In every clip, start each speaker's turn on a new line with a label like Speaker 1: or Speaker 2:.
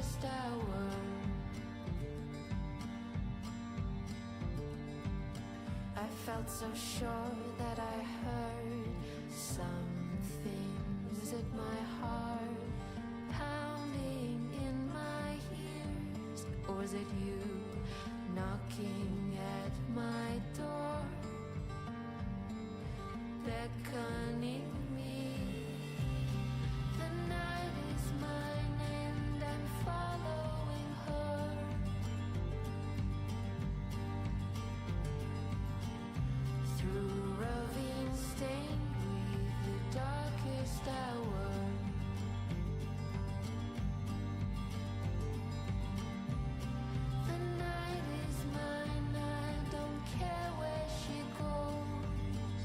Speaker 1: darkest hour. I felt so sure that I heard something. Was it my heart pounding in my ears? Or was it you knocking at my door, beckoning me? The night is mine and I'm following her. Through ravines stained with the darkest hour. The night is mine, I don't care where she goes.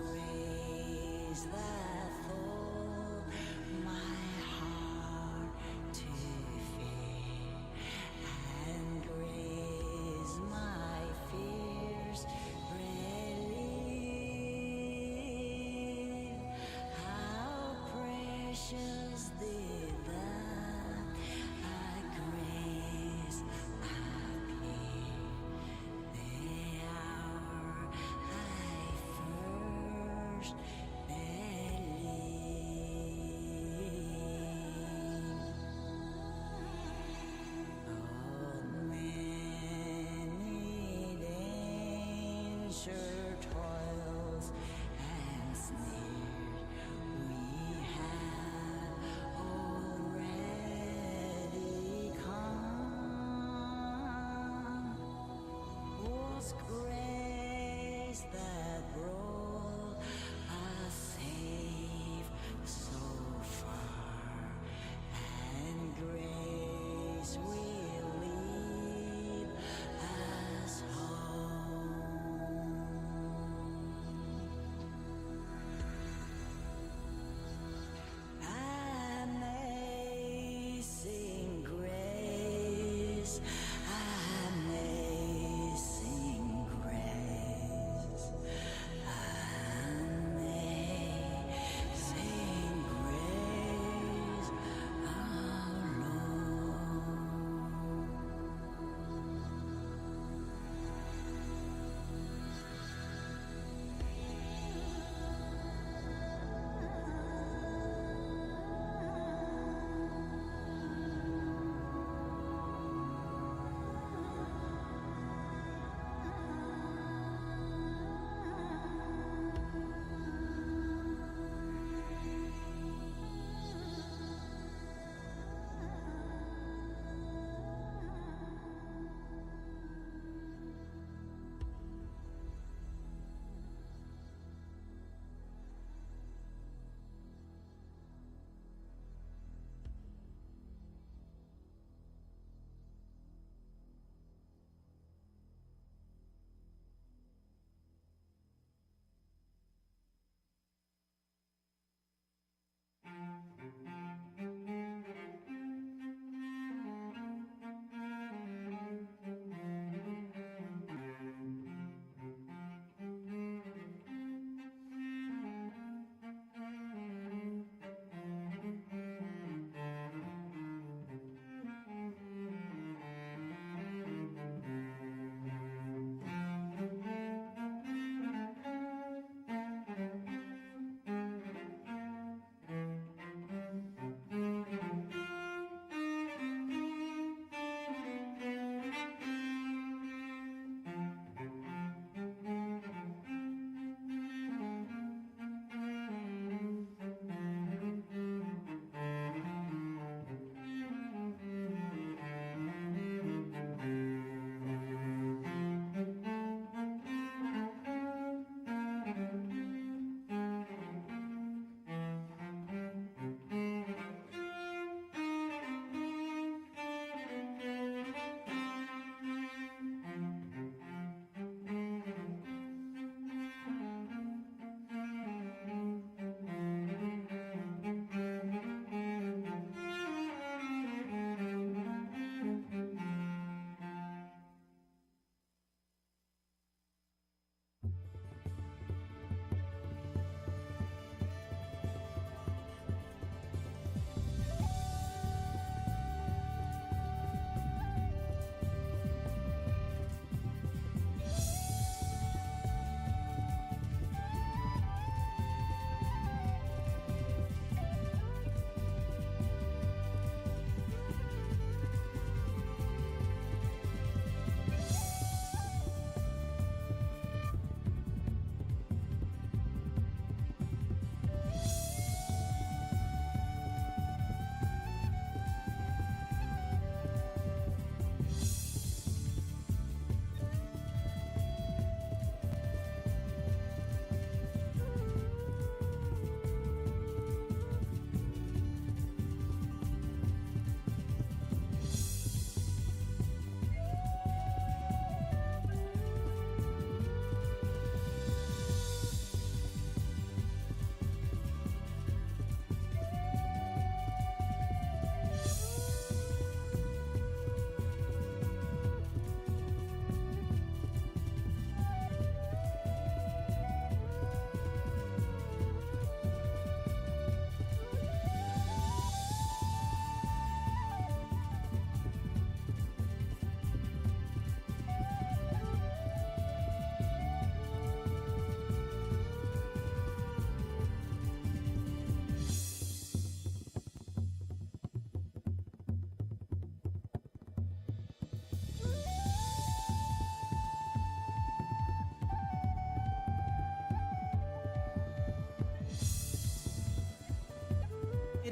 Speaker 2: grace that full my heart to fear, and grace my fears relieve. How precious did that grace appear the hour I first believed. Oh, many danger toils and snares we have already come. Was grace that brought us safe so far, and grace will lead us home.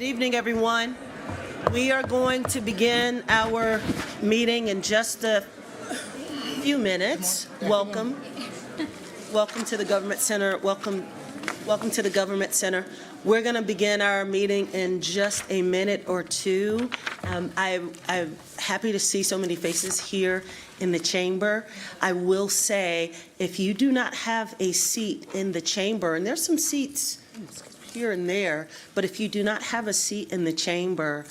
Speaker 3: Good evening, everyone. We are going to begin our meeting in just a few minutes. Welcome. Welcome to the Government Center. Welcome to the Government Center. We're going to begin our meeting in just a minute or two. I'm happy to see so many faces here in the chamber. I will say, if you do not have a seat in the chamber, and there's some seats here and there, but if you do not have a seat in the chamber,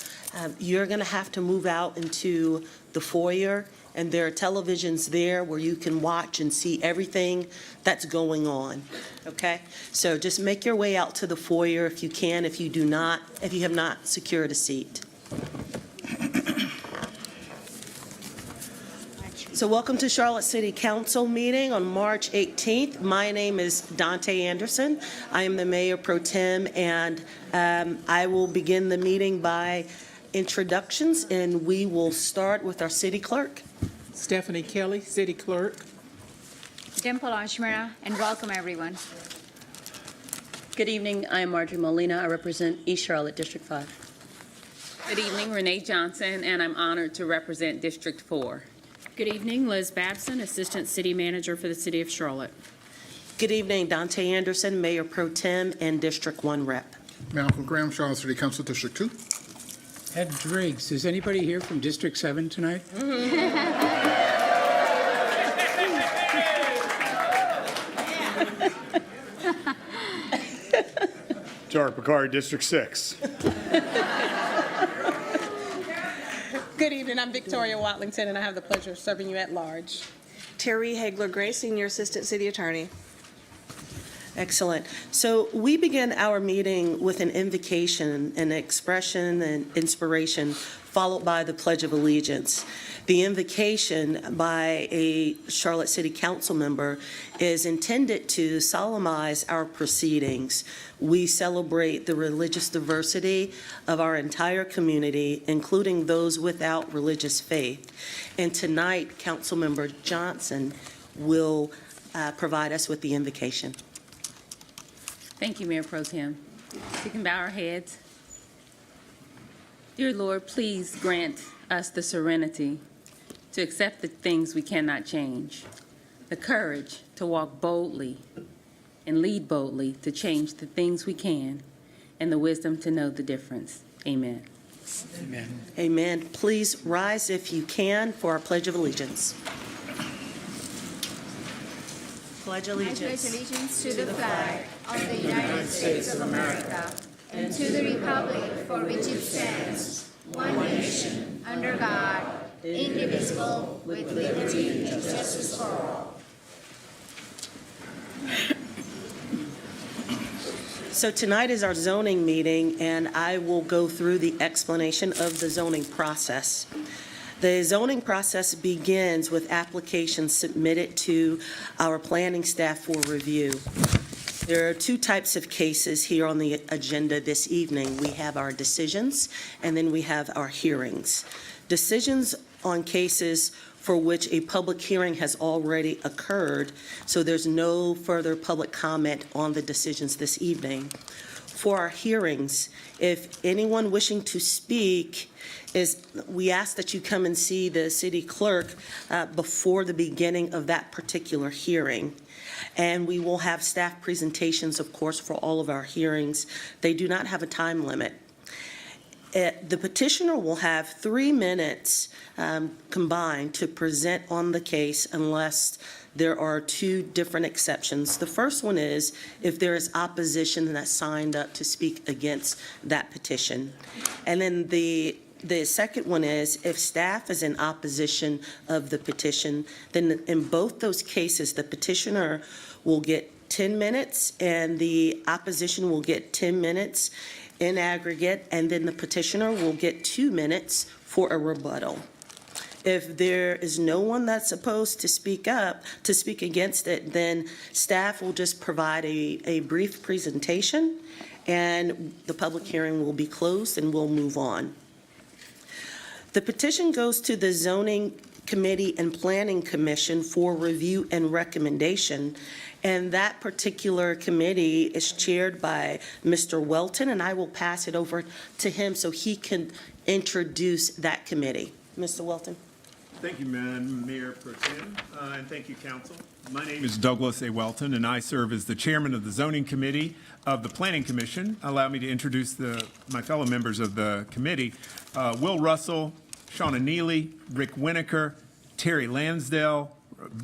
Speaker 3: you're going to have to move out into the foyer, and there are televisions there where you can watch and see everything that's going on, okay? So just make your way out to the foyer if you can, if you have not secured a seat. So welcome to Charlotte City Council meeting on March 18th. My name is Dante Anderson. I am the Mayor Pro Tem, and I will begin the meeting by introductions, and we will start with our City Clerk.
Speaker 4: Stephanie Kelly, City Clerk.
Speaker 5: Dimple Ashmira, and welcome everyone.
Speaker 6: Good evening. I am Marjorie Molina. I represent East Charlotte, District 5.
Speaker 7: Good evening, Renee Johnson, and I'm honored to represent District 4.
Speaker 8: Good evening, Liz Babson, Assistant City Manager for the City of Charlotte.
Speaker 3: Good evening, Dante Anderson, Mayor Pro Tem and District 1 Rep.
Speaker 9: Malcolm Graham, Charlotte City Council, District 2.
Speaker 4: Ed Driggs. Is anybody here from District 7 tonight?
Speaker 10: Jarek Bakari, District 6.
Speaker 11: Good evening. I'm Victoria Watlington, and I have the pleasure of serving you at large.
Speaker 12: Terry Hagler-Gray, Senior Assistant City Attorney.
Speaker 3: Excellent. So we begin our meeting with an invocation, an expression, and inspiration, followed by the Pledge of Allegiance. The invocation by a Charlotte City Council member is intended to solemnize our proceedings. We celebrate the religious diversity of our entire community, including those without religious faith. And tonight, Councilmember Johnson will provide us with the invocation.
Speaker 7: Thank you, Mayor Pro Tem. We can bow our heads. Dear Lord, please grant us the serenity to accept the things we cannot change, the courage to walk boldly and lead boldly to change the things we can, and the wisdom to know the difference. Amen.
Speaker 4: Amen.
Speaker 3: Amen. Please rise if you can for our Pledge of Allegiance. Pledge allegiance.
Speaker 1: I pledge allegiance to the flag of the United States of America and to the republic for which it stands, one nation, under God, indivisible, with liberty and justice for all.
Speaker 3: So tonight is our zoning meeting, and I will go through the explanation of the zoning process. The zoning process begins with applications submitted to our planning staff for review. There are two types of cases here on the agenda this evening. We have our decisions, and then we have our hearings. Decisions on cases for which a public hearing has already occurred, so there's no further public comment on the decisions this evening. For our hearings, if anyone wishing to speak we ask that you come and see the city clerk before the beginning of that particular hearing. And we will have staff presentations, of course, for all of our hearings. They do not have a time limit. The petitioner will have 3 minutes combined to present on the case unless there are 2 different exceptions. The first one is if there is opposition that's signed up to speak against that petition. And then the second one is if staff is in opposition of the petition, then in both those cases, the petitioner will get 10 minutes and the opposition will get 10 minutes in aggregate, and then the petitioner will get 2 minutes for a rebuttal. If there is no one that's supposed to speak up, to speak against it, then staff will just provide a brief presentation, and the public hearing will be closed and we'll move on. The petition goes to the Zoning Committee and Planning Commission for review and recommendation, And that particular committee is chaired by Mr. Welton, and I will pass it over to him so he can introduce that committee. Mr. Welton?
Speaker 10: Thank you, Madam Mayor Pro Tem, and thank you, Council. My name is Douglas A. Welton, and I serve as the chairman of the Zoning Committee of the Planning Commission. Allow me to introduce my fellow members of the committee, Will Russell, Shauna Neely, Rick Winokur, Terry Lansdale,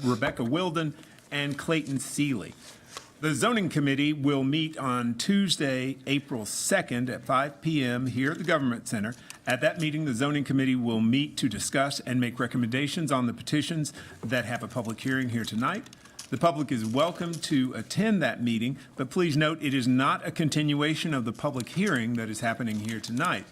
Speaker 10: Rebecca Wilden, and Clayton Seeley. The Zoning Committee will meet on Tuesday, April 2nd at 5 p.m. here at the Government Center. At that meeting, the Zoning Committee will meet to discuss and make recommendations on the petitions that have a public hearing here tonight. The public is welcome to attend that meeting, but please note it is not a continuation of the public hearing that is happening here tonight.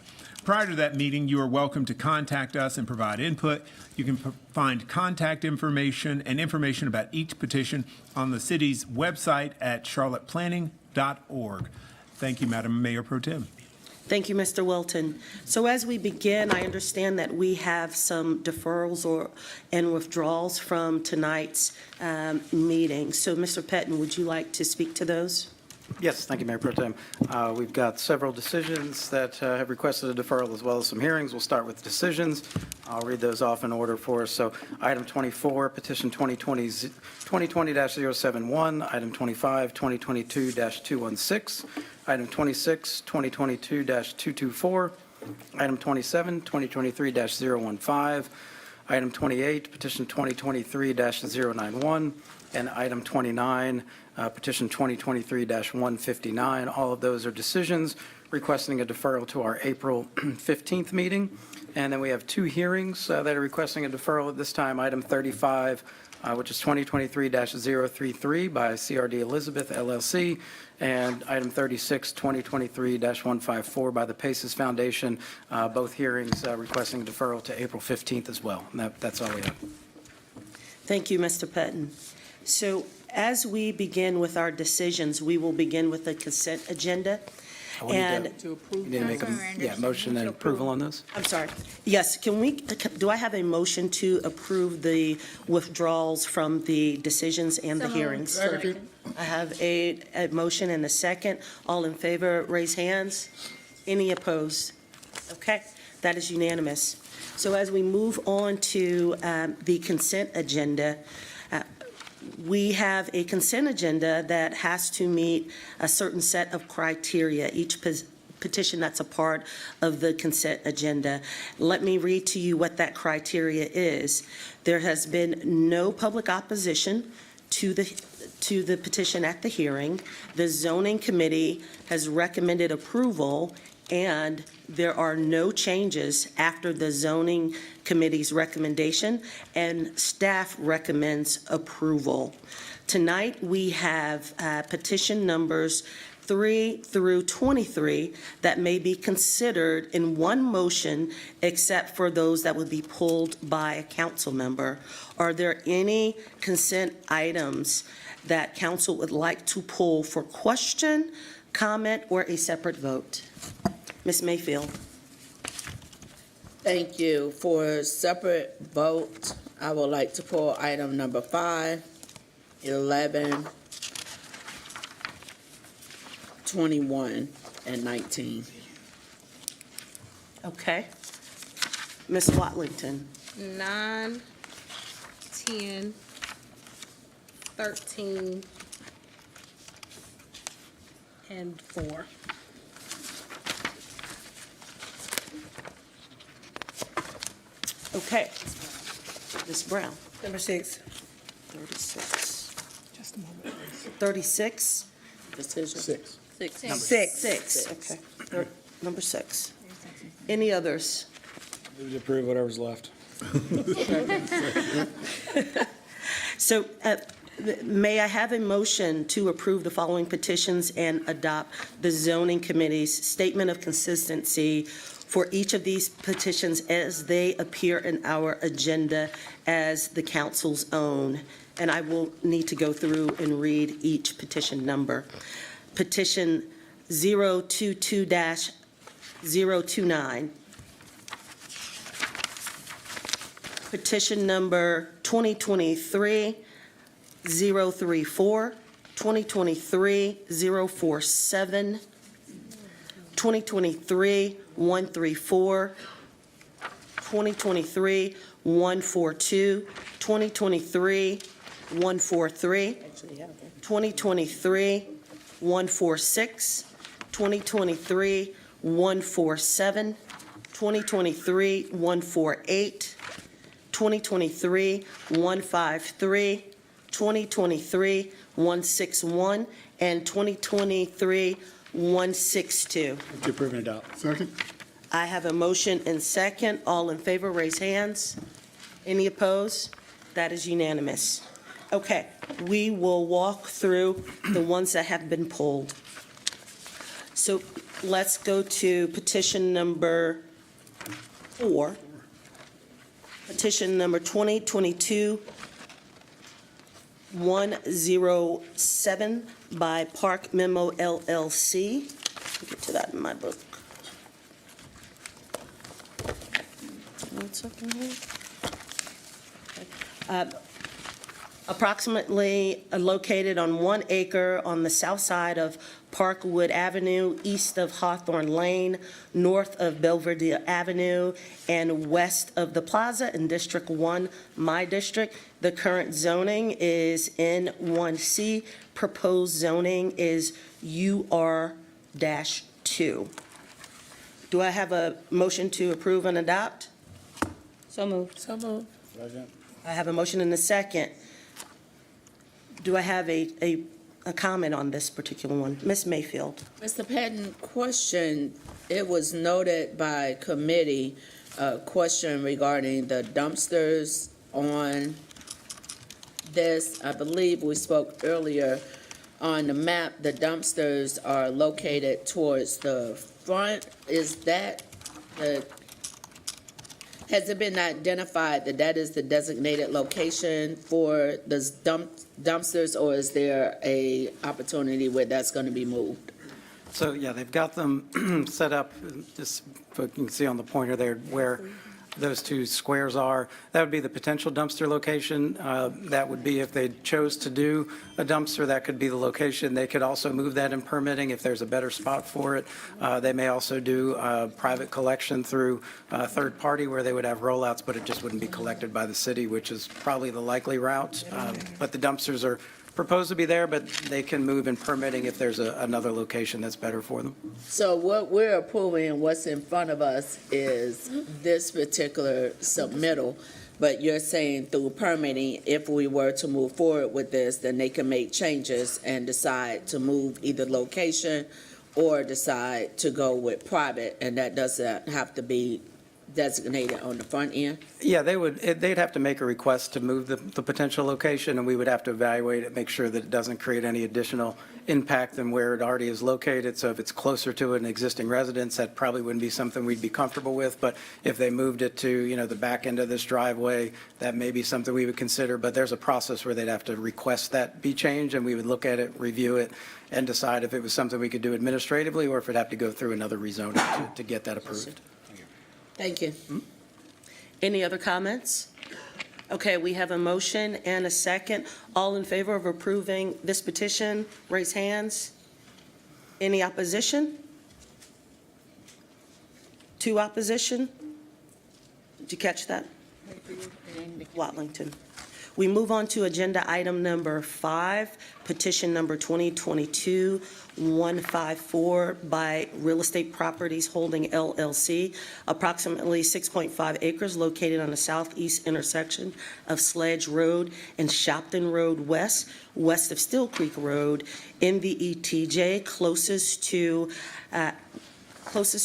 Speaker 10: Prior to that meeting, you are welcome to contact us and provide input. You can find contact information and information about each petition on the city's website at charlotteplanning.org. Thank you, Madam Mayor Pro Tem.
Speaker 3: Thank you, Mr. Welton. So as we begin, I understand that we have some deferrals and withdrawals from tonight's meeting. So, Mr. Pettine, would you like to speak to those?
Speaker 13: Yes, thank you, Mayor Pro Tem. We've got several decisions that have requested a deferral as well as some hearings. We'll start with decisions. I'll read those off in order for us. So item 24, petition 2020-071. Item 25, 2022-216. Item 26, 2022-224. Item 27, 2023-015. Item 28, petition 2023-091. And item 29, petition 2023-159. All of those are decisions requesting a deferral to our April 15th meeting. And then we have two hearings that are requesting a deferral at this time. Item 35, which is 2023-033 by CRD Elizabeth LLC, and item 36, 2023-154 by the Paces Foundation. Both hearings requesting a deferral to April 15th as well. And that's all we have.
Speaker 3: Thank you, Mr. Pettine. So as we begin with our decisions, we will begin with the consent agenda.
Speaker 13: We need to make a motion and approval on those?
Speaker 3: I'm sorry. Yes, do I have a motion to approve the withdrawals from the decisions and the
Speaker 1: So moved.
Speaker 3: hearings?
Speaker 9: Second.
Speaker 3: I have a motion and a second. All in favor, raise hands. Any opposed? Okay, that is unanimous. So as we move on to the consent agenda, we have a consent agenda that has to meet a certain set of criteria. Each petition that's a part of the consent agenda. Let me read to you what that criteria is. There has been no public opposition to the petition at the hearing. The zoning committee has recommended approval, and there are no changes after the zoning committee's recommendation, and staff recommends approval. Tonight, we have petition numbers 3 through 23 that may be considered in one motion, except for those that would be pulled by a council member. Are there any consent items that council would like to pull for question, comment, or a separate vote? Ms. Mayfield.
Speaker 14: Thank you. For separate vote, I would like to pull item number 5, 11, 21, and 19.
Speaker 3: Okay. Ms. Watlington.
Speaker 11: 9, 10, 13, and 4.
Speaker 3: Okay. Ms. Brown.
Speaker 12: Number 6.
Speaker 3: 36.
Speaker 12: Just a moment.
Speaker 3: 36.
Speaker 14: Decision.
Speaker 9: 6.
Speaker 3: 6. Okay. Number 6. Any others?
Speaker 4: Move to approve whatever's left.
Speaker 3: So may I have a motion to approve the following petitions and adopt the zoning committee's statement of consistency for each of these petitions as they appear in our agenda as the council's own? And I will need to go through and read each petition number. Petition 022-029. Petition number 2023-034. 2023-047, 2023-134, 2023-142, 2023-143, 2023-146, 2023-147, 2023-148, 2023-153, 2023-161, and 2023-162.
Speaker 4: Move to approve and adopt.
Speaker 9: Second.
Speaker 3: I have a motion and second. All in favor, raise hands. Any opposed? That is unanimous. Okay, we will walk through the ones that have been pulled. So let's go to petition number 4. Petition number 2022-107 by Park Memo LLC. I'll get to that in my book. What's up in here? Approximately located on 1 acre on the south side of Parkwood Avenue, east of Hawthorne Lane, north of Belvedere Avenue, and west of the plaza in District 1, my district. The current zoning is N1C. Proposed zoning is UR-2. Do I have a motion to approve and adopt?
Speaker 6: So moved.
Speaker 14: So moved.
Speaker 3: I have a motion and a second. Do I have a comment on this particular one? Ms. Mayfield?
Speaker 14: Mr. Patton, question, it was noted by committee, question regarding the dumpsters on this. I believe we spoke earlier on the map, the dumpsters are located towards the front. Is that, has it been identified that that is the designated location for the dumpsters, or is there a opportunity where that's going to be moved?
Speaker 13: So, yeah, they've got them set up, just, you can see on the pointer there where those two squares are. That would be the potential dumpster location. That would be if they chose to do a dumpster, that could be the location. They could also move that in permitting if there's a better spot for it. They may also do private collection through a third party where they would have rollouts, but it just wouldn't be collected by the city, which is probably the likely route. But the dumpsters are proposed to be there, but they can move in permitting if there's another location that's better for them.
Speaker 14: So what we're approving and what's in front of us is this particular submittal, but you're saying through permitting, if we were to move forward with this, then they can make changes and decide to move either location or decide to go with private, and that doesn't have to be designated on the front end?
Speaker 13: Yeah, they'd have to make a request to move the potential location, and we would have to evaluate it, make sure that it doesn't create any additional impact than where it already is located. So if it's closer to an existing residence, that probably wouldn't be something we'd be comfortable with. But if they moved it to, the back end of this driveway, that may be something we would consider. But there's a process where they'd have to request that be changed, and we would look at it, review it, and decide if it was something we could do administratively or if it'd have to go through another rezoning to get that approved.
Speaker 14: Thank you.
Speaker 3: Any other comments? Okay, we have a motion and a second. All in favor of approving this petition, raise hands. Any opposition? 2 opposition? Did you catch that? Watlington. We move on to agenda item number 5, petition number 2022-154 by Real Estate Properties Holding LLC, approximately 6.5 acres located on the southeast intersection of Sledge Road and Shopton Road West, west of Still Creek Road in the ETJ, closest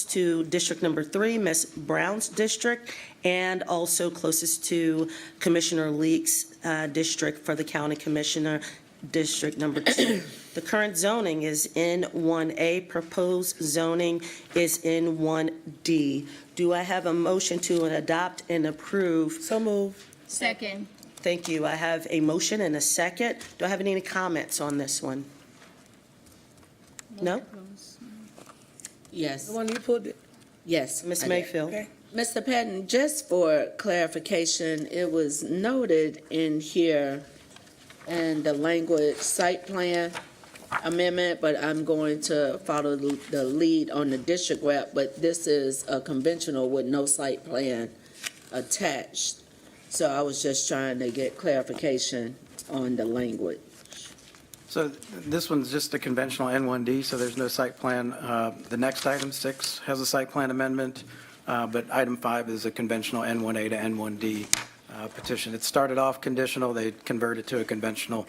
Speaker 3: to District Number 3, Ms. Brown's district, and also closest to Commissioner Leake's district for the County Commissioner, District Number 2. The current zoning is in 1A. Proposed zoning is in 1D. Do I have a motion to adopt and approve?
Speaker 12: So move.
Speaker 5: Second.
Speaker 3: Thank you. I have a motion and a second. Do I have any comments on this one? No?
Speaker 14: Yes.
Speaker 12: The one you pulled it?
Speaker 14: Yes.
Speaker 3: Ms.
Speaker 14: I did.
Speaker 3: Mayfield?
Speaker 12: Okay.
Speaker 14: Mr. Patton, just for clarification, it was noted in here and the language site plan amendment, but I'm going to follow the lead on the district rep, but this is a conventional with no site plan attached. So I was just trying to get clarification on the language.
Speaker 13: So this one's just a conventional N1D, so there's no site plan. The next item, 6, has a site plan amendment, but item 5 is a conventional N1A to N1D petition. It started off conditional, they converted to a conventional,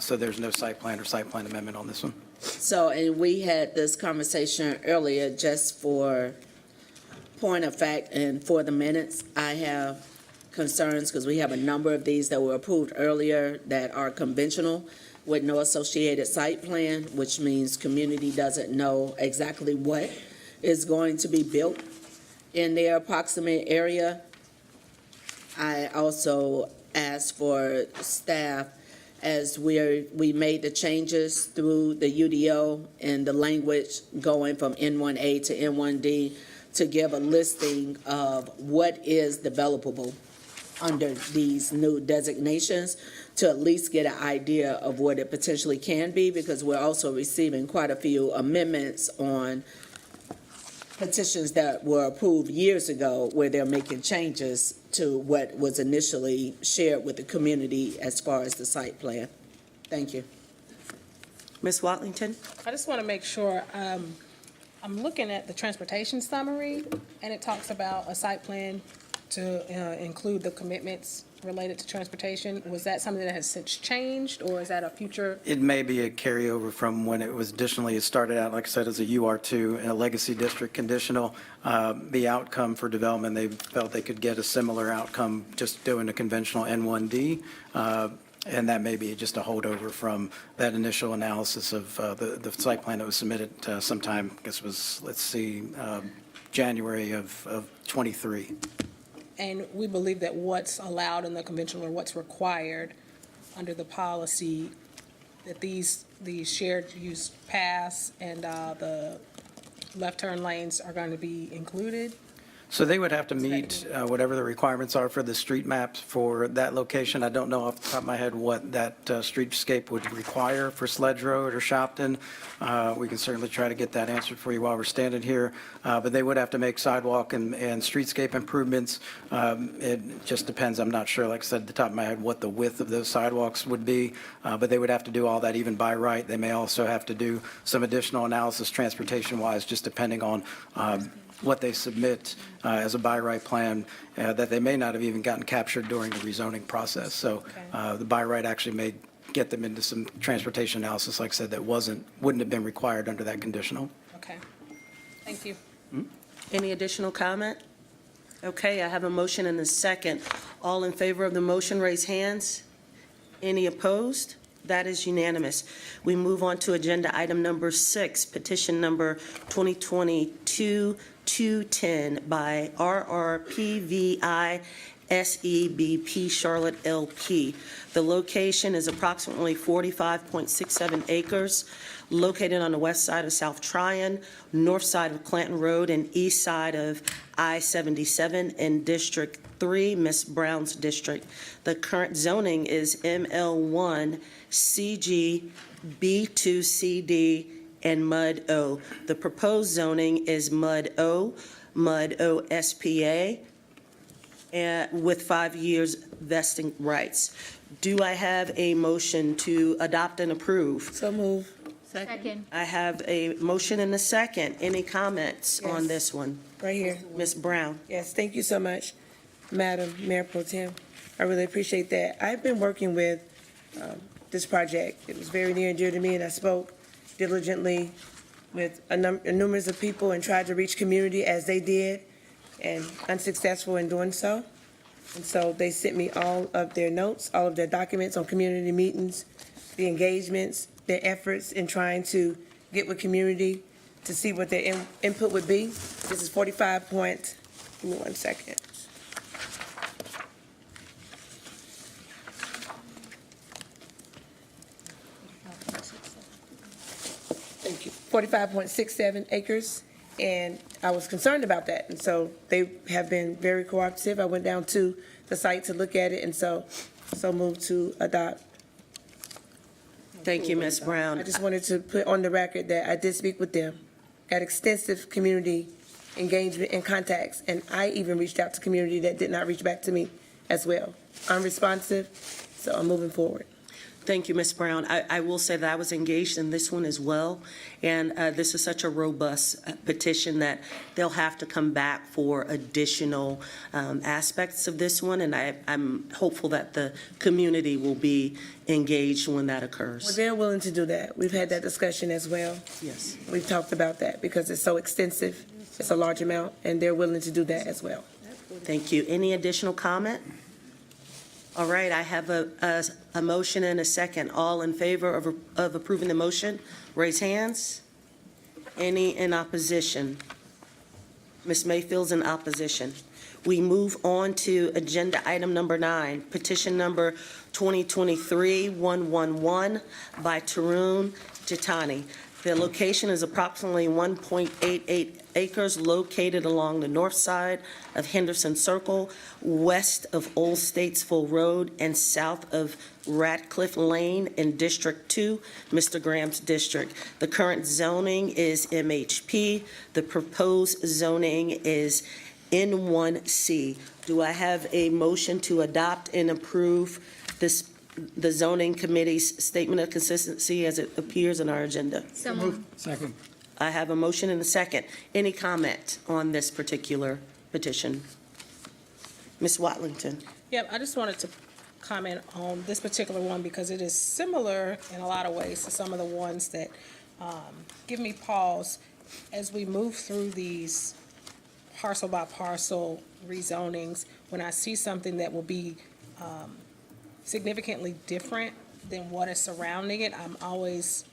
Speaker 13: so there's no site plan or site plan amendment on this one.
Speaker 14: So, and we had this conversation earlier, just for point of fact and for the minutes, I have concerns because we have a number of these that were approved earlier that are conventional with no associated site plan, which means community doesn't know exactly what is going to be built in their approximate area. I also asked for staff, as we made the changes through the UDO and the language going from N1A to N1D, to give a listing of what is developable under these new designations, to at least get an idea of what it potentially can be, because we're also receiving quite a few amendments on petitions that were approved years ago where they're making changes to what was initially shared with the community as far as the site plan. Thank you.
Speaker 3: Ms. Watlington?
Speaker 11: I just want to make sure, I'm looking at the transportation summary, and it talks about a site plan to include the commitments related to transportation. Was that something that has since changed, or is that a future?
Speaker 13: It may be a carryover from when it was additionally, it started out, like I said, as a UR2 and a legacy district conditional. The outcome for development, they felt they could get a similar outcome just doing a conventional N1D. And that may be just a holdover from that initial analysis of the site plan that was submitted sometime, I guess was, let's see, January of 23.
Speaker 11: And we believe that what's allowed in the conventional or what's required under the policy, that these shared use paths and the left turn lanes are going to be included?
Speaker 13: So they would have to meet whatever the requirements are for the street maps for that location. I don't know off the top of my head what that streetscape would require for Sledge Road or Shopton. We can certainly try to get that answered for you while we're standing here. But they would have to make sidewalk and streetscape improvements. It just depends. I'm not sure, like I said, at the top of my head, what the width of those sidewalks would be. But they would have to do all that even by right. They may also have to do some additional analysis transportation-wise, just depending on what they submit as a by right plan that they may not have even gotten captured during the rezoning process. So the by right actually may get them into some transportation analysis, like I said, that wouldn't have been required under that conditional.
Speaker 11: Okay, thank you.
Speaker 3: Any additional comment? Okay, I have a motion and a second. All in favor of the motion, raise hands. Any opposed? That is unanimous. We move on to agenda item number 6, petition number 2022-210 by RRPVI SEBP Charlotte LP. The location is approximately 45.67 acres, located on the west side of South Tryon, north side of Clanton Road, and east side of I-77 in District 3, Ms. Brown's district. The current zoning is ML1, CG, B2CD, and MUD O. The proposed zoning is MUD O SPA, with 5 years vesting rights. Do I have a motion to adopt and approve?
Speaker 12: So move.
Speaker 5: Second.
Speaker 3: I have a motion and a second. Any comments on
Speaker 12: Yes.
Speaker 3: this one?
Speaker 12: Right here.
Speaker 3: Ms. Brown?
Speaker 12: Yes, thank you so much, Madam Mayor Pro Tem. I really appreciate that. I've been working with this project. It was very near and dear to me, and I spoke diligently with numerous of people and tried to reach community as they did, and unsuccessful in doing so. And so they sent me all of their notes, all of their documents on community meetings, the engagements, their efforts in trying to get with community to see what their input would be. This is 45 point, give me 1 second. Thank you. 45.67 acres, and I was concerned about that. And so they have been very cooperative. I went down to the site to look at it, and so moved to adopt
Speaker 3: Thank you, Ms. Brown.
Speaker 12: I just wanted to put on the record that I did speak with them, got extensive community engagement and contacts, and I even reached out to community that did not reach back to me as well. I'm responsive, so I'm moving forward.
Speaker 3: Thank you, Ms. Brown. I will say that I was engaged in this one as well, and this is such a robust petition that they'll have to come back for additional aspects of this one, and I'm hopeful that the community will be engaged when that
Speaker 12: Well,
Speaker 3: occurs.
Speaker 12: they're willing to do that. We've had that discussion as well.
Speaker 3: Yes.
Speaker 12: We've talked about that because it's so extensive, it's a large amount, and they're willing to do that as well.
Speaker 3: Thank you. Any additional comment? All right, I have a motion and a second. All in favor of approving the motion, raise hands. Any in opposition? Ms. Mayfield's in opposition. We move on to agenda item number 9, petition number 2023-111 by Tarun Jitani. The location is approximately 1.88 acres located along the north side of Henderson Circle, west of Old Statesville Road, and south of Ratcliffe Lane in District 2, Mr. Graham's district. The current zoning is MHP. The proposed zoning is N1C. Do I have a motion to adopt and approve the zoning committee's statement of consistency as it appears in our agenda?
Speaker 5: So moved.
Speaker 4: Second.
Speaker 3: I have a motion and a second. Any comment on this particular petition? Ms. Watlington?
Speaker 11: Yep, I just wanted to comment on this particular one because it is similar in a lot of ways to some of the ones that give me pause as we move through these parcel by parcel rezonings. When I see something that will be significantly different than what is surrounding it, I'm always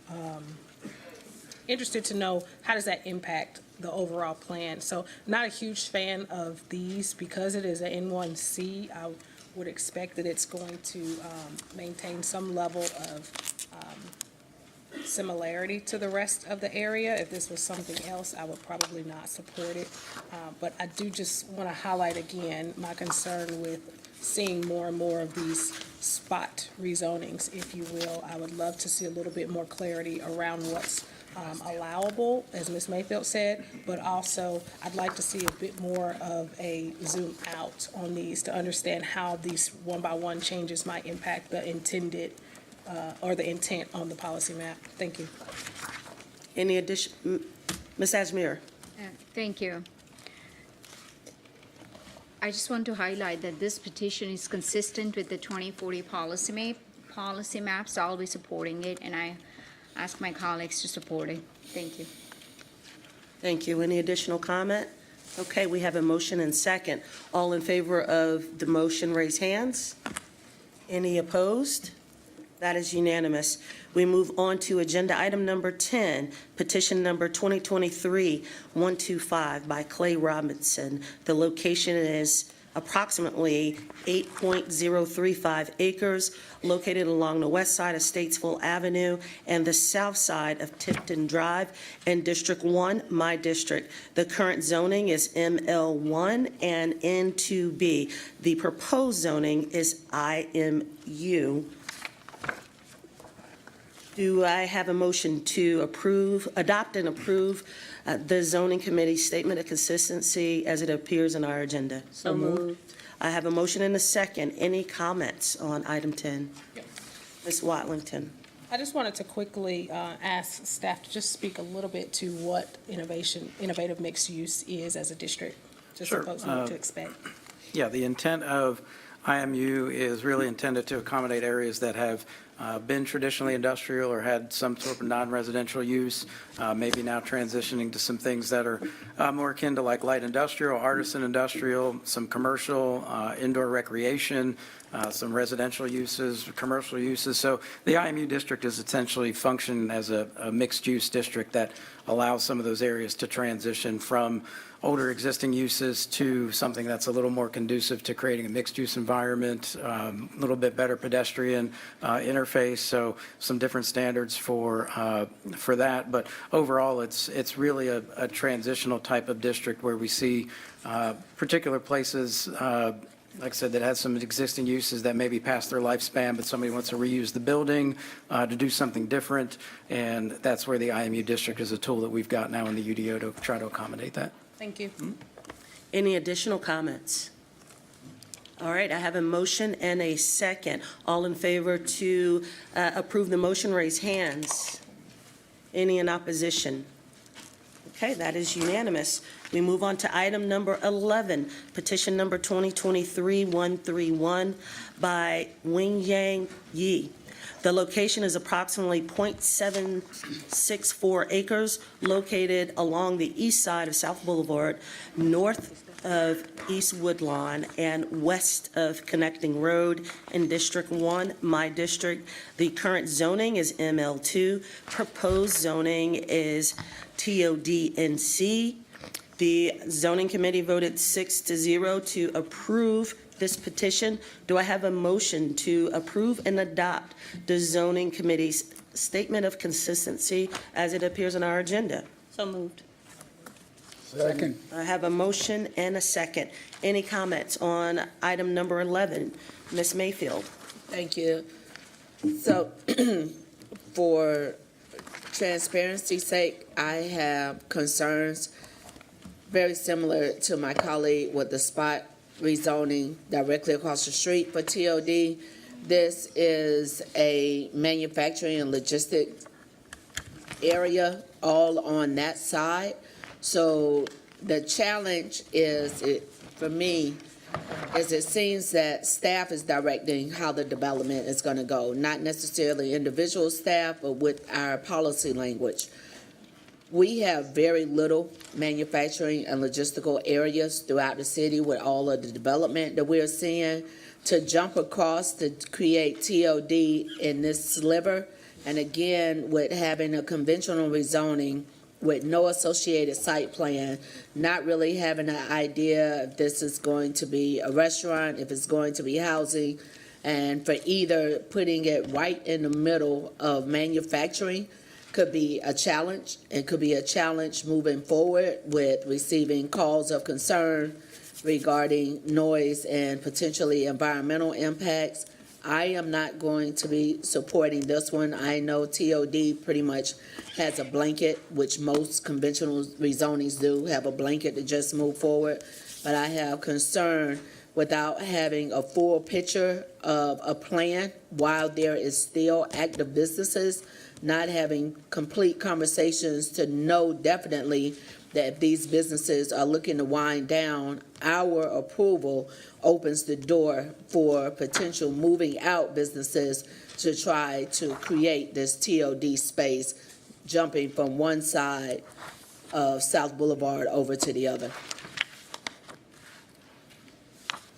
Speaker 11: interested to know how does that impact the overall plan. So not a huge fan of these because it is an N1C. I would expect that it's going to maintain some level of similarity to the rest of the area. If this was something else, I would probably not support it. But I do just want to highlight again my concern with seeing more and more of these spot rezonings, if you will. I would love to see a little bit more clarity around what's allowable, as Ms. Mayfield said, but also I'd like to see a bit more of a zoom out on these to understand how these one-by-one changes might impact the intended or the intent on the policy map. Thank you.
Speaker 3: Any addition? Ms. Ajmer?
Speaker 5: Thank you. I just want to highlight that this petition is consistent with the 2040 policy map, so I'll be supporting it, and I ask my colleagues to support it. Thank you.
Speaker 3: Thank you. Any additional comment? Okay, we have a motion and second. All in favor of the motion, raise hands. Any opposed? That is unanimous. We move on to agenda item number 10, petition number 2023-125 by Clay Robinson. The location is approximately 8.035 acres located along the west side of Statesville Avenue and the south side of Tipton Drive in District 1, my district. The current zoning is ML1 and N2B. The proposed zoning is IMU. Do I have a motion to adopt and approve the zoning committee's statement of consistency as it appears in our agenda?
Speaker 6: So moved.
Speaker 3: I have a motion and a second. Any comments on item 10?
Speaker 11: Yep.
Speaker 3: Ms. Watlington?
Speaker 11: I just wanted to quickly ask staff to just speak a little bit to what innovative mixed use is as a district, just so
Speaker 13: Sure.
Speaker 11: folks know what to expect.
Speaker 13: Yeah, the intent of IMU is really intended to accommodate areas that have been traditionally industrial or had some sort of non-residential use, maybe now transitioning to some things that are more akin to like light industrial, artisan industrial, some commercial, indoor recreation, some residential uses, commercial uses. So the IMU district is essentially functioning as a mixed-use district that allows some of those areas to transition from older existing uses to something that's a little more conducive to creating a mixed-use environment, a little bit better pedestrian interface, so some different standards for that. But overall, it's really a transitional type of district where we see particular places like I said, that has some existing uses that maybe past their lifespan, but somebody wants to reuse the building to do something different. And that's where the IMU district is a tool that we've got now in the UDO to try to accommodate that.
Speaker 11: Thank you.
Speaker 3: Any additional comments? All right, I have a motion and a second. All in favor to approve the motion, raise hands. Any in opposition? Okay, that is unanimous. We move on to item number 11, petition number 2023-131 by Wengyang Yi. The location is approximately .764 acres located along the east side of South Boulevard, north of East Woodlawn, and west of Connecting Road in District 1, my district. The current zoning is ML2. Proposed zoning is TOD-NC. The zoning committee voted 6-0 to approve this petition. Do I have a motion to approve and adopt the zoning committee's statement of consistency as it appears on our agenda?
Speaker 6: So moved.
Speaker 4: Second.
Speaker 3: I have a motion and a second. Any comments on item number 11? Ms. Mayfield?
Speaker 14: Thank you. So, for transparency's sake, I have concerns very similar to my colleague with the spot rezoning directly across the street for TOD. This is a manufacturing and logistics area all on that side. So the challenge is, for me, is it seems that staff is directing how the development is going to go, not necessarily individual staff, but with our policy language. We have very little manufacturing and logistical areas throughout the city with all of the development that we're seeing. To jump across to create TOD in this sliver, and again, with having a conventional rezoning with no associated site plan, not really having an idea if this is going to be a restaurant, if it's going to be housing, and for either putting it right in the middle of manufacturing could be a challenge. It could be a challenge moving forward with receiving calls of concern regarding noise and potentially environmental impacts. I am not going to be supporting this one. I know TOD pretty much has a blanket, which most conventional rezonings do, have a blanket to just move forward. But I have concern without having a full picture of a plan while there is still active businesses, not having complete conversations to know definitely that if these businesses are looking to wind down, our approval opens the door for potential moving out businesses to try to create this TOD space, jumping from one side of South Boulevard over to the other.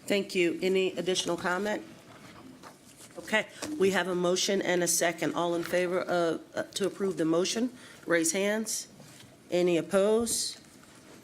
Speaker 3: Thank you. Any additional comment? Okay, we have a motion and a second. All in favor of, to approve the motion, raise hands. Any opposed?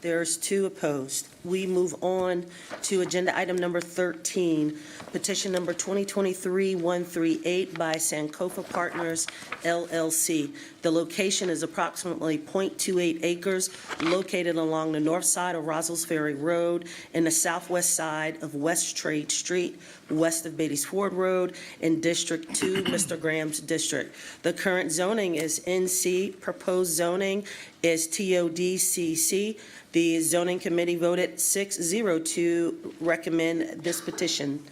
Speaker 3: There's 2 opposed. We move on to agenda item number 13, petition number 2023-138 by Sankofa Partners, LLC. The location is approximately .28 acres located along the north side of Roswell's Ferry Road and the southwest side of West Trade Street, west of Beatty's Ford Road in District 2, Mr. Graham's district. The current zoning is NC. Proposed zoning is TOD-CC. The zoning committee voted 6-0 to recommend this petition.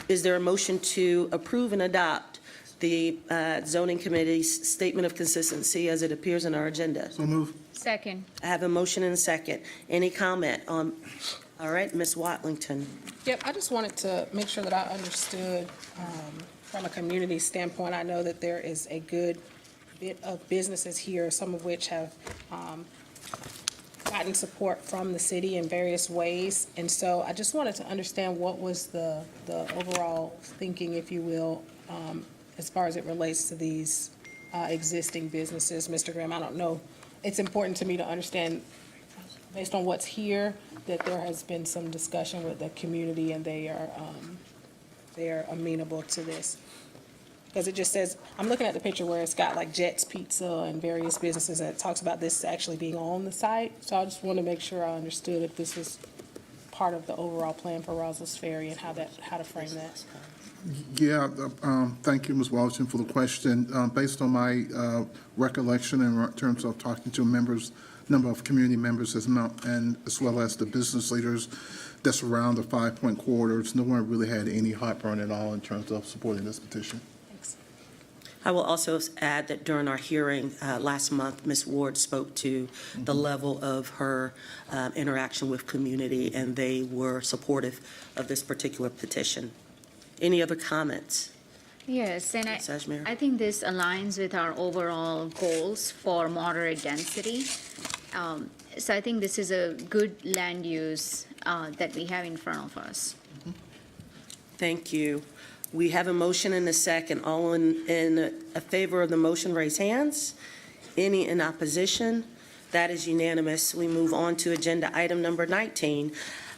Speaker 3: Is there a motion to approve and adopt the zoning committee's statement of consistency as it appears in our agenda?
Speaker 9: So move.
Speaker 5: Second.
Speaker 3: I have a motion and a second. Any comment on, all right, Ms. Watlington?
Speaker 11: Yep, I just wanted to make sure that I understood from a community standpoint. I know that there is a good bit of businesses here, some of which have gotten support from the city in various ways. And so I just wanted to understand what was the overall thinking, if you will, as far as it relates to these existing businesses. Mr. Graham, I don't know. It's important to me to understand, based on what's here, that there has been some discussion with the community and they are amenable to this. Because it just says, I'm looking at the picture where it's got like Jet's Pizza and various businesses, and it talks about this actually being on the site. So I just want to make sure I understood if this was part of the overall plan for Rouse's Ferry and how to frame that.
Speaker 9: Yeah, thank you, Ms. Wellington, for the question. Based on my recollection in terms of talking to number of community members and as well as the business leaders that surround the 5 Point corridors, no one really had any heartburn at all in terms of supporting this petition.
Speaker 3: I will also add that during our hearing last month, Ms. Ward spoke to the level of her interaction with community, and they were supportive of this particular petition. Any other comments?
Speaker 5: Yes, and
Speaker 3: Ms. Ajmer?
Speaker 5: I think this aligns with our overall goals for moderate density. So I think this is a good land use that we have in front of us.
Speaker 3: Thank you. We have a motion and a second. All in favor of the motion, raise hands. Any in opposition? That is unanimous. We move on to agenda item number 19,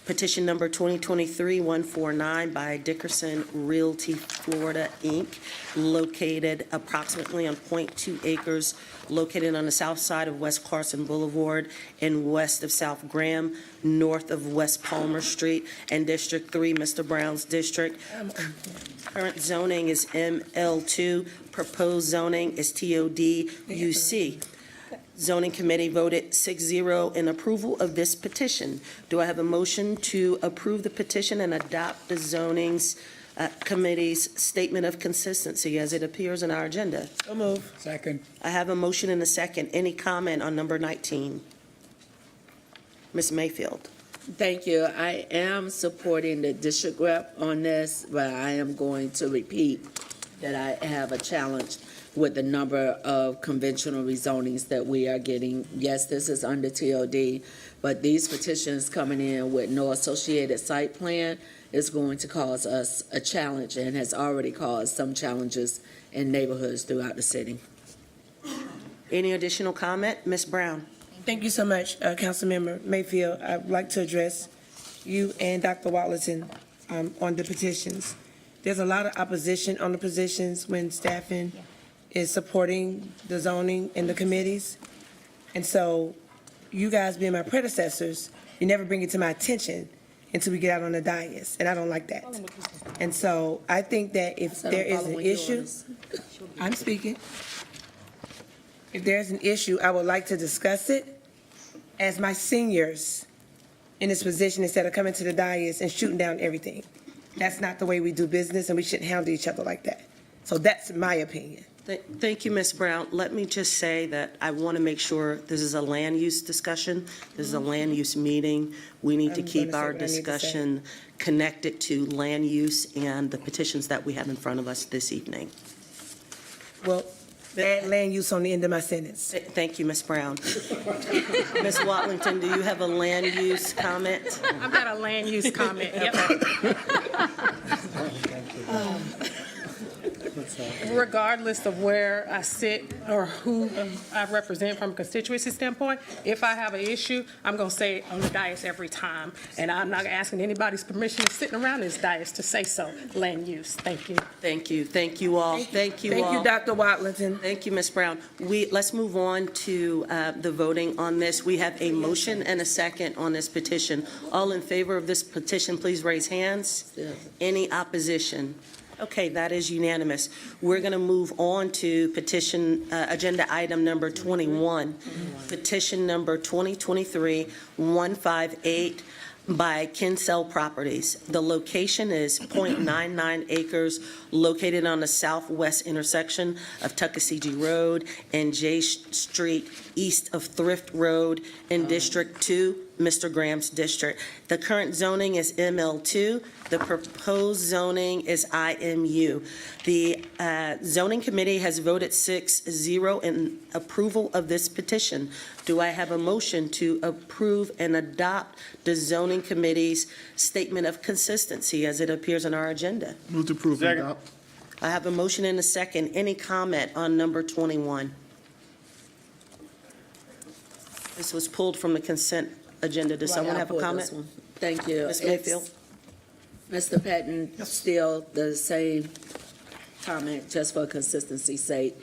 Speaker 3: petition number 2023-149 by Dickerson Realty Florida, Inc., located approximately on 0.2 acres, located on the south side of West Carson Boulevard and west of South Graham, north of West Palmer Street, and District 3, Mr. Brown's district. Current zoning is ML2. Proposed zoning is TOD-UC. Zoning Committee voted 6-0 in approval of this petition. Do I have a motion to approve the petition and adopt the zoning's committee's statement of consistency as it appears in our agenda?
Speaker 12: So move.
Speaker 4: Second.
Speaker 3: I have a motion and a second. Any comment on number 19? Ms. Mayfield.
Speaker 14: Thank you. I am supporting the district rep on this, but I am going to repeat that I have a challenge with the number of conventional rezonings that we are getting. Yes, this is under TOD, but these petitions coming in with no associated site plan is going to cause us a challenge and has already caused some challenges in neighborhoods throughout the city.
Speaker 3: Any additional comment? Ms. Brown.
Speaker 12: Thank you so much, Councilmember Mayfield. I'd like to address you and Dr. Watlington on the petitions. There's a lot of opposition on the positions when staffing is supporting the zoning in the committees. And so you guys being my predecessors, you never bring it to my attention until we get out on the dais, and I don't like that. And so I think that if there is an issue, I'm speaking. If there's an issue, I would like to discuss it as my seniors in this position instead of coming to the dais and shooting down everything. That's not the way we do business, and we shouldn't handle each other like that. So that's my opinion.
Speaker 3: Thank you, Ms. Brown. Let me just say that I want to make sure this is a land use discussion. This is a land use meeting. We need to keep our discussion connected to land use and the petitions that we have in front of us this evening.
Speaker 12: Well, add land use on the end of my sentence.
Speaker 3: Thank you, Ms. Brown. Ms. Watlington, do you have a land use comment?
Speaker 11: I've got a land use comment. Yep. Regardless of where I sit or who I represent from a constituency standpoint, if I have an issue, I'm going to say it on the dais every time. And I'm not asking anybody's permission sitting around this dais to say so. Land use. Thank you.
Speaker 3: Thank you. Thank you all. Thank you all.
Speaker 12: Thank you, Dr. Watlington.
Speaker 3: Thank you, Ms. Brown. Let's move on to the voting on this. We have a motion and a second on this petition. All in favor of this petition, please raise hands. Any opposition? Okay, that is unanimous. We're going to move on to petition, agenda item number 21, petition number 2023-158 by Kinsell Properties. The location is .99 acres, located on the southwest intersection of Tuckasegee Road and J Street, east of Thrift Road in District 2, Mr. Graham's district. The current zoning is ML2. The proposed zoning is IMU. The zoning committee has voted 6-0 in approval of this petition. Do I have a motion to approve and adopt the zoning committee's statement of consistency as it appears on our agenda?
Speaker 9: Move to approve and adopt.
Speaker 3: I have a motion and a second. Any comment on number 21? This was pulled from the consent agenda. Does someone have a comment?
Speaker 14: Thank you.
Speaker 3: Ms. Mayfield?
Speaker 14: Mr. Patton, still the same comment, just for consistency's sake,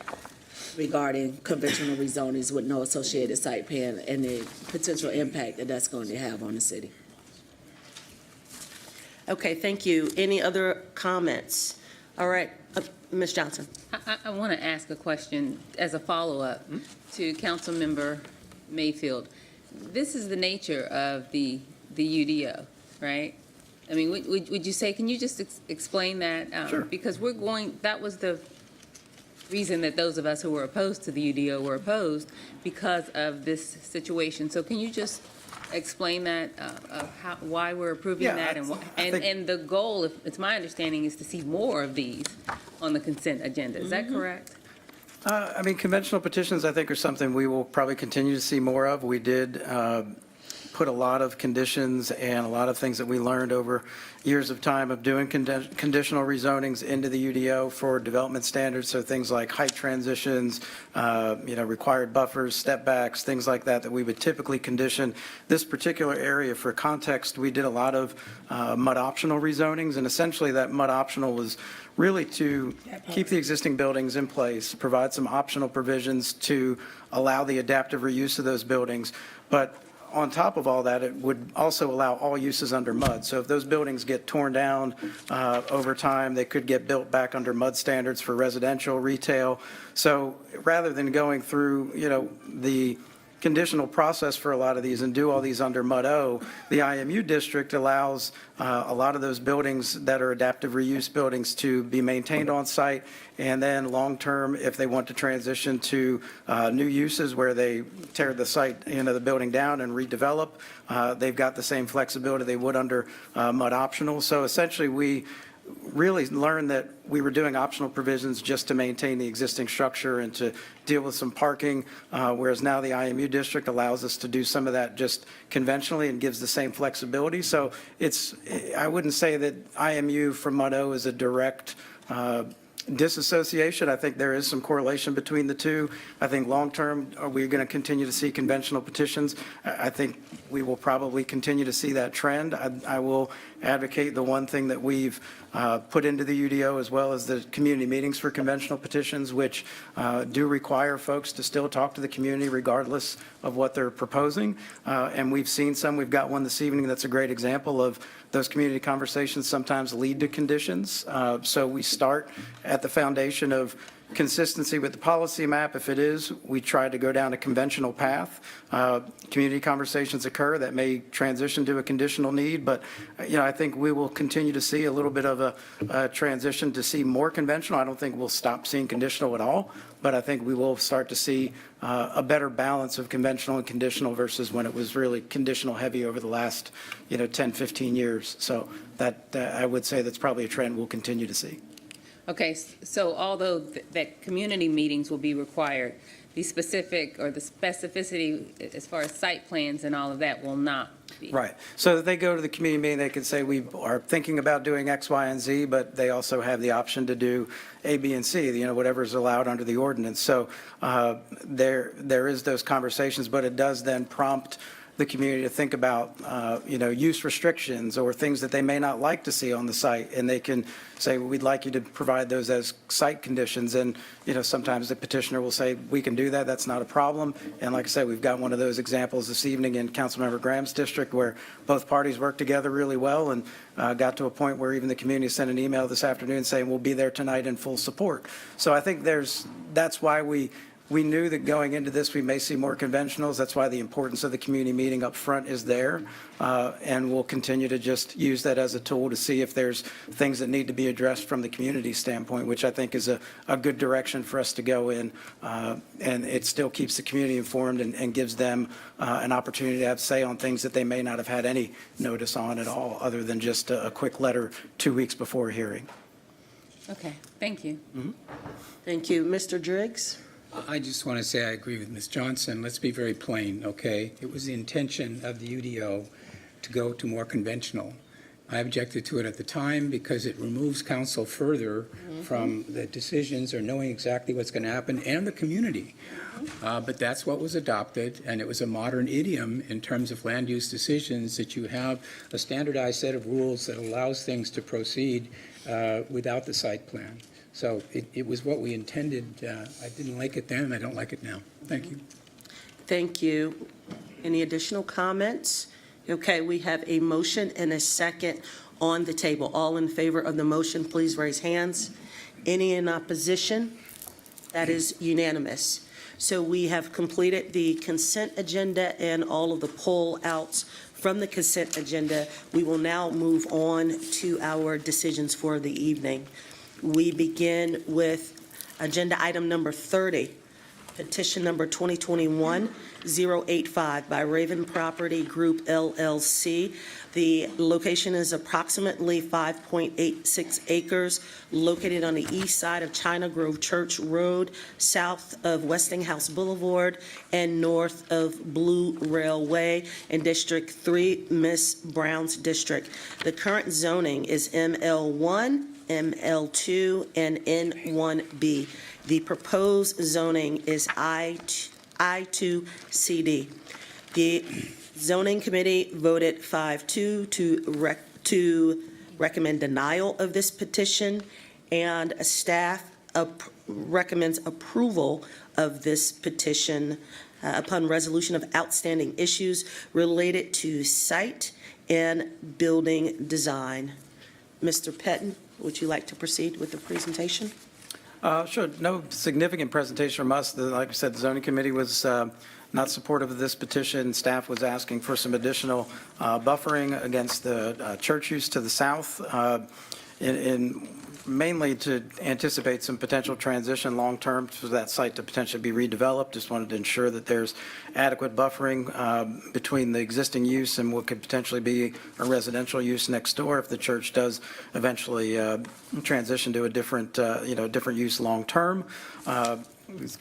Speaker 14: regarding conventional rezonings with no associated site plan and the potential impact that that's going to have on the city.
Speaker 3: Okay, thank you. Any other comments? All right, Ms. Johnson.
Speaker 7: I want to ask a question as a follow-up to Councilmember Mayfield. This is the nature of the UDO, right? I mean, would you say, can you just explain that?
Speaker 13: Sure.
Speaker 7: Because that was the reason that those of us who were opposed to the UDO were opposed because of this situation. So can you just explain that, why we're approving
Speaker 13: Yeah,
Speaker 7: that?
Speaker 13: I think-
Speaker 7: And the goal, if it's my understanding, is to see more of these on the consent agenda. Is that correct?
Speaker 13: I mean, conventional petitions, I think, are something we will probably continue to see more of. We did put a lot of conditions and a lot of things that we learned over years of time of doing conditional rezonings into the UDO for development standards, so things like height transitions, required buffers, step backs, things like that we would typically condition. This particular area, for context, we did a lot of MUD optional rezonings, and essentially that MUD optional was really to keep the existing buildings in place, provide some optional provisions to allow the adaptive reuse of those buildings, but on top of all that, it would also allow all uses under MUD. So if those buildings get torn down over time, they could get built back under MUD standards for residential, retail. So rather than going through, the conditional process for a lot of these and do all these under MUD-O, the IMU district allows a lot of those buildings that are adaptive reuse buildings to be maintained on site, and then long-term, if they want to transition to new uses where they tear the site, the building down and redevelop, they've got the same flexibility they would under MUD optional. So essentially, we really learned that we were doing optional provisions just to maintain the existing structure and to deal with some parking, whereas now the IMU district allows us to do some of that just conventionally and gives the same flexibility. So I wouldn't say that IMU from MUD-O is a direct disassociation. I think there is some correlation between the two. I think long-term, are we going to continue to see conventional petitions? I think we will probably continue to see that trend. I will advocate the one thing that we've put into the UDO, as well as the community meetings for conventional petitions, which do require folks to still talk to the community regardless of what they're proposing. And we've seen some. We've got one this evening that's a great example of those community conversations sometimes lead to conditions. So we start at the foundation of consistency with the policy map. If it is, we try to go down a conventional path. Community conversations occur that may transition to a conditional need, but I think we will continue to see a little bit of a transition to see more conventional. I don't think we'll stop seeing conditional at all, but I think we will start to see a better balance of conventional and conditional versus when it was really conditional heavy over the last 10, 15 years. So that I would say that's probably a trend we'll continue to see.
Speaker 7: Okay, so although that community meetings will be required, the specific or the specificity as far as site plans and all of that will not be.
Speaker 13: Right. So that they go to the community meeting, they can say, we are thinking about doing X, Y, and Z, but they also have the option to do A, B, and C, whatever is allowed under the ordinance. So there is those conversations, but it does then prompt the community to think about, use restrictions or things that they may not like to see on the site. And they can say, well, we'd like you to provide those as site conditions. And, sometimes the petitioner will say, we can do that. That's not a problem. And like I said, we've got one of those examples this evening in Councilmember Graham's district where both parties worked together really well and got to a point where even the community sent an email this afternoon saying, we'll be there tonight in full support. So I think that's why we knew that going into this, we may see more conventionals. That's why the importance of the community meeting up front is there. And we'll continue to just use that as a tool to see if there's things that need to be addressed from the community standpoint, which I think is a good direction for us to go in. And it still keeps the community informed and gives them an opportunity to have say on things that they may not have had any notice on at all, other than just a quick letter 2 weeks before a hearing.
Speaker 7: Okay, thank you.
Speaker 3: Mm-hmm. Thank you. Mr. Driggs?
Speaker 4: I just want to say I agree with Ms. Johnson. Let's be very plain, okay? It was the intention of the UDO to go to more conventional. I objected to it at the time because it removes council further from the decisions or knowing exactly what's going to happen and the community. But that's what was adopted, and it was a modern idiom in terms of land use decisions that you have a standardized set of rules that allows things to proceed without the site plan. So it was what we intended. I didn't like it then, and I don't like it now. Thank you.
Speaker 3: Thank you. Any additional comments? Okay, we have a motion and a second on the table. All in favor of the motion, please raise hands. Any in opposition? That is unanimous. So we have completed the consent agenda and all of the pull-outs from the consent agenda. We will now move on to our decisions for the evening. We begin with agenda item number 30, petition number 2021-085 by Raven Property Group LLC. The location is approximately 5.86 acres, located on the east side of China Grove Church Road, south of Westinghouse Boulevard, and north of Blue Railway in District 3, Miss Brown's district. The current zoning is ML1, ML2, and N1B. The proposed zoning is I2CD. The zoning committee voted 5-2 to recommend denial of this petition, and staff recommends approval of this petition upon resolution of outstanding issues related to site and building design. Mr. Pettin, would you like to proceed with the presentation?
Speaker 13: Sure. No significant presentation from us. Like I said, the zoning committee was not supportive of this petition. Staff was asking for some additional buffering against the church use to the south, mainly to anticipate some potential transition long-term for that site to potentially be redeveloped. Just wanted to ensure that there's adequate buffering between the existing use and what could potentially be a residential use next door if the church does eventually transition to a different, different use long-term.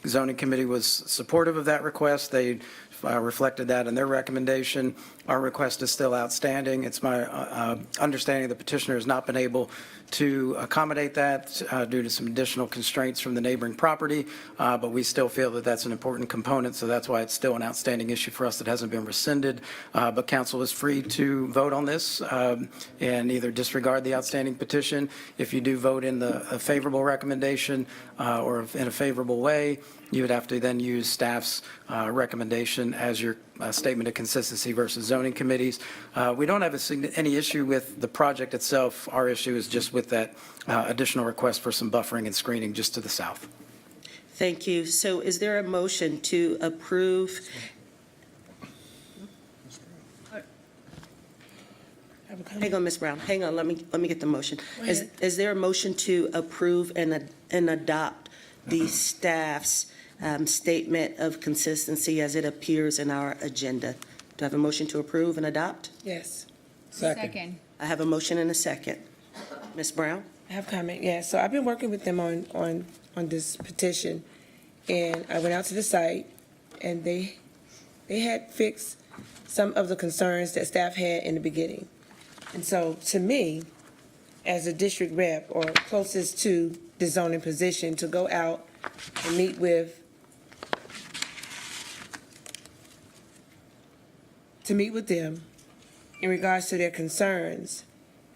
Speaker 13: Zoning committee was supportive of that request. They reflected that in their recommendation. Our request is still outstanding. It's my understanding the petitioner has not been able to accommodate that due to some additional constraints from the neighboring property, but we still feel that that's an important component, so that's why it's still an outstanding issue for us that hasn't been rescinded. But council is free to vote on this and either disregard the outstanding petition. If you do vote in a favorable recommendation or in a favorable way, you would have to then use staff's recommendation as your statement of consistency versus zoning committees. We don't have any issue with the project itself. Our issue is just with that additional request for some buffering and screening just to the south.
Speaker 3: Thank you. So is there a motion to approve? Hang on, Ms. Brown. Hang on. Let me get the motion. Is there a motion to approve and adopt the staff's statement of consistency as it appears in our agenda? Do I have a motion to approve and adopt?
Speaker 12: Yes.
Speaker 5: Second.
Speaker 3: I have a motion and a second. Ms. Brown?
Speaker 12: I have comment, yeah. So I've been working with them on this petition, and I went out to the site, and they had fixed some of the concerns that staff had in the beginning. And so, to me, as a district rep, or closest to the zoning position, to go out and meet with them in regards to their concerns,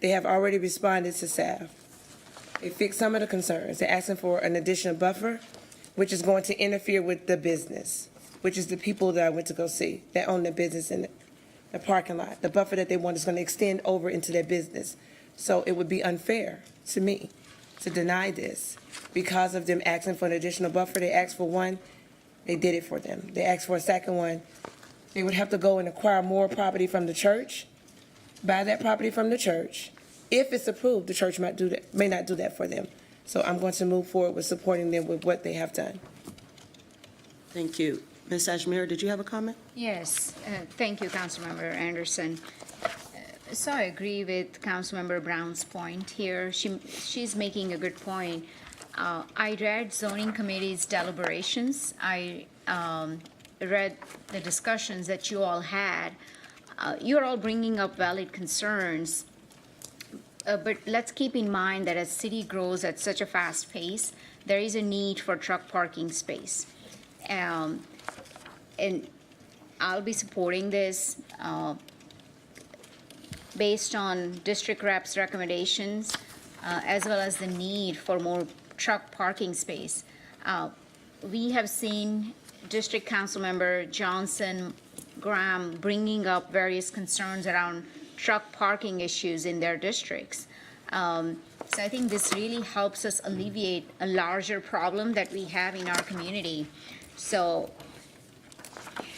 Speaker 12: they have already responded to staff. They fixed some of the concerns. They're asking for an additional buffer, which is going to interfere with the business, which is the people that I went to go see, that own their business in the parking lot. The buffer that they want is going to extend over into their business. So it would be unfair to me to deny this because of them asking for an additional buffer. They asked for one, they did it for them. They asked for a second one. They would have to go and acquire more property from the church, buy that property from the church. If it's approved, the church may not do that for them. So I'm going to move forward with supporting them with what they have done.
Speaker 3: Thank you. Ms. Ajmer, did you have a comment?
Speaker 5: Yes, thank you, Councilmember Anderson. So I agree with Councilmember Brown's point here. She's making a good point. I read zoning committee's deliberations. I read the discussions that you all had. You're all bringing up valid concerns, but let's keep in mind that as city grows at such a fast pace, there is a need for truck parking space. And I'll be supporting this based on district reps' recommendations, as well as the need for more truck parking space. We have seen District Council Member Johnson Graham bringing up various concerns around truck parking issues in their districts. So I think this really helps us alleviate a larger problem that we have in our community. So,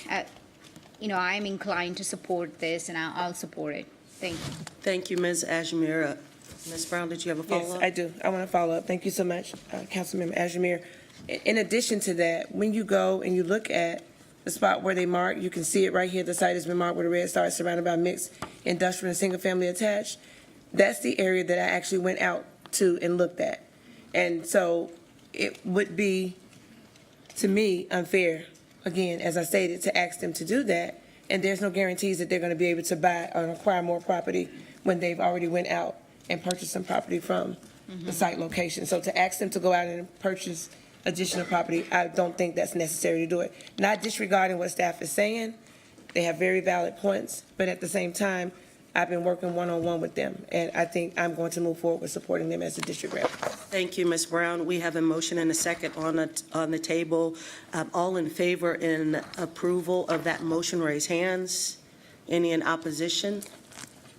Speaker 5: I'm inclined to support this, and I'll support it. Thank you.
Speaker 3: Thank you, Ms. Ajamir. Ms. Brown, did you have a
Speaker 12: Yes,
Speaker 3: follow-up?
Speaker 12: I do. I want to follow up. Thank you so much, Councilmember Ajamir. In addition to that, when you go and you look at the spot where they mark, you can see it right here. The site has been marked with a red star surrounded by mixed industrial and single-family attached. That's the area that I actually went out to and looked at. And so it would be, to me, unfair, again, as I stated, to ask them to do that. And there's no guarantees that they're going to be able to buy or acquire more property when they've already went out and purchased some property from the site location. So to ask them to go out and purchase additional property, I don't think that's necessary to do it. Not disregarding what staff is saying, they have very valid points, but at the same time, I've been working one-on-one with them, and I think I'm going to move forward with supporting them as a district rep.
Speaker 3: Thank you, Ms. Brown. We have a motion and a second on the table. All in favor in approval of that motion, raise hands. Any in opposition?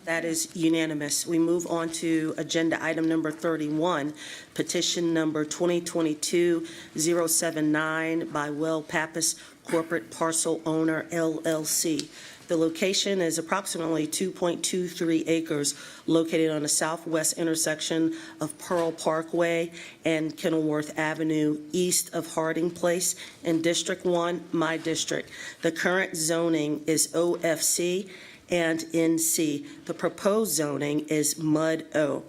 Speaker 3: That is unanimous. We move on to agenda item number 31, petition number 2022-079 by Will Pappas Corporate Parcel Owner LLC. The location is approximately 2.23 acres located on the southwest intersection of Pearl Parkway and Kenilworth Avenue, east of Harding Place in District 1, my district. The current zoning is OFC and NC. The proposed zoning is MUD O.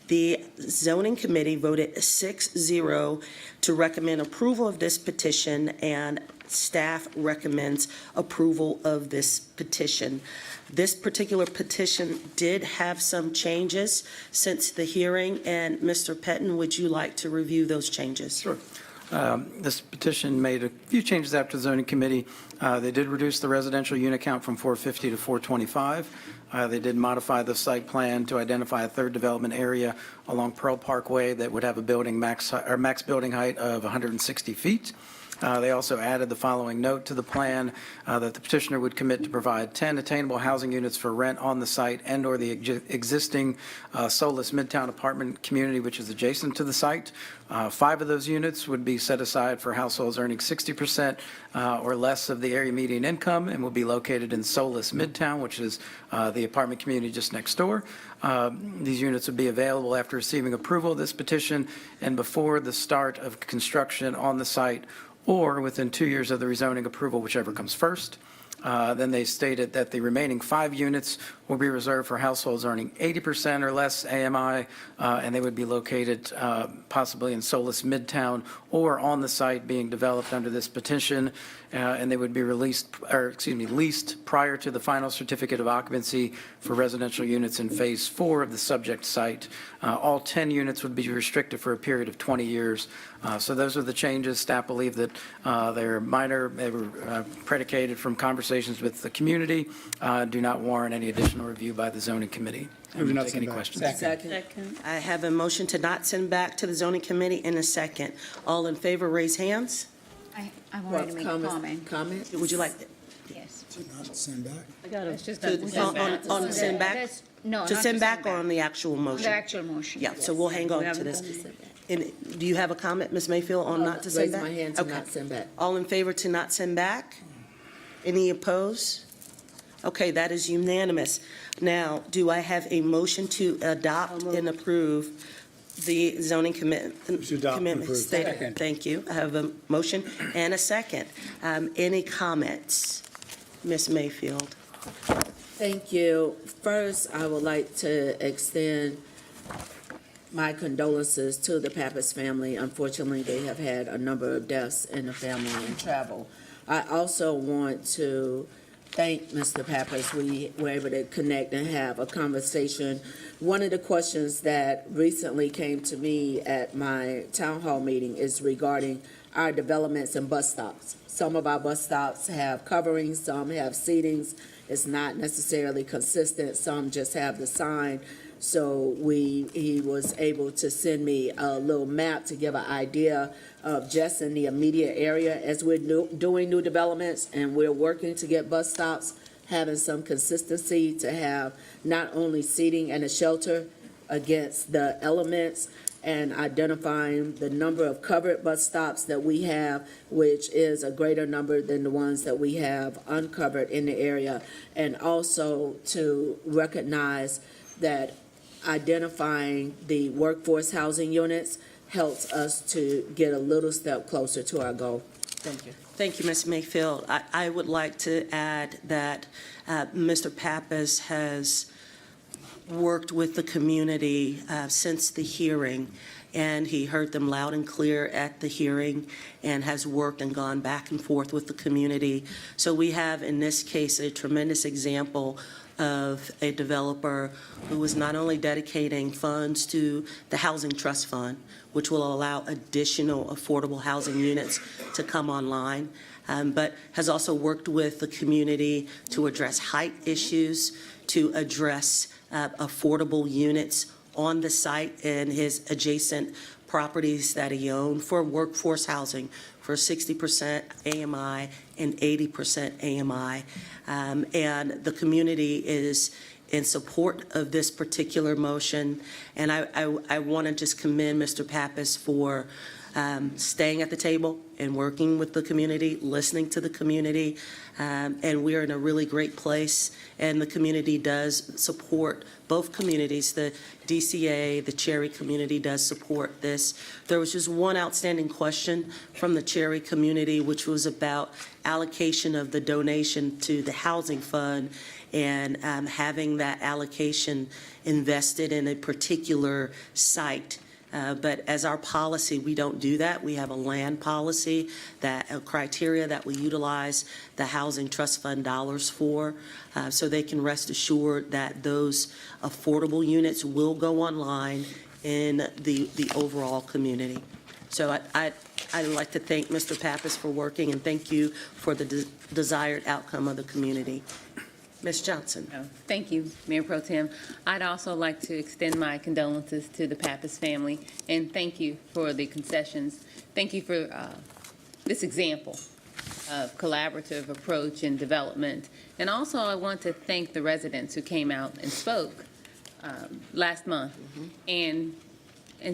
Speaker 3: The zoning committee voted 6-0 to recommend approval of this petition, and staff recommends approval of this petition. This particular petition did have some changes since the hearing, and Mr. Pettin, would you like to review those changes?
Speaker 13: Sure. This petition made a few changes after the zoning committee. They did reduce the residential unit count from 450 to 425. They did modify the site plan to identify a third development area along Pearl Parkway that would have a max building height of 160 feet. They also added the following note to the plan, that the petitioner would commit to provide 10 attainable housing units for rent on the site and/or the existing Solis Midtown apartment community, which is adjacent to the site. 5 of those units would be set aside for households earning 60% or less of the area median income and will be located in Solis Midtown, which is the apartment community just next door. These units would be available after receiving approval of this petition and before the start of construction on the site, or within 2 years of the rezoning approval, whichever comes first. Then they stated that the remaining 5 units will be reserved for households earning 80% or less AMI, and they would be located possibly in Solis Midtown or on the site being developed under this petition, and they would be leased prior to the final certificate of occupancy for residential units in Phase 4 of the subject site. All 10 units would be restricted for a period of 20 years. So those are the changes. Staff believe that they're minor. They were predicated from conversations with the community, do not warrant any additional review by the zoning committee.
Speaker 4: Move not
Speaker 13: Take
Speaker 4: send
Speaker 13: any
Speaker 4: back.
Speaker 13: questions.
Speaker 14: Second.
Speaker 3: I have a motion to not send back to the zoning committee in a second. All in favor, raise hands.
Speaker 5: I wanted to make a comment.
Speaker 14: Comment?
Speaker 3: Would you like
Speaker 5: Yes.
Speaker 4: Send back.
Speaker 3: to, on the send back?
Speaker 5: No,
Speaker 3: To
Speaker 5: not
Speaker 3: send back or on the actual motion?
Speaker 5: The actual motion.
Speaker 3: Yeah, so we'll hang on to this. And do you have a comment, Ms. Mayfield, on not to send
Speaker 14: Raise
Speaker 3: back?
Speaker 14: my hand to
Speaker 3: Okay.
Speaker 14: not send back.
Speaker 3: All in favor to not send back? Any opposed? Okay, that is unanimous. Now, do I have a motion to adopt and approve the zoning commitments?
Speaker 4: Second.
Speaker 3: Thank you. I have a motion and a second. Any comments? Ms. Mayfield?
Speaker 14: Thank you. First, I would like to extend my condolences to the Pappas family. Unfortunately, they have had a number of deaths in the family and travel. I also want to thank Mr. Pappas. We were able to connect and have a conversation. One of the questions that recently came to me at my town hall meeting is regarding our developments and bus stops. Some of our bus stops have coverings, some have seatings. It's not necessarily consistent. Some just have the sign. So he was able to send me a little map to give an idea of just in the immediate area as we're doing new developments and we're working to get bus stops, having some consistency to have not only seating and a shelter against the elements, and identifying the number of covered bus stops that we have, which is a greater number than the ones that we have uncovered in the area, and also to recognize that identifying the workforce housing units helps us to get a little step closer to our goal. Thank you.
Speaker 3: Thank you, Ms. Mayfield. I would like to add that Mr. Pappas has worked with the community since the hearing, and he heard them loud and clear at the hearing and has worked and gone back and forth with the community. So we have, in this case, a tremendous example of a developer who is not only dedicating funds to the Housing Trust Fund, which will allow additional affordable housing units to come online, but has also worked with the community to address height issues, to address affordable units on the site and his adjacent properties that he owned for workforce housing for 60% AMI and 80% AMI. And the community is in support of this particular motion. And I want to just commend Mr. Pappas for staying at the table and working with the community, listening to the community, and we're in a really great place, and the community does support, both communities, the DCA, the Cherry community does support this. There was just one outstanding question from the Cherry community, which was about allocation of the donation to the housing fund and having that allocation invested in a particular site. But as our policy, we don't do that. We have a land policy, a criteria that we utilize the Housing Trust Fund dollars for, so they can rest assured that those affordable units will go online in the overall community. So I'd like to thank Mr. Pappas for working, and thank you for the desired outcome of the community. Ms. Johnson.
Speaker 7: Thank you, Mayor Pro Tem. I'd also like to extend my condolences to the Pappas family, and thank you for the concessions. Thank you for this example of collaborative approach and development. And also, I want to thank the residents who came out and spoke last month and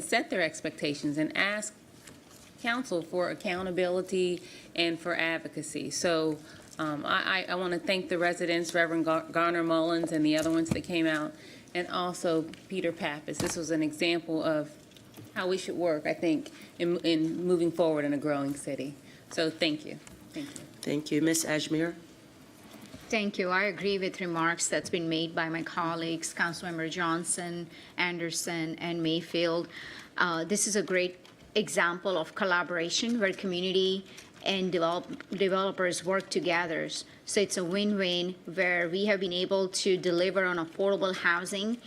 Speaker 7: set their expectations and asked council for accountability and for advocacy. So I want to thank the residents, Reverend Garner Mullins and the other ones that came out, and also Peter Pappas. This was an example of how we should work, I think, in moving forward in a growing city. So thank you. Thank you.
Speaker 3: Thank you. Ms. Ajmer.
Speaker 5: Thank you. I agree with remarks that's been made by my colleagues, Councilmember Johnson, Anderson, and Mayfield. This is a great example of collaboration where community and developers work together. So it's a win-win where we have been able to deliver on affordable housing,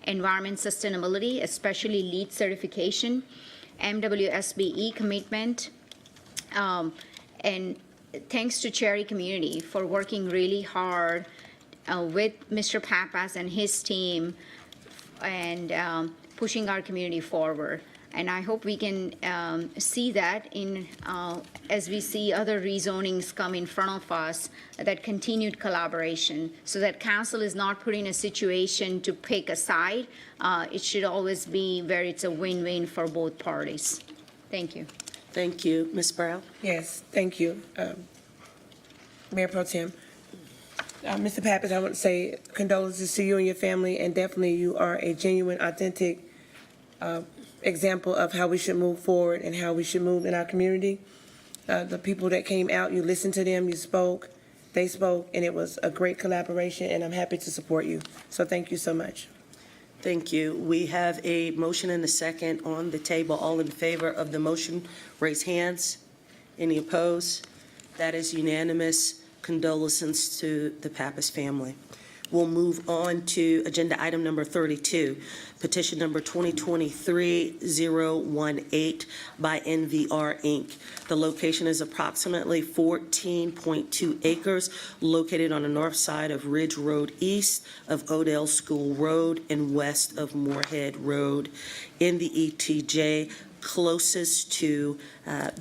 Speaker 5: environment sustainability, especially LEED certification, MWSBE commitment, and thanks to Cherry community for working really hard with Mr. Pappas and his team and pushing our community forward. And I hope we can see that in as we see other rezonings come in front of us, that continued collaboration, so that council is not put in a situation to pick a side. It should always be where it's a win-win for both parties. Thank you.
Speaker 3: Thank you. Ms. Brown?
Speaker 12: Yes, thank you. Mayor Pro Tem. Mr. Pappas, I want to say condolences to you and your family, and definitely you are a genuine, authentic example of how we should move forward and how we should move in our community. The people that came out, you listened to them, you spoke, they spoke, and it was a great collaboration, and I'm happy to support you. So thank you so much.
Speaker 3: Thank you. We have a motion and a second on the table. All in favor of the motion, raise hands. Any opposed? That is unanimous. Condolences to the Pappas family. We'll move on to agenda item number 32, petition number 2023-018 by NVR Inc. The location is approximately 14.2 acres located on the north side of Ridge Road east of Odell School Road and west of Moorhead Road in the ETJ closest to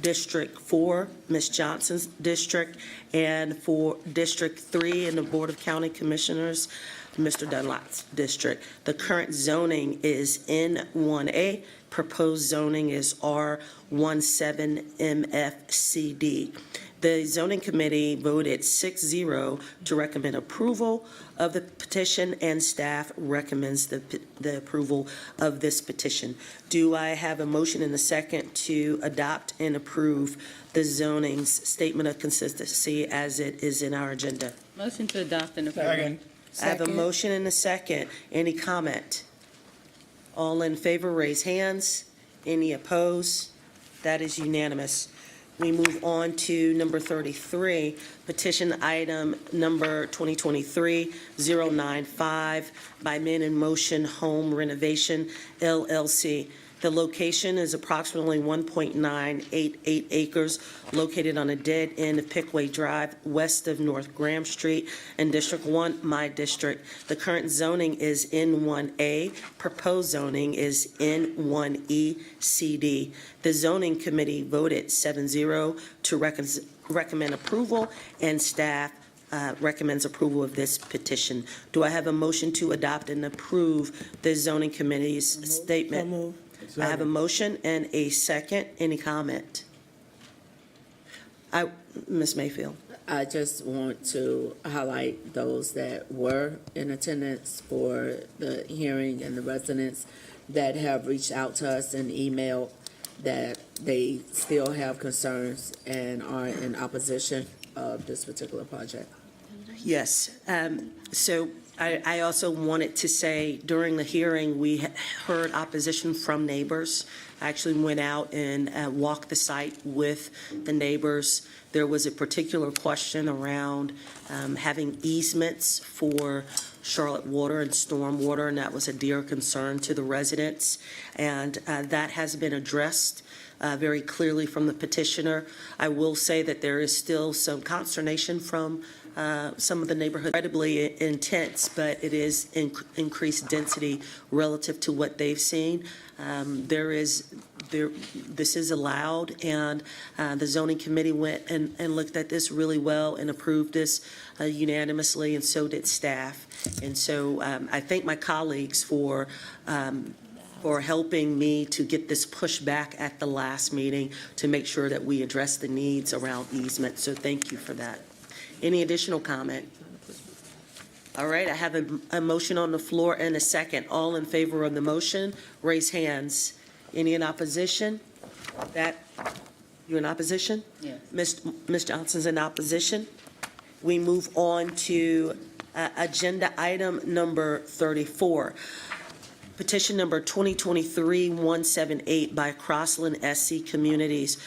Speaker 3: District 4, Ms. Johnson's district, and for District 3 in the Board of County Commissioners, Mr. Dunlap's district. The current zoning is N1A. Proposed zoning is R17MFCD. The zoning committee voted 6-0 to recommend approval of the petition, and staff recommends the approval of this petition. Do I have a motion and a second to adopt and approve the zoning's statement of consistency as it is in our agenda?
Speaker 7: Motion to adopt and approve.
Speaker 4: Second.
Speaker 3: I have a motion and a second. Any comment? All in favor, raise hands. Any opposed? That is unanimous. We move on to number 33, petition item number 2023-095 by Men in Motion Home Renovation, LLC. The location is approximately 1.988 acres located on a dead end of Pickway Drive, west of North Graham Street in District 1, my district. The current zoning is N1A. Proposed zoning is N1ECD. The zoning committee voted 7-0 to recommend approval, and staff recommends approval of this petition. Do I have a motion to adopt and approve the zoning committee's statement? I have a motion and a second. Any comment? Ms. Mayfield.
Speaker 14: I just want to highlight those that were in attendance for the hearing and the residents that have reached out to us and emailed that they still have concerns and are in opposition of this particular project.
Speaker 3: Yes. So I also wanted to say during the hearing, we heard opposition from neighbors. I actually went out and walked the site with the neighbors. There was a particular question around having easements for Charlotte water and storm water, and that was a dear concern to the residents. And that has been addressed very clearly from the petitioner. I will say that there is still some consternation from some of the neighborhood, incredibly intense, but it is increased density relative to what they've seen. This is allowed, and the zoning committee went and looked at this really well and approved this unanimously, and so did staff. And so I thank my colleagues for helping me to get this pushed back at the last meeting to make sure that we address the needs around easement. So thank you for that. Any additional comment? All right, I have a motion on the floor and a second. All in favor of the motion, raise hands. Any in opposition? You're in opposition?
Speaker 7: Yes.
Speaker 3: Ms. Johnson's in opposition. We move on to agenda item number 34. Petition number 2023-178 by Crossland SC Communities.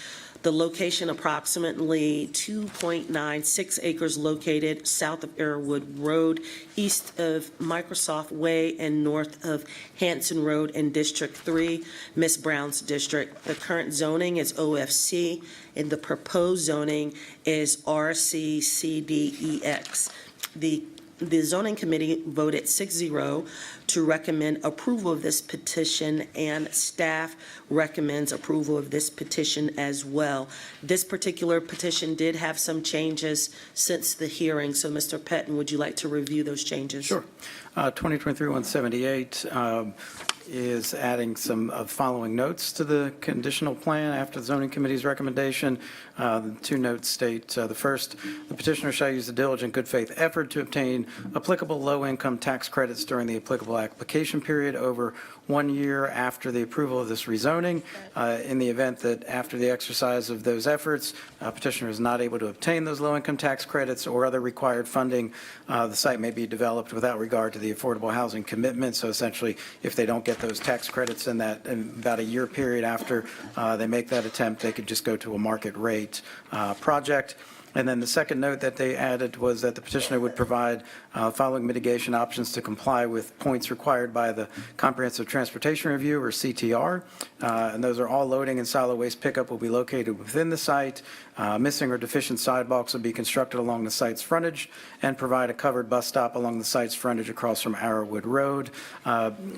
Speaker 3: The location approximately 2.96 acres located south of Arrowwood Road, east of Microsoft Way, and north of Hanson Road in District 3, Ms. Brown's district. The current zoning is OFC, and the proposed zoning is RCCDEX. The zoning committee voted 6-0 to recommend approval of this petition, and staff recommends approval of this petition as well. This particular petition did have some changes since the hearing, so Mr. Pettin, would you like to review those changes?
Speaker 13: Sure. 2023-178 is adding some of the following notes to the conditional plan after the zoning committee's recommendation. The two notes state, the first, the petitioner shall use a diligent good faith effort to obtain applicable low-income tax credits during the applicable application period over 1 year after the approval of this rezoning. In the event that after the exercise of those efforts, petitioner is not able to obtain those low-income tax credits or other required funding, the site may be developed without regard to the affordable housing commitment. So essentially, if they don't get those tax credits in about a year period after they make that attempt, they could just go to a market rate project. And then the second note that they added was that the petitioner would provide following mitigation options to comply with points required by the Comprehensive Transportation Review, or CTR. And those are all loading and solid waste pickup will be located within the site. Missing or deficient sidewalks will be constructed along the site's frontage and provide a covered bus stop along the site's frontage across from Arrowwood Road.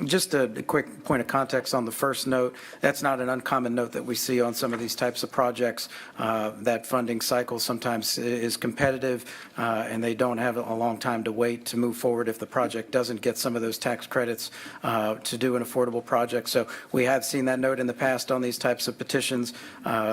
Speaker 13: Just a quick point of context on the first note, that's not an uncommon note that we see on some of these types of projects. That funding cycle sometimes is competitive, and they don't have a long time to wait to move forward if the project doesn't get some of those tax credits to do an affordable project. So we have seen that note in the past on these types of petitions.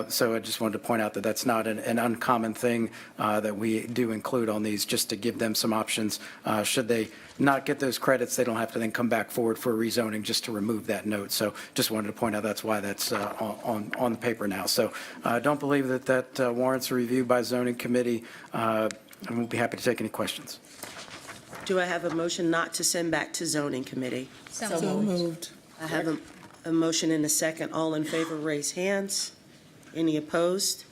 Speaker 13: So I just wanted to point out that that's not an uncommon thing that we do include on these, just to give them some options. Should they not get those credits, they don't have to then come back forward for rezoning just to remove that note. So just wanted to point out that's why that's on the paper now. So I don't believe that warrants a review by zoning committee, and we'll be happy to take any questions.
Speaker 3: Do I have a motion not to send back to zoning committee?
Speaker 5: So
Speaker 11: moved.
Speaker 3: I have a motion and a second. All in favor, raise hands. Any opposed?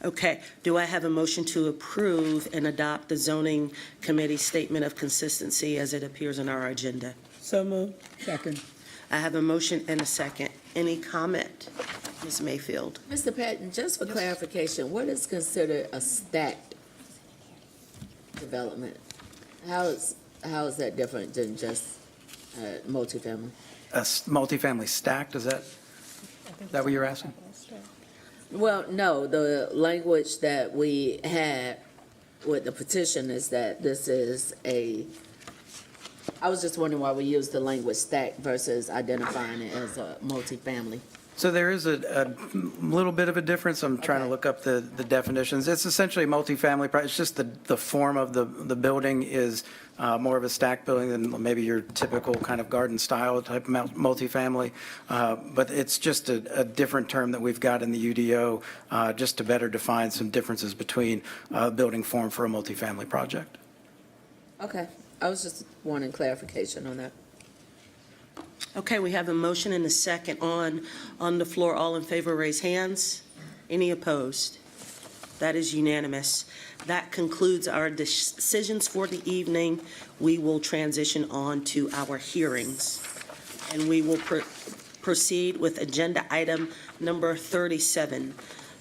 Speaker 3: Okay. Do I have a motion to approve and adopt the zoning committee statement of consistency as it appears on our agenda?
Speaker 11: So moved.
Speaker 4: Second.
Speaker 3: I have a motion and a second. Any comment? Ms. Mayfield?
Speaker 14: Mr. Patton, just for clarification, what is considered a stacked development? How is that different than just multifamily?
Speaker 13: A multifamily stacked, is that what you're asking?
Speaker 14: Well, no, the language that we had with the petition is that this is I was just wondering why we use the language stacked versus identifying it as a multifamily.
Speaker 13: So there is a little bit of a difference. I'm trying to look up the definitions. It's essentially multifamily. It's just the form of the building is more of a stacked building than maybe your typical kind of garden style type of multifamily. But it's just a different term that we've got in the UDO just to better define some differences between building form for a multifamily project.
Speaker 14: Okay, I was just wanting clarification on that.
Speaker 3: Okay, we have a motion and a second on the floor. All in favor, raise hands. Any opposed? That is unanimous. That concludes our decisions for the evening. We will transition on to our hearings. And we will proceed with agenda item number 37,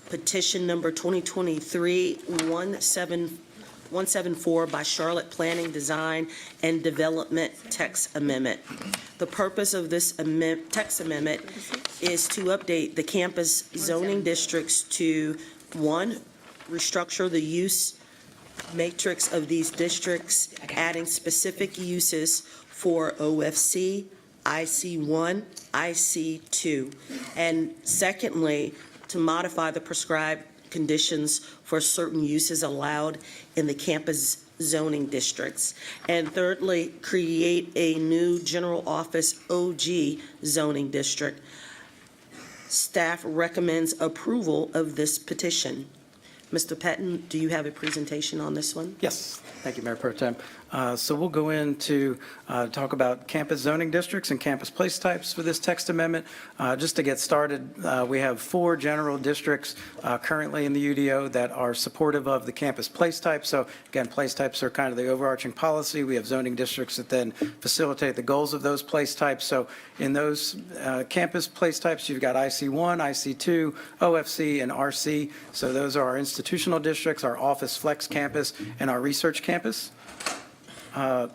Speaker 3: petition number 2023-174 by Charlotte Planning, Design, and Development text amendment. The purpose of this text amendment is to update the campus zoning districts to, 1, restructure the use matrix of these districts, adding specific uses for OFC, IC1, IC2. And secondly, to modify the prescribed conditions for certain uses allowed in the campus zoning districts. And thirdly, create a new general office OG zoning district. Staff recommends approval of this petition. Mr. Patton, do you have a presentation on this one?
Speaker 13: Yes, thank you, Mayor Pro Tem. So we'll go into talk about campus zoning districts and campus place types for this text amendment. Just to get started, we have 4 general districts currently in the UDO that are supportive of the campus place type. So again, place types are kind of the overarching policy. We have zoning districts that then facilitate the goals of those place types. So in those campus place types, you've got IC1, IC2, OFC, and RC. So those are our institutional districts, our office flex campus, and our research campus.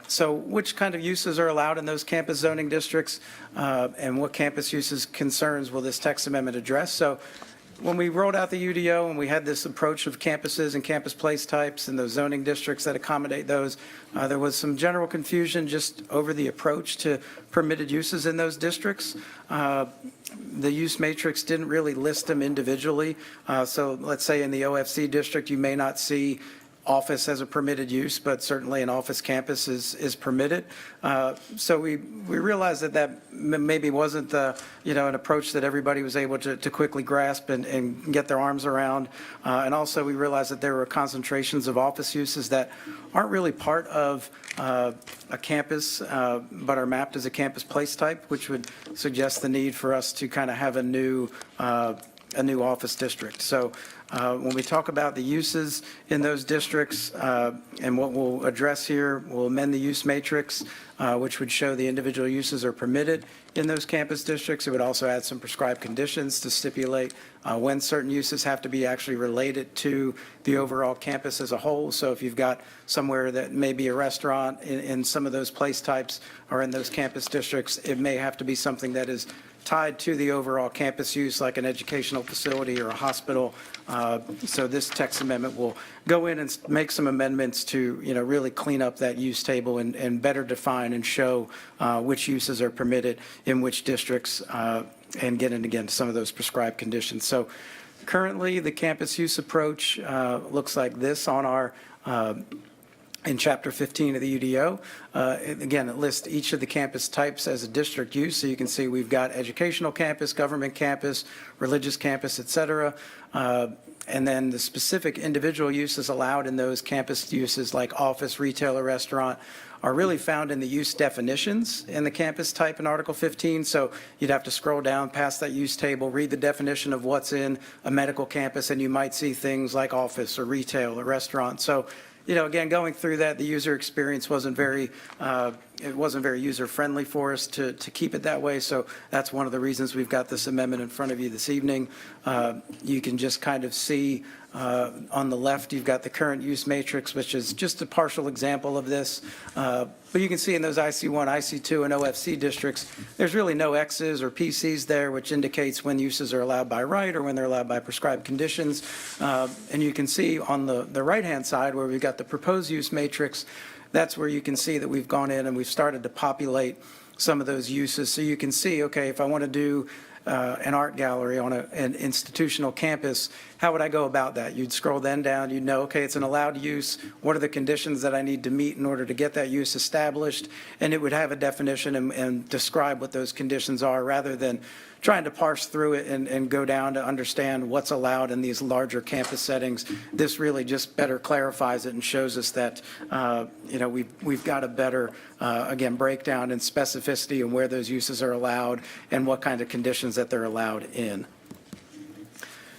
Speaker 13: So which kind of uses are allowed in those campus zoning districts, and what campus uses concerns will this text amendment address? So when we rolled out the UDO and we had this approach of campuses and campus place types and those zoning districts that accommodate those, there was some general confusion just over the approach to permitted uses in those districts. The use matrix didn't really list them individually. So let's say in the OFC district, you may not see office as a permitted use, but certainly an office campus is permitted. So we realized that maybe wasn't the, an approach that everybody was able to quickly grasp and get their arms around. And also we realized that there were concentrations of office uses that aren't really part of a campus, but are mapped as a campus place type, which would suggest the need for us to kind of have a new office district. So When we talk about the uses in those districts, and what we'll address here, we'll amend the use matrix, which would show the individual uses are permitted in those campus districts. It would also add some prescribed conditions to stipulate when certain uses have to be actually related to the overall campus as a whole. So if you've got somewhere that may be a restaurant in some of those place types or in those campus districts, it may have to be something that is tied to the overall campus use, like an educational facility or a hospital. So this text amendment will go in and make some amendments to, really clean up that use table and better define and show which uses are permitted in which districts, and get in, again, some of those prescribed conditions. So currently, the campus use approach looks like this on our in Chapter 15 of the UDO. Again, it lists each of the campus types as a district use, so you can see we've got educational campus, government campus, religious campus, et cetera. And then the specific individual uses allowed in those campus uses like office, retail, or restaurant are really found in the use definitions in the campus type in Article 15. So you'd have to scroll down past that use table, read the definition of what's in a medical campus, and you might see things like office or retail or restaurant. So again, going through that, the user experience wasn't very user-friendly for us to keep it that way. So that's one of the reasons we've got this amendment in front of you this evening. You can just kind of see on the left, you've got the current use matrix, which is just a partial example of this. But you can see in those IC1, IC2, and OFC districts, there's really no X's or PCs there, which indicates when uses are allowed by right or when they're allowed by prescribed conditions. And you can see on the right-hand side where we've got the proposed use matrix, that's where you can see that we've gone in and we've started to populate some of those uses. So you can see, okay, if I want to do an art gallery on an institutional campus, how would I go about that? You'd scroll then down, you'd know, okay, it's an allowed use. What are the conditions that I need to meet in order to get that use established? And it would have a definition and describe what those conditions are rather than trying to parse through it and go down to understand what's allowed in these larger campus settings. This really just better clarifies it and shows us that, we've got a better, again, breakdown and specificity in where those uses are allowed and what kind of conditions that they're allowed in.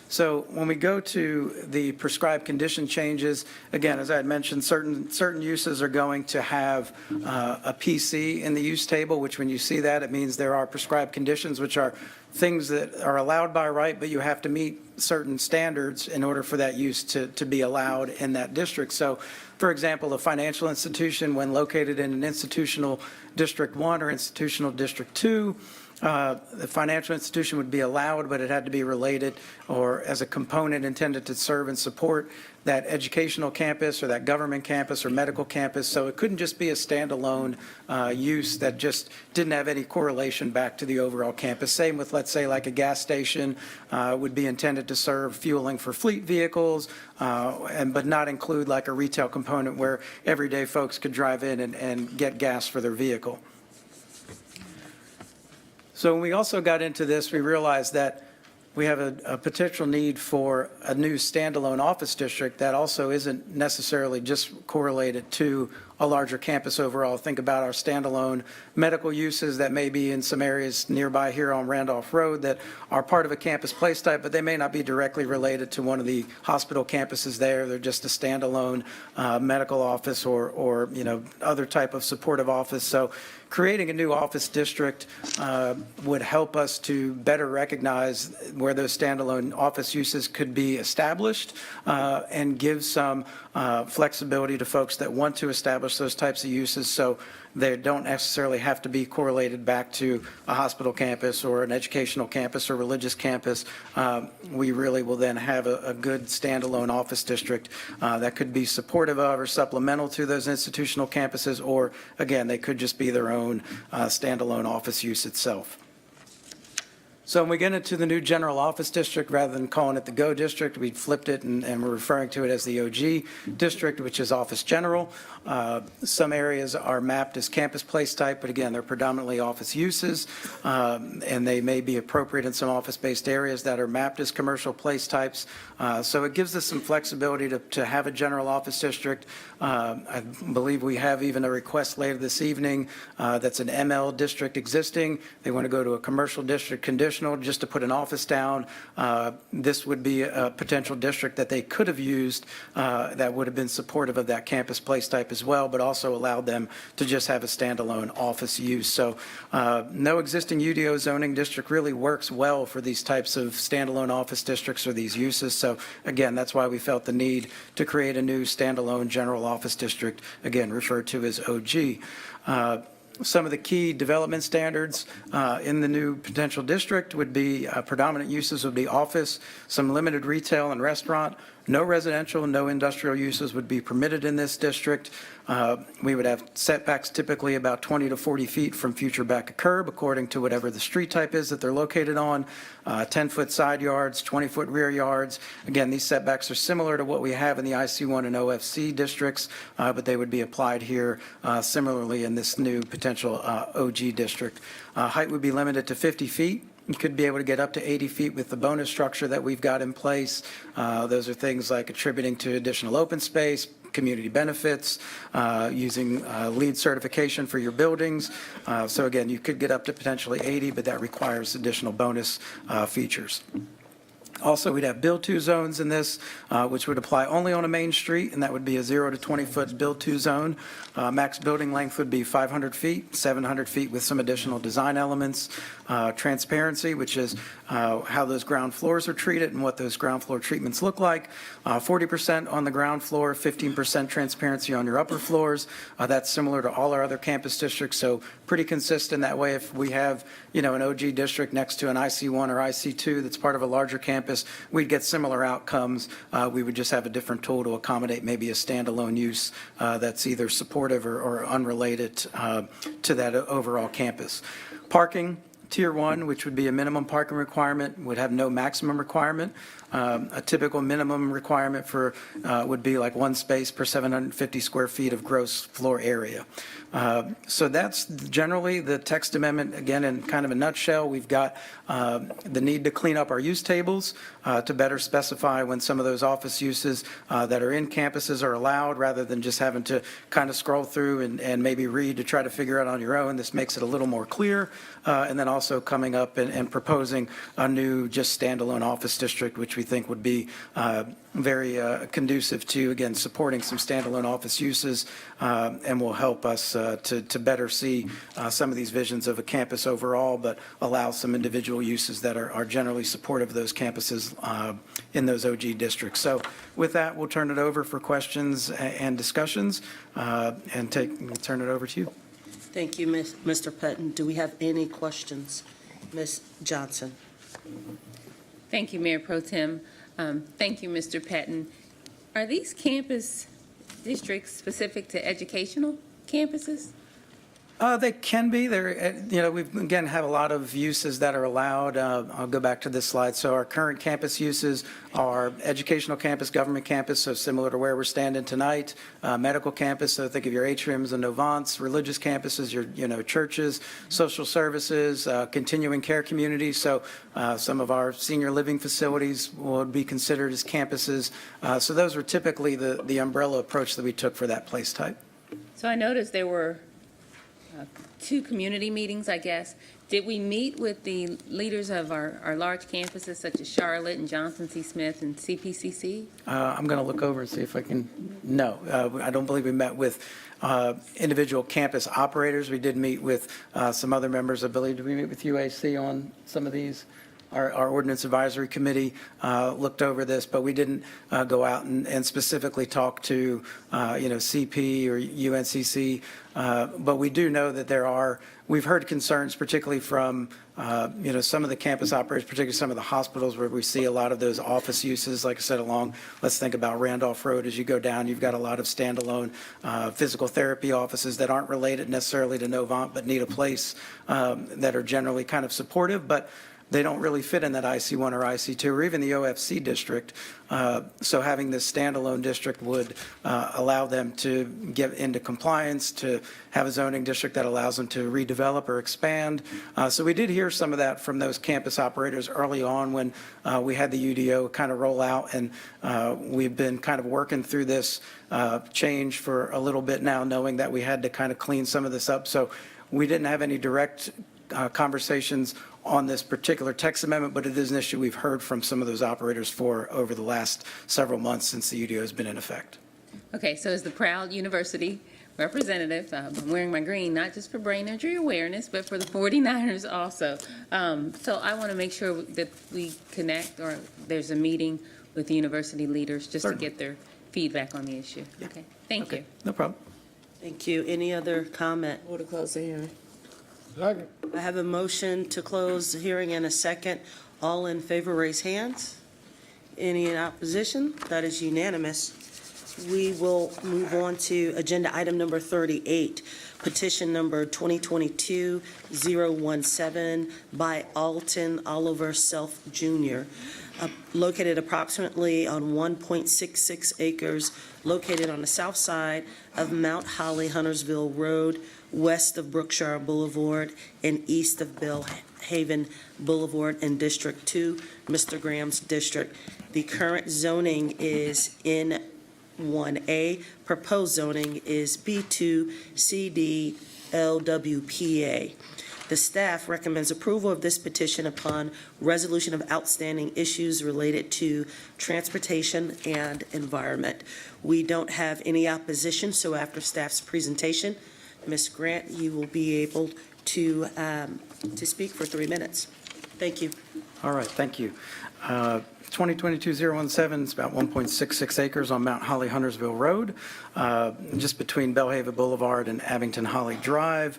Speaker 13: So when we go to the prescribed condition changes, again, as I had mentioned, certain uses are going to have a PC in the use table, which when you see that, it means there are prescribed conditions, which are things that are allowed by right, but you have to meet certain standards in order for that use to be allowed in that district. So, for example, a financial institution, when located in an institutional District 1 or institutional District 2, the financial institution would be allowed, but it had to be related or as a component intended to serve and support that educational campus or that government campus or medical campus. So it couldn't just be a standalone use that just didn't have any correlation back to the overall campus. Same with, let's say, like a gas station would be intended to serve fueling for fleet vehicles, but not include like a retail component where everyday folks could drive in and get gas for their vehicle. So when we also got into this, we realized that we have a potential need for a new standalone office district that also isn't necessarily just correlated to a larger campus overall. Think about our standalone medical uses that may be in some areas nearby here on Randolph Road that are part of a campus place type, but they may not be directly related to one of the hospital campuses there. They're just a standalone medical office or other type of supportive office. So creating a new office district would help us to better recognize where those standalone office uses could be established and give some flexibility to folks that want to establish those types of uses so they don't necessarily have to be correlated back to a hospital campus or an educational campus or religious campus. We really will then have a good standalone office district that could be supportive of or supplemental to those institutional campuses, or again, they could just be their own standalone office use itself. So when we get into the new general office district, rather than calling it the GO district, we flipped it and we're referring to it as the OG district, which is office general. Some areas are mapped as campus place type, but again, they're predominantly office uses, and they may be appropriate in some office-based areas that are mapped as commercial place types. So it gives us some flexibility to have a general office district. I believe we have even a request later this evening that's an ML district existing. They want to go to a commercial district condition. traditional, just to put an office down. This would be a potential district that they could have used that would have been supportive of that campus place type as well, but also allowed them to just have a standalone office use. So no existing UDO zoning district really works well for these types of standalone office districts or these uses. So again, that's why we felt the need to create a new standalone general office district, again, referred to as OG. Some of the key development standards in the new potential district would be predominant uses would be office, some limited retail and restaurant. No residential, no industrial uses would be permitted in this district. We would have setbacks typically about 20 to 40 feet from future back of curb, according to whatever the street type is that they're located on. 10-foot side yards, 20-foot rear yards. Again, these setbacks are similar to what we have in the IC1 and OFC districts, but they would be applied here similarly in this new potential OG district. Height would be limited to 50 feet. You could be able to get up to 80 feet with the bonus structure that we've got in place. Those are things like attributing to additional open space, community benefits, using LEED certification for your buildings. So again, you could get up to potentially 80, but that requires additional bonus features. Also, we'd have build-to zones in this, which would apply only on a main street, and that would be a 0 to 20-foot build-to zone. Max building length would be 500 feet, 700 feet with some additional design elements. Transparency, which is how those ground floors are treated and what those ground floor treatments look like. 40% on the ground floor, 15% transparency on your upper floors. That's similar to all our other campus districts, so pretty consistent that way. If we have, an OG district next to an IC1 or IC2 that's part of a larger campus, we'd get similar outcomes. We would just have a different tool to accommodate maybe a standalone use that's either supportive or unrelated to that overall campus. Parking. Tier 1, which would be a minimum parking requirement, would have no maximum requirement. A typical minimum requirement for would be like one space per 750 square feet of gross floor area. So that's generally the text amendment. Again, in kind of a nutshell, we've got the need to clean up our use tables to better specify when some of those office uses that are in campuses are allowed, rather than just having to kind of scroll through and maybe read to try to figure out on your own. This makes it a little more clear. And then also coming up and proposing a new just standalone office district, which we think would be very conducive to, again, supporting some standalone office uses and will help us to better see some of these visions of a campus overall, but allow some individual uses that are generally supportive of those campuses in those OG districts. So with that, we'll turn it over for questions and discussions and turn it over to you.
Speaker 3: Thank you, Mr. Patton. Do we have any questions? Ms. Johnson.
Speaker 7: Thank you, Mayor Pro Tem. Thank you, Mr. Patton. Are these campus districts specific to educational campuses?
Speaker 13: They can be. We again have a lot of uses that are allowed. I'll go back to this slide. So our current campus uses are educational campus, government campus, so similar to where we're standing tonight. Medical campus, so think of your atriums and Novants. Religious campuses, your churches, social services, continuing care communities. So some of our senior living facilities would be considered as campuses. So those were typically the umbrella approach that we took for that place type.
Speaker 7: So I noticed there were 2 community meetings, I guess. Did we meet with the leaders of our large campuses such as Charlotte and Johnson C. Smith and CPCC?
Speaker 13: I'm going to look over and see if I can. No, I don't believe we met with individual campus operators. We did meet with some other members. I believe, did we meet with UAC on some of these? Our Ordinance Advisory Committee looked over this, but we didn't go out and specifically talk to, CP or UNCC. But we do know that we've heard concerns, particularly from, some of the campus operators, particularly some of the hospitals where we see a lot of those office uses. Like I said, let's think about Randolph Road. As you go down, you've got a lot of standalone physical therapy offices that aren't related necessarily to Novant, but need a place that are generally kind of supportive, but they don't really fit in that IC1 or IC2 or even the OFC district. So having this standalone district would allow them to get into compliance, to have a zoning district that allows them to redevelop or expand. So we did hear some of that from those campus operators early on when we had the UDO kind of roll out, and we've been kind of working through this change for a little bit now, knowing that we had to kind of clean some of this up. So we didn't have any direct conversations on this particular text amendment, but it is an issue we've heard from some of those operators for over the last several months since the UDO has been in effect.
Speaker 7: Okay, so as the proud university representative, I'm wearing my green, not just for brain injury awareness, but for the 49ers also. So I want to make sure that we connect, or there's a meeting with the university leaders just to get their feedback on the issue. Okay, thank you.
Speaker 13: No problem.
Speaker 3: Thank you. Any other comment?
Speaker 14: Move to close the hearing.
Speaker 3: I have a motion to close the hearing in a second. All in favor, raise hands. Any in opposition? That is unanimous. We will move on to agenda item number 38, petition number 2022-017 by Alton Oliver Self Jr., located approximately on 1.66 acres, located on the south side of Mount Holly Huntersville Road, west of Brookshire Boulevard and east of Bellhaven Boulevard in District 2, Mr. Graham's district. The current zoning is in 1A. Proposed zoning is B2 CD LWPA. The staff recommends approval of this petition upon resolution of outstanding issues related to transportation and environment. We don't have any opposition, so after staff's presentation, Ms. Grant, you will be able to speak for 3 minutes. Thank you.
Speaker 13: All right, thank you. 2022-017 is about 1.66 acres on Mount Holly Huntersville Road, just between Bellhaven Boulevard and Abington Holly Drive.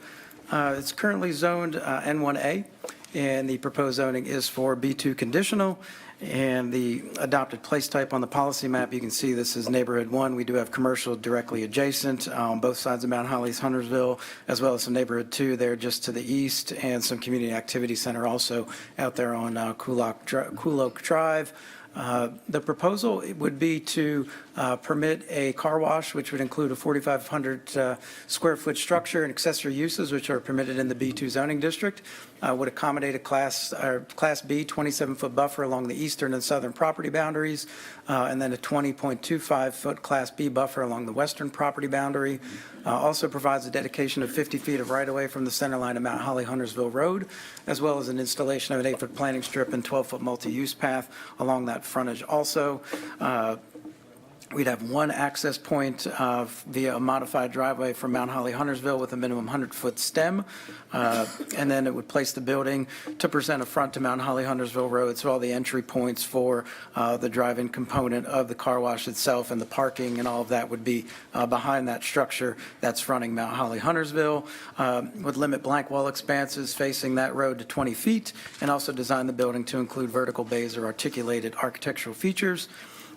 Speaker 13: It's currently zoned N1A, and the proposed zoning is for B2 conditional. And the adopted place type on the policy map, you can see this is neighborhood 1. We do have commercial directly adjacent on both sides of Mount Holly's Huntersville, as well as some neighborhood 2 there just to the east, and some community activity center also out there on Cool Oak Drive. The proposal would be to permit a car wash, which would include a 4,500 square foot structure and accessory uses, which are permitted in the B2 zoning district, would accommodate a Class B 27-foot buffer along the eastern and southern property boundaries, and then a 20.25-foot Class B buffer along the western property boundary. Also provides a dedication of 50 feet of right-of-way from the center line of Mount Holly Huntersville Road, as well as an installation of an 8-foot planting strip and 12-foot multi-use path along that frontage also. We'd have one access point via a modified driveway from Mount Holly Huntersville with a minimum 100-foot stem. And then it would place the building to present a front to Mount Holly Huntersville Road. So all the entry points for the drive-in component of the car wash itself and the parking and all of that would be behind that structure that's fronting Mount Holly Huntersville. Would limit blank wall expanses facing that road to 20 feet and also design the building to include vertical bays or articulated architectural features.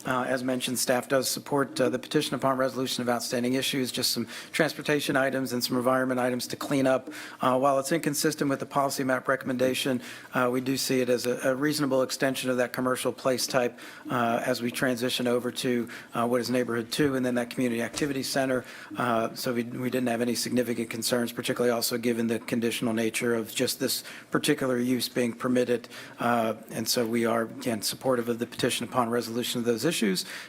Speaker 13: As mentioned, staff does support the petition upon resolution of outstanding issues, just some transportation items and some environment items to clean up. While it's inconsistent with the policy map recommendation, we do see it as a reasonable extension of that commercial place type as we transition over to what is neighborhood 2 and then that community activity center. So we didn't have any significant concerns, particularly also given the conditional nature of just this particular use being permitted. And so we are, again, supportive of the petition upon resolution of those issues.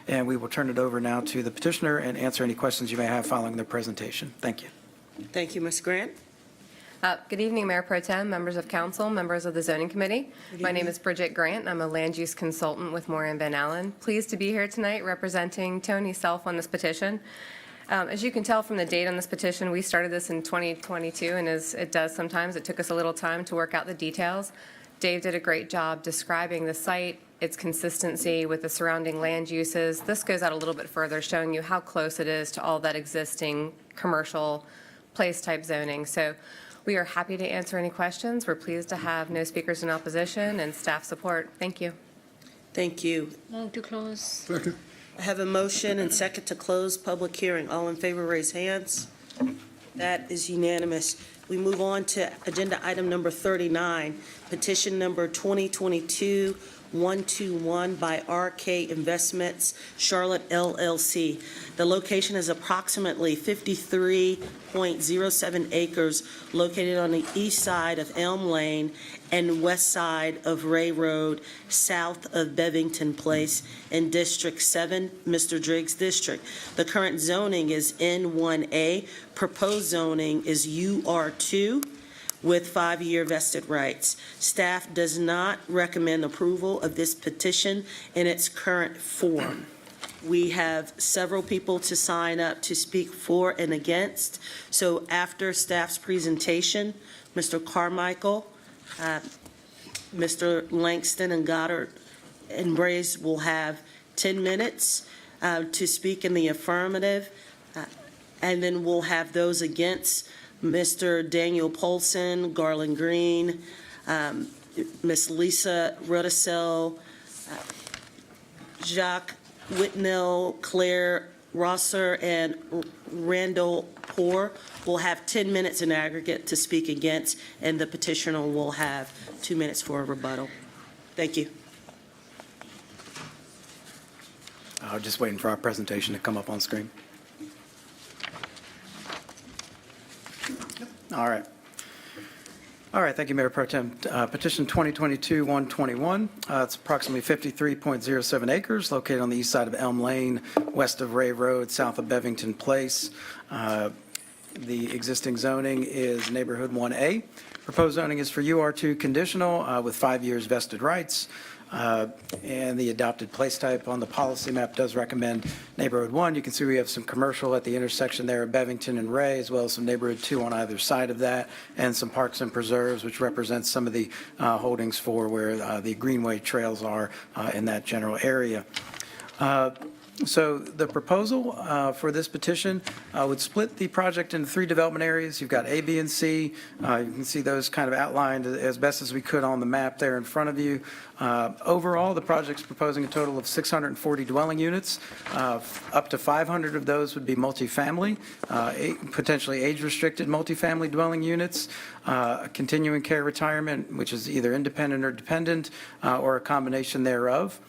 Speaker 13: And we will turn it over now to the petitioner and answer any questions you may have following their presentation. Thank you.
Speaker 3: Thank you, Ms. Grant.
Speaker 15: Good evening, Mayor Pro Tem, members of council, members of the zoning committee. My name is Bridget Grant. I'm a land use consultant with Moran Van Allen. Pleased to be here tonight representing Tony Self on this petition. As you can tell from the date on this petition, we started this in 2022, and as it does sometimes, it took us a little time to work out the details. Dave did a great job describing the site, its consistency with the surrounding land uses. This goes out a little bit further, showing you how close it is to all that existing commercial place-type zoning. So we are happy to answer any questions. We're pleased to have no speakers in opposition and staff support. Thank you.
Speaker 3: Thank you.
Speaker 5: Move to close.
Speaker 9: Second.
Speaker 3: I have a motion and second to close public hearing. All in favor, raise hands. That is unanimous. We move on to agenda item number 39, petition number 2022-121 by RK Investments, Charlotte LLC. The location is approximately 53.07 acres located on the east side of Elm Lane and west side of Ray Road, south of Bevington Place in District 7, Mr. Driggs District. The current zoning is N1A. Proposed zoning is UR2. with 5-year vested rights. Staff does not recommend approval of this petition in its current form. We have several people to sign up to speak for and against. So after staff's presentation, Mr. Carmichael, Mr. Langston, and Goddard and Braze will have 10 minutes to speak in the affirmative, and then we'll have those against, Mr. Daniel Polson, Garland Green, Ms. Lisa Rudisill, Jacques Whitnell, Claire Rosser, and Randall Poor will have 10 minutes in aggregate to speak against, and the petitioner will have 2 minutes for a rebuttal. Thank you.
Speaker 13: Just waiting for our presentation to come up on screen. All right. All right, thank you, Mayor Pro Tem. Petition 2022-121, it's approximately 53.07 acres located on the east side of Elm Lane, west of Ray Road, south of Bevington Place. The existing zoning is Neighborhood 1A. Proposed zoning is for UR2 conditional with 5 years vested rights. And the adopted place type on the policy map does recommend Neighborhood 1. You can see we have some commercial at the intersection there of Bevington and Ray, as well as some Neighborhood 2 on either side of that, and some parks and preserves, which represents some of the holdings for where the greenway trails are in that general area. So the proposal for this petition would split the project into 3 development areas. You've got A, B, and C. You can see those kind of outlined as best as we could on the map there in front of you. Overall, the project's proposing a total of 640 dwelling units. Up to 500 of those would be multifamily, potentially age-restricted multifamily dwelling units, continuing care retirement, which is either independent or dependent, or a combination thereof.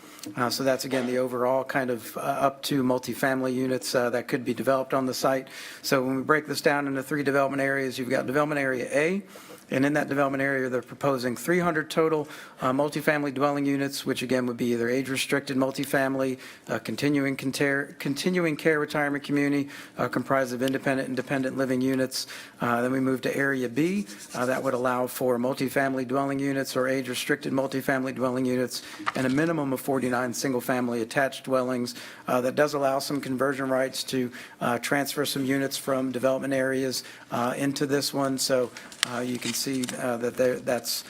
Speaker 13: So that's, again, the overall kind of up to multifamily units that could be developed on the site. So when we break this down into 3 development areas, you've got development area A, and in that development area, they're proposing 300 total multifamily dwelling units, which again would be either age-restricted multifamily, continuing care retirement community comprised of independent and dependent living units. Then we move to area B. That would allow for multifamily dwelling units or age-restricted multifamily dwelling units and a minimum of 49 single-family attached dwellings. That does allow some conversion rights to transfer some units from development areas into this one. So you can see that that's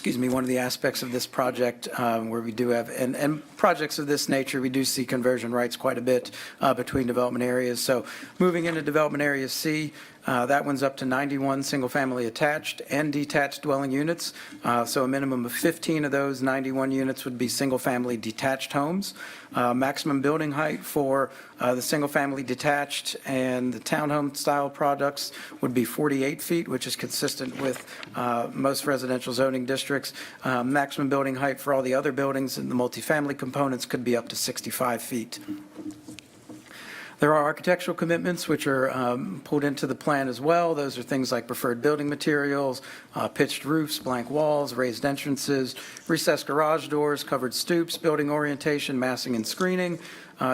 Speaker 13: one of the aspects of this project where we do have, and projects of this nature, we do see conversion rights quite a bit between development areas. So moving into development area C, that one's up to 91 single-family attached and detached dwelling units. So a minimum of 15 of those 91 units would be single-family detached homes. Maximum building height for the single-family detached and the townhome-style products would be 48 feet, which is consistent with most residential zoning districts. Maximum building height for all the other buildings and the multifamily components could be up to 65 feet. There are architectural commitments which are pulled into the plan as well. Those are things like preferred building materials, pitched roofs, blank walls, raised entrances, recessed garage doors, covered stoops, building orientation, massing, and screening.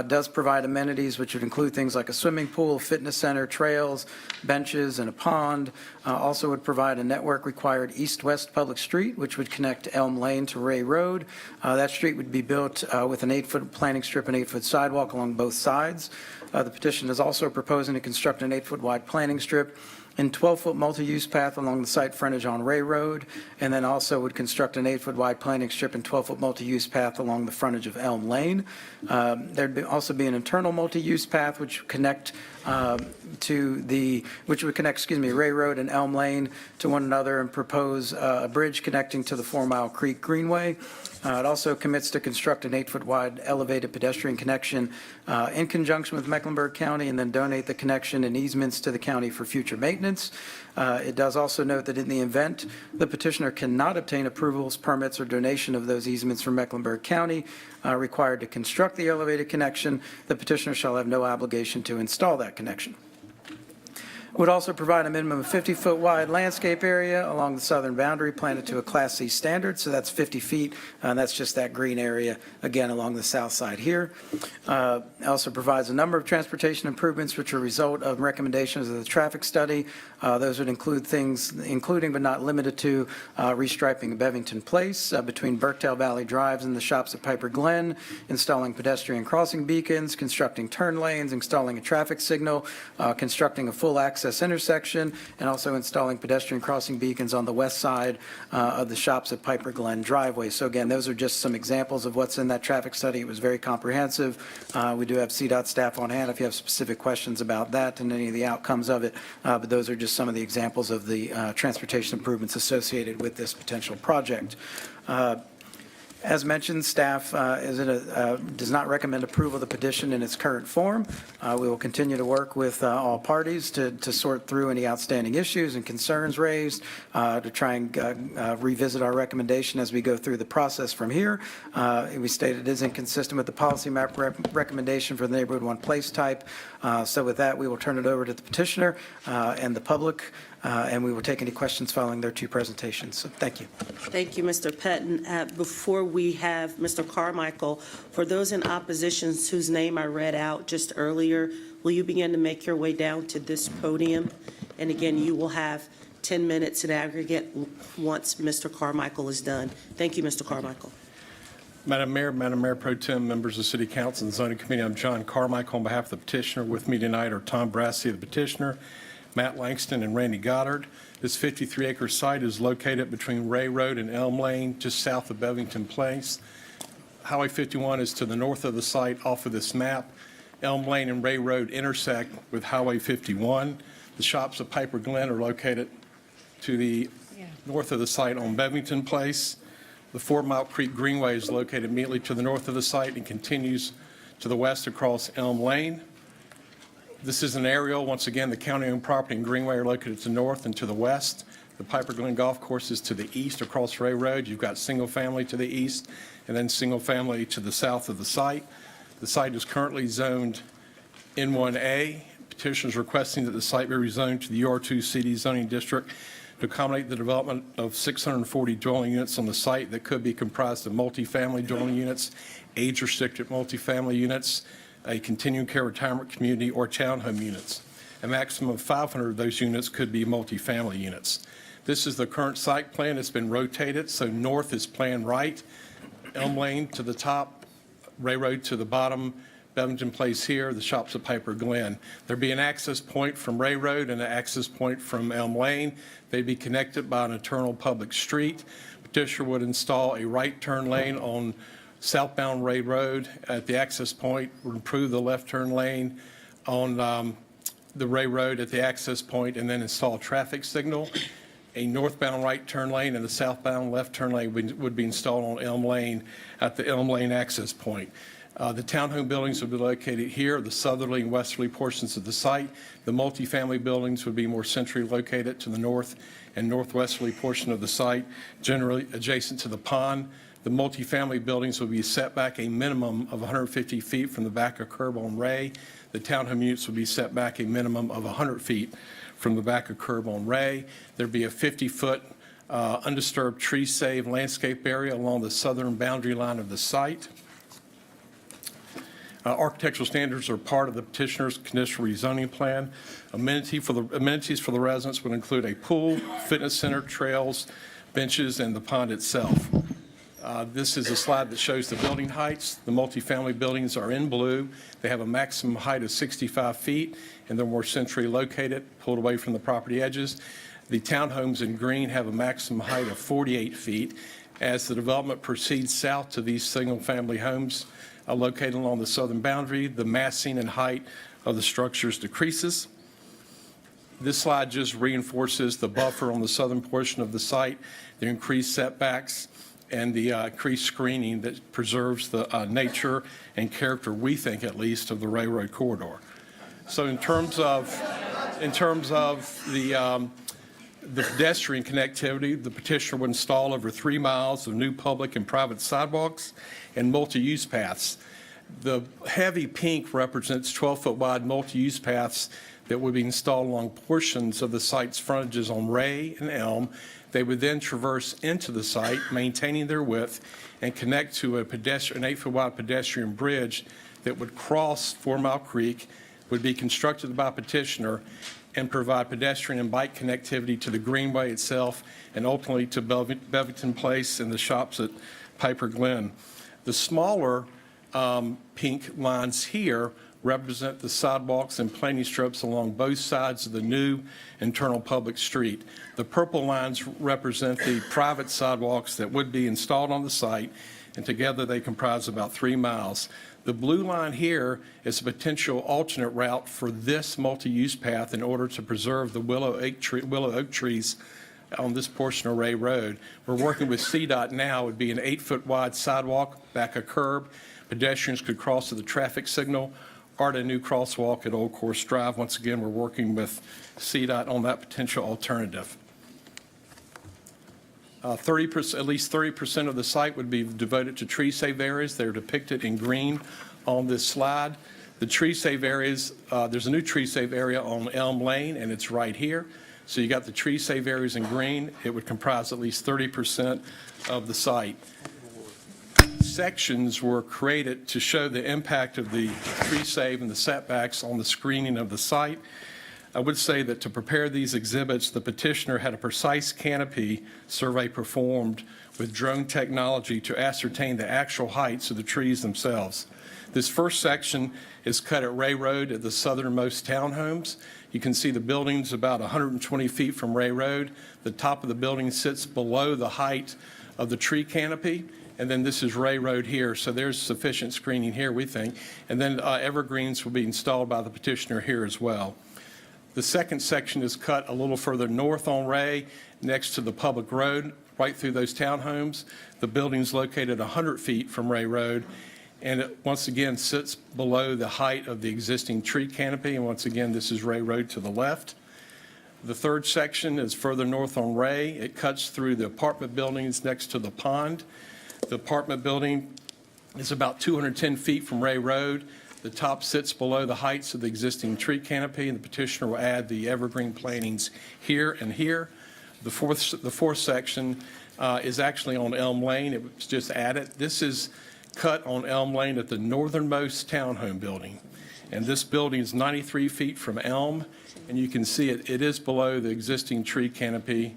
Speaker 13: Does provide amenities which would include things like a swimming pool, fitness center, trails, benches, and a pond. Also would provide a network-required east-west public street, which would connect Elm Lane to Ray Road. That street would be built with an 8-foot planting strip and 8-foot sidewalk along both sides. The petition is also proposing to construct an 8-foot wide planting strip and 12-foot multi-use path along the site frontage on Ray Road, and then also would construct an 8-foot wide planting strip and 12-foot multi-use path along the frontage of Elm Lane. There'd also be an internal multi-use path which would connect Ray Road and Elm Lane to one another and propose a bridge connecting to the 4 Mile Creek Greenway. It also commits to construct an 8-foot wide elevated pedestrian connection in conjunction with Mecklenburg County and then donate the connection and easements to the county for future maintenance. It does also note that in the event the petitioner cannot obtain approvals, permits, or donation of those easements from Mecklenburg County required to construct the elevated connection, the petitioner shall have no obligation to install that connection. Would also provide a minimum of 50-foot wide landscape area along the southern boundary planted to a Class C standard, so that's 50 feet, and that's just that green area, again, along the south side here. Also provides a number of transportation improvements which are a result of recommendations of the traffic study. Those would include things, including but not limited to restriping of Bevington Place between Burkdale Valley Drives and the shops at Piper Glen, installing pedestrian crossing beacons, constructing turn lanes, installing a traffic signal, constructing a full access intersection, and also installing pedestrian crossing beacons on the west side of the shops at Piper Glen driveway. So again, those are just some examples of what's in that traffic study. It was very comprehensive. We do have CDOT staff on hand if you have specific questions about that and any of the outcomes of it, but those are just some of the examples of the transportation improvements associated with this potential project. As mentioned, staff does not recommend approval of the petition in its current form. We will continue to work with all parties to sort through any outstanding issues and concerns raised, to try and revisit our recommendation as we go through the process from here. We stated it is inconsistent with the policy map recommendation for the neighborhood one place type. So with that, we will turn it over to the petitioner and the public, and we will take any questions following their two presentations. So thank you.
Speaker 3: Thank you, Mr. Pettin. Before we have Mr. Carmichael, for those in opposition whose name I read out just earlier, will you begin to make your way down to this podium? And again, you will have 10 minutes in aggregate once Mr. Carmichael is done. Thank you, Mr. Carmichael.
Speaker 16: Madam Mayor Pro Tem, members of City Council and Zoning Committee, I'm John Carmichael on behalf of the petitioner. With me tonight are Tom Brassey, the petitioner, Matt Langston, and Randy Goddard. This 53-acre site is located between Ray Road and Elm Lane, just south of Bevington Place. Highway 51 is to the north of the site off of this map. Elm Lane and Ray Road intersect with Highway 51. The shops of Piper Glen are located to the north of the site on Bevington Place. The 4 Mile Creek Greenway is located immediately to the north of the site and continues to the west across Elm Lane. This is an aerial. Once again, the county-owned property and Greenway are located to the north and to the west. The Piper Glen Golf Course is to the east across Ray Road. You've got single family to the east and then single family to the south of the site. The site is currently zoned N1A. Petitioners requesting that the site be rezoned to the UR2 CD zoning district to accommodate the development of 640 dwelling units on the site that could be comprised of multifamily dwelling units, age-restricted multifamily units, a continuing care retirement community, or townhome units. A maximum of 500 of those units could be multifamily units. This is the current site plan. It's been rotated, so north is planned right, Elm Lane to the top, Ray Road to the bottom, Bevington Place here, the shops at Piper Glen. There'd be an access point from Ray Road and an access point from Elm Lane. They'd be connected by an internal public street. Petitioner would install a right turn lane on southbound Ray Road at the access point, would improve the left turn lane on the Ray Road at the access point, and then install a traffic signal. A northbound right turn lane and a southbound left turn lane would be installed on Elm Lane at the Elm Lane access point. The townhome buildings would be located here, the southerly and westerly portions of the site. The multifamily buildings would be more centrally located to the north and northwesterly portion of the site, generally adjacent to the pond. The multifamily buildings would be set back a minimum of 150 feet from the back of curb on Ray. The townhome units would be set back a minimum of 100 feet from the back of curb on Ray. There'd be a 50-foot undisturbed tree-saved landscape area along the southern boundary line of the site. Architectural standards are part of the petitioner's conditional rezoning plan. Amenities for the residents would include a pool, fitness center, trails, benches, and the pond itself. This is a slide that shows the building heights. The multifamily buildings are in blue. They have a maximum height of 65 feet, and they're more centrally located, pulled away from the property edges. The townhomes in green have a maximum height of 48 feet. As the development proceeds south to these single-family homes located along the southern boundary, the massing and height of the structures decreases. This slide just reinforces the buffer on the southern portion of the site, the increased setbacks, and the increased screening that preserves the nature and character, we think at least, of the Ray Road corridor. So in terms of the pedestrian connectivity, the petitioner would install over 3 miles of new public and private sidewalks and multi-use paths. The heavy pink represents 12-foot wide multi-use paths that would be installed along portions of the site's frontages on Ray and Elm. They would then traverse into the site, maintaining their width, and connect to an 8-foot wide pedestrian bridge that would cross 4 Mile Creek, would be constructed by petitioner, and provide pedestrian and bike connectivity to the Greenway itself and ultimately to Bevington Place and the shops at Piper Glen. The smaller pink lines here represent the sidewalks and planing strips along both sides of the new internal public street. The purple lines represent the private sidewalks that would be installed on the site, and together they comprise about 3 miles. The blue line here is a potential alternate route for this multi-use path in order to preserve the willow oak trees on this portion of Ray Road. We're working with CDOT now. It would be an 8-foot wide sidewalk, back a curb. Pedestrians could cross to the traffic signal or at a new crosswalk at Old Course Drive. Once again, we're working with CDOT on that potential alternative. 30%, at least 30% of the site would be devoted to tree save areas. They're depicted in green on this slide. The tree save areas, there's a new tree save area on Elm Lane, and it's right here. So you got the tree save areas in green. It would comprise at least 30% of the site. Sections were created to show the impact of the tree save and the setbacks on the screening of the site. I would say that to prepare these exhibits, the petitioner had a precise canopy survey performed with drone technology to ascertain the actual heights of the trees themselves. This first section is cut at Ray Road at the southernmost townhomes. You can see the building's about 120 feet from Ray Road. The top of the building sits below the height of the tree canopy. And then this is Ray Road here, so there's sufficient screening here, we think. And then evergreens will be installed by the petitioner here as well. The second section is cut a little further north on Ray, next to the public road, right through those townhomes. The building's located 100 feet from Ray Road, and it once again sits below the height of the existing tree canopy. And once again, this is Ray Road to the left. The third section is further north on Ray. It cuts through the apartment buildings next to the pond. The apartment building is about 210 feet from Ray Road. The top sits below the heights of the existing tree canopy, and the petitioner will add the evergreen plantings here and here. The fourth section is actually on Elm Lane. It was just added. This is cut on Elm Lane at the northernmost townhome building. And this building is 93 feet from Elm, and you can see it is below the existing tree canopy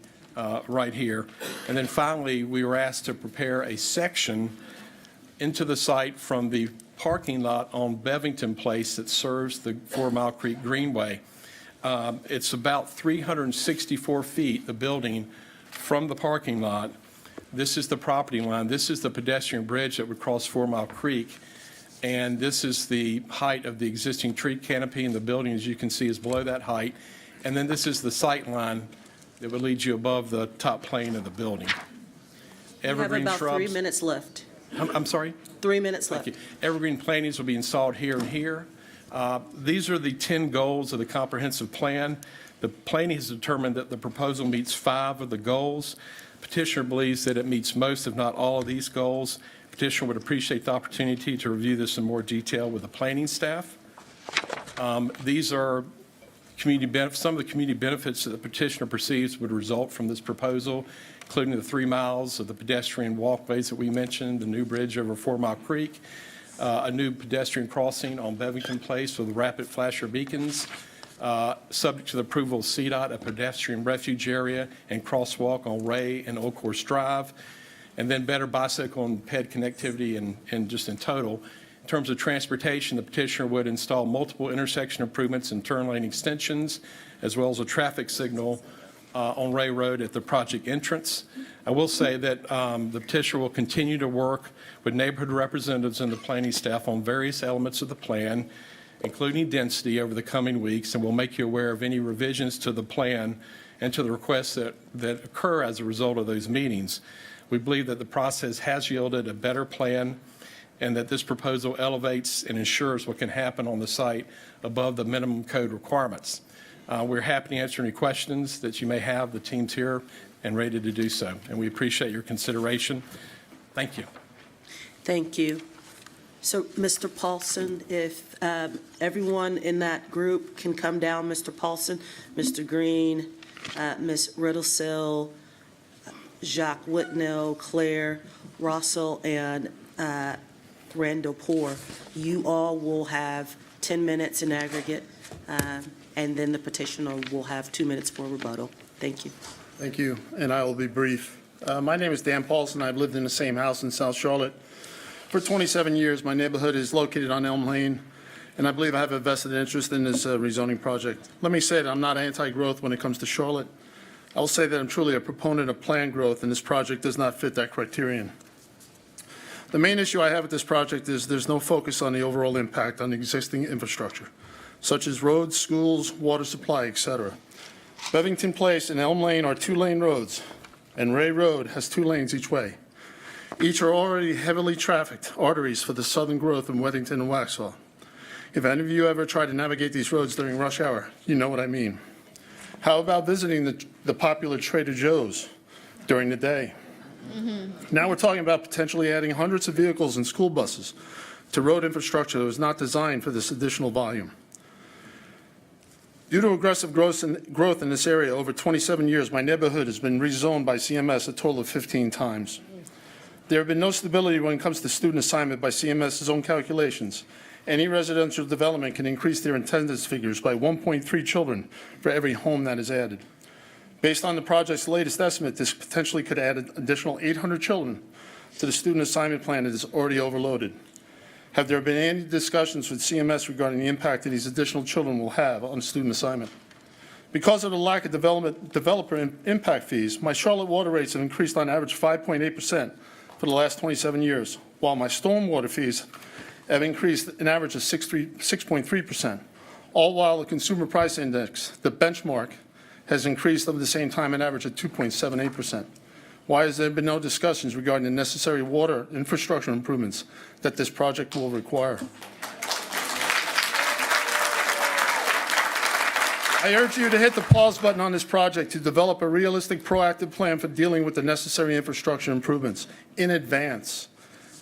Speaker 16: right here. And then finally, we were asked to prepare a section into the site from the parking lot on Bevington Place that serves the 4 Mile Creek Greenway. It's about 364 feet, the building, from the parking lot. This is the property line. This is the pedestrian bridge that would cross 4 Mile Creek. And this is the height of the existing tree canopy, and the building, as you can see, is below that height. And then this is the sight line that would lead you above the top plane of the building.
Speaker 3: We have
Speaker 16: Evergreen
Speaker 3: about
Speaker 16: shrubs.
Speaker 3: 3 minutes left.
Speaker 16: I'm sorry?
Speaker 3: 3 minutes left.
Speaker 16: Thank you. Evergreen plantings will be installed here and here. These are the 10 goals of the comprehensive plan. The planning has determined that the proposal meets 5 of the goals. Petitioner believes that it meets most, if not all, of these goals. Petitioner would appreciate the opportunity to review this in more detail with the planning staff. These are some of the community benefits that the petitioner perceives would result from this proposal, including the 3 miles of the pedestrian walkways that we mentioned, the new bridge over 4 Mile Creek, a new pedestrian crossing on Bevington Place with rapid flasher beacons, subject to the approval of CDOT, a pedestrian refuge area and crosswalk on Ray and Old Course Drive, and then better bicycle and ped connectivity and just in total. In terms of transportation, the petitioner would install multiple intersection improvements and turn lane extensions, as well as a traffic signal on Ray Road at the project entrance. I will say that the petitioner will continue to work with neighborhood representatives and the planning staff on various elements of the plan, including density, over the coming weeks, and we'll make you aware of any revisions to the plan and to the requests that occur as a result of those meetings. We believe that the process has yielded a better plan and that this proposal elevates and ensures what can happen on the site above the minimum code requirements. We're happy to answer any questions that you may have. The team's here and ready to do so, and we appreciate your consideration. Thank you.
Speaker 3: Thank you. So, Mr. Paulson, if everyone in that group can come down, Mr. Paulson, Mr. Green, Ms. Riddlesill, Jacques Whitnell, Claire Russell, and Randall Poor, you all will have 10 minutes in aggregate, and then the petitioner will have 2 minutes for rebuttal. Thank you.
Speaker 17: Thank you, and I will be brief. My name is Dan Paulson. I've lived in the same house in South Charlotte for 27 years. My neighborhood is located on Elm Lane, and I believe I have a vested interest in this rezoning project. Let me say that I'm not anti-growth when it comes to Charlotte. I will say that I'm truly a proponent of planned growth, and this project does not fit that criterion. The main issue I have with this project is there's no focus on the overall impact on the existing infrastructure, such as roads, schools, water supply, etc. Bevington Place and Elm Lane are 2-lane roads, and Ray Road has 2 lanes each way. Each are already heavily trafficked arteries for the southern growth in Weddington and Waxhaw. If any of you ever try to navigate these roads during rush hour, you know what I mean. How about visiting the popular Trader Joe's during the day? Now we're talking about potentially adding hundreds of vehicles and school buses to road infrastructure that was not designed for this additional volume. Due to aggressive growth in this area over 27 years, my neighborhood has been rezoned by CMS a total of 15 times. There have been no stability when it comes to student assignment by CMS's own calculations. Any residential development can increase their attendance figures by 1.3 children for every home that is added. Based on the project's latest estimate, this potentially could add an additional 800 children to the student assignment plan that is already overloaded. Have there been any discussions with CMS regarding the impact that these additional children will have on student assignment? Because of the lack of developer impact fees, my Charlotte water rates have increased on average 5.8% for the last 27 years, while my stormwater fees have increased an average of 6.3%, all while the consumer price index, the benchmark, has increased over the same time an average of 2.78%. Why has there been no discussions regarding the necessary water infrastructure improvements that this project will require? I urge you to hit the pause button on this project to develop a realistic, proactive plan for dealing with the necessary infrastructure improvements in advance.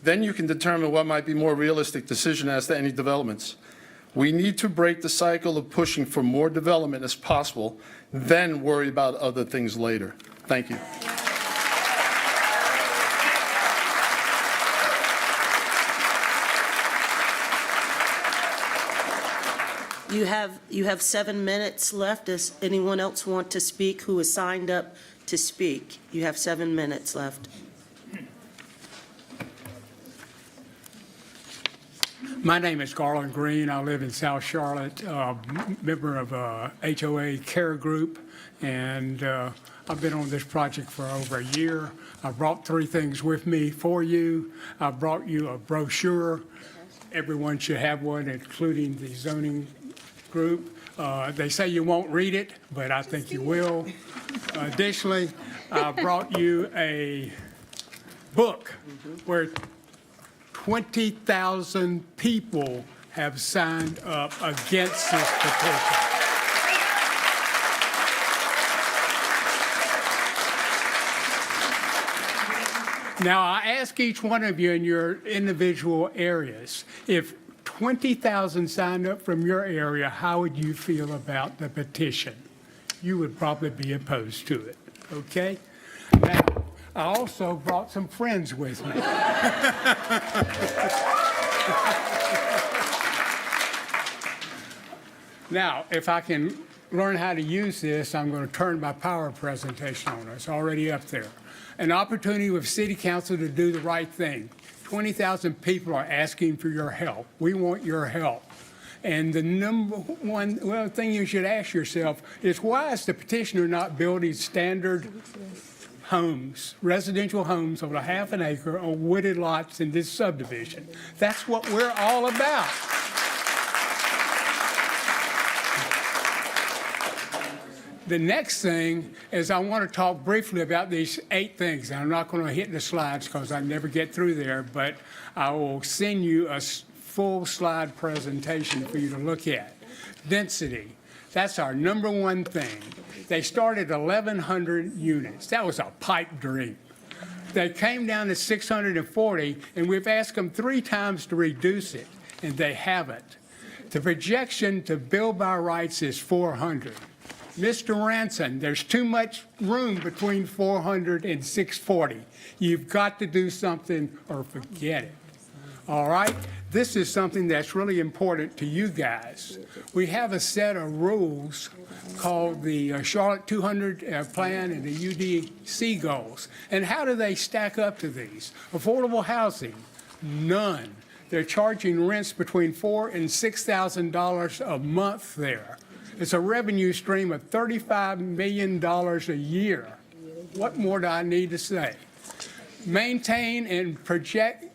Speaker 17: Then you can determine what might be more realistic decision as to any developments. We need to break the cycle of pushing for more development as possible, then worry about other things later. Thank you.
Speaker 3: You have 7 minutes left. Does anyone else want to speak who is signed up to speak? You have 7 minutes left.
Speaker 18: My name is Garland Green. I live in South Charlotte, member of HOA Care Group, and I've been on this project for over a year. I brought 3 things with me for you. I brought you a brochure. Everyone should have one, including the zoning group. They say you won't read it, but I think you will. Additionally, I brought you a book where 20,000 people have signed up against this petition. Now, I ask each one of you in your individual areas, if 20,000 signed up from your area, how would you feel about the petition? You would probably be opposed to it, okay? Now, I also brought some friends with me. Now, if I can learn how to use this, I'm going to turn my power presentation on. It's already up there. An opportunity with City Council to do the right thing. 20,000 people are asking for your help. We want your help. And the number one thing you should ask yourself is, why is the petitioner not building standard homes, residential homes on a half an acre on wooded lots in this subdivision? That's what we're all about. The next thing is I want to talk briefly about these 8 things. I'm not going to hit the slides because I never get through there, but I will send you a full slide presentation for you to look at. Density, that's our number one thing. They started 1,100 units. That was a pipe dream. They came down to 640, and we've asked them 3 times to reduce it, and they haven't. The projection to build by rights is 400. Mr. Ranson, there's too much room between 400 and 640. You've got to do something or forget it. All right? This is something that's really important to you guys. We have a set of rules called the Charlotte 200 Plan and the UDC goals. And how do they stack up to these? Affordable housing, none. They're charging rents between $4,000 and $6,000 a month there. It's a revenue stream of $35 million a year. What more do I need to say? Maintain and protect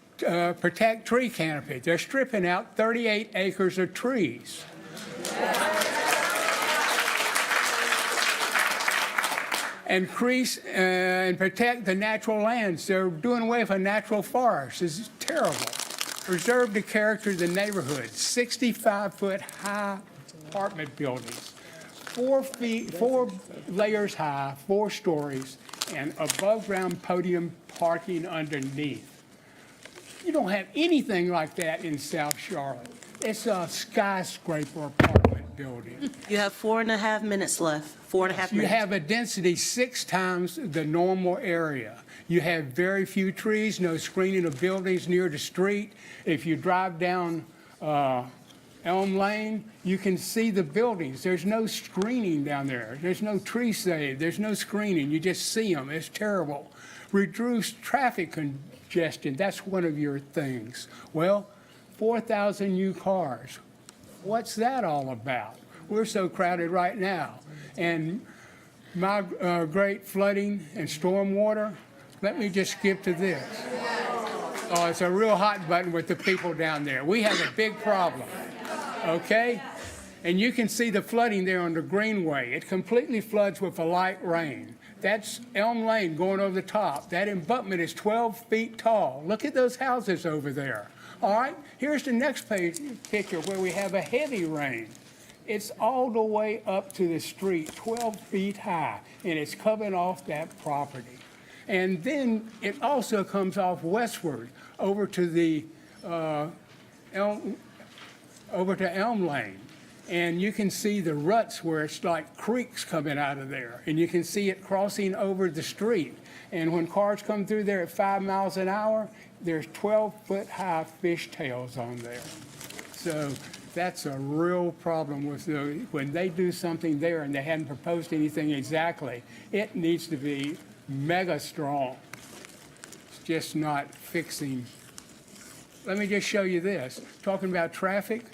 Speaker 18: tree canopy. They're stripping out 38 acres of trees. Increase and protect the natural lands. They're doing away with a natural forest. This is terrible. Preserve the character of the neighborhood. 65-foot high apartment buildings, 4 layers high, 4 stories, and above-ground podium parking underneath. You don't have anything like that in South Charlotte. It's a skyscraper apartment building.
Speaker 3: You have 4.5 minutes left. 4.5 minutes.
Speaker 18: You have a density 6 times the normal area. You have very few trees, no screening of buildings near the street. If you drive down Elm Lane, you can see the buildings. There's no screening down there. There's no tree shade. There's no screening. You just see them. It's terrible. Reduce traffic congestion. That's one of your things. Well, 4,000 new cars. What's that all about? We're so crowded right now. And my great flooding and storm water, let me just skip to this. Oh, it's a real hot button with the people down there. We have a big problem, okay? And you can see the flooding there on the Greenway. It completely floods with a light rain. That's Elm Lane going over the top. That embankment is 12 feet tall. Look at those houses over there. All right, here's the next picture where we have a heavy rain. It's all the way up to the street, 12 feet high, and it's coming off that property. And then it also comes off westward over to the Elm Lane. And you can see the ruts where it's like creeks coming out of there. And you can see it crossing over the street. And when cars come through there at 5 miles an hour, there's 12-foot high fishtails on there. So that's a real problem with when they do something there and they hadn't proposed anything exactly, it needs to be mega strong. It's just not fixing. Let me just show you this. Talking about traffic,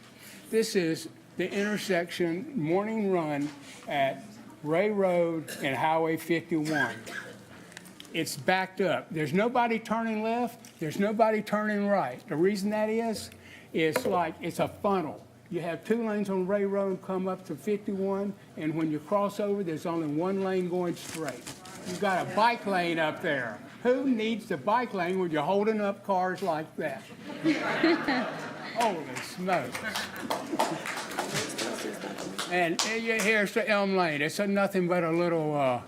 Speaker 18: this is the intersection morning run at Ray Road and Highway 51. It's backed up. There's nobody turning left. There's nobody turning right. The reason that is like it's a funnel. You have 2 lanes on Ray Road come up to 51, and when you cross over, there's only 1 lane going straight. You've got a bike lane up there. Who needs the bike lane when you're holding up cars like that? Holy smokes. And here's the Elm Lane. It's nothing but a little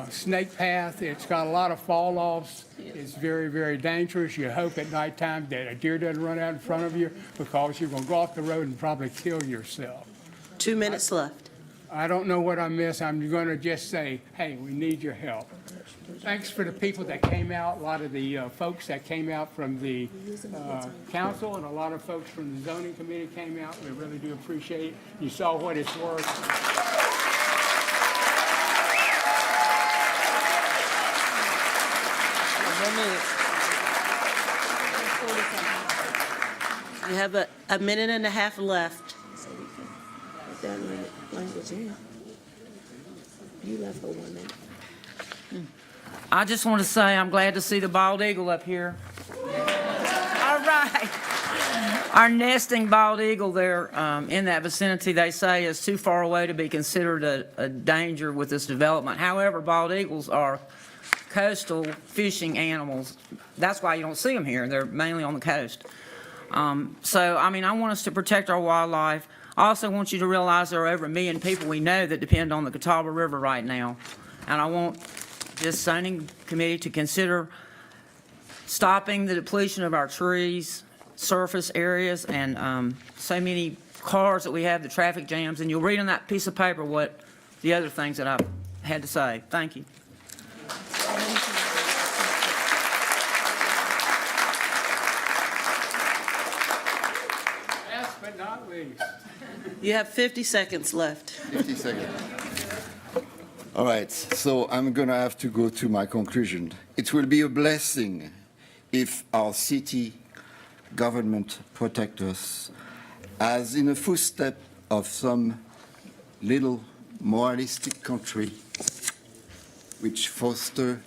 Speaker 18: snake path. It's got a lot of fall-offs. It's very, very dangerous. You hope at nighttime that a deer doesn't run out in front of you because you're going to go off the road and probably kill yourself.
Speaker 3: 2 minutes left.
Speaker 18: I don't know what I missed. I'm going to just say, hey, we need your help. Thanks for the people that came out, a lot of the folks that came out from the council, and a lot of folks from the zoning committee came out. We really do appreciate it. You saw what it's worth.
Speaker 3: You have a minute and a half left.
Speaker 12: You left for 1 minute.
Speaker 19: I just want to say I'm glad to see the bald eagle up here. All right. Our nesting bald eagle there in that vicinity, they say, is too far away to be considered a danger with this development. However, bald eagles are coastal fishing animals. That's why you don't see them here. They're mainly on the coast. So, I mean, I want us to protect our wildlife. I also want you to realize there are over 1 million people we know that depend on the Catawba River right now. And I want this zoning committee to consider stopping the depletion of our trees, surface areas, and so many cars that we have, the traffic jams, and you'll read on that piece of paper what the other things that I've had to say. Thank you.
Speaker 18: Last but not least.
Speaker 3: You have 50 seconds left.
Speaker 20: 50 seconds. All right, so I'm going to have to go to my conclusion. It will be a blessing if our city government protect us, as in a footstep of some little moralistic country which foster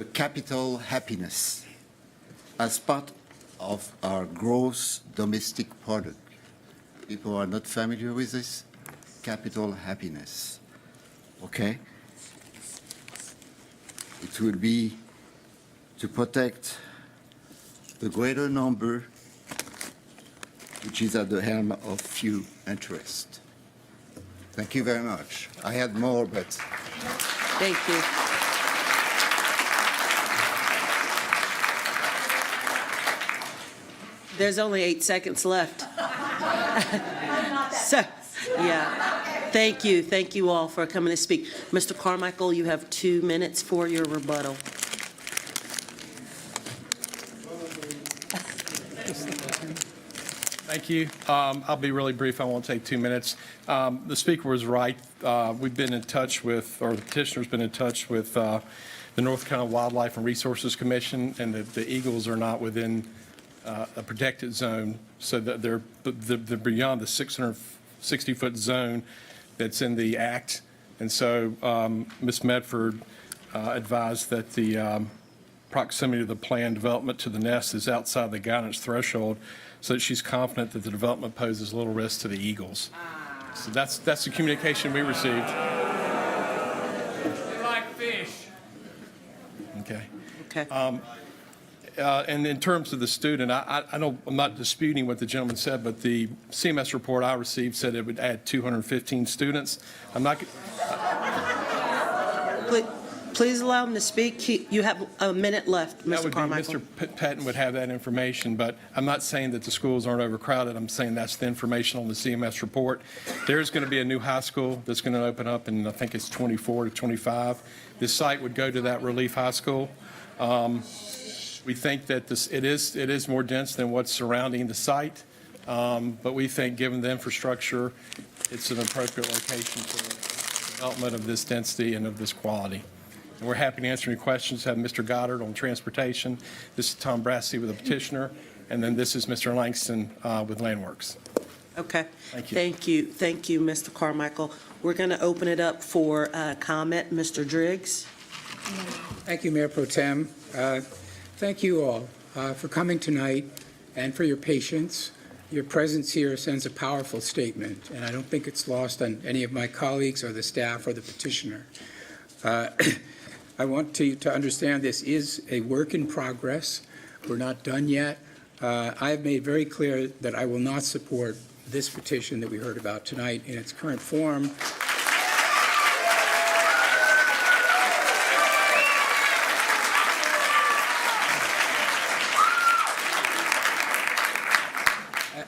Speaker 20: a capital happiness as part of our gross domestic product. People are not familiar with this? Capital happiness. Okay? It will be to protect the greater number which is at the helm of few interests. Thank you very much. I had more, but...
Speaker 3: Thank you. There's only 8 seconds left. So, yeah. Thank you. Thank you all for coming to speak. Mr. Carmichael, you have 2 minutes for your rebuttal.
Speaker 16: Thank you. I'll be really brief. I won't take 2 minutes. The speaker was right. We've been in touch with, or the petitioner's been in touch with the North Carolina Wildlife and Resources Commission, and the eagles are not within a protected zone, so that they're beyond the 660-foot zone that's in the act. And so Ms. Medford advised that the proximity of the planned development to the nest is outside the guidance threshold, so that she's confident that the development poses little risk to the eagles. So that's the communication we received.
Speaker 18: They like fish.
Speaker 16: Okay.
Speaker 3: Okay.
Speaker 16: And in terms of the student, I'm not disputing what the gentleman said, but the CMS report I received said it would add 215 students. I'm not.
Speaker 3: Please allow him to speak. You have a minute left, Mr. Carmichael.
Speaker 16: Mr. Patton would have that information, but I'm not saying that the schools aren't overcrowded. I'm saying that's the information on the CMS report. There's going to be a new high school that's going to open up in, I think it's 24 to 25. This site would go to that Relief High School. We think that it is more dense than what's surrounding the site, but we think, given the infrastructure, it's an appropriate location for the development of this density and of this quality. And we're happy to answer any questions. Have Mr. Goddard on transportation. This is Tom Brassey with the petitioner, and then this is Mr. Langston with Landworks.
Speaker 3: Okay.
Speaker 16: Thank you.
Speaker 3: Thank you. Thank you, Mr. Carmichael. We're going to open it up for comment. Mr. Driggs.
Speaker 4: Thank you, Mayor Pro Tem. Thank you all for coming tonight and for your patience. Your presence here sends a powerful statement, and I don't think it's lost on any of my colleagues or the staff or the petitioner. I want you to understand this is a work in progress. We're not done yet. I have made very clear that I will not support this petition that we heard about tonight in its current form.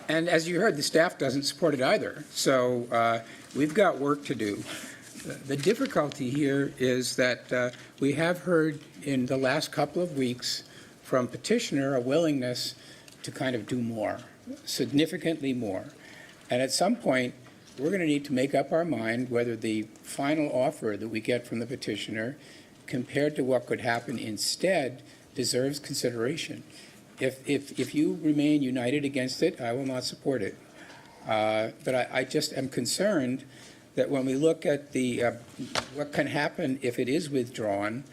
Speaker 4: And as you heard, the staff doesn't support it either. So we've got work to do. The difficulty here is that we have heard in the last couple of weeks from petitioner a willingness to kind of do more, significantly more. And at some point, we're going to need to make up our mind whether the final offer that we get from the petitioner, compared to what could happen instead, deserves consideration. If you remain united against it, I will not support it. But I just am concerned that when we look at what can happen if it is withdrawn,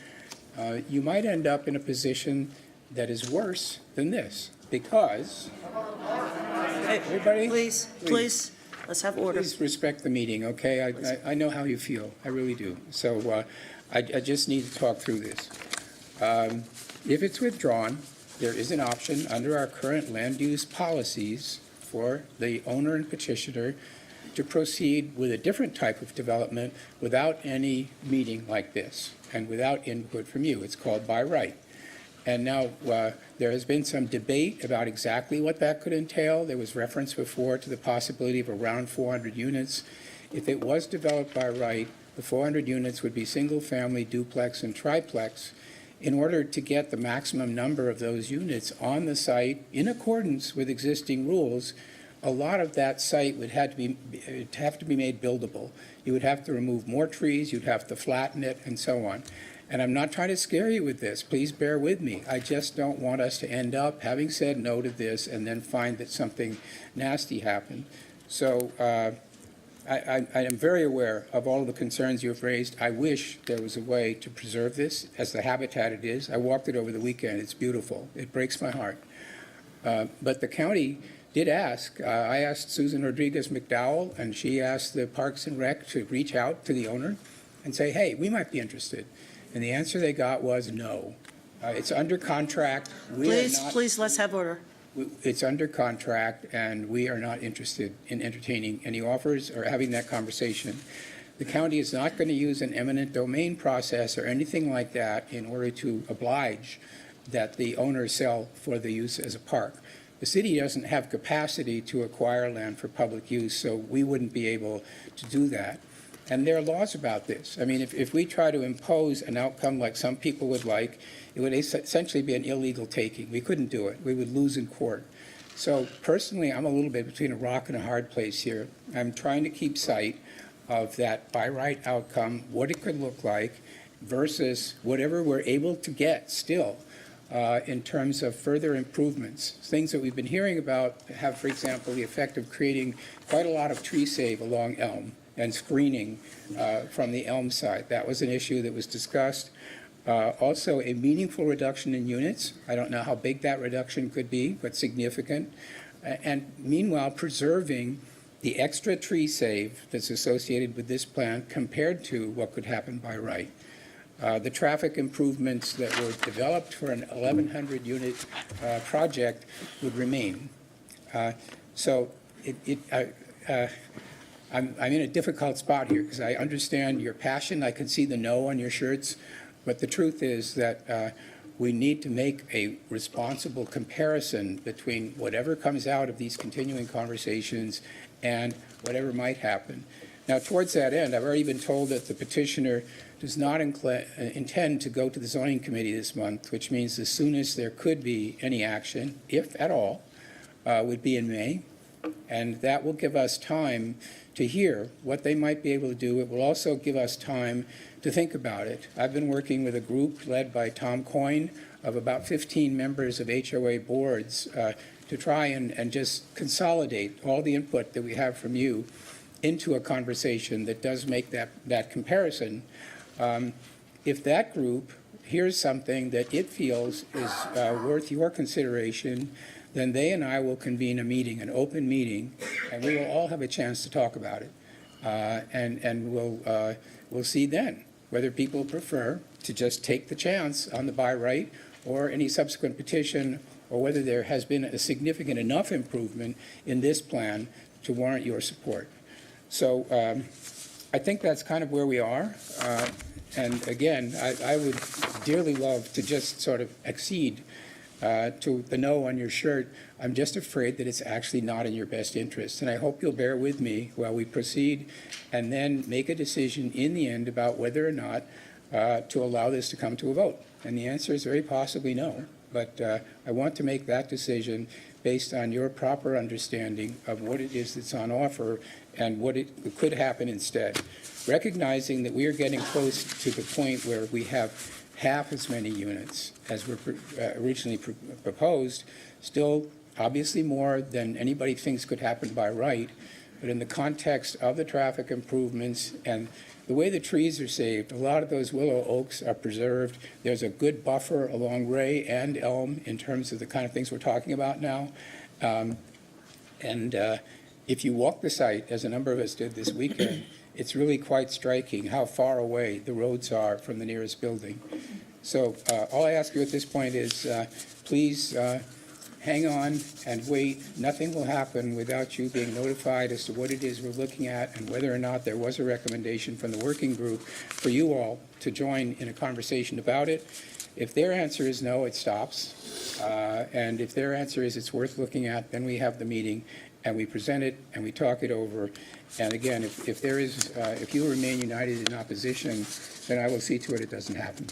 Speaker 4: you might end up in a position that is worse than this, because... Hey, everybody?
Speaker 3: Please, let's have order.
Speaker 4: Please respect the meeting, okay? I know how you feel. I really do. So I just need to talk through this. If it's withdrawn, there is an option under our current land use policies for the owner and petitioner to proceed with a different type of development without any meeting like this and without input from you. It's called by right. And now there has been some debate about exactly what that could entail. There was reference before to the possibility of around 400 units. If it was developed by right, the 400 units would be single-family, duplex, and triplex. In order to get the maximum number of those units on the site in accordance with existing rules, a lot of that site would have to be made buildable. You would have to remove more trees, you'd have to flatten it, and so on. And I'm not trying to scare you with this. Please bear with me. I just don't want us to end up having said no to this and then find that something nasty happened. So I am very aware of all of the concerns you've raised. I wish there was a way to preserve this as the habitat it is. I walked it over the weekend. It's beautiful. It breaks my heart. But the county did ask. I asked Susan Rodriguez McDowell, and she asked the Parks and Rec to reach out to the owner and say, hey, we might be interested. And the answer they got was no. It's under contract.
Speaker 3: Please, let's have order.
Speaker 4: It's under contract, and we are not interested in entertaining any offers or having that conversation. The county is not going to use an eminent domain process or anything like that in order to oblige that the owner sell for the use as a park. The city doesn't have capacity to acquire land for public use, so we wouldn't be able to do that. And there are laws about this. I mean, if we try to impose an outcome like some people would like, it would essentially be an illegal taking. We couldn't do it. We would lose in court. So personally, I'm a little bit between a rock and a hard place here. I'm trying to keep sight of that by right outcome, what it could look like, versus whatever we're able to get still in terms of further improvements. Things that we've been hearing about have, for example, the effect of creating quite a lot of tree save along Elm and screening from the Elm side. That was an issue that was discussed. Also, a meaningful reduction in units. I don't know how big that reduction could be, but significant. And meanwhile, preserving the extra tree save that's associated with this plan compared to what could happen by right. The traffic improvements that were developed for an 1,100 unit project would remain. I'm in a difficult spot here because I understand your passion. I can see the no on your shirts. But the truth is that we need to make a responsible comparison between whatever comes out of these continuing conversations and whatever might happen. Now, towards that end, I've already been told that the petitioner does not intend to go to the zoning committee this month, which means the soonest there could be any action, if at all, would be in May. And that will give us time to hear what they might be able to do. It will also give us time to think about it. I've been working with a group led by Tom Coyne of about 15 members of HOA boards to try and just consolidate all the input that we have from you into a conversation that does make that comparison. If that group hears something that it feels is worth your consideration, then they and I will convene a meeting, an open meeting, and we will all have a chance to talk about it. And we'll see then whether people prefer to just take the chance on the by right or any subsequent petition, or whether there has been a significant enough improvement in this plan to warrant your support. So I think that's kind of where we are. And again, I would dearly love to just sort of accede to the no on your shirt. I'm just afraid that it's actually not in your best interest. And I hope you'll bear with me while we proceed and then make a decision in the end about whether or not to allow this to come to a vote. And the answer is very possibly no. But I want to make that decision based on your proper understanding of what it is that's on offer and what it could happen instead. Recognizing that we are getting close to the point where we have half as many units as were originally proposed, still obviously more than anybody thinks could happen by right, but in the context of the traffic improvements and the way the trees are saved, a lot of those willow oaks are preserved. There's a good buffer along Ray and Elm in terms of the kind of things we're talking about now. If you walk the site, as a number of us did this weekend, it's really quite striking how far away the roads are from the nearest building. So all I ask you at this point is please hang on and wait. Nothing will happen without you being notified as to what it is we're looking at and whether or not there was a recommendation from the working group for you all to join in a conversation about it. If their answer is no, it stops. And if their answer is it's worth looking at, then we have the meeting and we present it and we talk it over. And again, if there is, if you remain united in opposition, then I will see to it it doesn't happen.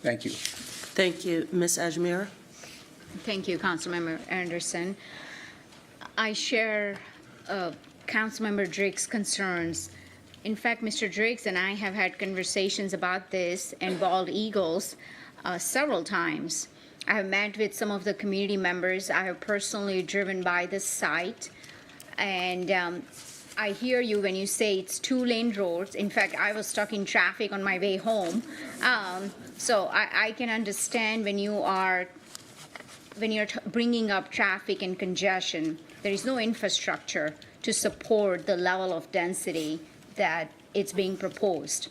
Speaker 4: Thank you.
Speaker 3: Thank you. Ms. Ajmera?
Speaker 5: Thank you, Councilmember Anderson. I share Councilmember Drake's concerns. In fact, Mr. Drake and I have had conversations about this and bald eagles several times. I have met with some of the community members. I have personally driven by the site, and I hear you when you say it's 2-lane roads. In fact, I was stuck in traffic on my way home. So I can understand when you're bringing up traffic and congestion. There is no infrastructure to support the level of density that it's being proposed.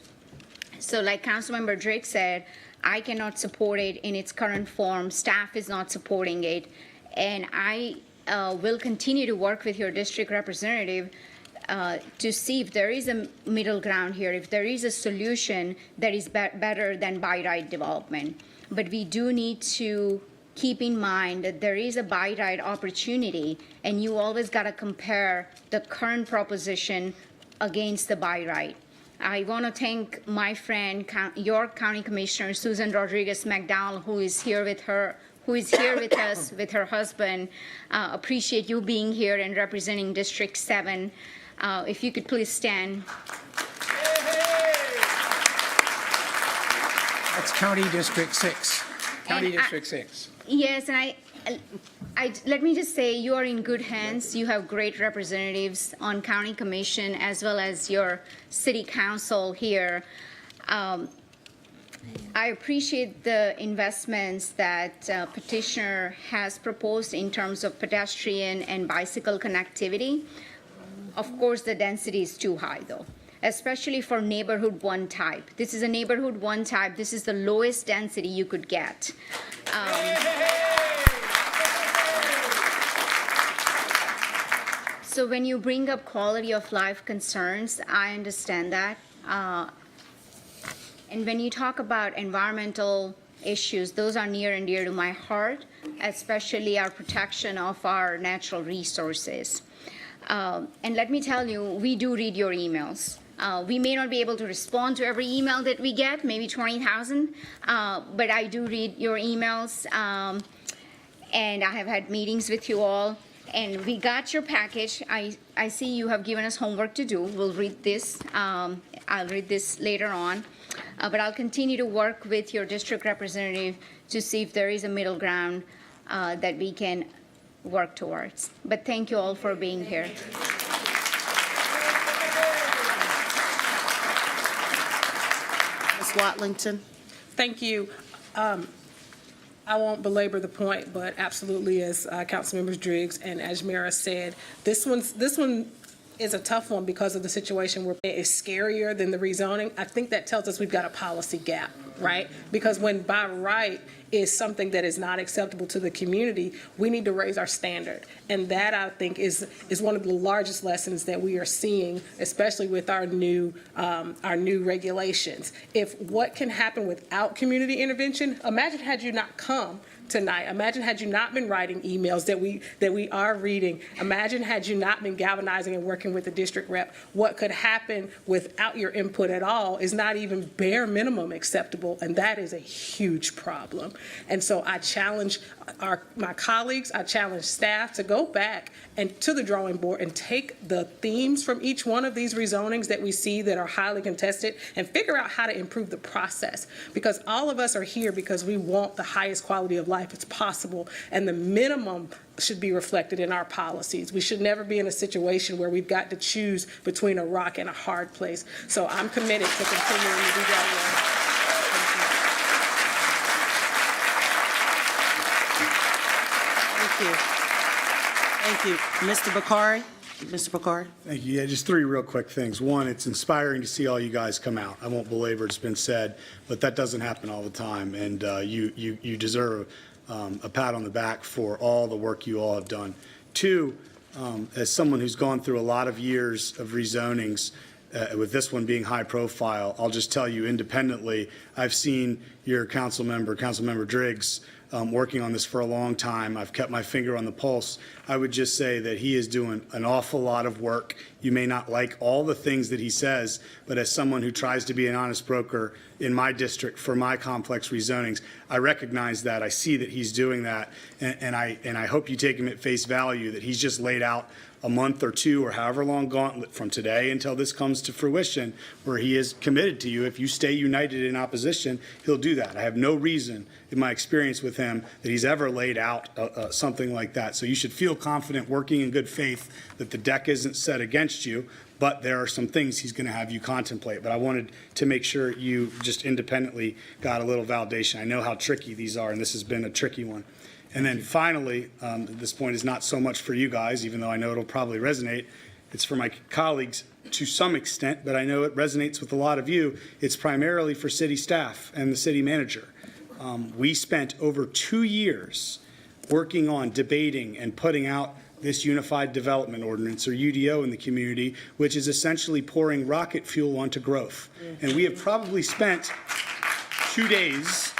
Speaker 5: So like Councilmember Drake said, I cannot support it in its current form. Staff is not supporting it. And I will continue to work with your district representative to see if there is a middle ground here, if there is a solution that is better than by right development. But we do need to keep in mind that there is a by right opportunity, and you always got to compare the current proposition against the by right. I want to thank my friend, York County Commissioner Susan Rodriguez McDowell, who is here with us with her husband. Appreciate you being here and representing District 7. If you could please stand.
Speaker 11: That's County District 6.
Speaker 4: County District 6.
Speaker 5: Yes, and let me just say, you are in good hands. You have great representatives on county commission as well as your city council here. I appreciate the investments that petitioner has proposed in terms of pedestrian and bicycle connectivity. Of course, the density is too high, though, especially for neighborhood 1 type. This is a neighborhood 1 type. This is the lowest density you could get. So when you bring up quality of life concerns, I understand that. And when you talk about environmental issues, those are near and dear to my heart, especially our protection of our natural resources. And let me tell you, we do read your emails. We may not be able to respond to every email that we get, maybe 20,000, but I do read your emails, and I have had meetings with you all, and we got your package. I see you have given us homework to do. We'll read this. I'll read this later on, but I'll continue to work with your district representative to see if there is a middle ground that we can work towards. But thank you all for being here.
Speaker 3: Ms. Watlington?
Speaker 11: Thank you. I won't belabor the point, but absolutely, as Councilmembers Driggs and Ajmera said, this one is a tough one because of the situation where it is scarier than the rezoning. I think that tells us we've got a policy gap, right? Because when by right is something that is not acceptable to the community, we need to raise our standard. And that, I think, is one of the largest lessons that we are seeing, especially with our new regulations. If what can happen without community intervention, imagine had you not come tonight. Imagine had you not been writing emails that we are reading. Imagine had you not been galvanizing and working with the district rep. What could happen without your input at all is not even bare minimum acceptable, and that is a huge problem. And so I challenge my colleagues, I challenge staff to go back and to the drawing board and take the themes from each one of these rezonings that we see that are highly contested and figure out how to improve the process. Because all of us are here because we want the highest quality of life it's possible, and the minimum should be reflected in our policies. We should never be in a situation where we've got to choose between a rock and a hard place. So I'm committed to continuing to do that work.
Speaker 3: Thank you. Thank you. Mr. Bakari? Mr. Picard?
Speaker 21: Thank you. Yeah, just three real quick things. One, it's inspiring to see all you guys come out. I won't belabor it's been said, but that doesn't happen all the time, and you deserve a pat on the back for all the work you all have done. Two, as someone who's gone through a lot of years of rezonings, with this one being high profile, I'll just tell you independently, I've seen your Councilmember Driggs, working on this for a long time. I've kept my finger on the pulse. I would just say that he is doing an awful lot of work. You may not like all the things that he says, but as someone who tries to be an honest broker in my district for my complex rezonings, I recognize that. I see that he's doing that, and I hope you take him at face value that he's just laid out a month or two or however long gauntlet from today until this comes to fruition, where he is committed to you. If you stay united in opposition, he'll do that. I have no reason in my experience with him that he's ever laid out something like that. So you should feel confident working in good faith that the deck isn't set against you, but there are some things he's going to have you contemplate. But I wanted to make sure you just independently got a little validation. I know how tricky these are, and this has been a tricky one. And then finally, this point is not so much for you guys, even though I know it'll probably resonate. It's for my colleagues to some extent, but I know it resonates with a lot of you. It's primarily for city staff and the city manager. We spent over 2 years working on debating and putting out this Unified Development Ordinance, or UDO, in the community, which is essentially pouring rocket fuel onto growth. And we have probably spent 2 days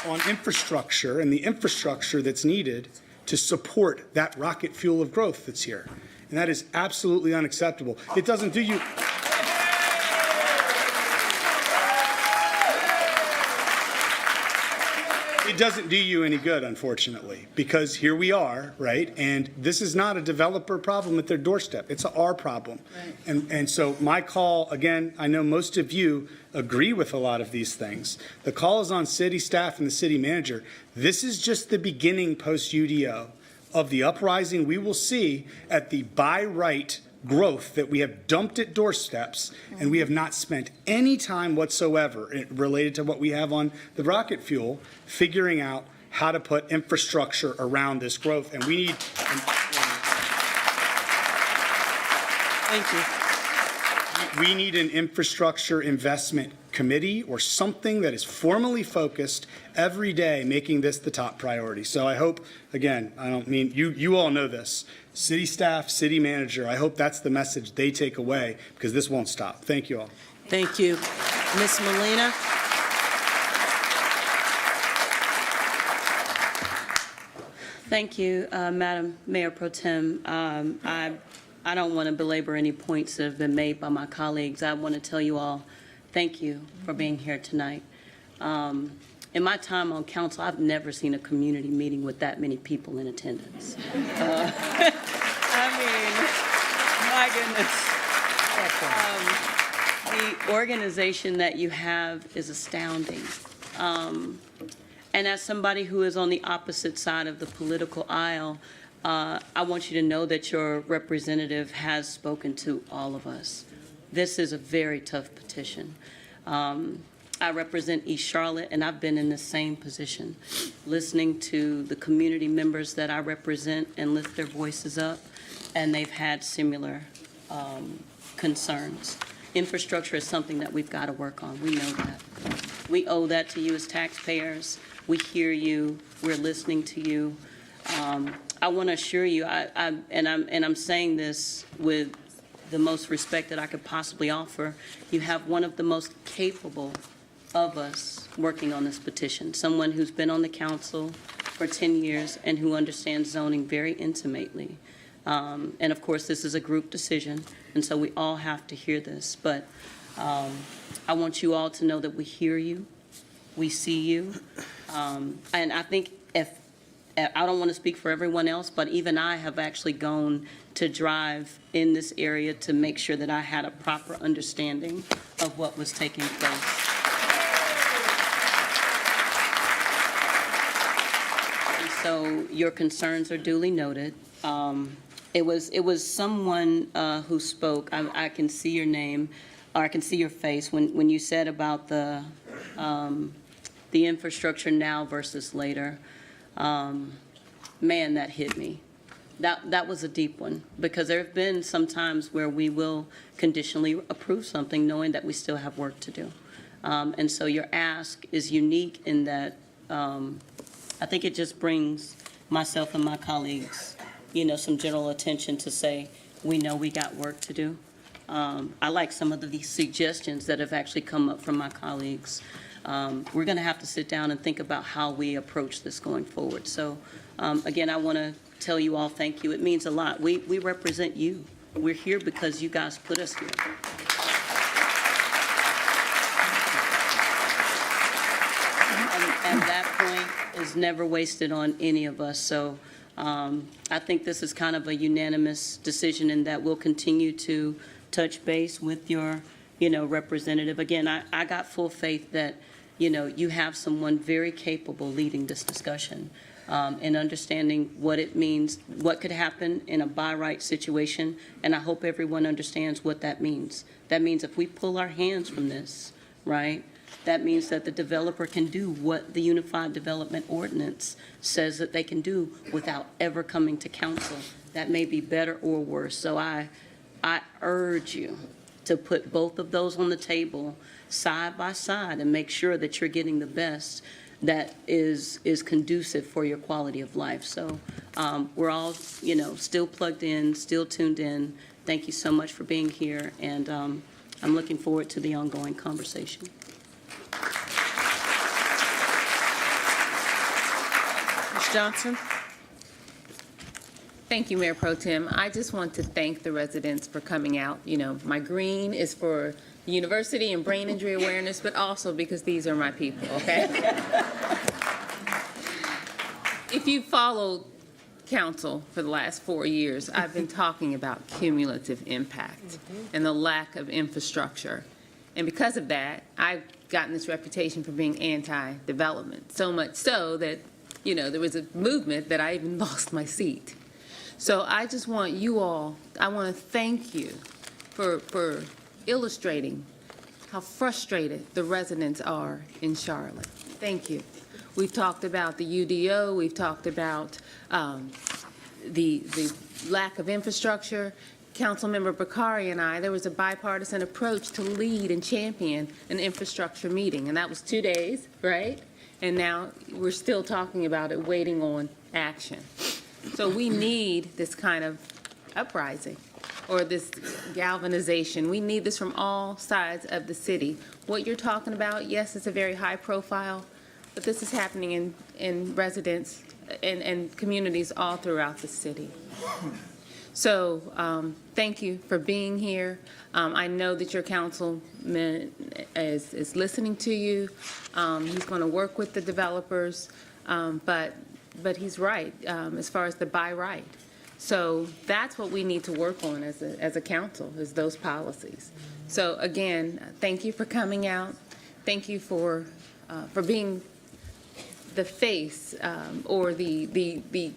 Speaker 21: on infrastructure and the infrastructure that's needed to support that rocket fuel of growth that's here. And that is absolutely unacceptable. It doesn't do you... It doesn't do you any good, unfortunately, because here we are, right? And this is not a developer problem at their doorstep. It's our problem. Right. And so my call, again, I know most of you agree with a lot of these things. The call is on city staff and the city manager. This is just the beginning post-UDO of the uprising we will see at the by right growth that we have dumped at doorsteps, and we have not spent any time whatsoever related to what we have on the rocket fuel, figuring out how to put infrastructure around this growth. And we need...
Speaker 3: Thank you.
Speaker 21: We need an infrastructure investment committee or something that is formally focused every day, making this the top priority. So I hope, again, I don't mean, you all know this, city staff, city manager, I hope that's the message they take away, because this won't stop. Thank you all.
Speaker 3: Thank you. Ms. Molina?
Speaker 6: Thank you, Madam Mayor Pro Tem. I don't want to belabor any points that have been made by my colleagues. I want to tell you all, thank you for being here tonight. In my time on council, I've never seen a community meeting with that many people in attendance. I mean, my goodness. The organization that you have is astounding. And as somebody who is on the opposite side of the political aisle, I want you to know that your representative has spoken to all of us. This is a very tough petition. I represent East Charlotte, and I've been in the same position, listening to the community members that I represent and lift their voices up, and they've had similar concerns. Infrastructure is something that we've got to work on. We know that. We owe that to you as taxpayers. We hear you. We're listening to you. I want to assure you, I'm saying this with the most respect that I could possibly offer. You have one of the most capable of us working on this petition, someone who's been on the council for 10 years and who understands zoning very intimately. And of course, this is a group decision, and so we all have to hear this. But I want you all to know that we hear you, we see you, and I think I don't want to speak for everyone else, but even I have actually gone to drive in this area to make sure that I had a proper understanding of what was taking place. And so your concerns are duly noted. It was someone who spoke. I can see your name, or I can see your face when you said about the infrastructure now versus later. Man, that hit me. That was a deep one, because there have been some times where we will conditionally approve something knowing that we still have work to do. And so your ask is unique in that I think it just brings myself and my colleagues, some general attention to say, we know we got work to do. I like some of the suggestions that have actually come up from my colleagues. We're going to have to sit down and think about how we approach this going forward. So again, I want to tell you all thank you. It means a lot. We represent you. We're here because you guys put us here. And that point is never wasted on any of us. So I think this is kind of a unanimous decision in that we'll continue to touch base with your, representative. Again, I got full faith that, you have someone very capable leading this discussion. And understanding what it means, what could happen in a by right situation, and I hope everyone understands what that means. That means if we pull our hands from this, right, that means that the developer can do what the Unified Development Ordinance says that they can do without ever coming to council. That may be better or worse. So I urge you to put both of those on the table side by side and make sure that you're getting the best that is conducive for your quality of life. So we're all, still plugged in, still tuned in. Thank you so much for being here, and I'm looking forward to the ongoing conversation.
Speaker 3: Ms. Johnson?
Speaker 7: Thank you, Mayor Pro Tem. I just want to thank the residents for coming out. My green is for the university and brain injury awareness, but also because these are my people, okay? If you followed council for the last 4 years, I've been talking about cumulative impact and the lack of infrastructure. And because of that, I've gotten this reputation for being anti-development, so much so that, there was a movement that I even lost my seat. So I just want you all, I want to thank you for illustrating how frustrated the residents are in Charlotte. Thank you. We've talked about the UDO, we've talked about the lack of infrastructure. Councilmember Bakari and I, there was a bipartisan approach to lead and champion an infrastructure meeting, and that was 2 days, right? And now we're still talking about it, waiting on action. So we need this kind of uprising or this galvanization. We need this from all sides of the city. What you're talking about, yes, it's a very high profile, but this is happening in residents and communities all throughout the city. So thank you for being here. I know that your councilman is listening to you. He's going to work with the developers, but he's right as far as the by right. So that's what we need to work on as a council, is those policies. So again, thank you for coming out. Thank you for being the face or the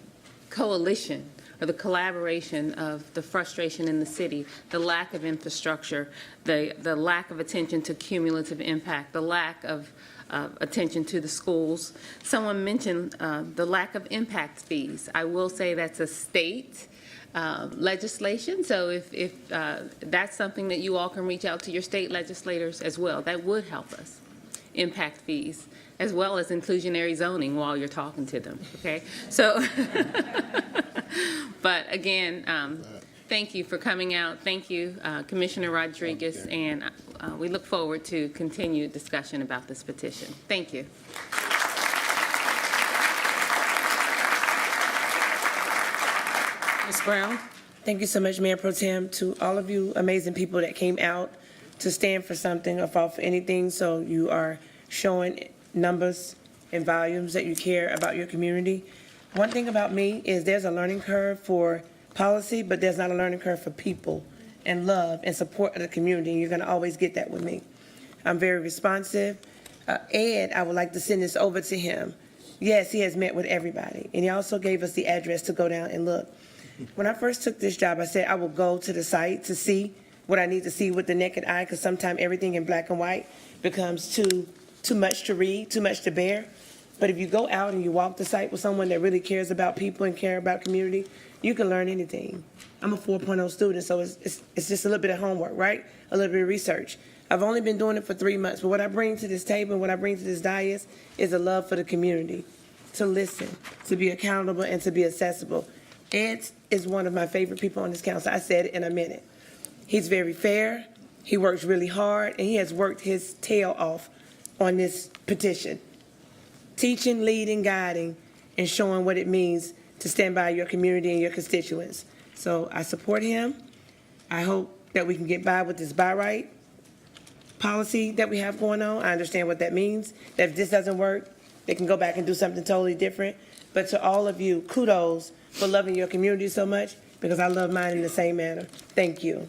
Speaker 7: coalition or the collaboration of the frustration in the city, the lack of infrastructure, the lack of attention to cumulative impact, the lack of attention to the schools. Someone mentioned the lack of impact fees. I will say that's a state legislation, so if that's something that you all can reach out to your state legislators as well, that would help us. Impact fees, as well as inclusionary zoning while you're talking to them, okay? So, but again, thank you for coming out. Thank you, Commissioner Rodriguez, and we look forward to continued discussion about this petition. Thank you.
Speaker 3: Ms. Brown?
Speaker 12: Thank you so much, Mayor Pro Tem, to all of you amazing people that came out to stand for something or fall for anything. So you are showing numbers and volumes that you care about your community. One thing about me is there's a learning curve for policy, but there's not a learning curve for people and love and support of the community. And you're going to always get that with me. I'm very responsive. Ed, I would like to send this over to him. Yes, he has met with everybody. And he also gave us the address to go down and look. When I first took this job, I said I will go to the site to see what I need to see with the naked eye, because sometimes everything in black and white becomes too much to read, too much to bear. But if you go out and you walk the site with someone that really cares about people and care about community, you can learn anything. I'm a 4.0 student, so it's just a little bit of homework, right? A little bit of research. I've only been doing it for 3 months, but what I bring to this table and what I bring to this dais is a love for the community, to listen, to be accountable, and to be accessible. Ed is one of my favorite people on this council. I said it and I meant it. He's very fair, he works really hard, and he has worked his tail off on this petition. Teaching, leading, guiding, and showing what it means to stand by your community and your constituents. So I support him. I hope that we can get by with this buy right policy that we have going on. I understand what that means, that if this doesn't work, they can go back and do something totally different. But to all of you, kudos for loving your community so much, because I love mine in the same manner. Thank you.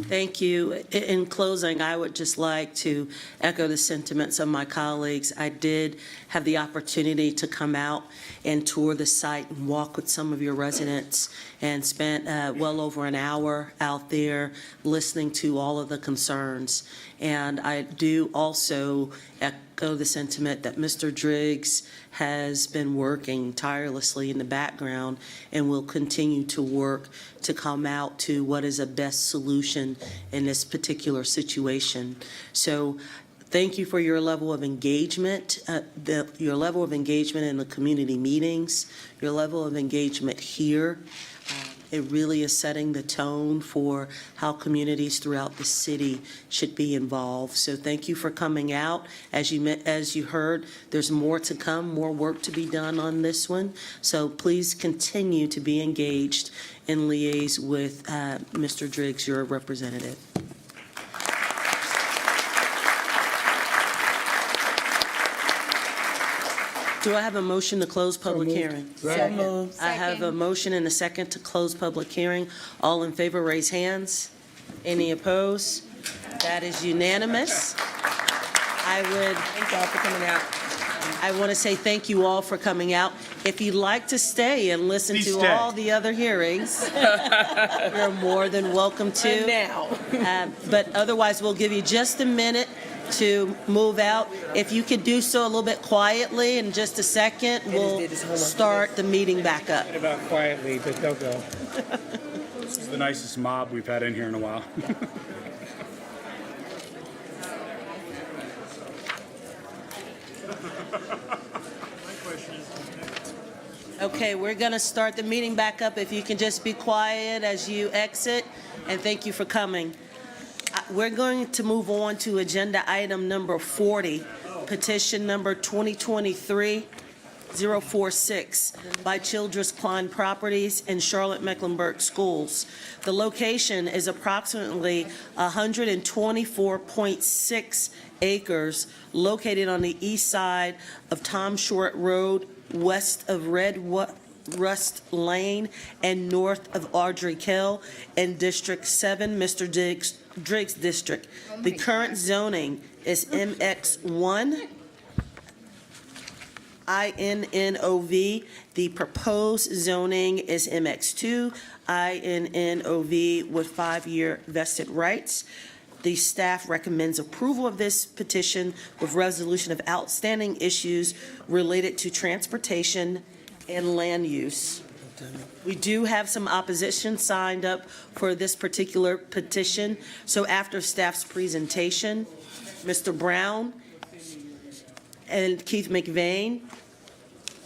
Speaker 3: Thank you. In closing, I would just like to echo the sentiments of my colleagues. I did have the opportunity to come out and tour the site and walk with some of your residents and spent well over an hour out there listening to all of the concerns. And I do also echo the sentiment that Mr. Driggs has been working tirelessly in the background and will continue to work to come out to what is a best solution in this particular situation. So thank you for your level of engagement, your level of engagement in the community meetings, your level of engagement here. It really is setting the tone for how communities throughout the city should be involved. So thank you for coming out. As you heard, there's more to come, more work to be done on this one. So please continue to be engaged and liaise with Mr. Driggs, your representative. Do I have a motion to close public hearing?
Speaker 12: So moved.
Speaker 3: I have a motion and a second to close public hearing. All in favor, raise hands. Any opposed? That is unanimous.
Speaker 12: Thank y'all for coming out.
Speaker 3: I want to say thank you all for coming out. If you'd like to stay and listen
Speaker 10: Please
Speaker 3: to
Speaker 10: stay.
Speaker 3: all the other hearings, you're more than welcome to.
Speaker 12: And now.
Speaker 3: But otherwise, we'll give you just a minute to move out. If you could do so a little bit quietly in just a second, we'll start the meeting back up.
Speaker 18: About quietly, but they'll go. This is the nicest mob we've had in here in a while.
Speaker 3: Okay, we're going to start the meeting back up. If you can just be quiet as you exit, and thank you for coming. We're going to move on to agenda item number 40, petition number 2023-046 by Childress Klein Properties in Charlotte Mecklenburg Schools. The location is approximately 124.6 acres located on the east side of Tom Short Road, west of Red Rust Lane, and north of Audrey Kell in District 7, Mr. Driggs District. The current zoning is MX1, INNOV. The proposed zoning is MX2, INNOV with 5-year vested rights. The staff recommends approval of this petition with resolution of outstanding issues related to transportation and land use. We do have some opposition signed up for this particular petition. So after staff's presentation, Mr. Brown and Keith McVeigh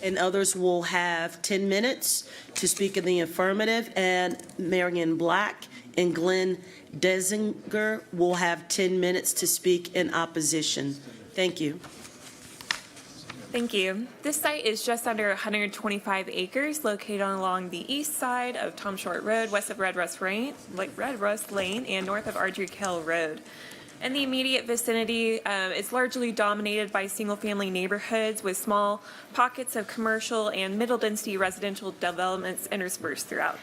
Speaker 3: and others will have 10 minutes to speak in the affirmative, and Marion Black and Glenn Desinger will have 10 minutes to speak in opposition. Thank you.
Speaker 2: Thank you. This site is just under 125 acres located along the east side of Tom Short Road, west of Red Rust Lane, and north of Audrey Kell Road. In the immediate vicinity, it's largely dominated by single-family neighborhoods with small pockets of commercial and middle-density residential developments interspersed throughout.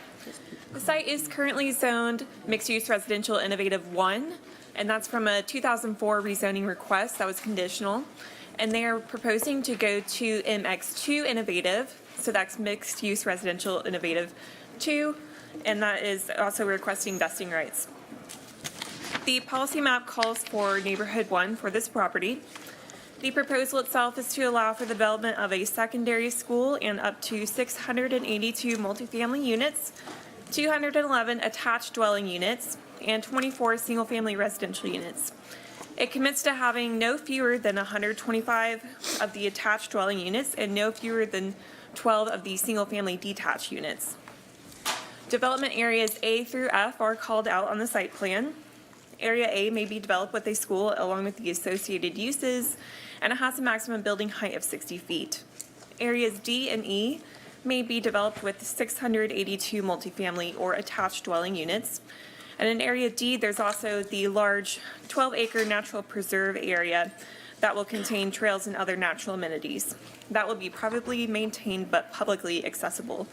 Speaker 2: The site is currently zoned mixed-use residential innovative 1, and that's from a 2004 rezoning request that was conditional. And they are proposing to go to MX2 innovative, so that's mixed-use residential innovative 2, and that is also requesting vesting rights. The policy map calls for neighborhood 1 for this property. The proposal itself is to allow for the development of a secondary school and up to 682 multifamily units, 211 attached dwelling units, and 24 single-family residential units. It commits to having no fewer than 125 of the attached dwelling units and no fewer than 12 of the single-family detached units. Development areas A through F are called out on the site plan. Area A may be developed with a school along with the associated uses, and it has a maximum building height of 60 feet. Areas D and E may be developed with 682 multifamily or attached dwelling units. And in Area D, there's also the large 12-acre natural preserve area that will contain trails and other natural amenities. That will be privately maintained but publicly accessible.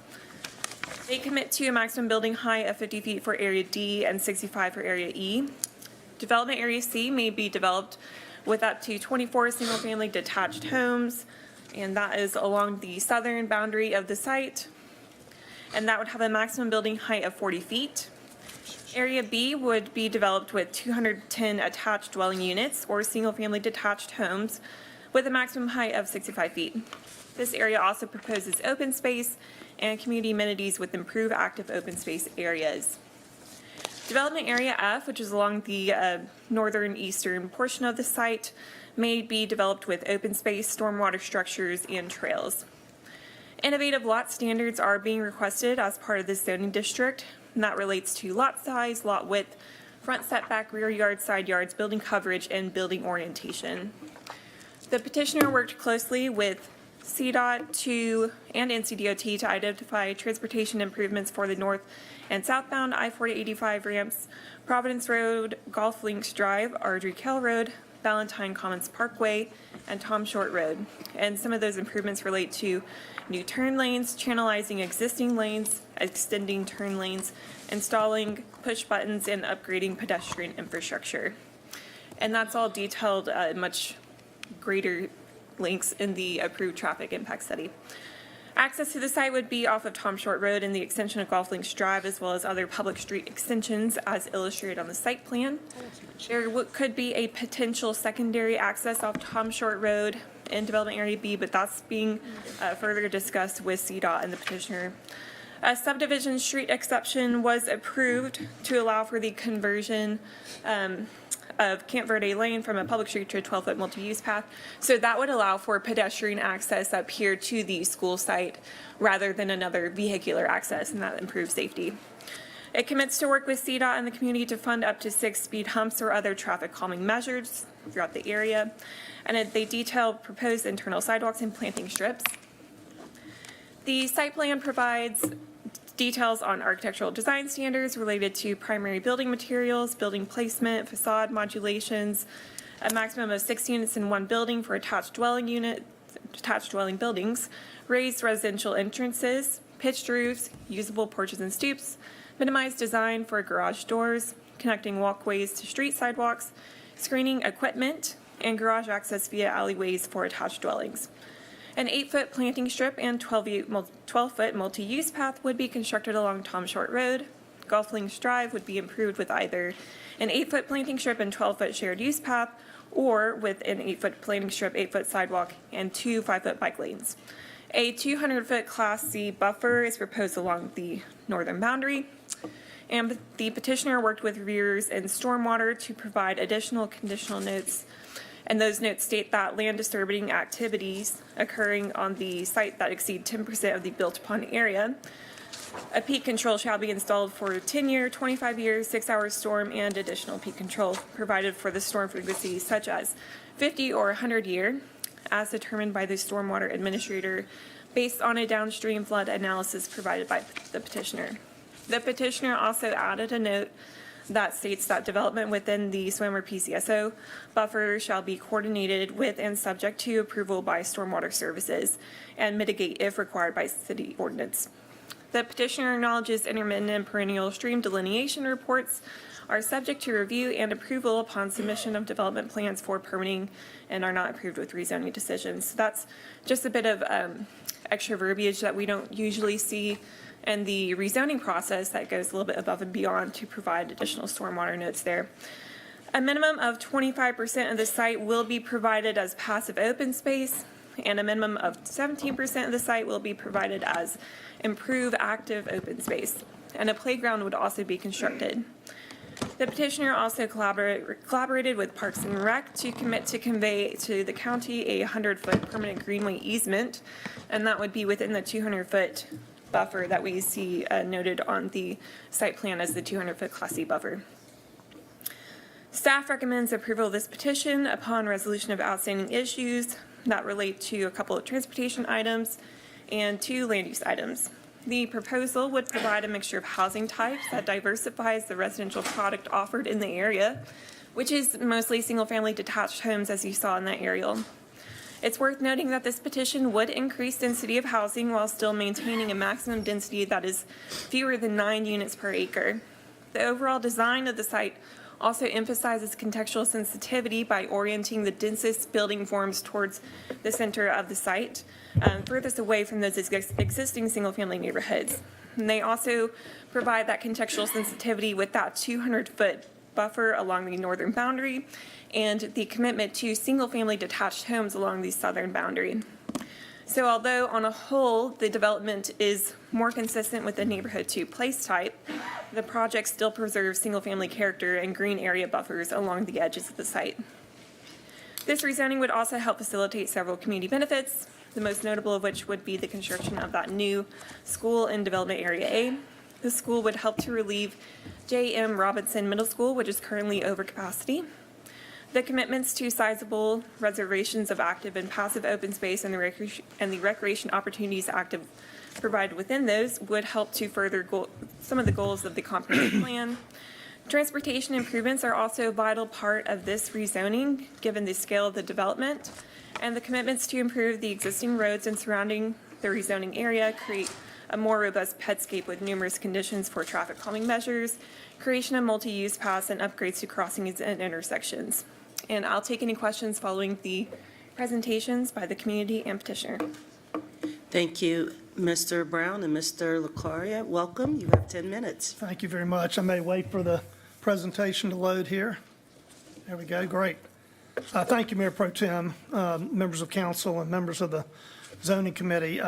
Speaker 2: They commit to a maximum building height of 50 feet for Area D and 65 for Area E. Development Area C may be developed with up to 24 single-family detached homes, and that is along the southern boundary of the site. And that would have a maximum building height of 40 feet. Area B would be developed with 210 attached dwelling units or single-family detached homes with a maximum height of 65 feet. This area also proposes open space and community amenities with improved active open space areas. Development Area F, which is along the northern eastern portion of the site, may be developed with open space, stormwater structures, and trails. Innovative lot standards are being requested as part of this zoning district, and that relates to lot size, lot width, front setback, rear yard, side yards, building coverage, and building orientation. The petitioner worked closely with CDOT and NCDOT to identify transportation improvements for the north and southbound I-4085 ramps, Providence Road, Golf Links Drive, Ardrey Kell Road, Valentine Commons Parkway, and Tom Short Road. And some of those improvements relate to new turn lanes, channelizing existing lanes, extending turn lanes, installing push buttons, and upgrading pedestrian infrastructure. And that's all detailed at much greater lengths in the approved traffic impact study. Access to the site would be off of Tom Short Road and the extension of Golf Links Drive, as well as other public street extensions as illustrated on the site plan. There could be a potential secondary access off Tom Short Road in Development Area B, but that's being further discussed with CDOT and the petitioner. A subdivision street exception was approved to allow for the conversion of Camp Verde Lane from a public street to a 12-foot multi-use path. So that would allow for pedestrian access up here to the school site rather than another vehicular access, and that improves safety. It commits to work with CDOT and the community to fund up to 6 speed humps or other traffic calming measures throughout the area. And they detail proposed internal sidewalks and planting strips. The site plan provides details on architectural design standards related to primary building materials, building placement, facade modulations, a maximum of 6 units in one building for attached dwelling buildings, raised residential entrances, pitched roofs, usable porches and stoops, minimized design for garage doors, connecting walkways to street sidewalks, screening equipment, and garage access via alleyways for attached dwellings. An 8-foot planting strip and 12-foot multi-use path would be constructed along Tom Short Road. Golf Links Drive would be improved with either an 8-foot planting strip and 12-foot shared use path, or with an 8-foot planting strip, 8-foot sidewalk, and 2 5-foot bike lanes. A 200-foot Class C buffer is proposed along the northern boundary. And the petitioner worked with reviewers in stormwater to provide additional conditional notes. And those notes state that land disturbing activities occurring on the site that exceed 10% of the built upon area. A peak control shall be installed for 10-year, 25-year, 6-hour storm, and additional peak control provided for the storm frequency such as 50 or 100-year, as determined by the stormwater administrator based on a downstream flood analysis provided by the petitioner. The petitioner also added a note that states that development within the SWAMR PCSO buffer shall be coordinated with and subject to approval by Stormwater Services and mitigate if required by city ordinance. The petitioner acknowledges intermittent and perennial stream delineation reports are subject to review and approval upon submission of development plans for permitting and are not approved with rezoning decisions. So that's just a bit of extra verbiage that we don't usually see in the rezoning process that goes a little bit above and beyond to provide additional stormwater notes there. A minimum of 25% of the site will be provided as passive open space, and a minimum of 17% of the site will be provided as improved active open space. And a playground would also be constructed. The petitioner also collaborated with Parks and Rec to commit to convey to the county a 100-foot permanent greenway easement, and that would be within the 200-foot buffer that we see noted on the site plan as the 200-foot Class C buffer. Staff recommends approval of this petition upon resolution of outstanding issues that relate to a couple of transportation items and 2 land use items. The proposal would provide a mixture of housing types that diversifies the residential product offered in the area, which is mostly single-family detached homes, as you saw in that aerial. It's worth noting that this petition would increase density of housing while still maintaining a maximum density that is fewer than 9 units per acre. The overall design of the site also emphasizes contextual sensitivity by orienting the densest building forms towards the center of the site, furthest away from those existing single-family neighborhoods. And they also provide that contextual sensitivity with that 200-foot buffer along the northern boundary and the commitment to single-family detached homes along the southern boundary. So although on a whole, the development is more consistent with the neighborhood 2 place type, the project still preserves single-family character and green area buffers along the edges of the site. This rezoning would also help facilitate several community benefits, the most notable of which would be the construction of that new school in Development Area A. The school would help to relieve J.M. Robinson Middle School, which is currently over capacity. The commitments to sizable reservations of active and passive open space and the recreation opportunities active provided within those would help to further some of the goals of the comprehensive plan. Transportation improvements are also a vital part of this rezoning, given the scale of the development, and the commitments to improve the existing roads and surrounding the rezoning area create a more robust pedscape with numerous conditions for traffic calming measures, creation of multi-use paths, and upgrades to crossings and intersections. And I'll take any questions following the presentations by the community and petitioner.
Speaker 3: Thank you, Mr. Brown and Mr. LaClaria. Welcome. You have 10 minutes.
Speaker 8: Thank you very much. I may wait for the presentation to load here. There we go. Great. Thank you, Mayor Pro Tem, members of council, and members of the zoning committee.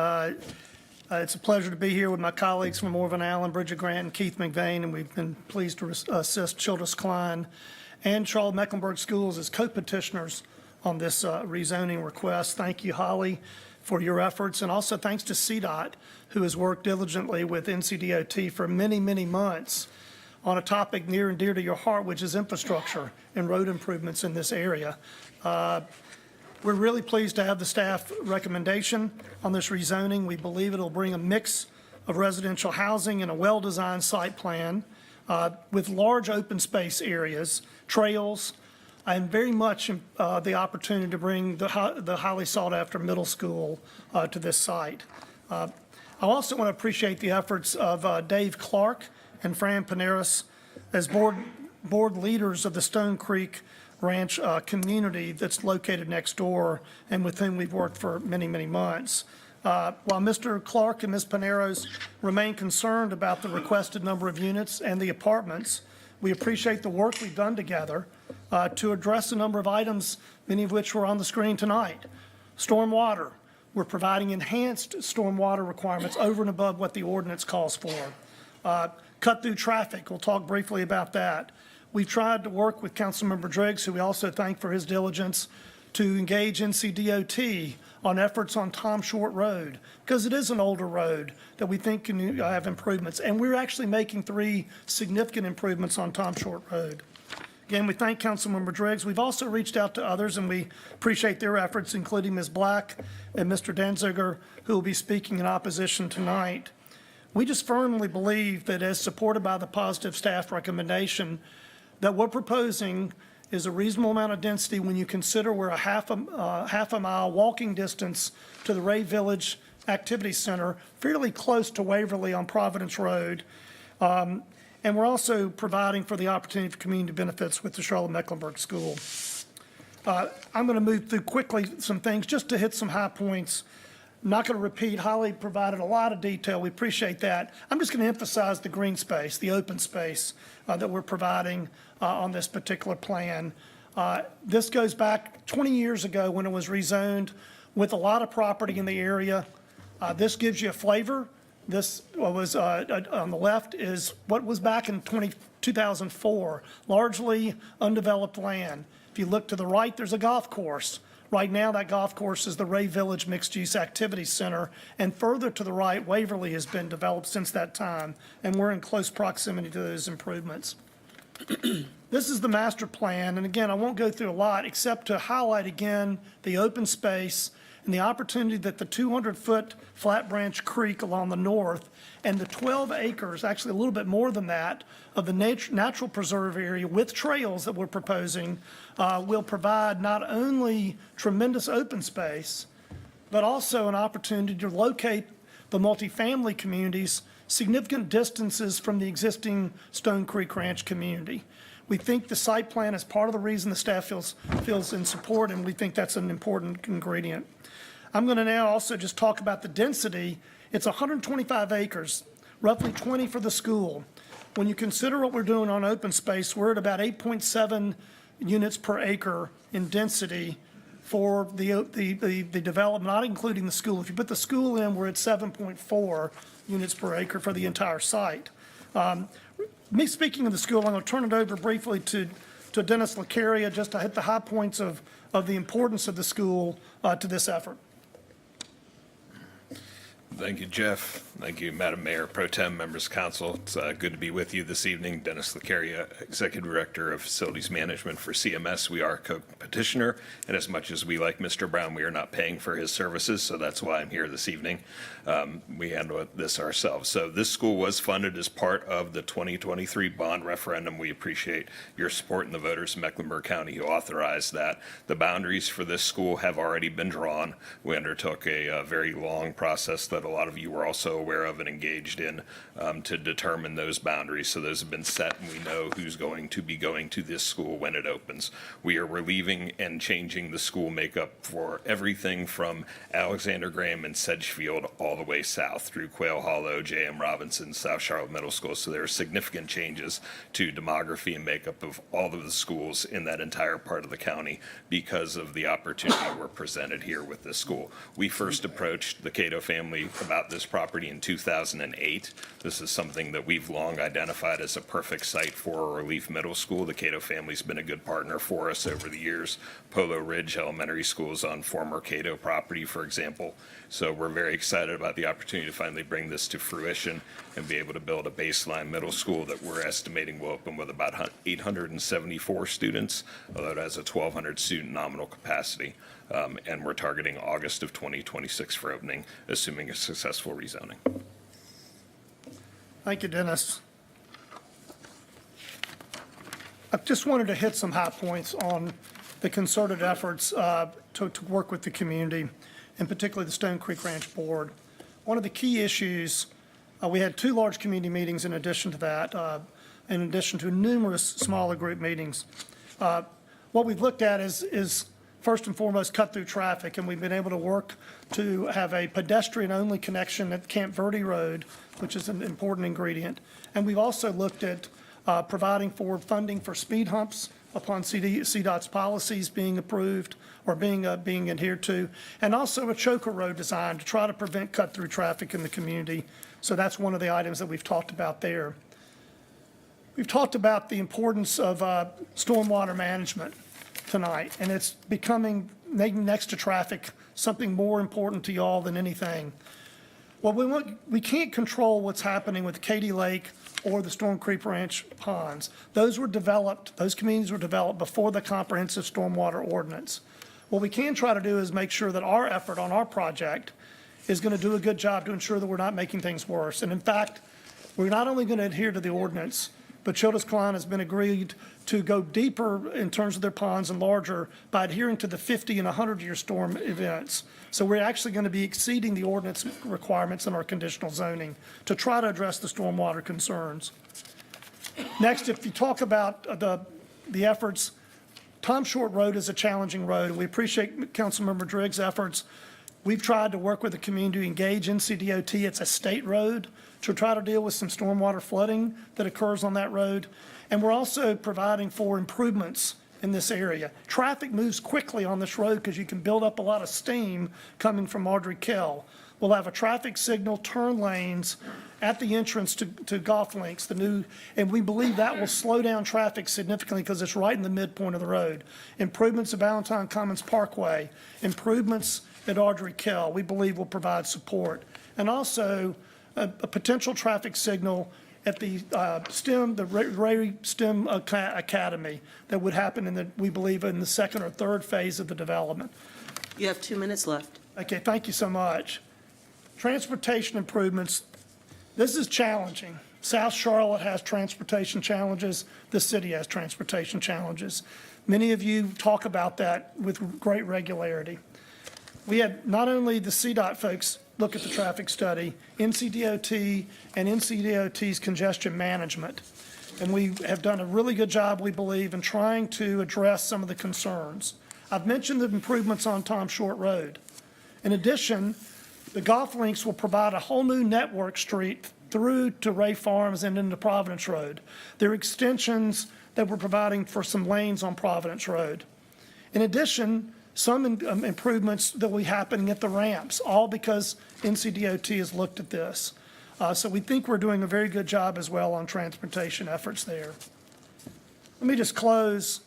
Speaker 8: It's a pleasure to be here with my colleagues from Moore Van Allen, Bridget Grant, and Keith McVeigh, and we've been pleased to assist Childress Klein and Charlotte Mecklenburg Schools as co-petitioners on this rezoning request. Thank you, Holly, for your efforts, and also thanks to CDOT, who has worked diligently with NCDOT for many, many months on a topic near and dear to your heart, which is infrastructure and road improvements in this area. We're really pleased to have the staff recommendation on this rezoning. We believe it'll bring a mix of residential housing and a well-designed site plan with large open space areas, trails, and very much the opportunity to bring the highly sought-after middle school to this site. I also want to appreciate the efforts of Dave Clark and Fran Paneras as board leaders of the Stone Creek Ranch community that's located next door and with whom we've worked for many, many months. While Mr. Clark and Ms. Paneros remain concerned about the requested number of units and the apartments, we appreciate the work we've done together to address a number of items, many of which were on the screen tonight. Stormwater. We're providing enhanced stormwater requirements over and above what the ordinance calls for. Cut-through traffic. We'll talk briefly about that. We've tried to work with Councilmember Driggs, who we also thank for his diligence, to engage NCDOT on efforts on Tom Short Road, because it is an older road that we think can have improvements. And we're actually making 3 significant improvements on Tom Short Road. Again, we thank Councilmember Driggs. We've also reached out to others, and we appreciate their efforts, including Ms. Black and Mr. Denziger, who will be speaking in opposition tonight. We just firmly believe that, as supported by the positive staff recommendation, that we're proposing is a reasonable amount of density when you consider we're a half a mile walking distance to the Ray Village Activity Center, fairly close to Waverly on Providence Road. And we're also providing for the opportunity for community benefits with the Charlotte Mecklenburg School. I'm going to move through quickly some things just to hit some high points. I'm not going to repeat. Holly provided a lot of detail. We appreciate that. I'm just going to emphasize the green space, the open space that we're providing on this particular plan. This goes back 20 years ago when it was rezoned with a lot of property in the area. This gives you a flavor. This was on the left is what was back in 2004, largely undeveloped land. If you look to the right, there's a golf course. Right now, that golf course is the Ray Village Mixed Use Activity Center, and further to the right, Waverly has been developed since that time, and we're in close proximity to those improvements. This is the master plan, and again, I won't go through a lot except to highlight again the open space and the opportunity that the 200-foot Flat Branch Creek along the north and the 12 acres, actually a little bit more than that, of the natural preserve area with trails that we're proposing will provide not only tremendous open space, but also an opportunity to locate the multifamily communities significant distances from the existing Stone Creek Ranch community. We think the site plan is part of the reason the staff feels in support, and we think that's an important ingredient. I'm going to now also just talk about the density. It's 125 acres, roughly 20 for the school. When you consider what we're doing on open space, we're at about 8.7 units per acre in density for the development, not including the school. If you put the school in, we're at 7.4 units per acre for the entire site. Me speaking of the school, I'm going to turn it over briefly to Dennis Lacaria just to hit the high points of the importance of the school to this effort.
Speaker 1: Thank you, Jeff. Thank you, Madam Mayor, Pro Tem, members of council. It's good to be with you this evening. Dennis Lacaria, Executive Director of Facilities Management for CMS. We are a co-petitioner, and as much as we like Mr. Brown, we are not paying for his services, so that's why I'm here this evening. We handle this ourselves. So this school was funded as part of the 2023 bond referendum. We appreciate your support and the voters of Mecklenburg County who authorized that. The boundaries for this school have already been drawn. We undertook a very long process that a lot of you were also aware of and engaged in to determine those boundaries. So those have been set, and we know who's going to be going to this school when it opens. We are relieving and changing the school makeup for everything from Alexander Graham and Sedgefield all the way south through Quail Hollow, J.M. Robinson, South Charlotte Middle School. So there are significant changes to demography and makeup of all of the schools in that entire part of the county because of the opportunity we're presented here with this school. We first approached the Cato family about this property in 2008. This is something that we've long identified as a perfect site for a Relief Middle School. The Cato family's been a good partner for us over the years. Polo Ridge Elementary School is on former Cato property, for example. So we're very excited about the opportunity to finally bring this to fruition and be able to build a baseline middle school that we're estimating will open with about 874 students, although it has a 1,200 student nominal capacity. And we're targeting August of 2026 for opening, assuming a successful rezoning.
Speaker 8: Thank you, Dennis. I just wanted to hit some high points on the concerted efforts to work with the community, and particularly the Stone Creek Ranch Board. One of the key issues, we had 2 large community meetings in addition to that, in addition to numerous smaller group meetings. What we've looked at is first and foremost cut through traffic, and we've been able to work to have a pedestrian-only connection at Camp Verde Road, which is an important ingredient. And we've also looked at providing for funding for speed humps upon CDOT's policies being approved or being adhered to, and also a choker road design to try to prevent cut-through traffic in the community. So that's one of the items that we've talked about there. We've talked about the importance of stormwater management tonight, and it's becoming, next to traffic, something more important to y'all than anything. Well, we can't control what's happening with Katy Lake or the Stone Creek Ranch ponds. Those communities were developed before the comprehensive stormwater ordinance. What we can try to do is make sure that our effort on our project is going to do a good job to ensure that we're not making things worse. And in fact, we're not only going to adhere to the ordinance, but Childress Klein has been agreed to go deeper in terms of their ponds and larger by adhering to the 50 and 100-year storm events. So we're actually going to be exceeding the ordinance requirements in our conditional zoning to try to address the stormwater concerns. Next, if you talk about the efforts, Tom Short Road is a challenging road, and we appreciate Councilmember Driggs' efforts We've tried to work with the community to engage NCDOT. It's a state road to try to deal with some stormwater flooding that occurs on that road. And we're also providing for improvements in this area. Traffic moves quickly on this road because you can build up a lot of steam coming from Audrey Kell. We'll have a traffic signal, turn lanes at the entrance to Golf Links, and we believe that will slow down traffic significantly because it's right in the midpoint of the road. Improvements at Valentine Commons Parkway, improvements at Audrey Kell, we believe will provide support. And also a potential traffic signal at the Ray STEM Academy that would happen we believe, in the second or third phase of the development.
Speaker 3: You have 2 minutes left.
Speaker 8: Okay, thank you so much. Transportation improvements, this is challenging. South Charlotte has transportation challenges. The city has transportation challenges. Many of you talk about that with great regularity. We had not only the CDOT folks look at the traffic study, NCDOT and NCDOT's congestion management. And we have done a really good job, we believe, in trying to address some of the concerns. I've mentioned the improvements on Tom Short Road. In addition, the Golf Links will provide a whole new network street through to Ray Farms and into Providence Road. There are extensions that we're providing for some lanes on Providence Road. In addition, some improvements that will be happening at the ramps, all because NCDOT has looked at this. So we think we're doing a very good job as well on transportation efforts there. Let me just close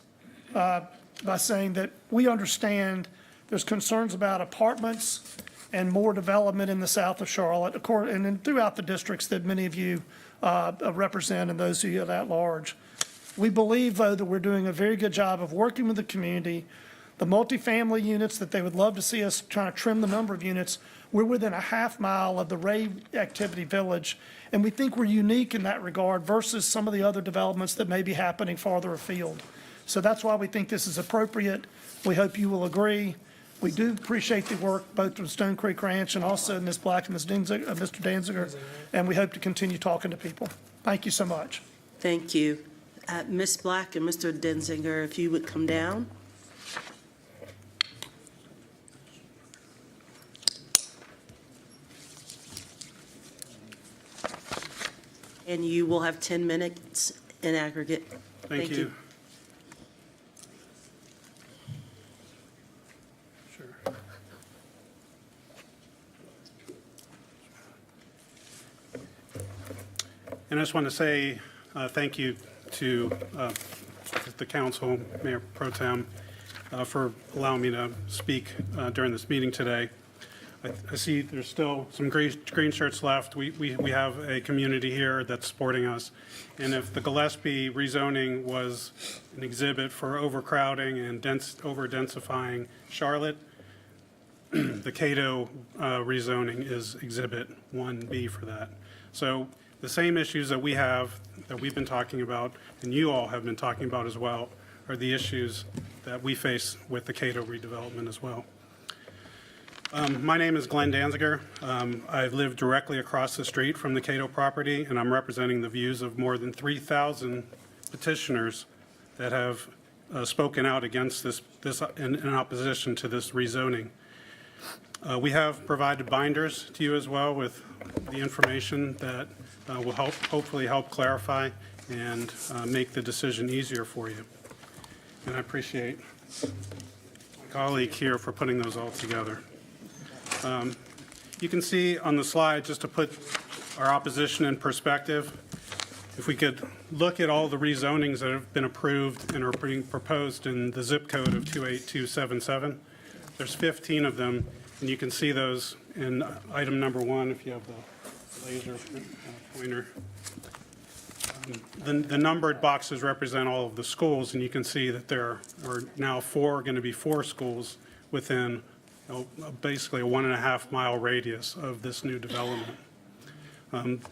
Speaker 8: by saying that we understand there's concerns about apartments and more development in the south of Charlotte, and throughout the districts that many of you represent and those of you at large. We believe, though, that we're doing a very good job of working with the community. The multifamily units that they would love to see us trying to trim the number of units, we're within a half mile of the Ray Activity Village, and we think we're unique in that regard versus some of the other developments that may be happening farther afield. So that's why we think this is appropriate. We hope you will agree. We do appreciate the work both from Stone Creek Ranch and also Ms. Black and Mr. Danziger, and we hope to continue talking to people. Thank you so much.
Speaker 3: Thank you. Ms. Black and Mr. Denzinger, if you would come down. And you will have 10 minutes in aggregate.
Speaker 14: Thank you. Sure. And I just want to say thank you to the council, Mayor Pro Tem, for allowing me to speak during this meeting today. I see there's still some green shirts left. We have a community here that's supporting us. And if the Gillespie rezoning was an exhibit for overcrowding and over-densifying Charlotte, the Cato rezoning is exhibit 1B for that. So the same issues that we've been talking about, and you all have been talking about as well, are the issues that we face with the Cato redevelopment as well. My name is Glenn Danziger. I live directly across the street from the Cato property, and I'm representing the views of more than 3,000 petitioners that have spoken out against this in opposition to this rezoning. We have provided binders to you as well with the information that will hopefully help clarify and make the decision easier for you. And I appreciate my colleague here for putting those all together. You can see on the slide, just to put our opposition in perspective, if we could look at all the rezonings that have been approved and are being proposed in the zip code of 28277, there's 15 of them, and you can see those in item number 1 if you have the laser pointer. The numbered boxes represent all of the schools, and you can see that there are now going to be four schools within basically a 1.5 mile radius of this new development.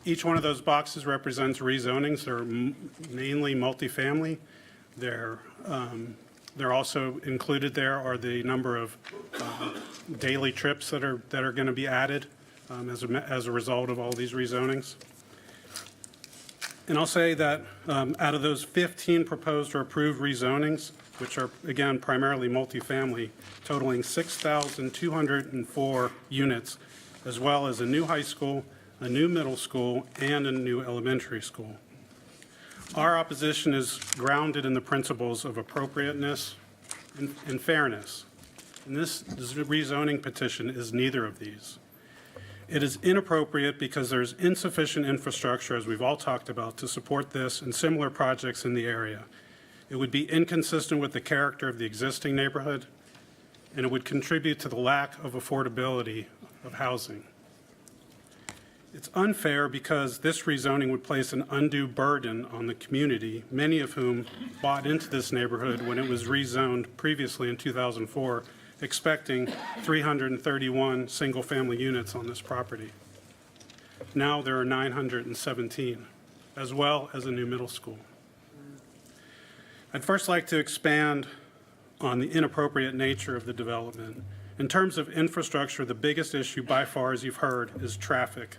Speaker 14: Each one of those boxes represents rezonings. They're mainly multifamily. They're also included there are the number of daily trips that are going to be added as a result of all these rezonings. And I'll say that out of those 15 proposed or approved rezonings, which are, again, primarily multifamily, totaling 6,204 units, as well as a new high school, a new middle school, and a new elementary school. Our opposition is grounded in the principles of appropriateness and fairness. And this rezoning petition is neither of these. It is inappropriate because there's insufficient infrastructure, as we've all talked about, to support this and similar projects in the area. It would be inconsistent with the character of the existing neighborhood, and it would contribute to the lack of affordability of housing. It's unfair because this rezoning would place an undue burden on the community, many of whom bought into this neighborhood when it was rezoned previously in 2004, expecting 331 single-family units on this property. Now there are 917, as well as a new middle school. I'd first like to expand on the inappropriate nature of the development. In terms of infrastructure, the biggest issue by far, as you've heard, is traffic.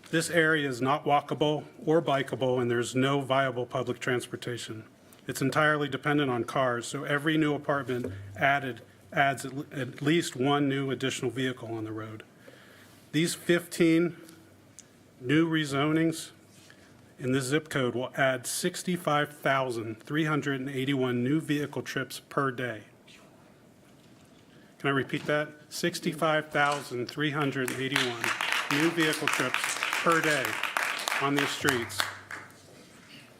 Speaker 14: This area is not walkable or bikeable, and there's no viable public transportation. It's entirely dependent on cars, so every new apartment adds at least one new additional vehicle on the road. These 15 new rezonings in this zip code will add 65,381 new vehicle trips per day. Can I repeat that? 65,381 new vehicle trips per day on these streets.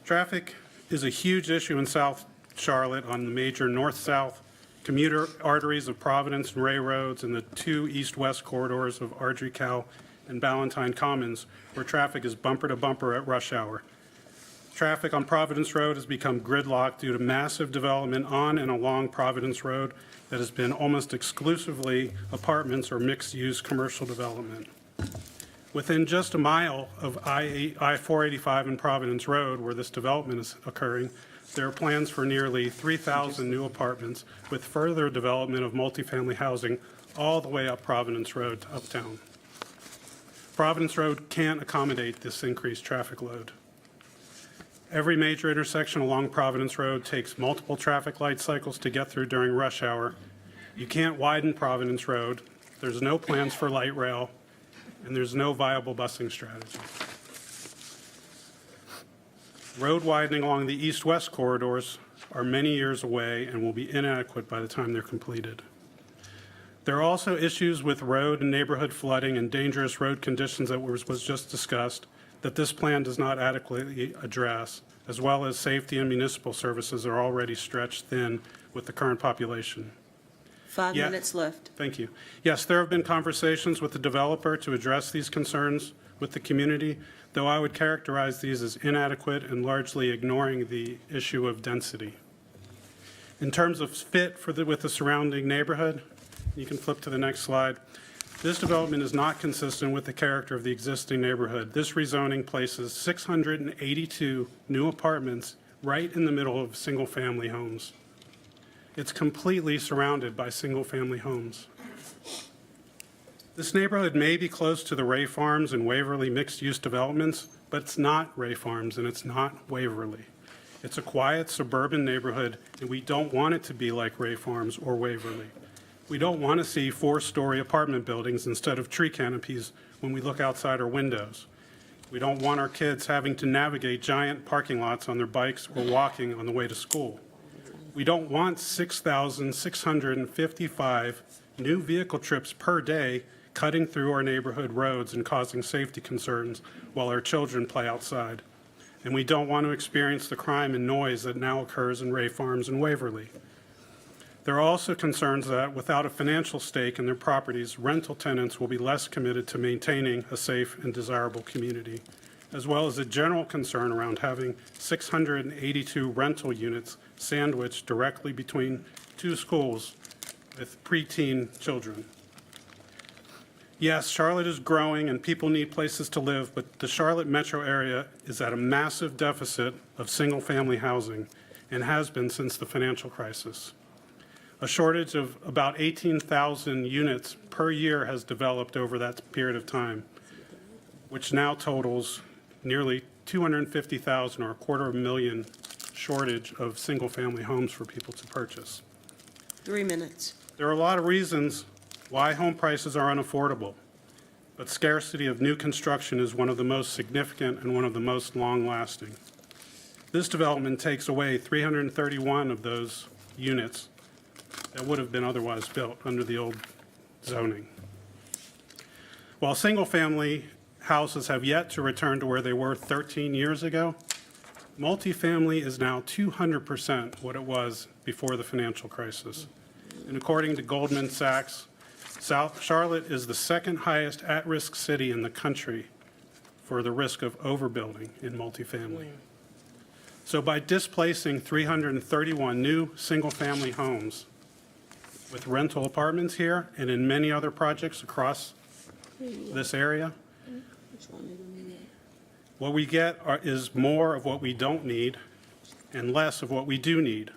Speaker 14: Traffic is a huge issue in South Charlotte on the major north-south commuter arteries of Providence and Ray Roads and the two east-west corridors of Ardrey Cow and Ballantyne Commons, where traffic is bumper to bumper at rush hour. Traffic on Providence Road has become gridlocked due to massive development on and along Providence Road that has been almost exclusively apartments or mixed-use commercial development. Within just a mile of I-485 and Providence Road, where this development is occurring, there are plans for nearly 3,000 new apartments with further development of multifamily housing all the way up Providence Road to uptown. Providence Road can't accommodate this increased traffic load. Every major intersection along Providence Road takes multiple traffic light cycles to get through during rush hour. You can't widen Providence Road. There's no plans for light rail, and there's no viable busing strategy. Road widening along the east-west corridors are many years away and will be inadequate by the time they're completed. There are also issues with road and neighborhood flooding and dangerous road conditions that was just discussed that this plan does not adequately address, as well as safety and municipal services are already stretched thin with the current population.
Speaker 3: 5 minutes left.
Speaker 14: Thank you. Yes, there have been conversations with the developer to address these concerns with the community, though I would characterize these as inadequate and largely ignoring the issue of density. In terms of fit with the surrounding neighborhood, you can flip to the next slide. This development is not consistent with the character of the existing neighborhood. This rezoning places 682 new apartments right in the middle of single-family homes. It's completely surrounded by single-family homes. This neighborhood may be close to the Ray Farms and Waverly mixed-use developments, but it's not Ray Farms and it's not Waverly. It's a quiet suburban neighborhood, and we don't want it to be like Ray Farms or Waverly. We don't want to see 4-story apartment buildings instead of tree canopies when we look outside our windows. We don't want our kids having to navigate giant parking lots on their bikes or walking on the way to school. We don't want 6,655 new vehicle trips per day cutting through our neighborhood roads and causing safety concerns while our children play outside. And we don't want to experience the crime and noise that now occurs in Ray Farms and Waverly. There are also concerns that without a financial stake in their properties, rental tenants will be less committed to maintaining a safe and desirable community, as well as a general concern around having 682 rental units sandwiched directly between two schools with preteen children. Yes, Charlotte is growing and people need places to live, but the Charlotte metro area is at a massive deficit of single-family housing and has been since the financial crisis. A shortage of about 18,000 units per year has developed over that period of time, which now totals nearly 250,000 or a quarter of a million shortage of single-family homes for people to purchase.
Speaker 3: 3 minutes.
Speaker 14: There are a lot of reasons why home prices are unaffordable, but scarcity of new construction is one of the most significant and one of the most long-lasting. This development takes away 331 of those units that would have been otherwise built under the old zoning. While single-family houses have yet to return to where they were 13 years ago, multifamily is now 200% what it was before the financial crisis. And according to Goldman Sachs, South Charlotte is the second highest at-risk city in the country for the risk of overbuilding in multifamily. So by displacing 331 new single-family homes with rental apartments here and in many other projects across this area, what we get is more of what we don't need and less of what we do need.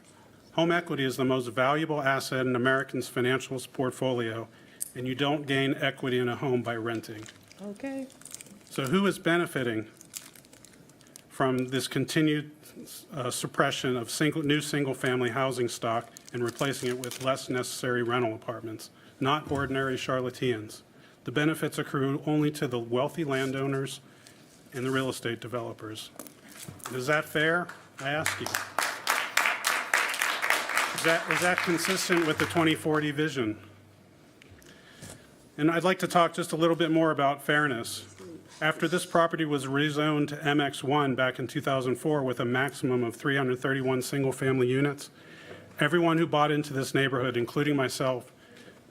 Speaker 14: Home equity is the most valuable asset in Americans' financial portfolio, and you don't gain equity in a home by renting.
Speaker 12: Okay.
Speaker 14: So who is benefiting from this continued suppression of new single-family housing stock and replacing it with less necessary rental apartments? Not ordinary Charlotteans. The benefits accrue only to the wealthy landowners and the real estate developers. Is that fair? I ask you. Is that consistent with the 2040 vision? And I'd like to talk just a little bit more about fairness. After this property was rezoned to MX1 back in 2004 with a maximum of 331 single-family units, everyone who bought into this neighborhood, including myself,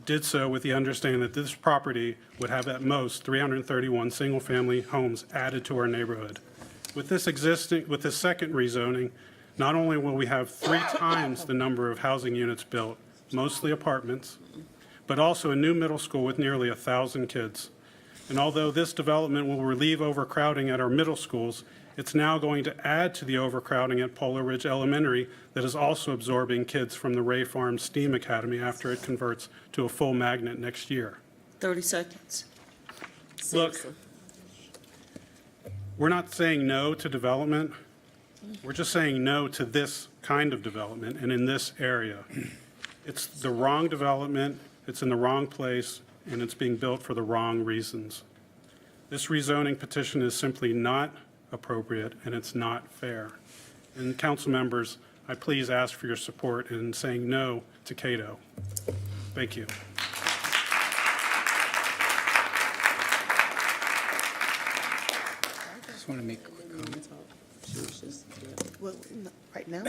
Speaker 14: did so with the understanding that this property would have at most 331 single-family homes added to our neighborhood. With this second rezoning, not only will we have 3 times the number of housing units built, mostly apartments, but also a new middle school with nearly 1,000 kids. And although this development will relieve overcrowding at our middle schools, it's now going to add to the overcrowding at Polar Ridge Elementary that is also absorbing kids from the Ray Farm STEAM Academy after it converts to a full magnet next year.
Speaker 3: 30 seconds.
Speaker 14: Look, we're not saying no to development. We're just saying no to this kind of development and in this area. It's the wrong development, it's in the wrong place, and it's being built for the wrong reasons. This rezoning petition is simply not appropriate, and it's not fair. And council members, I please ask for your support in saying no to Cato. Thank you.
Speaker 4: I just want to make a quick comment.
Speaker 3: Well, right now?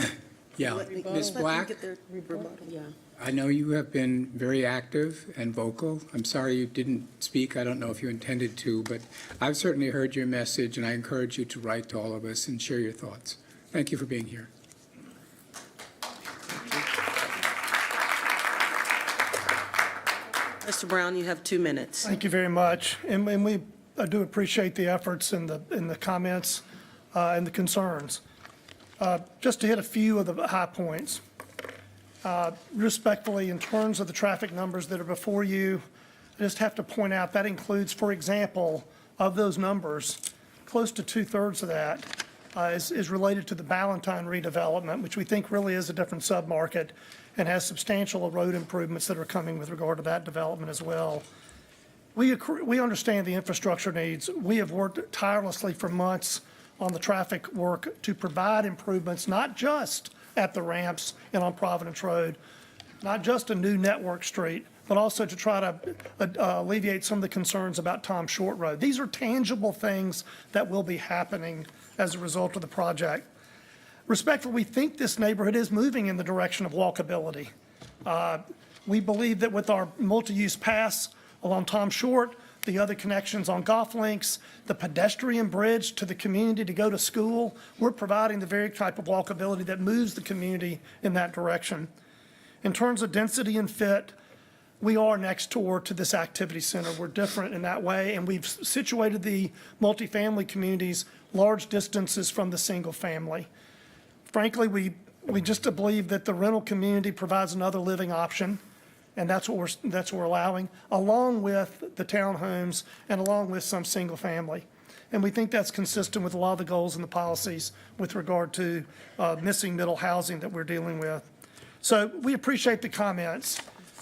Speaker 4: Yeah,
Speaker 3: Let me-
Speaker 4: Ms.
Speaker 3: let them
Speaker 4: Black,
Speaker 3: get their rebuttal. Yeah.
Speaker 4: I know you have been very active and vocal. I'm sorry you didn't speak. I don't know if you intended to, but I've certainly heard your message, and I encourage you to write to all of us and share your thoughts. Thank you for being here.
Speaker 3: Mr. Brown, you have 2 minutes.
Speaker 8: Thank you very much. And we I do appreciate the efforts and the comments and the concerns. Just to hit a few of the high points. Respectfully, in terms of the traffic numbers that are before you, I just have to point out that includes, for example, of those numbers, close to 2/3 of that is related to the Ballantyne redevelopment, which we think really is a different submarket and has substantial road improvements that are coming with regard to that development as well. We understand the infrastructure needs. We have worked tirelessly for months on the traffic work to provide improvements, not just at the ramps and on Providence Road, not just a new network street, but also to try to alleviate some of the concerns about Tom Short Road. These are tangible things that will be happening as a result of the project. Respectfully, we think this neighborhood is moving in the direction of walkability. We believe that with our multi-use paths along Tom Short, the other connections on golf links, the pedestrian bridge to the community to go to school, we're providing the very type of walkability that moves the community in that direction. In terms of density and fit, we are next door to this activity center. We're different in that way, and we've situated the multifamily communities large distances from the single family. Frankly, we just believe that the rental community provides another living option, and that's what we're allowing, along with the townhomes and along with some single family. And we think that's consistent with a lot of the goals and the policies with regard to missing middle housing that we're dealing with. So we appreciate the comments.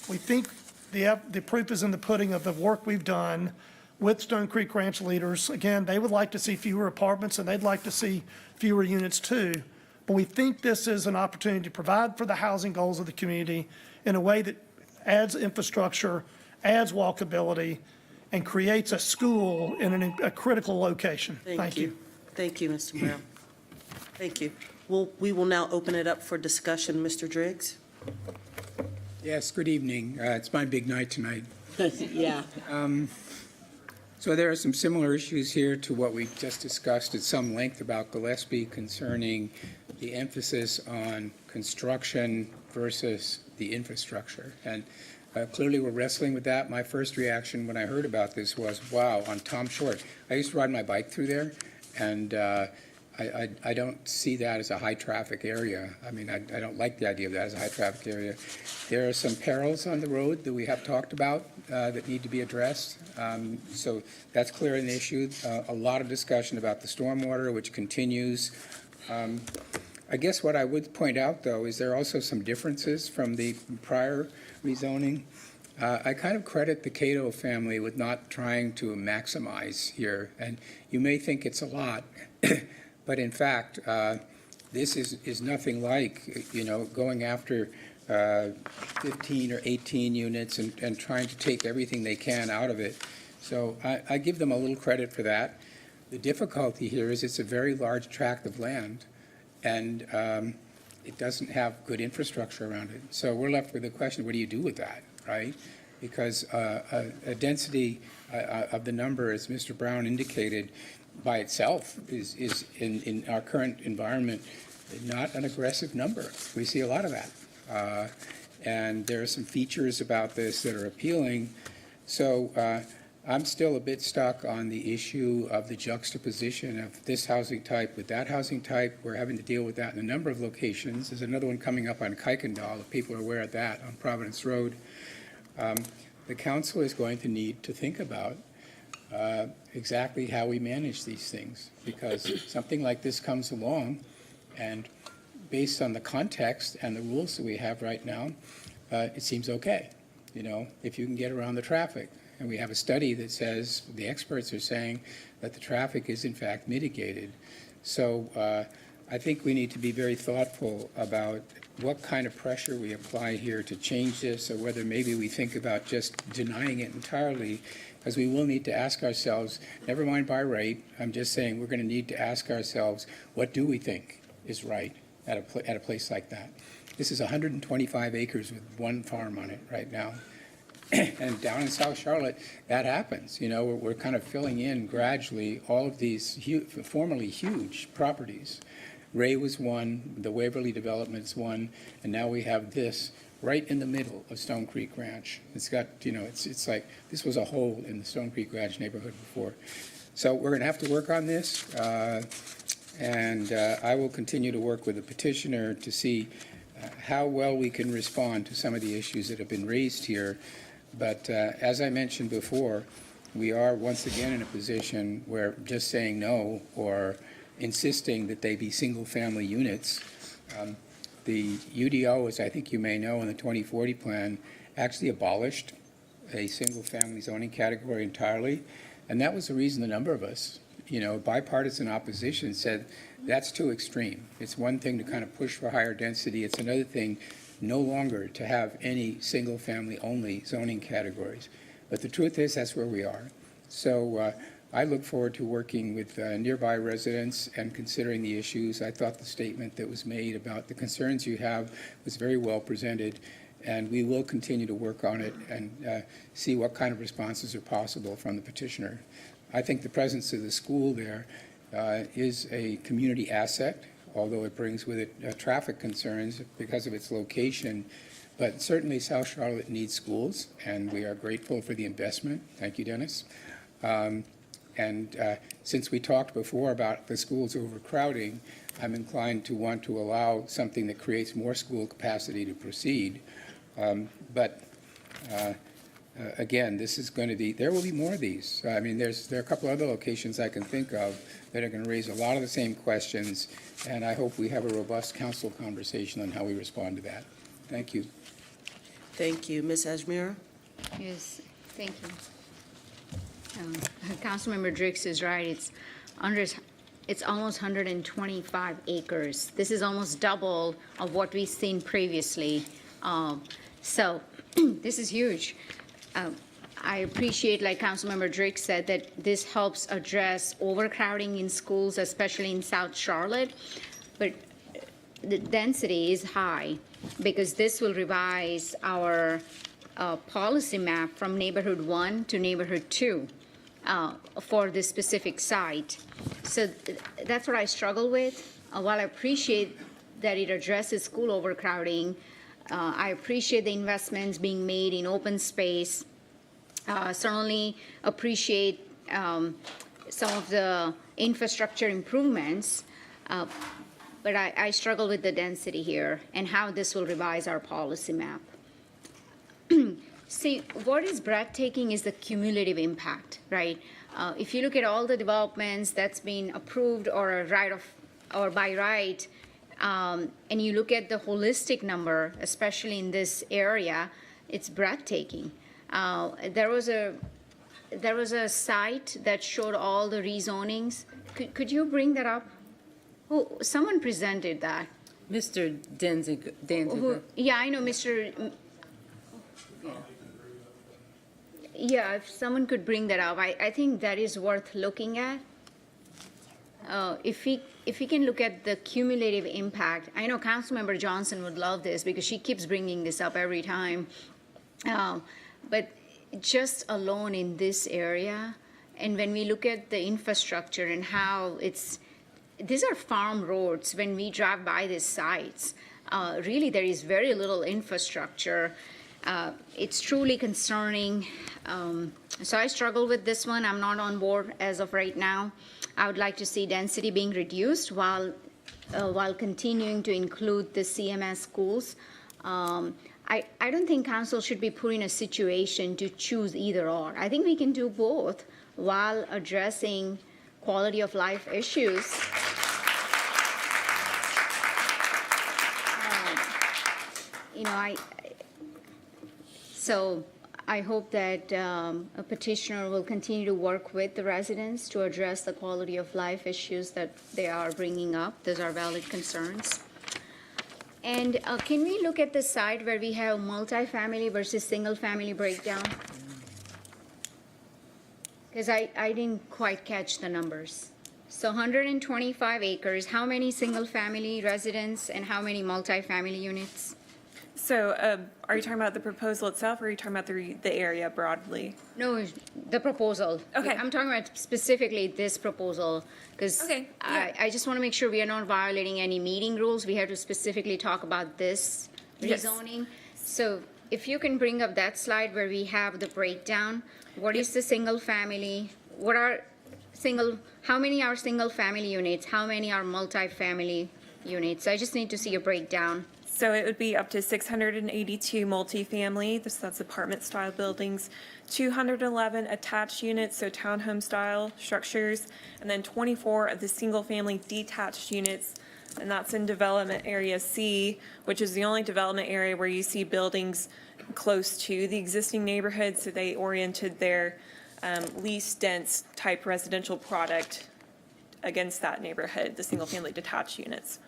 Speaker 8: We think the proof is in the pudding of the work we've done with Stone Creek Ranch leaders. Again, they would like to see fewer apartments, and they'd like to see fewer units too. But we think this is an opportunity to provide for the housing goals of the community in a way that adds infrastructure, adds walkability, and creates a school in a critical location. Thank you.
Speaker 3: Thank you, Mr. Brown. Thank you. We will now open it up for discussion. Mr. Driggs?
Speaker 4: Yes, good evening. It's my big night tonight.
Speaker 3: Yeah.
Speaker 4: So there are some similar issues here to what we just discussed at some length about Gillespie concerning the emphasis on construction versus the infrastructure. And clearly we're wrestling with that. My first reaction when I heard about this was, wow, on Tom Short. I used to ride my bike through there, and I don't see that as a high-traffic area. I mean, I don't like the idea of that as a high-traffic area. There are some perils on the road that we have talked about that need to be addressed. So that's clearly an issue. A lot of discussion about the stormwater, which continues. I guess what I would point out, though, is there are also some differences from the prior rezoning. I kind of credit the Cato family with not trying to maximize here. And you may think it's a lot, but in fact, this is nothing like, going after 15 or 18 units and trying to take everything they can out of it. So I give them a little credit for that. The difficulty here is it's a very large tract of land, and it doesn't have good infrastructure around it. So we're left with the question, what do you do with that, right? Because a density of the number, as Mr. Brown indicated, by itself is in our current environment not an aggressive number. We see a lot of that. And there are some features about this that are appealing. So I'm still a bit stuck on the issue of the juxtaposition of this housing type with that housing type. We're having to deal with that in a number of locations. There's another one coming up on Kuykendall, if people are aware of that, on Providence Road. The council is going to need to think about exactly how we manage these things, because something like this comes along, and based on the context and the rules that we have right now, it seems okay, if you can get around the traffic. And we have a study that says, the experts are saying that the traffic is in fact mitigated. So I think we need to be very thoughtful about what kind of pressure we apply here to change this, or whether maybe we think about just denying it entirely, because we will need to ask ourselves, never mind by right, I'm just saying we're going to need to ask ourselves, what do we think is right at a place like that? This is 125 acres with one farm on it right now. And down in South Charlotte, that happens. We're kind of filling in gradually all of these formerly huge properties. Ray was one, the Waverly Development's one, and now we have this right in the middle of Stone Creek Ranch. It's got, it's like this was a hole in the Stone Creek Ranch neighborhood before. So we're going to have to work on this, and I will continue to work with the petitioner to see how well we can respond to some of the issues that have been raised here. But as I mentioned before, we are once again in a position where just saying no or insisting that they be single-family units. The UDO, as I think you may know, in the 2040 plan, actually abolished a single-family zoning category entirely. And that was the reason a number of us, bipartisan opposition, said that's too extreme. It's one thing to kind of push for higher density. It's another thing no longer to have any single-family only zoning categories. But the truth is that's where we are. So I look forward to working with nearby residents and considering the issues. I thought the statement that was made about the concerns you have was very well presented, and we will continue to work on it and see what kind of responses are possible from the petitioner. I think the presence of the school there is a community asset, although it brings with it traffic concerns because of its location. But certainly South Charlotte needs schools, and we are grateful for the investment. Thank you, Dennis. And since we talked before about the schools overcrowding, I'm inclined to want to allow something that creates more school capacity to proceed. But Again, this is going to be, there will be more of these. I mean, there are a couple other locations I can think of that are going to raise a lot of the same questions, and I hope we have a robust council conversation on how we respond to that. Thank you.
Speaker 3: Thank you. Ms. Ajmira?
Speaker 5: Yes, thank you. Councilmember Drix is right. It's almost 125 acres. This is almost double of what we've seen previously. So this is huge. I appreciate, like Councilmember Drake said, that this helps address overcrowding in schools, especially in South Charlotte. But the density is high because this will revise our policy map from neighborhood 1 to neighborhood 2 for this specific site. So that's what I struggle with. While I appreciate that it addresses school overcrowding, I appreciate the investments being made in open space. Certainly appreciate some of the infrastructure improvements, but I struggle with the density here and how this will revise our policy map. See, what is breathtaking is the cumulative impact, right? If you look at all the developments that's been approved or by right, and you look at the holistic number, especially in this area, it's breathtaking. There was a site that showed all the rezonings. Could you bring that up? Oh, someone presented that.
Speaker 7: Mr. Denziger.
Speaker 5: Yeah, I know, Mr. Yeah, if someone could bring that up, I think that is worth looking at. If we can look at the cumulative impact, I know Councilmember Johnson would love this because she keeps bringing this up every time. But just alone in this area, and when we look at the infrastructure and how these are farm roads. When we drive by these sites, really there is very little infrastructure. It's truly concerning. So I struggle with this one. I'm not on board as of right now. I would like to see density being reduced while continuing to include the CMS schools. I don't think council should be put in a situation to choose either or. I think we can do both while addressing quality of life issues. So I hope that a petitioner will continue to work with the residents to address the quality of life issues that they are bringing up. Those are valid concerns. And can we look at the side where we have multifamily versus single-family breakdown? Because I didn't quite catch the numbers. So 125 acres, how many single-family residents and how many multifamily units?
Speaker 2: So are you talking about the proposal itself, or are you talking about the area broadly?
Speaker 5: No, the proposal.
Speaker 2: Okay.
Speaker 5: I'm talking about specifically this proposal, because
Speaker 2: Okay, yeah.
Speaker 5: I just want to make sure we are not violating any meeting rules. We have to specifically talk about this
Speaker 2: Yes.
Speaker 5: rezoning. So if you can bring up that slide where we have the breakdown, what is the single family? How many are single family units? How many are multifamily units? I just need to see a breakdown.
Speaker 2: So it would be up to 682 multifamily, that's apartment-style buildings, 211 attached units, so townhome-style structures, and then 24 of the single-family detached units, and that's in Development Area C, which is the only development area where you see buildings close to the existing neighborhood, so they oriented their least dense type residential product against that neighborhood, the single-family detached units.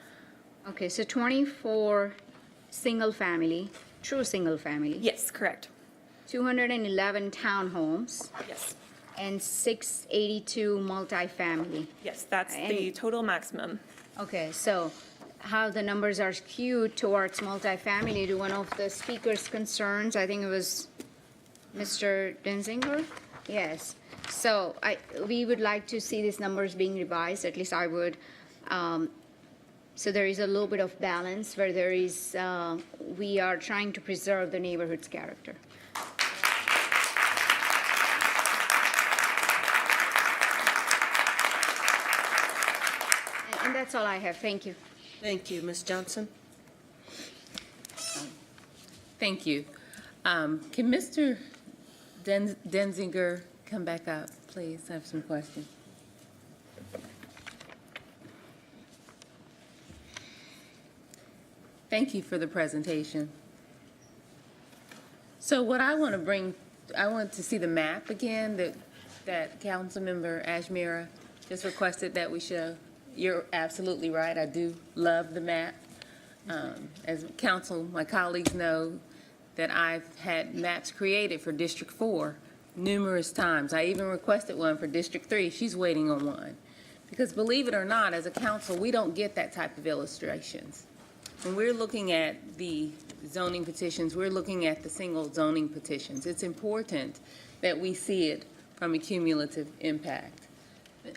Speaker 5: Okay, so 24 single family, true single family.
Speaker 2: Yes, correct.
Speaker 5: 211 townhomes.
Speaker 2: Yes.
Speaker 5: And 682 multifamily.
Speaker 2: Yes, that's the total maximum.
Speaker 5: Okay, so how the numbers are skewed towards multifamily, to one of the speaker's concerns, I think it was Mr. Denzinger? Yes. So we would like to see these numbers being revised, at least I would. So there is a little bit of balance where there is, we are trying to preserve the neighborhood's character. And that's all I have. Thank you.
Speaker 3: Thank you. Ms. Johnson?
Speaker 7: Thank you. Can Mr. Denzinger come back up, please? I have some questions. Thank you for the presentation. So what I want to see the map again that Councilmember Ashmira just requested that we show. You're absolutely right. I do love the map. As council, my colleagues know that I've had maps created for District 4 numerous times. I even requested one for District 3. She's waiting on one. Because believe it or not, as a council, we don't get that type of illustrations. When we're looking at the zoning petitions, we're looking at the single zoning petitions. It's important that we see it from a cumulative impact.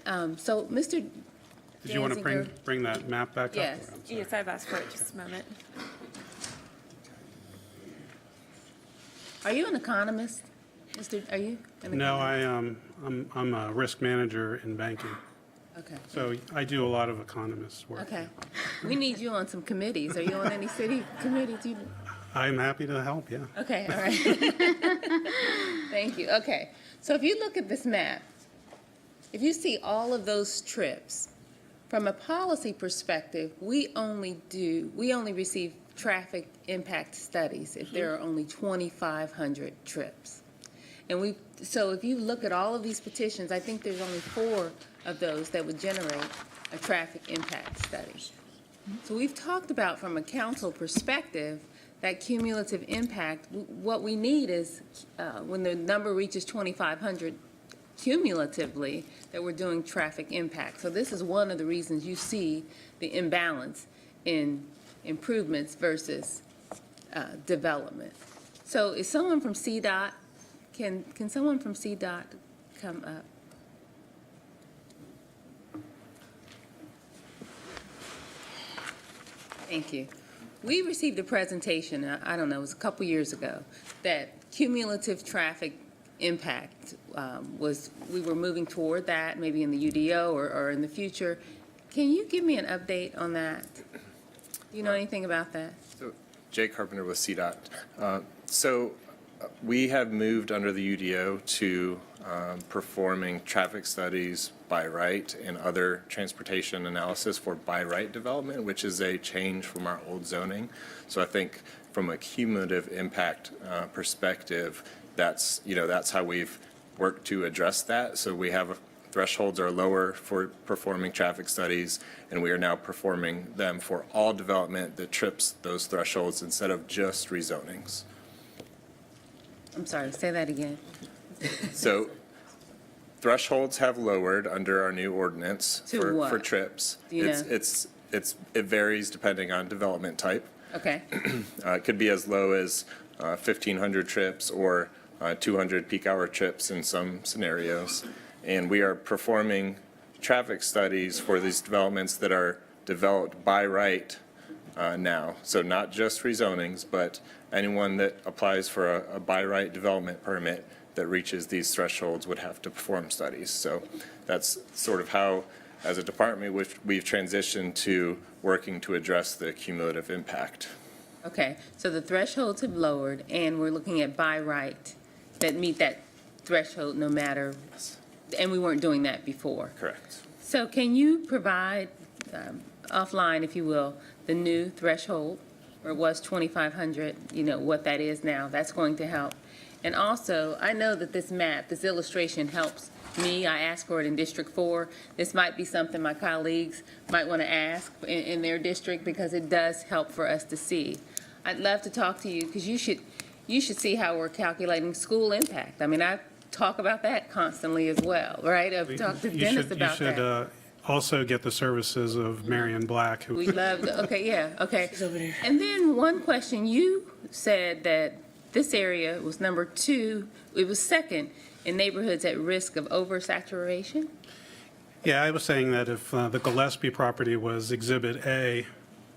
Speaker 7: So, Mr.
Speaker 14: Did you want to
Speaker 2: Danziger.
Speaker 14: bring that map back up?
Speaker 2: Yes, yes, I've asked for it, just a moment.
Speaker 7: Are you an economist? Are you?
Speaker 14: No, I'm a risk manager in banking.
Speaker 7: Okay.
Speaker 14: So I do a lot of economist work.
Speaker 7: Okay. We need you on some committees. Are you on any city committees?
Speaker 14: I'm happy to help, yeah.
Speaker 7: Okay, all right. Thank you. Okay. So if you look at this map, if you see all of those trips, from a policy perspective, we only receive traffic impact studies if there are only 2,500 trips. And so if you look at all of these petitions, I think there's only 4 of those that would generate a traffic impact study. So we've talked about, from a council perspective, that cumulative impact. What we need is, when the number reaches 2,500 cumulatively, that we're doing traffic impact. So this is one of the reasons you see the imbalance in improvements versus development. So is someone from CDOT, can someone from CDOT come up? Thank you. We received a presentation, I don't know, it was a couple years ago, that cumulative traffic impact we were moving toward that, maybe in the UDO or in the future. Can you give me an update on that? Do you know anything about that?
Speaker 15: So, Jay Carpenter with CDOT. We have moved under the UDO to performing traffic studies by right and other transportation analysis for by right development, which is a change from our old zoning. So I think from a cumulative impact perspective, that's how we've worked to address that. So we have thresholds are lower for performing traffic studies, and we are now performing them for all development that trips those thresholds instead of just rezonings.
Speaker 7: I'm sorry, say that again.
Speaker 15: So thresholds have lowered under our new ordinance
Speaker 7: To what?
Speaker 15: for trips.
Speaker 7: Do you know?
Speaker 15: It varies depending on development type.
Speaker 7: Okay.
Speaker 15: It could be as low as 1,500 trips or 200 peak hour trips in some scenarios. And we are performing traffic studies for these developments that are developed by right now. So not just rezonings, but anyone that applies for a by right development permit that reaches these thresholds would have to perform studies. So that's sort of how, as a department, we've transitioned to working to address the cumulative impact.
Speaker 7: Okay, so the thresholds have lowered, and we're looking at by right that meet that threshold no matter, and we weren't doing that before.
Speaker 15: Correct.
Speaker 7: So can you provide, offline, if you will, the new threshold, where it was 2,500, what that is now? That's going to help. And also, I know that this map, this illustration helps me. I asked for it in District 4. This might be something my colleagues might want to ask in their district, because it does help for us to see. I'd love to talk to you, because you should see how we're calculating school impact. I mean, I talk about that constantly as well, right? I've talked to Dennis about that.
Speaker 14: You should also get the services of Marion Black.
Speaker 7: We love, okay, yeah, okay. And then one question, you said that this area was number 2, it was second in neighborhoods at risk of oversaturation?
Speaker 14: Yeah, I was saying that if the Gillespie property was Exhibit A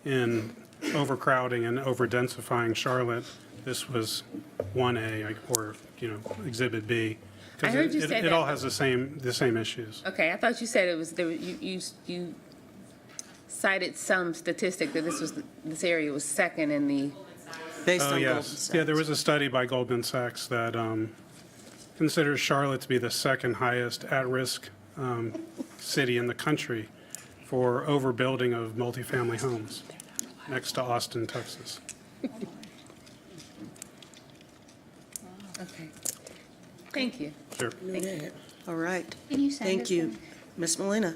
Speaker 14: in overcrowding and overdensifying Charlotte, this was 1A or Exhibit B.
Speaker 7: I heard you say that.
Speaker 14: It all has the same issues.
Speaker 7: Okay, I thought you said it was, you cited some statistic that this area was second in the.
Speaker 3: Based
Speaker 14: Oh,
Speaker 3: on
Speaker 14: yes.
Speaker 3: Goldman Sachs.
Speaker 14: Yeah, there was a study by Goldman Sachs that considers Charlotte to be the second highest at-risk city in the country for overbuilding of multifamily homes, next to Austin, Texas.
Speaker 7: Okay. Thank you.
Speaker 14: Sure.
Speaker 3: All right.
Speaker 5: Can you send
Speaker 3: Thank
Speaker 5: us
Speaker 3: you. Ms. Molina?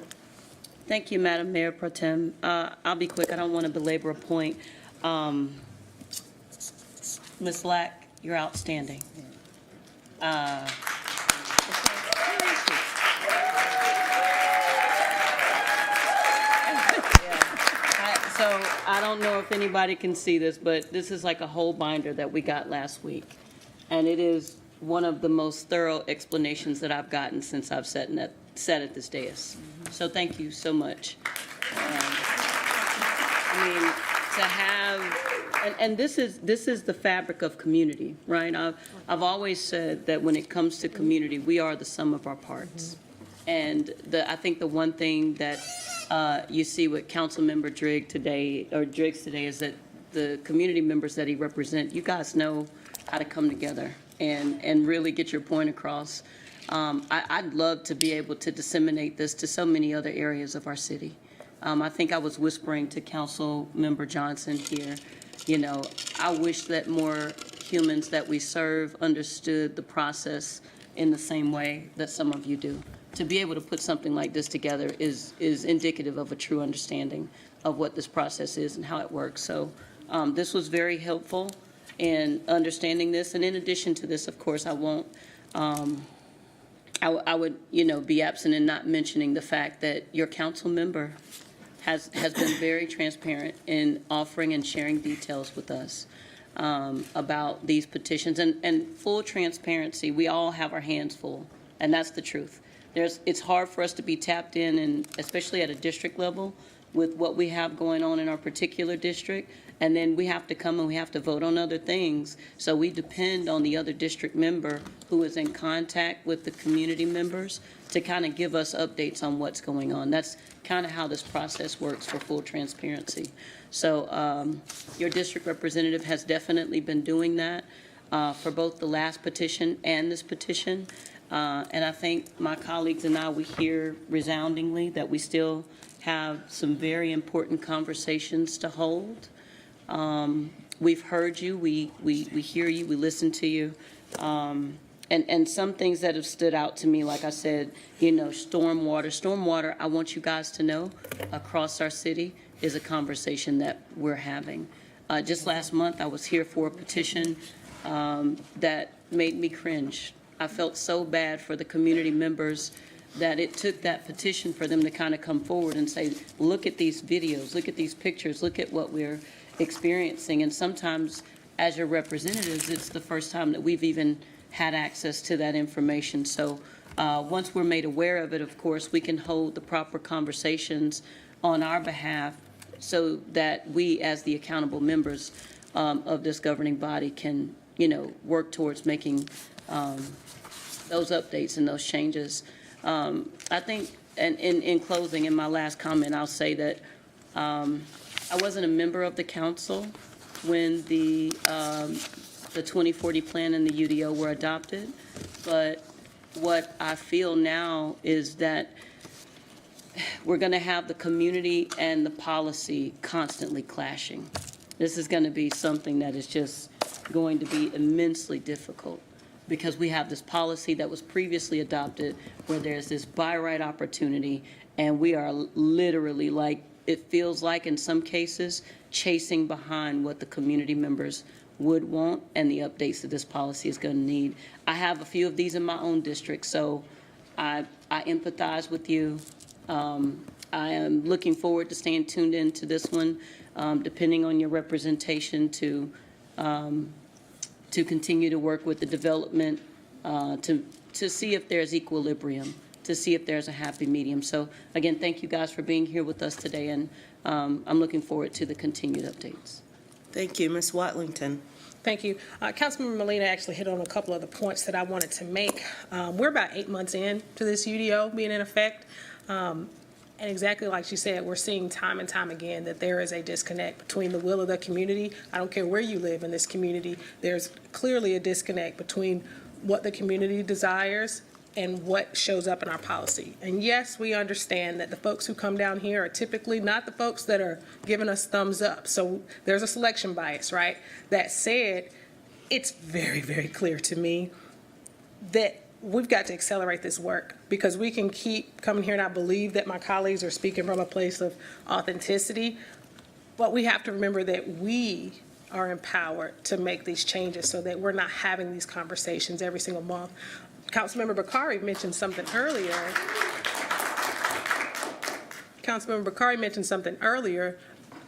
Speaker 6: Thank you, Madam Mayor Pro Tem. I'll be quick. I don't want to belabor a point. Ms. Lack, you're outstanding. So I don't know if anybody can see this, but this is like a whole binder that we got last week. And it is one of the most thorough explanations that I've gotten since I've sat at this dais. So thank you so much. I mean, to have, and this is the fabric of community, right? I've always said that when it comes to community, we are the sum of our parts. And I think the one thing that you see with Councilmember Driggs today is that the community members that he represents, you guys know how to come together and really get your point across. I'd love to be able to disseminate this to so many other areas of our city. I think I was whispering to Councilmember Johnson here, you know, I wish that more humans that we serve understood the process in the same way that some of you do. To be able to put something like this together is indicative of a true understanding of what this process is and how it works. So this was very helpful in understanding this. And in addition to this, of course, I won't, I would, you know, be absent in not mentioning the fact that your council member has been very transparent in offering and sharing details with us about these petitions. And full transparency, we all have our hands full, and that's the truth. It's hard for us to be tapped in, and especially at a district level, with what we have going on in our particular district. And then we have to come and we have to vote on other things. So we depend on the other district member who is in contact with the community members to kind of give us updates on what's going on. That's kind of how this process works for full transparency. So your district representative has definitely been doing that for both the last petition and this petition. And I think my colleagues and I, we hear resoundingly that we still have some very important conversations to hold. We've heard you, we hear you, we listen to you. And some things that have stood out to me, like I said, you know, stormwater, I want you guys to know, across our city is a conversation that we're having. Just last month, I was here for a petition that made me cringe. I felt so bad for the community members that it took that petition for them to kind of come forward and say, look at these videos, look at these pictures, look at what we're experiencing. And sometimes, as your representatives, it's the first time that we've even had access to that information. So once we're made aware of it, of course, we can hold the proper conversations on our behalf so that we, as the accountable members of this governing body, can, you know, work towards making those updates and those changes. I think, and in closing, in my last comment, I'll say that I wasn't a member of the council when the 2040 plan and the UDO were adopted, but what I feel now is that we're going to have the community and the policy constantly clashing. This is going to be something that is just going to be immensely difficult, because we have this policy that was previously adopted where there's this by right opportunity, and we are literally, like, it feels like in some cases, chasing behind what the community members would want and the updates that this policy is going to need. I have a few of these in my own district, so I empathize with you. I am looking forward to staying tuned into this one, depending on your representation, to continue to work with the development, to see if there's equilibrium, to see if there's a happy medium. So again, thank you guys for being here with us today, and I'm looking forward to the continued updates.
Speaker 3: Thank you. Ms. Watlington.
Speaker 11: Thank you. Councilmember Molina actually hit on a couple of the points that I wanted to make. We're about 8 months in to this UDO being in effect. And exactly like she said, we're seeing time and time again that there is a disconnect between the will of the community. I don't care where you live in this community. There's clearly a disconnect between what the community desires and what shows up in our policy. And yes, we understand that the folks who come down here are typically not the folks that are giving us thumbs up. So there's a selection bias, right? That said, it's very, very clear to me that we've got to accelerate this work, because we can keep coming here, and I believe that my colleagues are speaking from a place of authenticity, but we have to remember that we are empowered to make these changes so that we're not having these conversations every single month. Councilmember Bakari mentioned something earlier.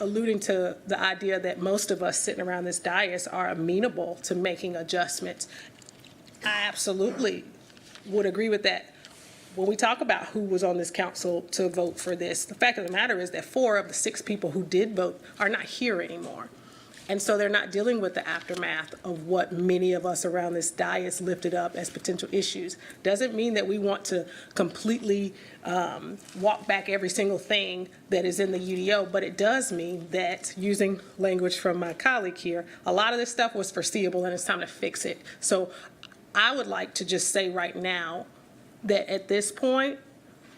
Speaker 11: Alluding to the idea that most of us sitting around this dais are amenable to making adjustments. I absolutely would agree with that. When we talk about who was on this council to vote for this, the fact of the matter is that 4 of the 6 people who did vote are not here anymore. And so they're not dealing with the aftermath of what many of us around this dais lifted up as potential issues. Doesn't mean that we want to completely walk back every single thing that is in the UDO, but it does mean that, using language from my colleague here, a lot of this stuff was foreseeable and it's time to fix it. So I would like to just say right now that at this point,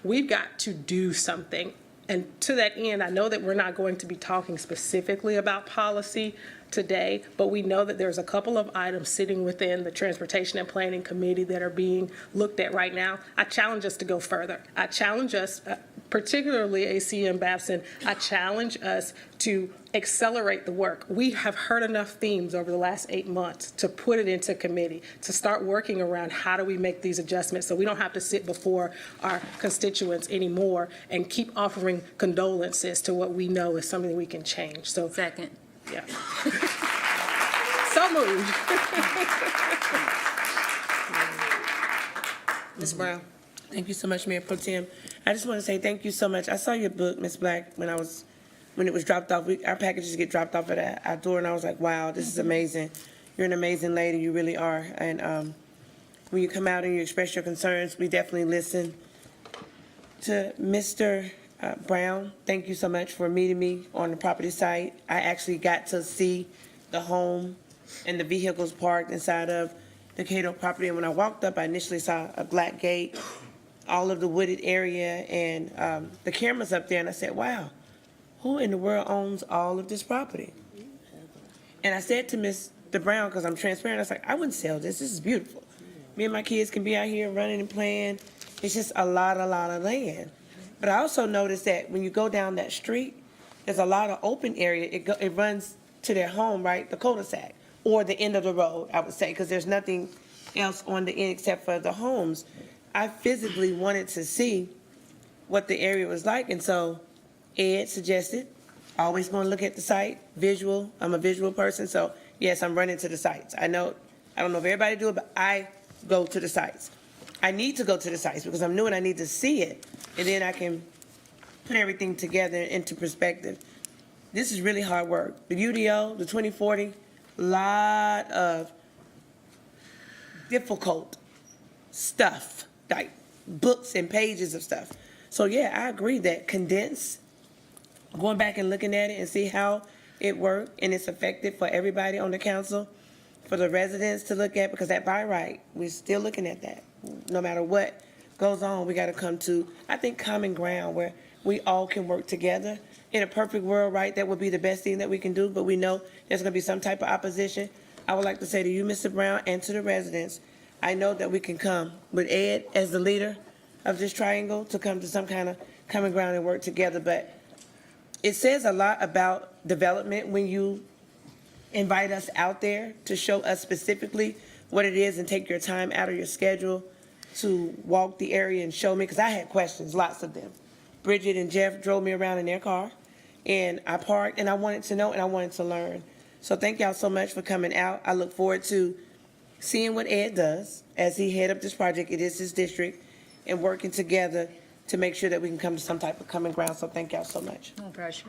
Speaker 11: we've got to do something. And to that end, I know that we're not going to be talking specifically about policy today, but we know that there's a couple of items sitting within the Transportation and Planning Committee that are being looked at right now. I challenge us to go further. I challenge us, particularly ACM Babson, I challenge us to accelerate the work. We have heard enough themes over the last 8 months to put it into committee, to start working around how do we make these adjustments so we don't have to sit before our constituents anymore and keep offering condolences to what we know is something we can change. So,
Speaker 7: Second.
Speaker 11: yeah. So moved.
Speaker 12: Ms. Brown. Thank you so much, Mayor Pro Tem. I just want to say thank you so much. I saw your book, Ms. Black, when it was dropped off. Our packages get dropped off at our door, and I was like, wow, this is amazing. You're an amazing lady, you really are. And when you come out and you express your concerns, we definitely listen. To Mr. Brown, thank you so much for meeting me on the property site. I actually got to see the home and the vehicles parked inside of the Cato property. And when I walked up, I initially saw a black gate, all of the wooded area, and the cameras up there. And I said, wow, who in the world owns all of this property? And I said to Mr. Brown, because I'm transparent, I was like, I wouldn't sell this. This is beautiful. Me and my kids can be out here running and playing. It's just a lot of land. But I also noticed that when you go down that street, there's a lot of open area. It runs to their home, right, the cul-de-sac, or the end of the road, I would say, because there's nothing else on the end except for the homes. I physically wanted to see what the area was like, and so Ed suggested, always going to look at the site, visual. I'm a visual person, so yes, I'm running to the sites. I don't know if everybody do it, but I go to the sites. I need to go to the sites because I'm new and I need to see it, and then I can put everything together into perspective. This is really hard work. The UDO, the 2040, lot of difficult stuff, like books and pages of stuff. So yeah, I agree that condense, going back and looking at it and see how it worked and it's effective for everybody on the council, for the residents to look at, because that by right, we're still looking at that. No matter what goes on, we got to come to, I think, common ground where we all can work together. In a perfect world, right, that would be the best thing that we can do, but we know there's going to be some type of opposition. I would like to say to you, Mr. Brown, and to the residents, I know that we can come with Ed as the leader of this triangle to come to some kind of common ground and work together. But it says a lot about development when you invite us out there to show us specifically what it is and take your time out of your schedule to walk the area and show me, because I had questions, lots of them. Bridget and Jeff drove me around in their car, and I parked, and I wanted to know, and I wanted to learn. So thank y'all so much for coming out. I look forward to seeing what Ed does as he head up this project. It is his district, and working together to make sure that we can come to some type of common ground. So thank y'all so much.
Speaker 5: No pressure.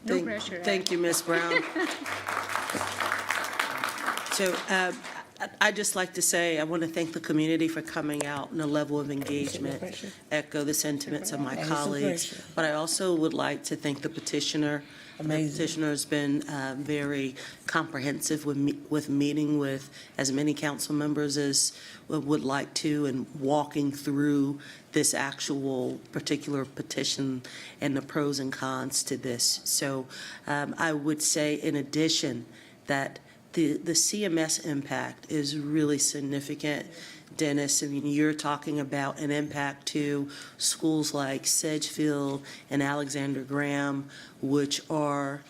Speaker 5: No pressure.
Speaker 3: Thank you, Ms. Brown. So I'd just like to say, I want to thank the community for coming out and the level of engagement, echo the sentiments of my colleagues. But I also would like to thank the petitioner. The petitioner has been very comprehensive with meeting with as many council members as would like to and walking through this actual particular petition and the pros and cons to this. So I would say in addition that the CMS impact is really significant. Dennis, I mean, you're talking about an impact to schools like Sedgefield and Alexander Graham, which are,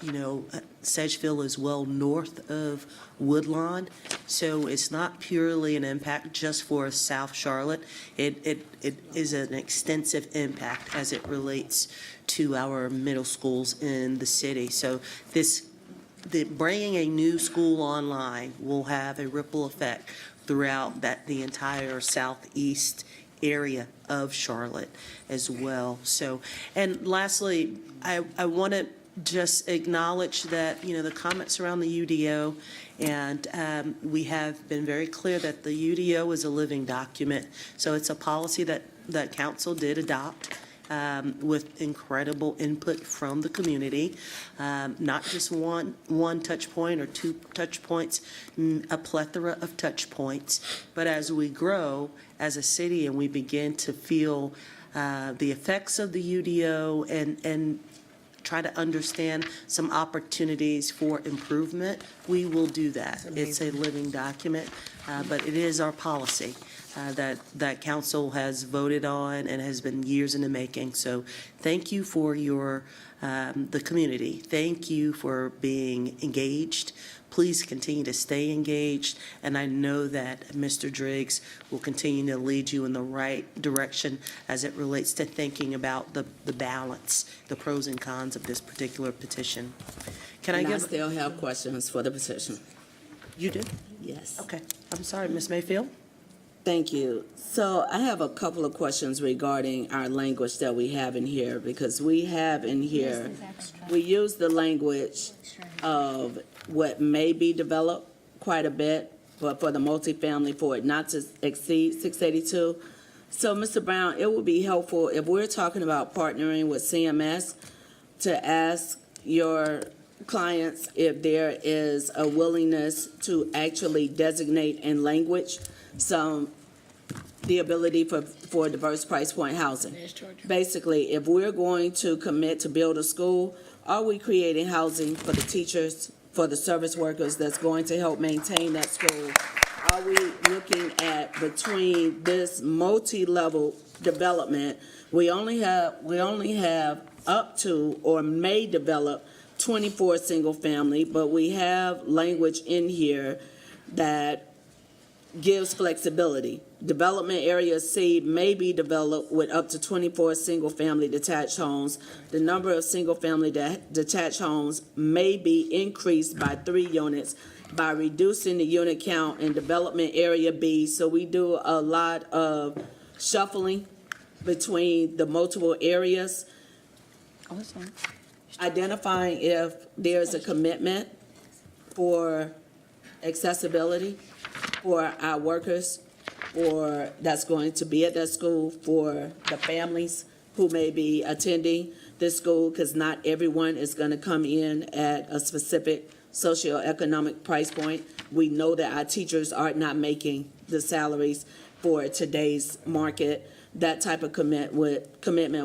Speaker 3: Sedgefield is well north of Woodlawn. So it's not purely an impact just for South Charlotte. It is an extensive impact as it relates to our middle schools in the city. So bringing a new school online will have a ripple effect throughout the entire southeast area of Charlotte as well. So, and lastly, I want to just acknowledge that, the comments around the UDO, and we have been very clear that the UDO is a living document. So it's a policy that council did adopt. With incredible input from the community, not just one touch point or two touch points, a plethora of touch points. But as we grow as a city and we begin to feel the effects of the UDO and try to understand some opportunities for improvement, we will do that. It's a living document, but it is our policy. That council has voted on and has been years in the making. So thank you for the community. Thank you for being engaged. Please continue to stay engaged. And I know that Mr. Driggs will continue to lead you in the right direction as it relates to thinking about the balance, the pros and cons of this particular petition.
Speaker 9: I still have questions for the petition.
Speaker 3: You do?
Speaker 9: Yes.
Speaker 3: Okay. I'm sorry, Ms. Mayfield.
Speaker 9: Thank you. So I have a couple of questions regarding our language that we have in here, because we have in here, we use the language of what may be developed quite a bit, but for the multifamily, for it not to exceed 682. So, Mr. Brown, it would be helpful if we're talking about partnering with CMS to ask your clients if there is a willingness to actually designate in language the ability for diverse price point housing. Basically, if we're going to commit to build a school, are we creating housing for the teachers, for the service workers that's going to help maintain that school? Are we looking at between this multi-level development, we only have up to or may develop 24 single family, but we have language in here that gives flexibility. Development area C may be developed with up to 24 single-family detached homes. The number of single-family detached homes may be increased by 3 units by reducing the unit count in development area B. So we do a lot of shuffling between the multiple areas, identifying if there's a commitment for accessibility for our workers, or that's going to be at that school, for the families who may be attending this school, because not everyone is going to come in at a specific socioeconomic price point. We know that our teachers are not making the salaries for today's market. That type of commitment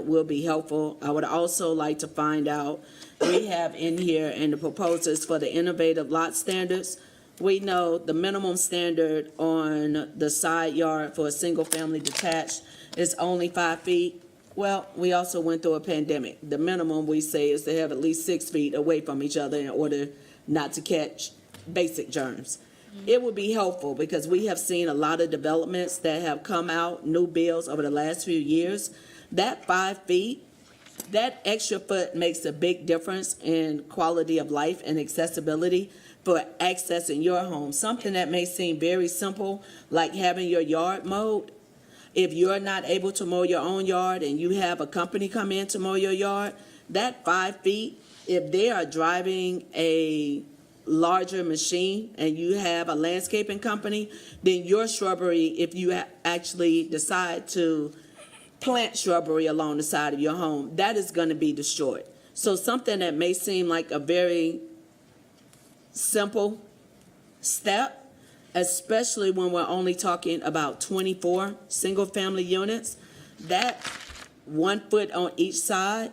Speaker 9: will be helpful. I would also like to find out, we have in here in the proposals for the innovative lot standards, we know the minimum standard on the side yard for a single-family detached is only 5 feet. Well, we also went through a pandemic. The minimum, we say, is to have at least 6 feet away from each other in order not to catch basic germs. It would be helpful because we have seen a lot of developments that have come out, new builds over the last few years. That 5 feet, that extra foot makes a big difference in quality of life and accessibility for accessing your home. Something that may seem very simple, like having your yard mowed. If you're not able to mow your own yard and you have a company come in to mow your yard, that 5 feet, if they are driving a larger machine and you have a landscaping company, then your shrubbery, if you actually decide to plant shrubbery along the side of your home, that is going to be destroyed. So something that may seem like a very simple step, especially when we're only talking about 24 single-family units, that 1 foot on each side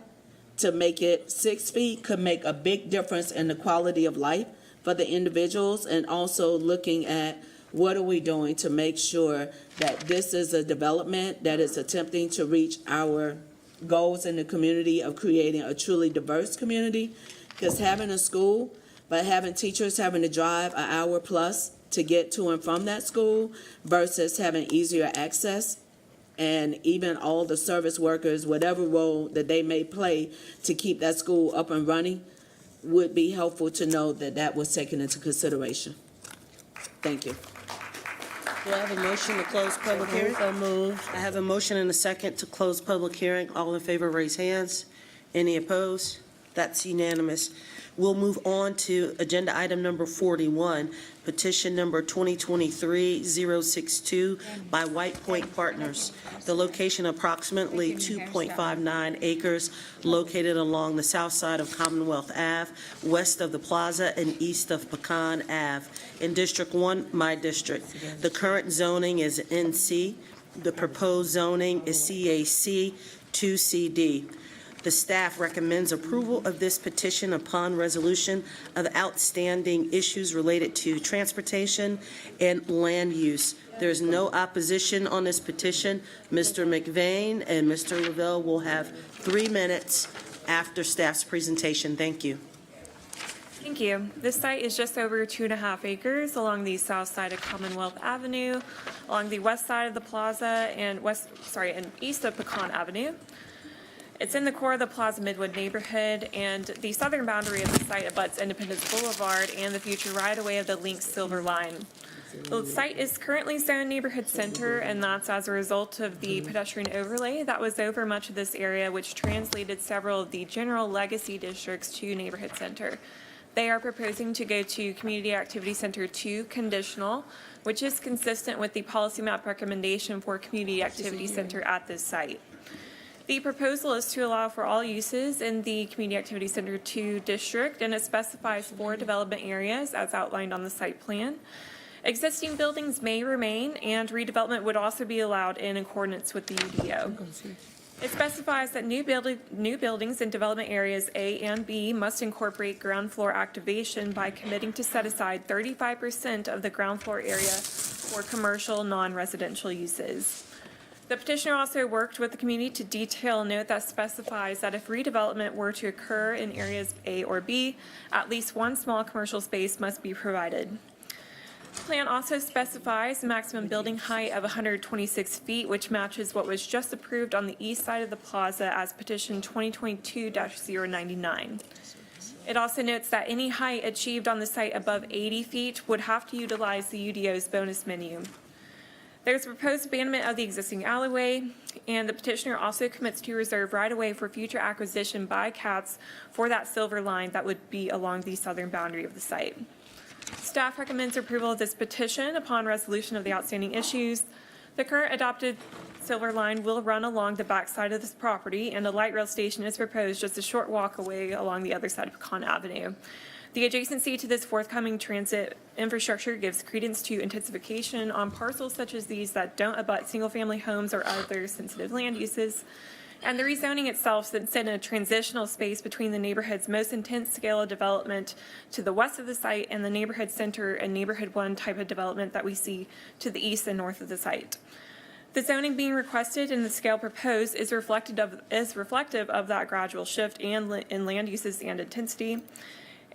Speaker 9: to make it 6 feet could make a big difference in the quality of life for the individuals, and also looking at what are we doing to make sure that this is a development that is attempting to reach our goals in the community of creating a truly diverse community. Because having a school, but having teachers having to drive an hour plus to get to and from that school versus having easier access, and even all the service workers, whatever role that they may play to keep that school up and running, would be helpful to know that that was taken into consideration. Thank you.
Speaker 3: Do I have a motion to close public hearing? So moved. I have a motion and a second to close public hearing. All in favor, raise hands. Any opposed? That's unanimous. We'll move on to agenda item number 41, petition number 2023-062 by White Point Partners. The location approximately 2.59 acres located along the south side of Commonwealth Ave, west of the plaza and east of Pecan Ave. In District 1, my district. The current zoning is NC. The proposed zoning is CAC 2CD. The staff recommends approval of this petition upon resolution of outstanding issues related to transportation and land use. There is no opposition on this petition. Mr. McVeigh and Mr. Lavelle will have 3 minutes after staff's presentation. Thank you.
Speaker 2: Thank you. This site is just over 2.5 acres along the south side of Commonwealth Avenue, along the west side of the plaza and east of Pecan Avenue. It's in the core of the Plaza Midwood neighborhood, and the southern boundary of the site abuts Independence Boulevard and the future right-of-way of the Lynx Silver Line. The site is currently zoned neighborhood center, and that's as a result of the pedestrian overlay that was over much of this area, which translated several of the general legacy districts to neighborhood center. They are proposing to go to Community Activity Center 2 conditional, which is consistent with the policy map recommendation for Community Activity Center at this site. The proposal is to allow for all uses in the Community Activity Center 2 district, and it specifies 4 development areas as outlined on the site plan. Existing buildings may remain, and redevelopment would also be allowed in accordance with the UDO. It specifies that new buildings in development areas A and B must incorporate ground floor activation by committing to set aside 35% of the ground floor area for commercial, non-residential uses. The petitioner also worked with the community to detail a note that specifies that if redevelopment were to occur in areas A or B, at least 1 small commercial space must be provided. The plan also specifies a maximum building height of 126 feet, which matches what was just approved on the east side of the plaza as petition 2022-099. It also notes that any height achieved on the site above 80 feet would have to utilize the UDO's bonus menu. There's a proposed abandonment of the existing alleyway, and the petitioner also commits to reserve right-of-way for future acquisition by CATS for that silver line that would be along the southern boundary of the site. Staff recommends approval of this petition upon resolution of the outstanding issues. The current adopted silver line will run along the backside of this property, and a light rail station is proposed just a short walk away along the other side of Pecan Avenue. The adjacency to this forthcoming transit infrastructure gives credence to intensification on parcels such as these that don't abut single-family homes or other sensitive land uses. And the rezoning itself sits in a transitional space between the neighborhood's most intense scale of development to the west of the site and the neighborhood center and neighborhood 1 type of development that we see to the east and north of the site. The zoning being requested and the scale proposed is reflective of that gradual shift in land uses and intensity.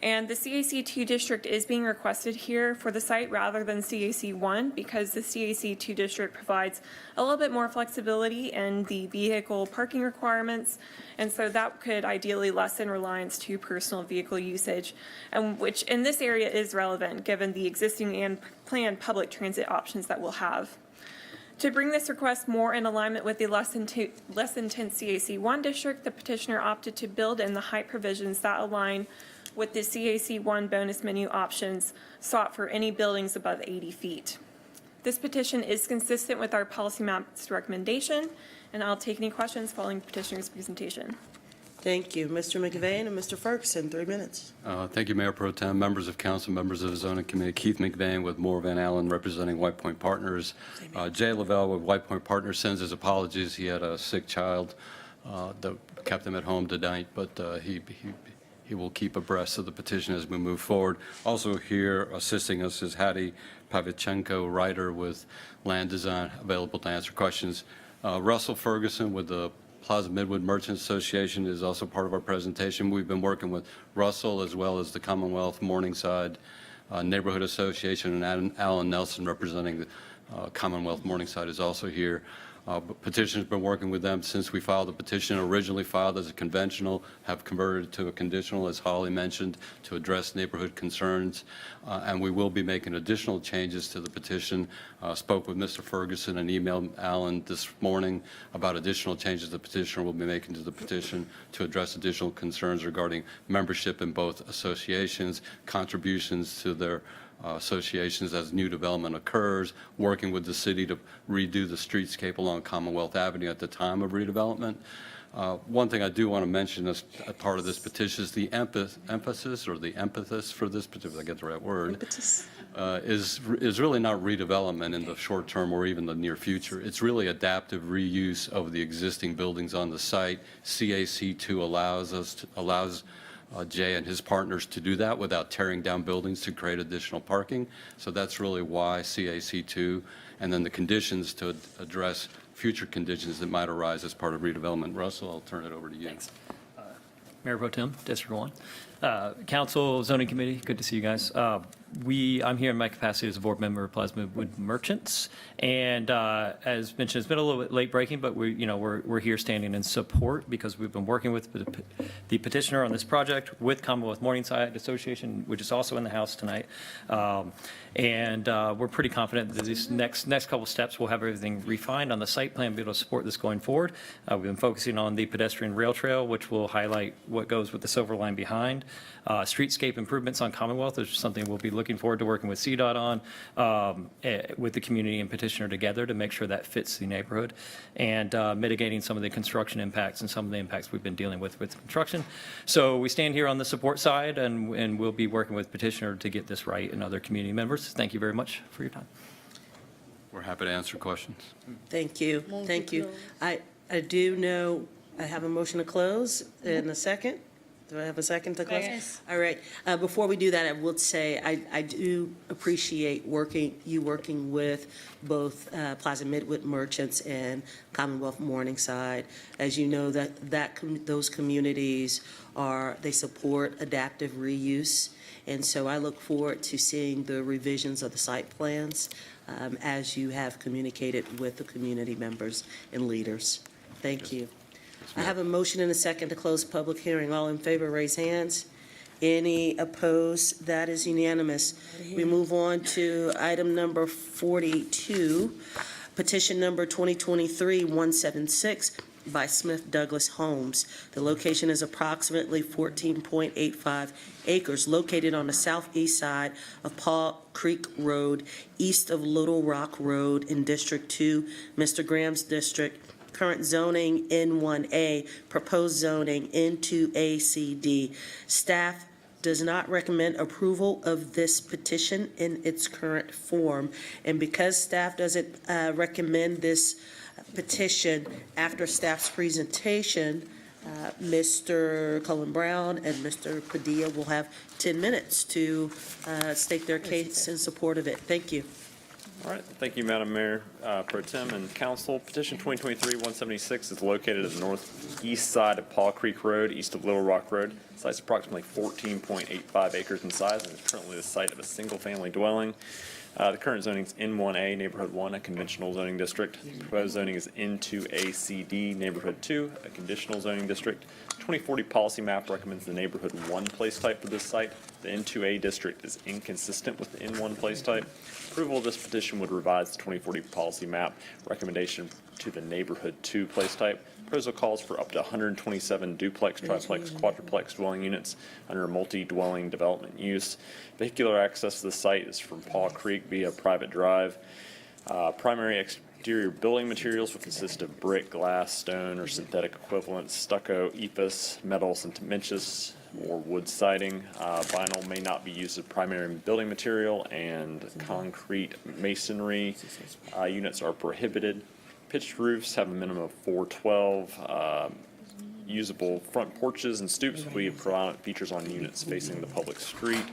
Speaker 2: And the CAC 2 district is being requested here for the site rather than CAC 1 because the CAC 2 district provides a little bit more flexibility in the vehicle parking requirements, and so that could ideally lessen reliance to personal vehicle usage, and which in this area is relevant given the existing and planned public transit options that we'll have. To bring this request more in alignment with the less intense CAC 1 district, the petitioner opted to build in the height provisions that align with the CAC1 bonus menu options sought for any buildings above 80 feet. This petition is consistent with our policy map's recommendation, and I'll take any questions following the petitioner's presentation.
Speaker 3: Thank you. Mr. McVeigh and Mr. Ferguson, 3 minutes.
Speaker 13: Thank you, Mayor Pro Tem, members of council, members of the zoning committee. Keith McVeigh with Moore Van Allen representing White Point Partners. Jay Lavelle with White Point Partners sends his apologies. He had a sick child that kept him at home tonight, but he will keep abreast of the petition as we move forward. Also here assisting us is Hattie Pavlichenko, writer with Land Design, available to answer questions. Russell Ferguson with the Plaza Midwood Merchants Association is also part of our presentation. We've been working with Russell as well as the Commonwealth Morningside Neighborhood Association, and Alan Nelson representing the Commonwealth Morningside is also here. Petition's been working with them since we filed the petition, originally filed as a conventional, have converted to a conditional, as Holly mentioned, to address neighborhood concerns. And we will be making additional changes to the petition. Spoke with Mr. Ferguson and emailed Alan this morning about additional changes the petitioner will be making to the petition to address additional concerns regarding membership in both associations, contributions to their associations as new development occurs, working with the city to redo the streetscape along Commonwealth Avenue at the time of redevelopment. One thing I do want to mention as a part of this petition is the emphasis or the impetus for this petition, if I get the right word, is really not redevelopment in the short term or even the near future. It's really adaptive reuse of the existing buildings on the site. CAC2 allows Jay and his partners to do that without tearing down buildings to create additional parking. So that's really why CAC2, and then the conditions to address future conditions that might arise as part of redevelopment. Russell, I'll turn it over to you.
Speaker 22: Thanks. Mayor Pro Tem, District 1. Council, Zoning Committee, good to see you guys. I'm here in my capacity as a board member of Plaza Midwood Merchants, and as mentioned, it's been a little bit late breaking, but we're here standing in support because we've been working with the petitioner on this project with Commonwealth Morningside Association, which is also in the House tonight, and we're pretty confident that these next couple steps will have everything refined on the site plan, be able to support this going forward. We've been focusing on the pedestrian rail trail, which will highlight what goes with the Silver Line behind. Streetscape improvements on Commonwealth is something we'll be looking forward to working with CDOT on, with the community and petitioner together to make sure that fits the neighborhood, and mitigating some of the construction impacts and some of the impacts we've been dealing with construction. So we stand here on the support side, and we'll be working with petitioner to get this right and other community members. Thank you very much for your time.
Speaker 13: We're happy to answer questions.
Speaker 3: Thank you. Thank you. I do know I have a motion to close in a second. Do I have a second to close?
Speaker 5: Yes.
Speaker 3: All right. Before we do that, I would say I do appreciate you working with both Plaza Midwood Merchants and Commonwealth Morningside. As you know, those communities they support adaptive reuse. And so I look forward to seeing the revisions of the site plans as you have communicated with the community members and leaders. Thank you. I have a motion and a second to close public hearing. All in favor, raise hands. Any opposed? That is unanimous. We move on to item number 42, petition number 2023-176 by Smith Douglas Homes. The location is approximately 14.85 acres located on the southeast side of Paul Creek Road, east of Little Rock Road in District 2, Mr. Graham's district. Current zoning N1A, proposed zoning N2ACD. Staff does not recommend approval of this petition in its current form. And because staff doesn't recommend this petition after staff's presentation, Mr. Cullen Brown and Mr. Padilla will have 10 minutes to state their case in support of it. Thank you.
Speaker 23: All right, thank you, Madam Mayor Pro Tem and Council. Petition 2023-176 is located at the northeast side of Paul Creek Road, east of Little Rock Road. The site's approximately 14.85 acres in size and is currently the site of a single-family dwelling. The current zoning is N1A, Neighborhood 1, a conventional zoning district. The proposed zoning is N2ACD, Neighborhood 2, a conditional zoning district. 2040 policy map recommends the Neighborhood 1 place type for this site. The N2A district is inconsistent with the N1 place type. Approval of this petition would revise the 2040 policy map recommendation to the Neighborhood 2 place type. Proposal calls for up to 127 duplex, triplex, quadruplex dwelling units under a multi-dwelling development use. Vehicular access to the site is from Paw Creek via private drive. Primary exterior building materials will consist of brick, glass, stone, or synthetic equivalents, stucco, EPIS, metal, cementitious, or wood siding. Vinyl may not be used as primary building material, and concrete masonry units are prohibited. Pitched roofs have a minimum of 412. Usable front porches and stoops will be predominant features on units facing the public street.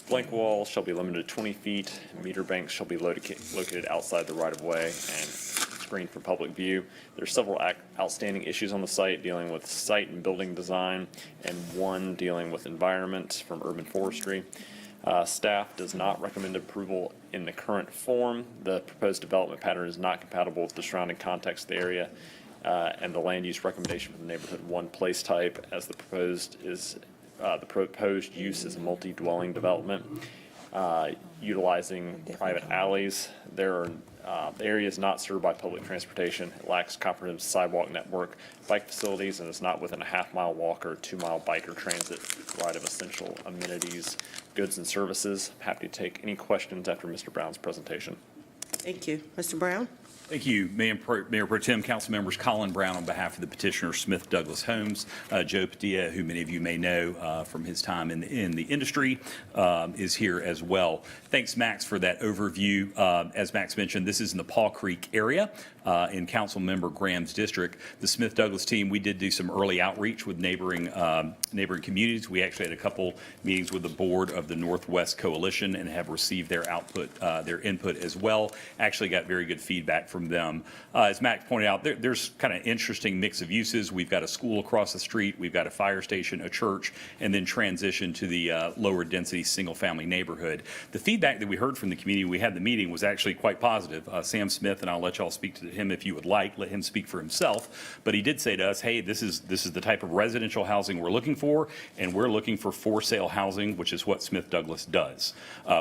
Speaker 23: Blank walls shall be limited to 20 feet. Meter banks shall be located outside the right-of-way and screened from public view. There are several outstanding issues on the site dealing with site and building design, and one dealing with environment from urban forestry. Staff does not recommend approval in the current form. The proposed development pattern is not compatible with the surrounding context of the area, and the land use recommendation for the neighborhood one place type as the proposed use is a multi-dwelling development utilizing private alleys. The area is not served by public transportation. It lacks comprehensive sidewalk network, bike facilities, and is not within a half-mile walk or 2-mile bike or transit ride of essential amenities, goods, and services. I'm happy to take any questions after Mr. Brown's presentation.
Speaker 3: Thank you. Mr. Brown?
Speaker 17: Thank you, Mayor Pro Tem, Council members. Colin Brown on behalf of the petitioner, Smith Douglas Homes. Joe Padilla, who many of you may know from his time in the industry, is here as well. Thanks, Max, for that overview. As Max mentioned, this is in the Paw Creek area in Council Member Graham's district. The Smith Douglas team, we did do some early outreach with neighboring communities. We actually had a couple meetings with the board of the Northwest Coalition and have received their input as well. Actually got very good feedback from them. As Max pointed out, there's kind of interesting mix of uses. We've got a school across the street, we've got a fire station, a church, and then transition to the lower density single family neighborhood. The feedback that we heard from the community we had the meeting was actually quite positive. Sam Smith, and I'll let y'all speak to him if you would like, let him speak for himself, but he did say to us, hey, this is the type of residential housing we're looking for, and we're looking for sale housing, which is what Smith Douglas does.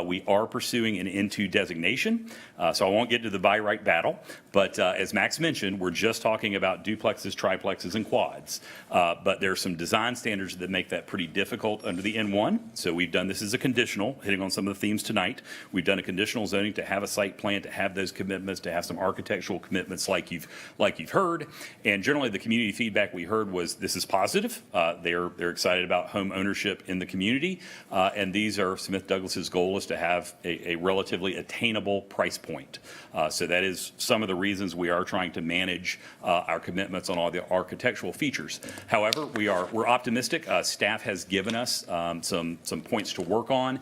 Speaker 17: We are pursuing an N2 designation, so I won't get to the by right battle. But as Max mentioned, we're just talking about duplexes, triplexes, and quads. But there are some design standards that make that pretty difficult under the N1. So we've done this as a conditional, hitting on some of the themes tonight. We've done a conditional zoning to have a site plan, to have those commitments, to have some architectural commitments like you've heard. And generally, the community feedback we heard was this is positive. They're excited about home ownership in the community. And these are Smith Douglas's goal is to have a relatively attainable price point. So that is some of the reasons we are trying to manage our commitments on all the architectural features. However, we're optimistic. Staff has given us some points to work on.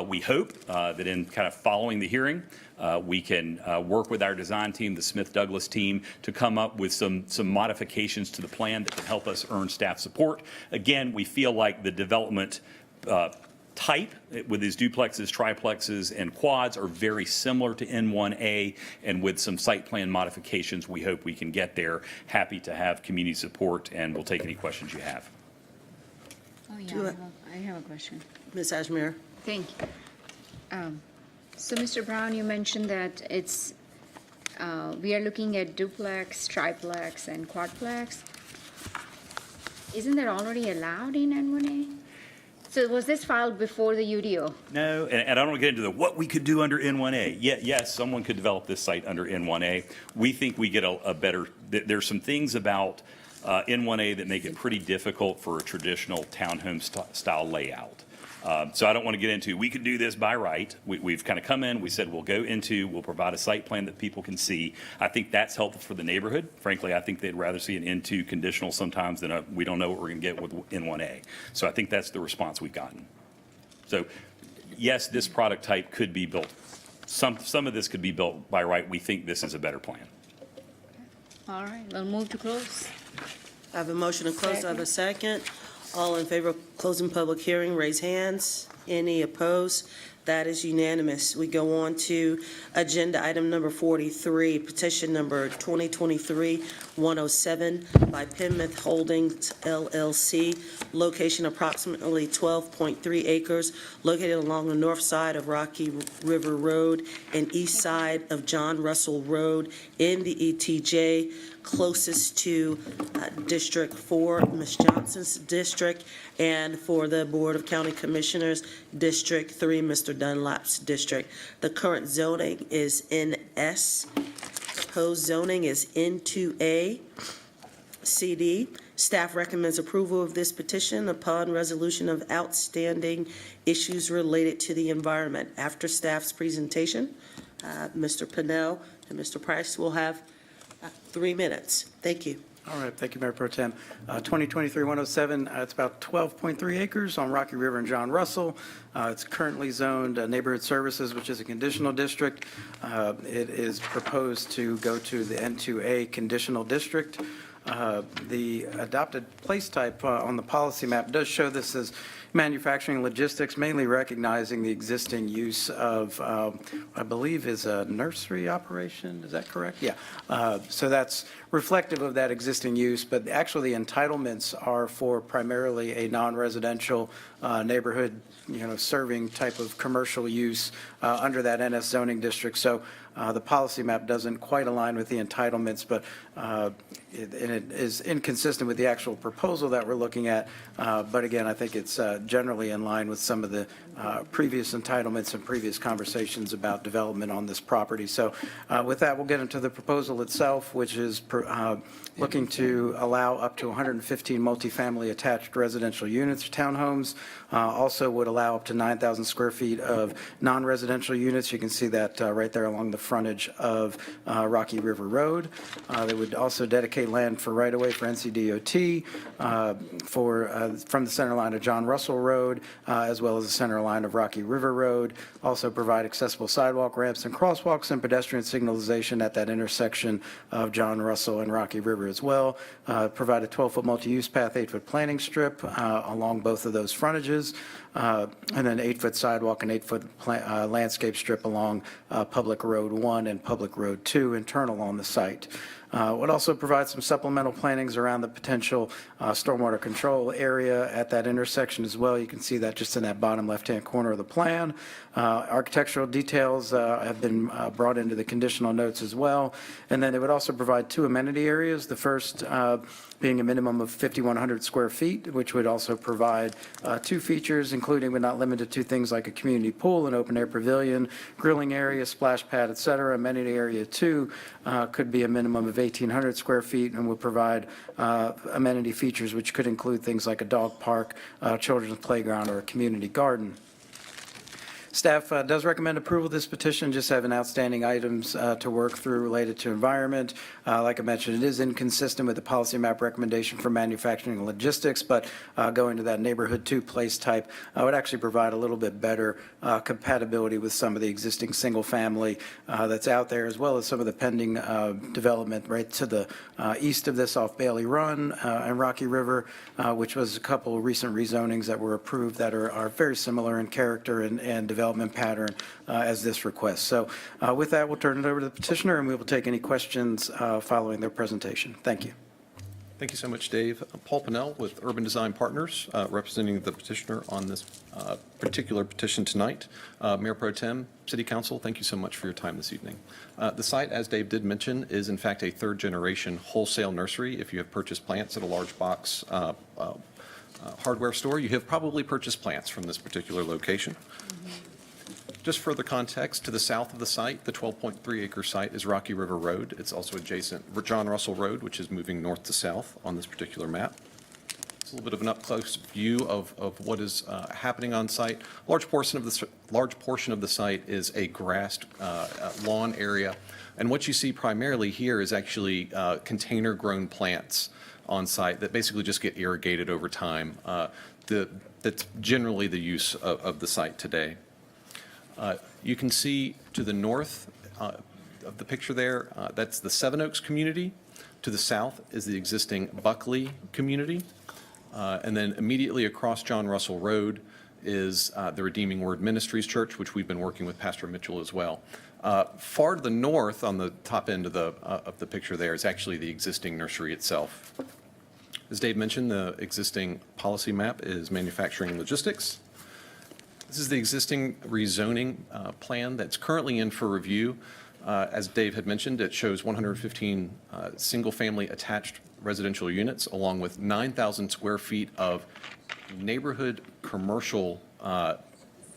Speaker 17: We hope that in kind of following the hearing, we can work with our design team, the Smith Douglas team, to come up with some modifications to the plan that can help us earn staff support. Again, we feel like the development type with these duplexes, triplexes, and quads are very similar to N1A, and with some site plan modifications, we hope we can get there. Happy to have community support, and we'll take any questions you have.
Speaker 5: Oh, yeah, I have a question.
Speaker 3: Ms. Ashmere?
Speaker 5: Thank you. So, Mr. Brown, you mentioned that we are looking at duplex, triplex, and quadplex. Isn't that already allowed in N1A? So was this filed before the UDO?
Speaker 17: No, and I don't want to get into what we could do under N1A. Yes, someone could develop this site under N1A. We think we get a better, there's some things about N1A that make it pretty difficult for a traditional townhome style layout. So I don't want to get into, we could do this by right. We've kind of come in, we said we'll provide a site plan that people can see. I think that's helpful for the neighborhood. Frankly, I think they'd rather see an N2 conditional sometimes than we don't know what we're going to get with N1A. So I think that's the response we've gotten. So yes, this product type could be built. Some of this could be built by right. We think this is a better plan.
Speaker 5: All right, we'll move to close.
Speaker 3: I have a motion to close. I have a second. All in favor of closing public hearing, raise hands. Any opposed? That is unanimous. We go on to agenda item number 43, petition number 2023-107 by Penmouth Holdings LLC, location approximately 12.3 acres, located along the north side of Rocky River Road and east side of John Russell Road in the ETJ, closest to District 4, Ms. Johnson's district, and for the Board of County Commissioners, District 3, Mr. Dunlap's district. The current zoning is NS. Proposed zoning is N2A. CD. Staff recommends approval of this petition upon resolution of outstanding issues related to the environment. After staff's presentation, Mr. Pennell and Mr. Price will have 3 minutes. Thank you.
Speaker 16: All right, thank you, Mayor Pro Tem. 2023-107, it's about 12.3 acres on Rocky River and John Russell. It's currently zoned Neighborhood Services, which is a conditional district. It is proposed to go to the N2A conditional district. The adopted place type on the policy map does show this as manufacturing logistics, mainly recognizing the existing use of, I believe, is a nursery operation. Is that correct? Yeah. So that's reflective of that existing use, but actually the entitlements are for primarily a non-residential neighborhood, serving type of commercial use under that NS zoning district. So the policy map doesn't quite align with the entitlements, but it is inconsistent with the actual proposal that we're looking at. But again, I think it's generally in line with some of the previous entitlements and previous conversations about development on this property. So with that, we'll get into the proposal itself, which is looking to allow up to 115 multifamily attached residential units, townhomes. Also would allow up to 9,000 square feet of non-residential units. You can see that right there along the frontage of Rocky River Road. They would also dedicate land for right-of-way for NCDOT from the center line of John Russell Road, as well as the center line of Rocky River Road. Also provide accessible sidewalk, ramps, and crosswalks and pedestrian signalization at that intersection of John Russell and Rocky River as well. Provide a 12-foot multi-use path, 8-foot planting strip along both of those frontages, and then 8-foot sidewalk and 8-foot landscape strip along Public Road 1 and Public Road 2 internal on the site. Would also provide some supplemental plantings around the potential stormwater control area at that intersection as well. You can see that just in that bottom left-hand corner of the plan. Architectural details have been brought into the conditional notes as well. And then it would also provide 2 amenity areas. The first being a minimum of 5,100 square feet, which would also provide 2 features, including but not limited to things like a community pool, an open-air pavilion, grilling area, splash pad, et cetera. Amenity area 2 could be a minimum of 1,800 square feet and would provide amenity features, which could include things like a dog park, children's playground, or a community garden. Staff does recommend approval of this petition, just having outstanding items to work through related to environment. Like I mentioned, it is inconsistent with the policy map recommendation for manufacturing and logistics, but going to that neighborhood 2 place type would actually provide a little bit better compatibility with some of the existing single family that's out there, as well as some of the pending development right to the east of this off Bailey Run and Rocky River, which was a couple of recent rezonings that were approved that are very similar in character and development pattern as this request. So with that, we'll turn it over to the petitioner, and we will take any questions following their presentation. Thank you.
Speaker 19: Thank you so much, Dave. Paul Pennell with Urban Design Partners, representing the petitioner on this particular petition tonight. Mayor Pro Tem, City Council, thank you so much for your time this evening. The site, as Dave did mention, is in fact a third-generation wholesale nursery. If you have purchased plants at a large box hardware store, you have probably purchased plants from this particular location. Just further context, to the south of the site, the 12.3 acre site is Rocky River Road. It's also adjacent John Russell Road, which is moving north to south on this particular map. It's a little bit of an up-close view of what is happening on site. Large portion of the site is a grassed lawn area. And what you see primarily here is actually container-grown plants on site that basically just get irrigated over time. That's generally the use of the site today. You can see to the north of the picture there, that's the Seven Oaks community. To the south is the existing Buckley community. And then immediately across John Russell Road is the Redeeming Word Ministries Church, which we've been working with Pastor Mitchell as well. Far to the north on the top end of the picture there is actually the existing nursery itself. As Dave mentioned, the existing policy map is manufacturing and logistics. This is the existing rezoning plan that's currently in for review. As Dave had mentioned, it shows 115 single-family attached residential units, along with 9,000 square feet of neighborhood commercial,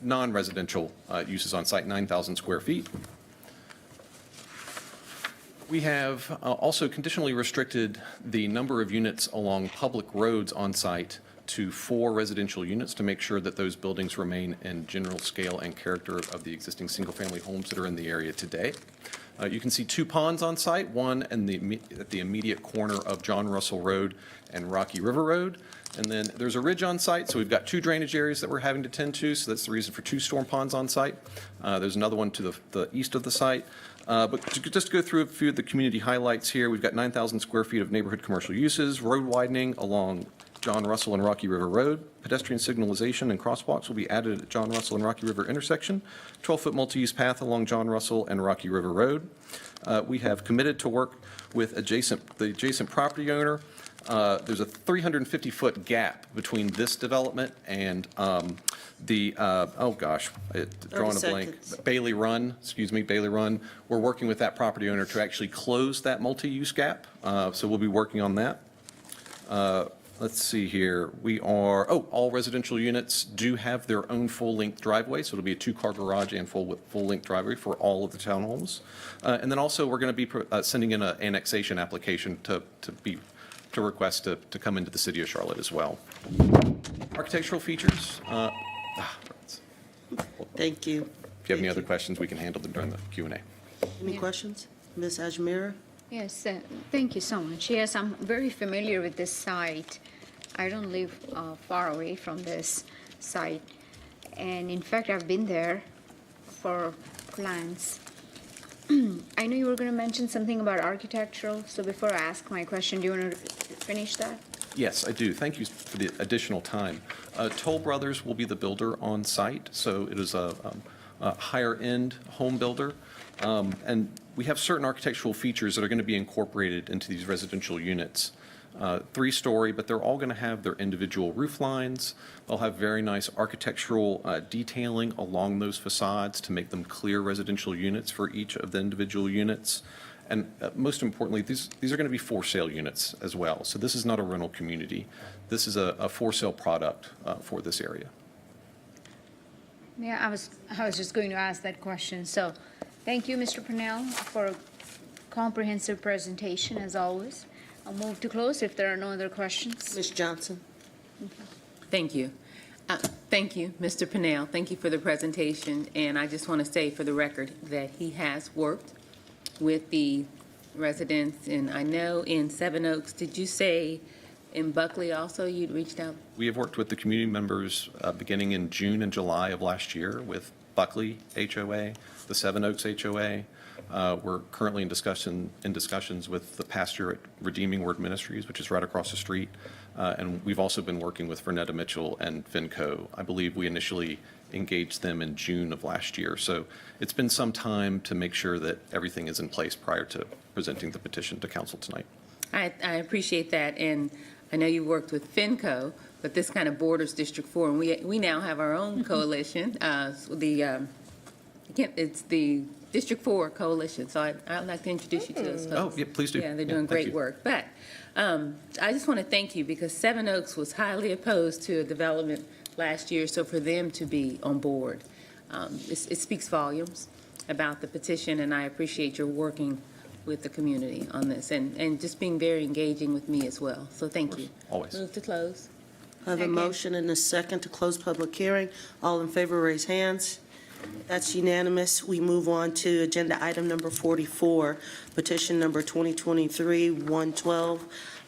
Speaker 19: non-residential uses on site, 9,000 square feet. We have also conditionally restricted the number of units along public roads on site to 4 residential units to make sure that those buildings remain in general scale and character of the existing single-family homes that are in the area today. You can see 2 ponds on site, one at the immediate corner of John Russell Road and Rocky River Road. And then there's a ridge on site, so we've got 2 drainage areas that we're having to tend to, so that's the reason for 2 storm ponds on site. There's another one to the east of the site. But just to go through a few of the community highlights here, we've got 9,000 square feet of neighborhood commercial uses, road widening along John Russell and Rocky River Road. Pedestrian signalization and crosswalks will be added at John Russell and Rocky River intersection. 12-foot multi-use path along John Russell and Rocky River Road. We have committed to work with the adjacent property owner. There's a 350-foot gap between this development and drawing a blank. Bailey Run. We're working with that property owner to actually close that multi-use gap. So we'll be working on that. Let's see here. All residential units do have their own full-length driveway, so it'll be a 2-car garage and full-length driveway for all of the townhomes. And then also, we're going to be sending in an annexation application to request to come into the city of Charlotte as well. Architectural features.
Speaker 3: Thank you.
Speaker 19: If you have any other questions, we can handle them during the Q&A.
Speaker 3: Any questions? Ms. Ajmera?
Speaker 5: Yes, thank you so much. Yes, I'm very familiar with this site. I don't live far away from this site. And in fact, I've been there for plans. I know you were going to mention something about architectural, so before I ask my question, do you want to finish that?
Speaker 19: Yes, I do. Thank you for the additional time. Toll Brothers will be the builder on site, so it is a higher-end home builder. And we have certain architectural features that are going to be incorporated into these residential units. 3-story, but they're all going to have their individual roof lines. They'll have very nice architectural detailing along those facades to make them clear residential units for each of the individual units. And most importantly, these are going to be for-sale units as well. So this is not a rental community. This is a for-sale product for this area.
Speaker 5: Yeah, I was just going to ask that question. So thank you, Mr. Purnell, for a comprehensive presentation, as always. I'll move to close if there are no other questions.
Speaker 3: Ms. Johnson?
Speaker 7: Thank you. Thank you, Mr. Purnell. Thank you for the presentation. And I just want to say for the record that he has worked with the residents, and I know in Seven Oaks, did you say in Buckley also you'd reached out?
Speaker 19: We have worked with the community members beginning in June and July of last year with Buckley HOA, the Seven Oaks HOA. We're currently in discussions with the pastor at Redeeming Word Ministries, which is right across the street. And we've also been working with Vernetta Mitchell and Finco. I believe we initially engaged them in June of last year. So it's been some time to make sure that everything is in place prior to presenting the petition to council tonight.
Speaker 7: I appreciate that, and I know you worked with Finco, but this kind of borders District 4, and we now have our own coalition. It's the District 4 coalition, so I'd like to introduce you to those folks.
Speaker 19: Oh, yeah, please do.
Speaker 7: Yeah, they're
Speaker 19: Yeah,
Speaker 7: doing
Speaker 19: thank
Speaker 7: great
Speaker 19: you.
Speaker 7: work. But I just want to thank you because Seven Oaks was highly opposed to a development last year, so for them to be on board, it speaks volumes about the petition, and I appreciate your working with the community on this and just being very engaging with me as well. So thank you.
Speaker 19: Always.
Speaker 7: Move to close.
Speaker 3: I have a motion and a second to close public hearing. All in favor, raise hands. That's unanimous. We move on to agenda item number 44, petition number 2023-112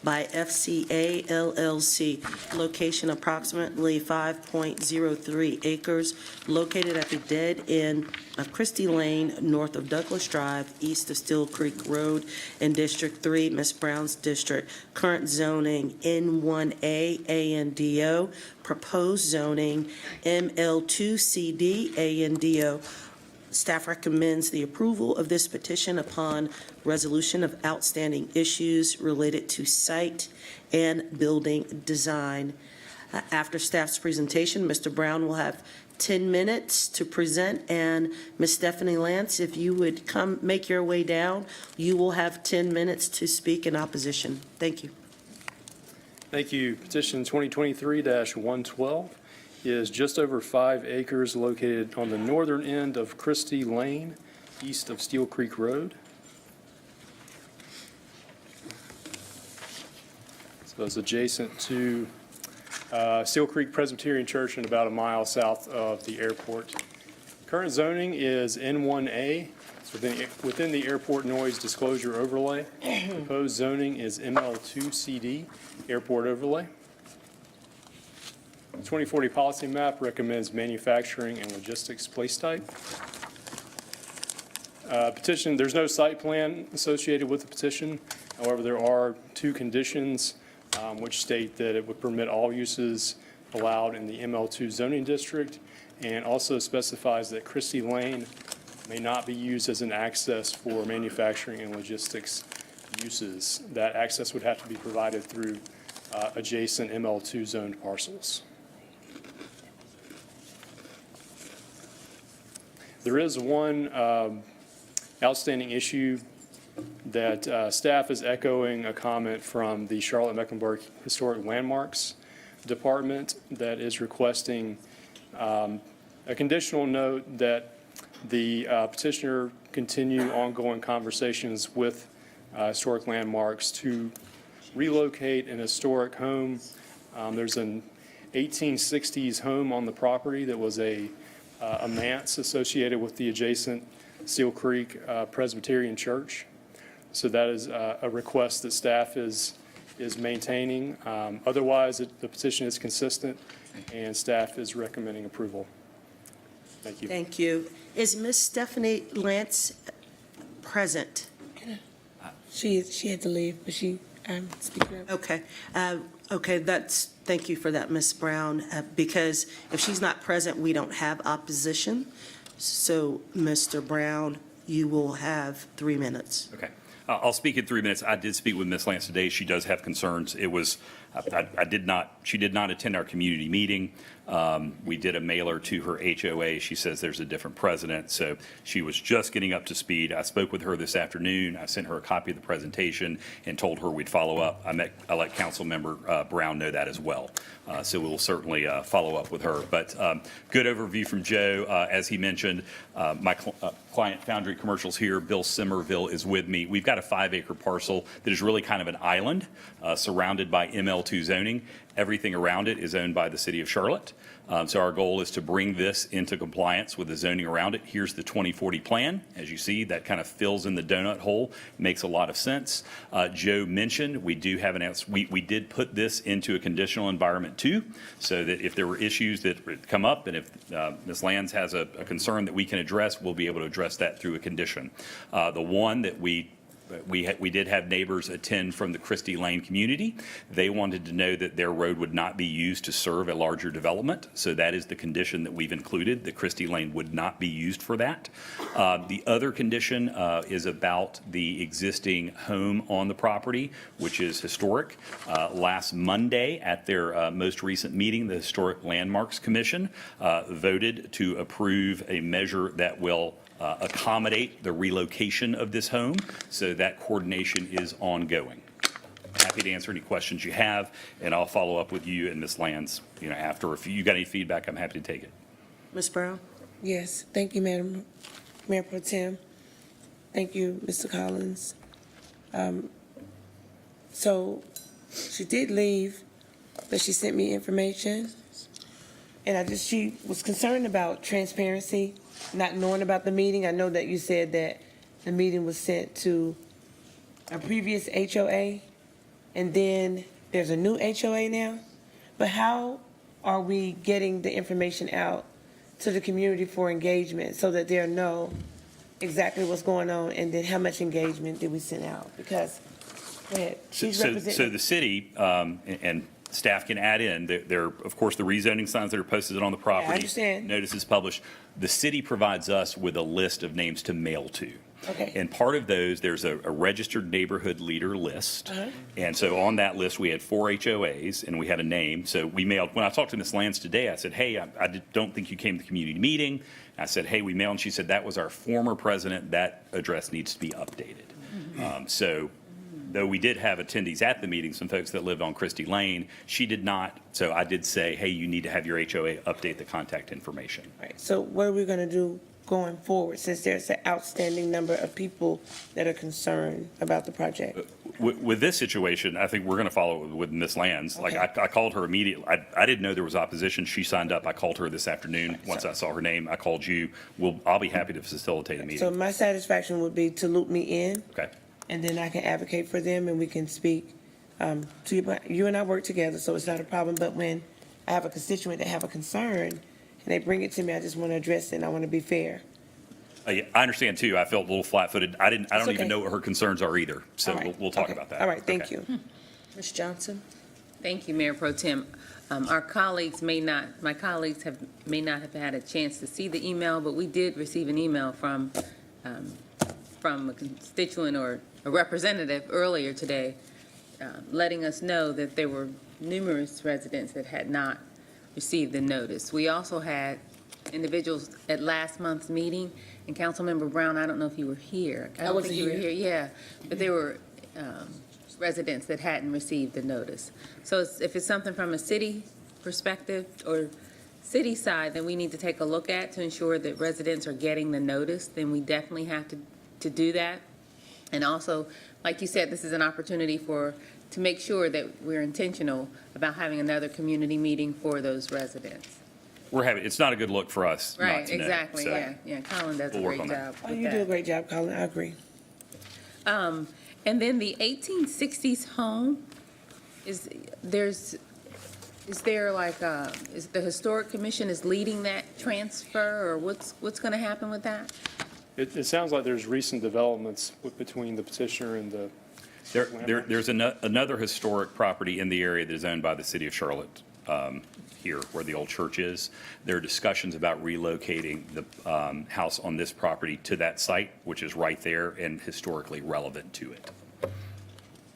Speaker 3: by FCA LLC, location approximately 5.03 acres, located at the dead end of Christie Lane, north of Douglas Drive, east of Steel Creek Road in District 3, Ms. Brown's district. Current zoning N1A ANDO, proposed zoning ML2CD ANDO. Staff recommends the approval of this petition upon resolution of outstanding issues related to site and building design. After staff's presentation, Mr. Brown will have 10 minutes to present, and Ms. Stephanie Lance, if you would come, make your way down, you will have 10 minutes to speak in opposition. Thank you.
Speaker 10: Thank you. Petition 2023-112 is just over 5 acres located on the northern end of Christie Lane, east of Steel Creek Road. So it's adjacent to Steel Creek Presbyterian Church and about a mile south of the airport. Current zoning is N1A, within the airport noise disclosure overlay. Proposed zoning is ML2CD, airport overlay. The 2040 policy map recommends manufacturing and logistics place type. Petition, there's no site plan associated with the petition. However, there are 2 conditions which state that it would permit all uses allowed in the ML2 zoning district, and also specifies that Christie Lane may not be used as an access for manufacturing and logistics uses. That access would have to be provided through adjacent ML2 zoned parcels. There is one outstanding issue that staff is echoing a comment from the Charlotte-Mecklenburg Historic Landmarks Department that is requesting a conditional note that the petitioner continue ongoing conversations with Historic Landmarks to relocate an historic home. There's an 1860s home on the property that was a manse associated with the adjacent Steel Creek Presbyterian Church. So that is a request that staff is maintaining. Otherwise, the petition is consistent, and staff is recommending approval. Thank you.
Speaker 3: Thank you. Is Ms. Stephanie Lance present?
Speaker 12: She had to leave, but I'm speaking up.
Speaker 3: Okay. Okay, thank you for that, Ms. Brown, because if she's not present, we don't have opposition. So, Mr. Brown, you will have 3 minutes.
Speaker 17: Okay. I'll speak in 3 minutes. I did speak with Ms. Lance today. She does have concerns. She did not attend our community meeting. We did a mailer to her HOA. She says there's a different president, so she was just getting up to speed. I spoke with her this afternoon. I sent her a copy of the presentation and told her we'd follow up. I let Councilmember Brown know that as well. So we'll certainly follow up with her. But good overview from Joe. As he mentioned, my client, Foundry Commercials here, Bill Simmerville, is with me. We've got a 5-acre parcel that is really kind of an island surrounded by ML2 zoning. Everything around it is owned by the city of Charlotte. So our goal is to bring this into compliance with the zoning around it. Here's the 2040 plan. As you see, that kind of fills in the donut hole, makes a lot of sense. Joe mentioned we do have we did put this into a conditional environment too, so that if there were issues that come up and if Ms. Lands has a concern that we can address, we'll be able to address that through a condition. The one that we did have neighbors attend from the Christie Lane community. They wanted to know that their road would not be used to serve a larger development. So that is the condition that we've included, that Christie Lane would not be used for that. The other condition is about the existing home on the property, which is historic. Last Monday at their most recent meeting, the Historic Landmarks Commission voted to approve a measure that will accommodate the relocation of this home, so that coordination is ongoing. Happy to answer any questions you have, and I'll follow up with you and Ms. Lands, after. If you got any feedback, I'm happy to take it.
Speaker 3: Ms. Brown?
Speaker 12: Yes, thank you, Madam Mayor Pro Tem. Thank you, Mr. Collins. So she did leave, but she sent me information, and she was concerned about transparency, not knowing about the meeting. I know that you said that the meeting was sent to a previous HOA, and then there's a new HOA now. But how are we getting the information out to the community for engagement so that they'll know exactly what's going on, and then how much engagement did we send out? Because, go ahead. She's representing.
Speaker 17: So the city, and staff can add in, there, of course, the rezoning signs that are posted on the property.
Speaker 12: I understand.
Speaker 17: Notices published. The city provides us with a list of names to mail to.
Speaker 12: Okay.
Speaker 17: And part of those, there's a registered neighborhood leader list. And so on that list, we had 4 HOAs and we had a name. So we mailed, when I talked to Ms. Lands today, I said, hey, don't think you came to the community meeting. I said, hey, we mailed, and she said, that was our former president. That address needs to be updated. So though we did have attendees at the meeting, some folks that lived on Christie Lane, she did not. So I did say, hey, you need to have your HOA update the contact information.
Speaker 12: Right, so what are we going to do going forward, since there's an outstanding number of people that are concerned about the project?
Speaker 17: With this situation, I think we're going to follow with Ms. Lands. Like, I called her immediately. I didn't know there was opposition. She signed up. I called her this afternoon. Once I saw her name, I called you. I'll be happy to facilitate a meeting.
Speaker 12: So my satisfaction would be to loop me in,
Speaker 17: Okay.
Speaker 12: and then I can advocate for them, and we can speak to you. But you and I work together, so it's not a problem. But when I have a constituent that have a concern, and they bring it to me, I just want to address it, and I want to be fair.
Speaker 17: I understand too. I felt a little flat-footed. I don't
Speaker 12: okay.
Speaker 17: even know what her concerns are either. So
Speaker 12: All right.
Speaker 17: we'll talk
Speaker 12: Okay.
Speaker 17: about that.
Speaker 12: All right, thank
Speaker 17: Okay.
Speaker 12: you. Ms. Johnson?
Speaker 7: Thank you, Mayor Pro Tem. Our colleagues may not have had a chance to see the email, but we did receive an email from a constituent or a representative earlier today, letting us know that there were numerous residents that had not received the notice. We also had individuals at last month's meeting, and Councilmember Brown, I don't know if you were here. I don't
Speaker 12: wasn't
Speaker 7: think you were
Speaker 12: here.
Speaker 7: here, yeah. But there were residents that hadn't received the notice. So if it's something from a city perspective or city side that we need to take a look at to ensure that residents are getting the notice, then we definitely have to do that. And also, like you said, this is an opportunity to make sure that we're intentional about having another community meeting for those residents.
Speaker 17: It's not a good look for us not
Speaker 7: Right,
Speaker 17: to know.
Speaker 7: exactly,
Speaker 17: So
Speaker 7: yeah. Colin does a
Speaker 17: we'll work
Speaker 7: great
Speaker 17: on that.
Speaker 7: job
Speaker 12: Oh,
Speaker 7: with
Speaker 12: you do a
Speaker 7: that.
Speaker 12: great job, Colin, I agree.
Speaker 7: And then the 1860s home, is the Historic Commission is leading that transfer, or what's going to happen with that?
Speaker 10: It sounds like there's recent developments between the petitioner and the.
Speaker 17: There's another historic property in the area that is owned by the city of Charlotte, here where the old church is. There are discussions about relocating the house on this property to that site, which is right there and historically relevant to it.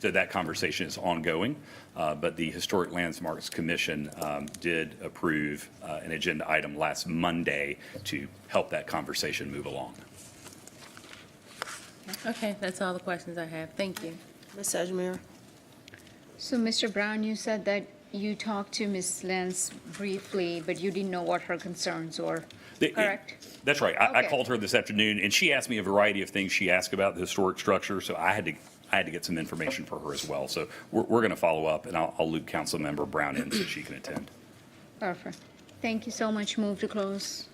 Speaker 17: So that conversation is ongoing, but the Historic Landmarks Commission did approve an agenda item last Monday to help that conversation move along.
Speaker 7: Okay, that's all the questions I have. Thank you.
Speaker 3: Ms. Ajmer?
Speaker 5: So, Mr. Brown, you said that you talked to Ms. Lenz briefly, but you didn't know what her concerns were, correct?
Speaker 17: That's right. I
Speaker 5: Okay.
Speaker 17: called her this afternoon, and she asked me a variety of things. She asked about the historic structure, so I had to get some information for her as well. So we're going to follow up, and I'll loop Councilmember Brown in so she can attend.
Speaker 5: Perfect. Thank you so much. Move to close.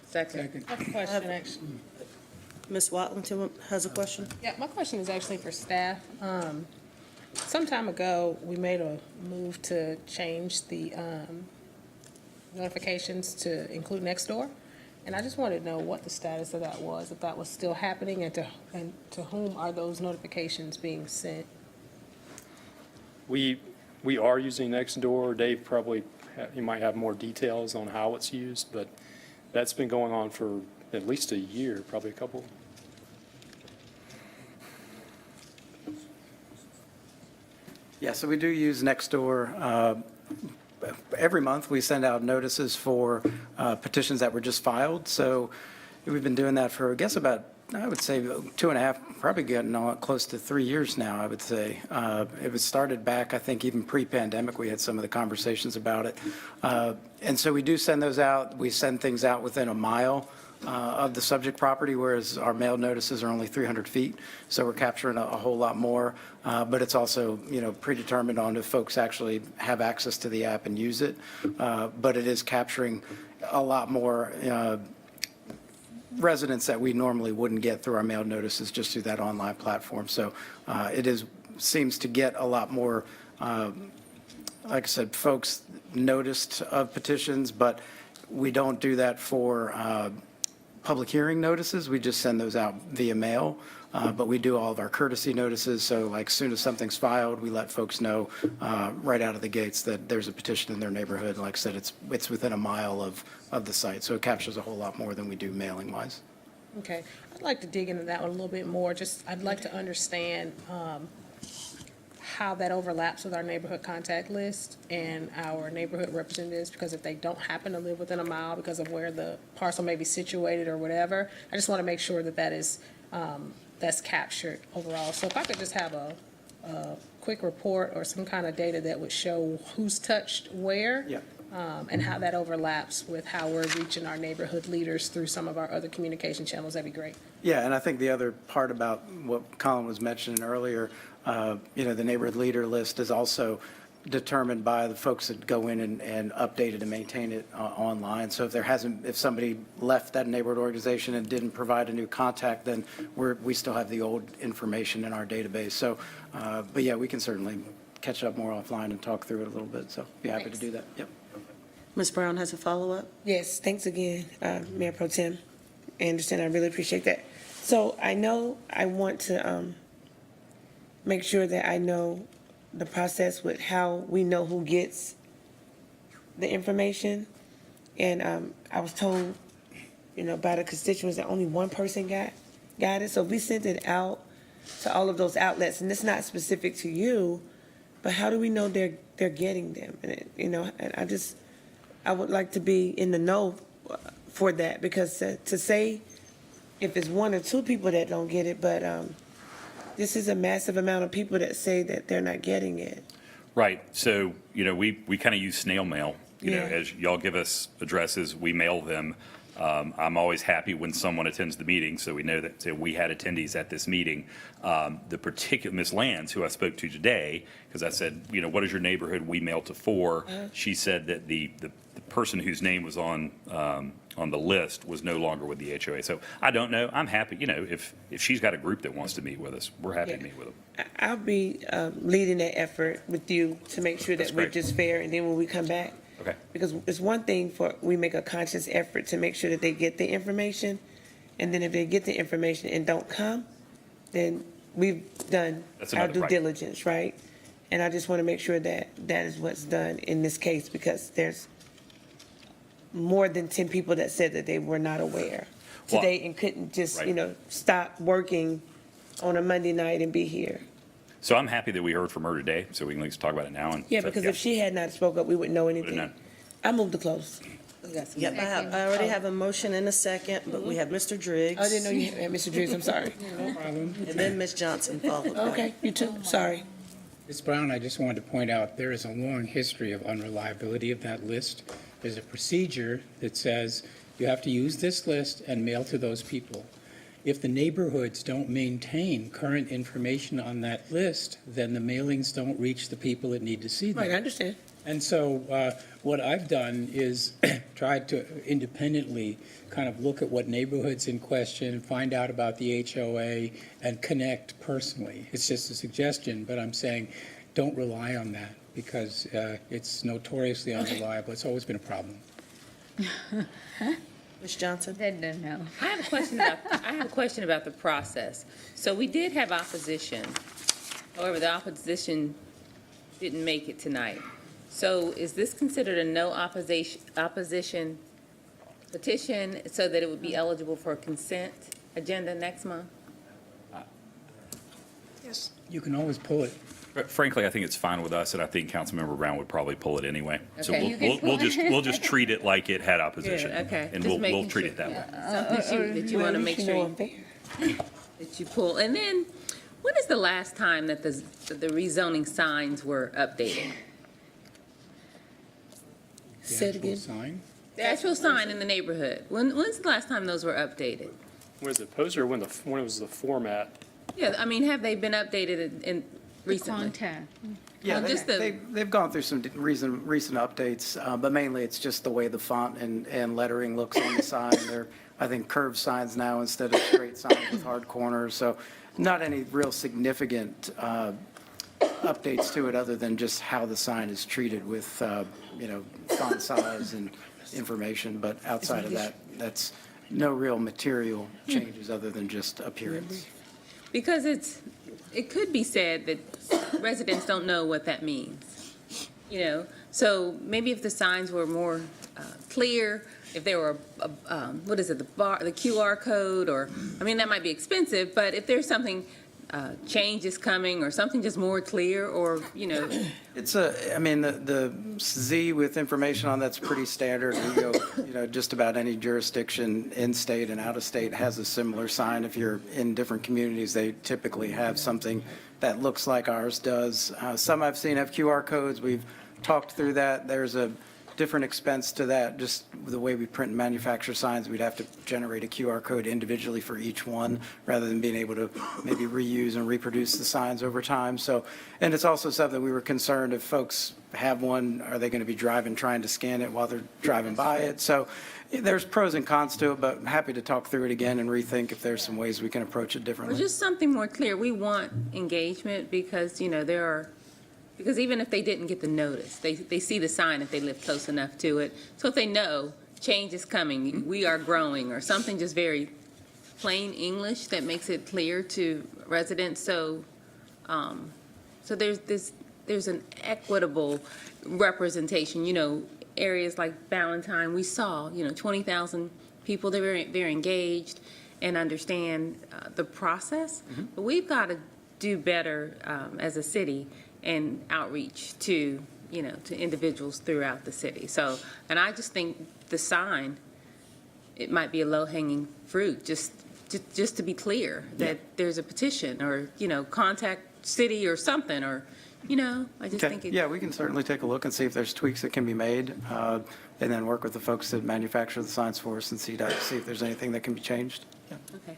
Speaker 7: Second.
Speaker 11: I have a question, actually.
Speaker 3: Ms. Watlington has a question?
Speaker 11: Yeah, my question is actually for staff. Some time ago, we made a move to change the notifications to include Nextdoor. And I just wanted to know what the status of that was, if that was still happening, and to whom are those notifications being sent?
Speaker 10: We are using Nextdoor. Dave probably, he might have more details on how it's used, but that's been going on for at least a year, probably a couple.
Speaker 16: Yeah, so we do use Nextdoor. Every month, we send out notices for petitions that were just filed. So we've been doing that for, I guess, about, I would say, 2.5, probably getting on close to 3 years now, I would say. It was started back, I think, even pre-pandemic. We had some of the conversations about it. And so we do send those out. We send things out within a mile of the subject property, whereas our mail notices are only 300 feet. So we're capturing a whole lot more. But it's also, predetermined on if folks actually have access to the app and use it. But it is capturing a lot more residents that we normally wouldn't get through our mail notices just through that online platform. So seems to get a lot more, like I said, folks noticed of petitions, but we don't do that for public hearing notices. We just send those out via mail. But we do all of our courtesy notices, so like as soon as something's filed, we let folks know right out of the gates that there's a petition in their neighborhood. Like I said, it's within a mile of the site, so it captures a whole lot more than we do mailing-wise.
Speaker 11: Okay, I'd like to dig into that one a little bit more. Just, I'd like to understand how that overlaps with our neighborhood contact list and our neighborhood representatives, because if they don't happen to live within a mile because of where the parcel may be situated or whatever, I just want to make sure that that is, that's captured overall. So if I could just have a quick report or some kind of data that would show who's touched where.
Speaker 16: Yeah.
Speaker 11: And how that overlaps with how we're reaching our neighborhood leaders through some of our other communication channels, that'd be great.
Speaker 16: Yeah, and I think the other part about what Colin was mentioning earlier, the neighborhood leader list is also determined by the folks that go in and update it and maintain it online. So if somebody left that neighborhood organization and didn't provide a new contact, then we still have the old information in our database. So, but yeah, we can certainly catch up more offline and talk through it a little bit. So be happy to do that. Yep.
Speaker 3: Ms. Brown has a follow-up?
Speaker 12: Yes, thanks again, Mayor Pro Tem Anderson. I really appreciate that. So I know I want to make sure that I know the process with how we know who gets the information. And I was told, by the constituents that only one person got it. So we sent it out to all of those outlets, and it's not specific to you, but how do we know they're getting them? And I would like to be in the know for that, because to say if it's one or two people that don't get it, but this is a massive amount of people that say that they're not getting it.
Speaker 17: Right. So, we kind of use snail mail. You know,
Speaker 12: Yeah.
Speaker 17: as y'all give us addresses, we mail them. I'm always happy when someone attends the meeting, so we know that we had attendees at this meeting. The particular Ms. Lands, who I spoke to today, because I said, what is your neighborhood we mail to for? She said that the person whose name was on the list was no longer with the HOA. So I don't know. I'm happy. If she's got a group that wants to meet with us, we're happy to meet with them.
Speaker 12: I'll be leading that effort with you to make sure
Speaker 17: That's
Speaker 12: that we're
Speaker 17: great.
Speaker 12: just fair, and then when we come back,
Speaker 17: Okay.
Speaker 12: because it's one thing we make a conscious effort to make sure that they get the information, and then if they get the information and don't come, then we've done
Speaker 17: That's
Speaker 12: our
Speaker 17: another-
Speaker 12: due
Speaker 17: right.
Speaker 12: diligence, right? And I just want to make sure that that is what's done in this case, because there's more than 10 people that said that they were not aware
Speaker 17: Well,
Speaker 12: today and couldn't just,
Speaker 17: right.
Speaker 12: stop working on a Monday night and be here.
Speaker 17: So I'm happy that we heard from her today, so we can at least talk about it now.
Speaker 12: Yeah, because if she had not spoke up, we wouldn't know anything.
Speaker 17: known.
Speaker 12: I move to close.
Speaker 3: Yep, I already have a motion and a second, but we have Mr. Driggs.
Speaker 12: I didn't know you had Mr. Driggs, I'm sorry.
Speaker 4: No problem.
Speaker 3: And then Ms. Johnson followed.
Speaker 12: Okay, you too, sorry.
Speaker 4: Ms. Brown, I just wanted to point out, there is a long history of unreliability of that list. There's a procedure that says you have to use this list and mail to those people. If the neighborhoods don't maintain current information on that list, then the mailings don't reach the people that need to see them.
Speaker 12: Right, I understand.
Speaker 4: And so what I've done is tried to independently kind of look at what neighborhoods in question, find out about the HOA, and connect personally. It's just a suggestion, but I'm saying don't rely on that, because it's notoriously unreliable. It's always been a problem.
Speaker 3: Ms. Johnson?
Speaker 5: No.
Speaker 7: I have a question about the process. So we did have opposition. However, the opposition didn't make it tonight. So is this considered a no opposition petition so that it would be eligible for a consent agenda next month?
Speaker 11: Yes.
Speaker 4: You can always pull it.
Speaker 17: Frankly, I think it's fine with us, and I think Councilmember Brown would probably pull it anyway. So
Speaker 7: Okay. You can pull it.
Speaker 17: we'll just treat it like it had opposition.
Speaker 7: Yeah, okay.
Speaker 17: And
Speaker 7: Just
Speaker 17: we'll
Speaker 7: making
Speaker 17: treat
Speaker 7: sure.
Speaker 17: it that way.
Speaker 7: Something that you want to make sure that you pull. And then, when is the last time that the rezoning signs were updated?
Speaker 12: Say it again.
Speaker 4: Sign?
Speaker 7: The actual sign in the neighborhood. When's the last time those were updated?
Speaker 10: Was it posted or when it was the format?
Speaker 7: Yeah, I mean, have they been updated in recently?
Speaker 5: Contact.
Speaker 16: Yeah,
Speaker 7: Well, just the-
Speaker 16: they've gone through some recent updates, but mainly it's just the way the font and lettering looks on the sign. They're, I think, curved signs now instead of straight signs with hard corners. So not any real significant updates to it other than just how the sign is treated with, font size and information. But outside of that, that's no real material changes other than just appearance.
Speaker 7: Because it could be said that residents don't know what that means. So maybe if the signs were more clear, if there were, what is it, the QR code, or, I mean, that might be expensive, but if there's something, change is coming, or something just more clear, or, you know.
Speaker 16: It's I mean, the Z with information on that's pretty standard. We go, just about any jurisdiction in state and out of state has a similar sign. If you're in different communities, they typically have something that looks like ours does. Some I've seen have QR codes. We've talked through that. There's a different expense to that, just the way we print and manufacture signs. We'd have to generate a QR code individually for each one, rather than being able to maybe reuse and reproduce the signs over time. So, and it's also something we were concerned if folks have one, are they going to be driving, trying to scan it while they're driving by it? So there's pros and cons to it, but I'm happy to talk through it again and rethink if there's some ways we can approach it
Speaker 7: Or
Speaker 16: differently.
Speaker 7: just something more clear. We want engagement because, because even if they didn't get the notice, they see the sign if they live close enough to it. So if they know change is coming, we are growing, or something just very plain English that makes it clear to residents. So, so there's an equitable representation. Areas like Ballantyne, we saw 20,000 people. They're very engaged and understand the process. But we've got to do better as a city and outreach to individuals throughout the city. So, and I just think the sign, it might be a low-hanging fruit, just to be clear that there's a petition, or, contact city or something, or, I just think it.
Speaker 16: Yeah, we can certainly take a look and see if there's tweaks that can be made, and then work with the folks that manufacture the signs for us and see if there's anything that can be changed. Yeah.
Speaker 7: Okay.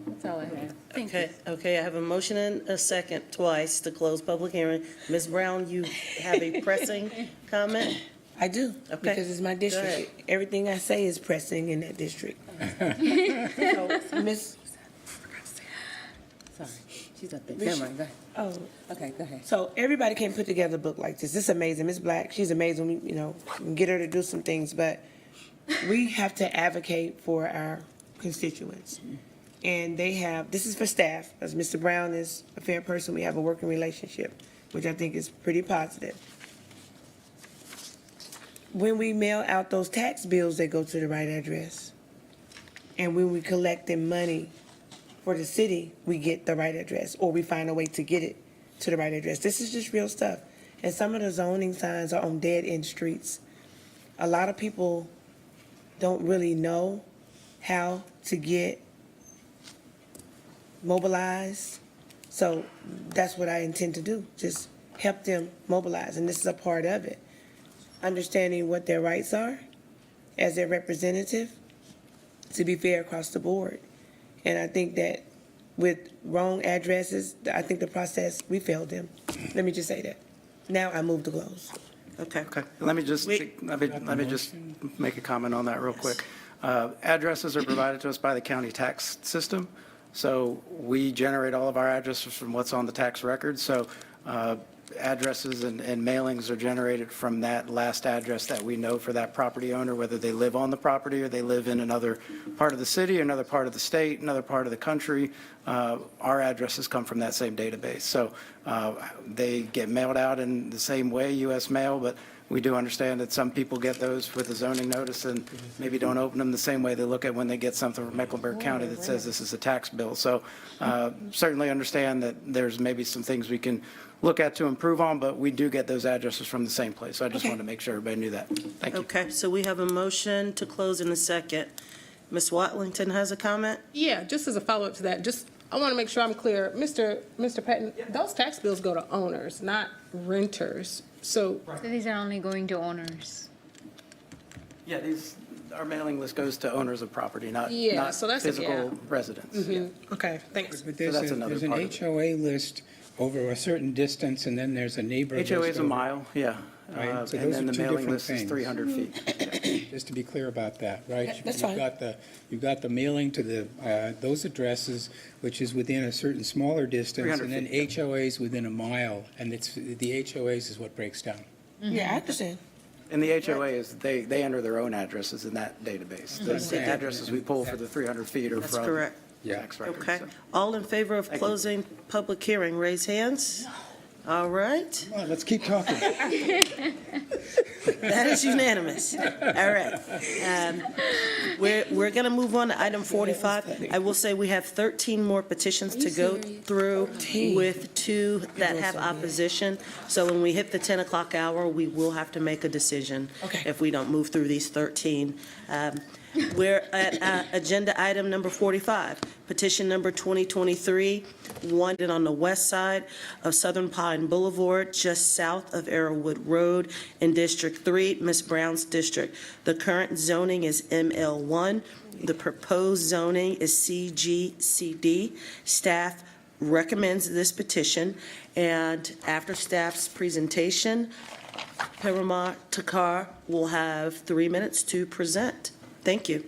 Speaker 7: That's all I have. Thank you.
Speaker 3: Okay, I have a motion and a second twice to close public hearing. Ms. Brown, you have a pressing comment?
Speaker 12: I do,
Speaker 3: Okay.
Speaker 12: because it's my
Speaker 3: Go
Speaker 12: district.
Speaker 3: ahead.
Speaker 12: Everything I say is pressing in that district. So, Ms.
Speaker 7: Sorry, she's up there. Never mind, go ahead.
Speaker 12: Oh,
Speaker 7: Okay, go ahead.
Speaker 12: so everybody can't put together a book like this. This is amazing. Ms. Black, she's amazing. We can get her to do some things, but we have to advocate for our constituents. And this is for staff, as Mr. Brown is a fair person, we have a working relationship, which I think is pretty positive. When we mail out those tax bills, they go to the right address. And when we collect the money for the city, we get the right address, or we find a way to get it to the right address. This is just real stuff. And some of the zoning signs are on dead-end streets. A lot of people don't really know how to get mobilized. So that's what I intend to do, just help them mobilize, and this is a part of it. Understanding what their rights are as their representative, to be fair across the board. And I think that with wrong addresses, I think the process, we failed them. Let me just say that. Now I move to close.
Speaker 3: Okay.
Speaker 16: Okay, let me just make a comment on that real quick. Addresses are provided to us by the county tax system, so we generate all of our addresses from what's on the tax record. So addresses and mailings are generated from that last address that we know for that property owner, whether they live on the property or they live in another part of the city, another part of the state, another part of the country. Our addresses come from that same database. So they get mailed out in the same way, U.S. mail, but we do understand that some people get those with a zoning notice and maybe don't open them the same way they look at when they get something from Mecklenburg County that says this is a tax bill. So certainly understand that there's maybe some things we can look at to improve on, but we do get those addresses from the same place. So I just wanted to make sure everybody knew that. Thank you.
Speaker 3: Okay, so we have a motion to close in a second. Ms. Watlington has a comment?
Speaker 11: Yeah, just as a follow-up to that, I want to make sure I'm clear. Mr. Patton, those tax bills go to owners, not renters. So
Speaker 5: So these are only going to owners.
Speaker 16: Yeah, our mailing list goes to owners of property, not
Speaker 11: so that's
Speaker 16: physical residents. Yeah.
Speaker 11: Okay, thanks.
Speaker 4: But
Speaker 16: So that's another
Speaker 4: there's an
Speaker 16: part of it.
Speaker 4: HOA list over a certain distance, and then there's a neighbor list.
Speaker 16: HOA is a
Speaker 4: over-
Speaker 16: mile, yeah.
Speaker 4: Right, so
Speaker 16: And
Speaker 4: those
Speaker 16: then
Speaker 4: are
Speaker 16: the
Speaker 4: two
Speaker 16: mailing
Speaker 4: different
Speaker 16: list is
Speaker 4: things.
Speaker 16: 300 feet.
Speaker 4: Just to be clear about that, right?
Speaker 11: That's
Speaker 4: You've
Speaker 11: fine.
Speaker 4: got the mailing to those addresses, which is within a certain smaller distance,
Speaker 16: 300
Speaker 4: and then
Speaker 16: feet,
Speaker 4: HOAs within a mile, and the HOAs is what breaks down.
Speaker 12: Yeah, I understand.
Speaker 16: And the HOA is, they enter their own addresses in that database. The addresses we pull for the 300 feet are
Speaker 3: That's
Speaker 16: from
Speaker 3: correct.
Speaker 16: tax records.
Speaker 3: Okay.
Speaker 16: so.
Speaker 3: All in favor of closing public hearing, raise hands. All right.
Speaker 4: Come on, let's keep talking.
Speaker 3: That is unanimous. All right. We're going to move on to item 45. I will say we have 13 more petitions to go through with 2 that have opposition. So when we hit the 10 o'clock hour, we will have to make a decision if we don't move through these 13. We're at agenda item number 45, petition number 2023-1 on the west side of Southern Pine Boulevard, just south of Arrowwood Road in District 3, Ms. Brown's district. The current zoning is ML1. The proposed zoning is CGCD. Staff recommends this petition, and after staff's presentation, Parama Takar will have 3 minutes to present. Thank you.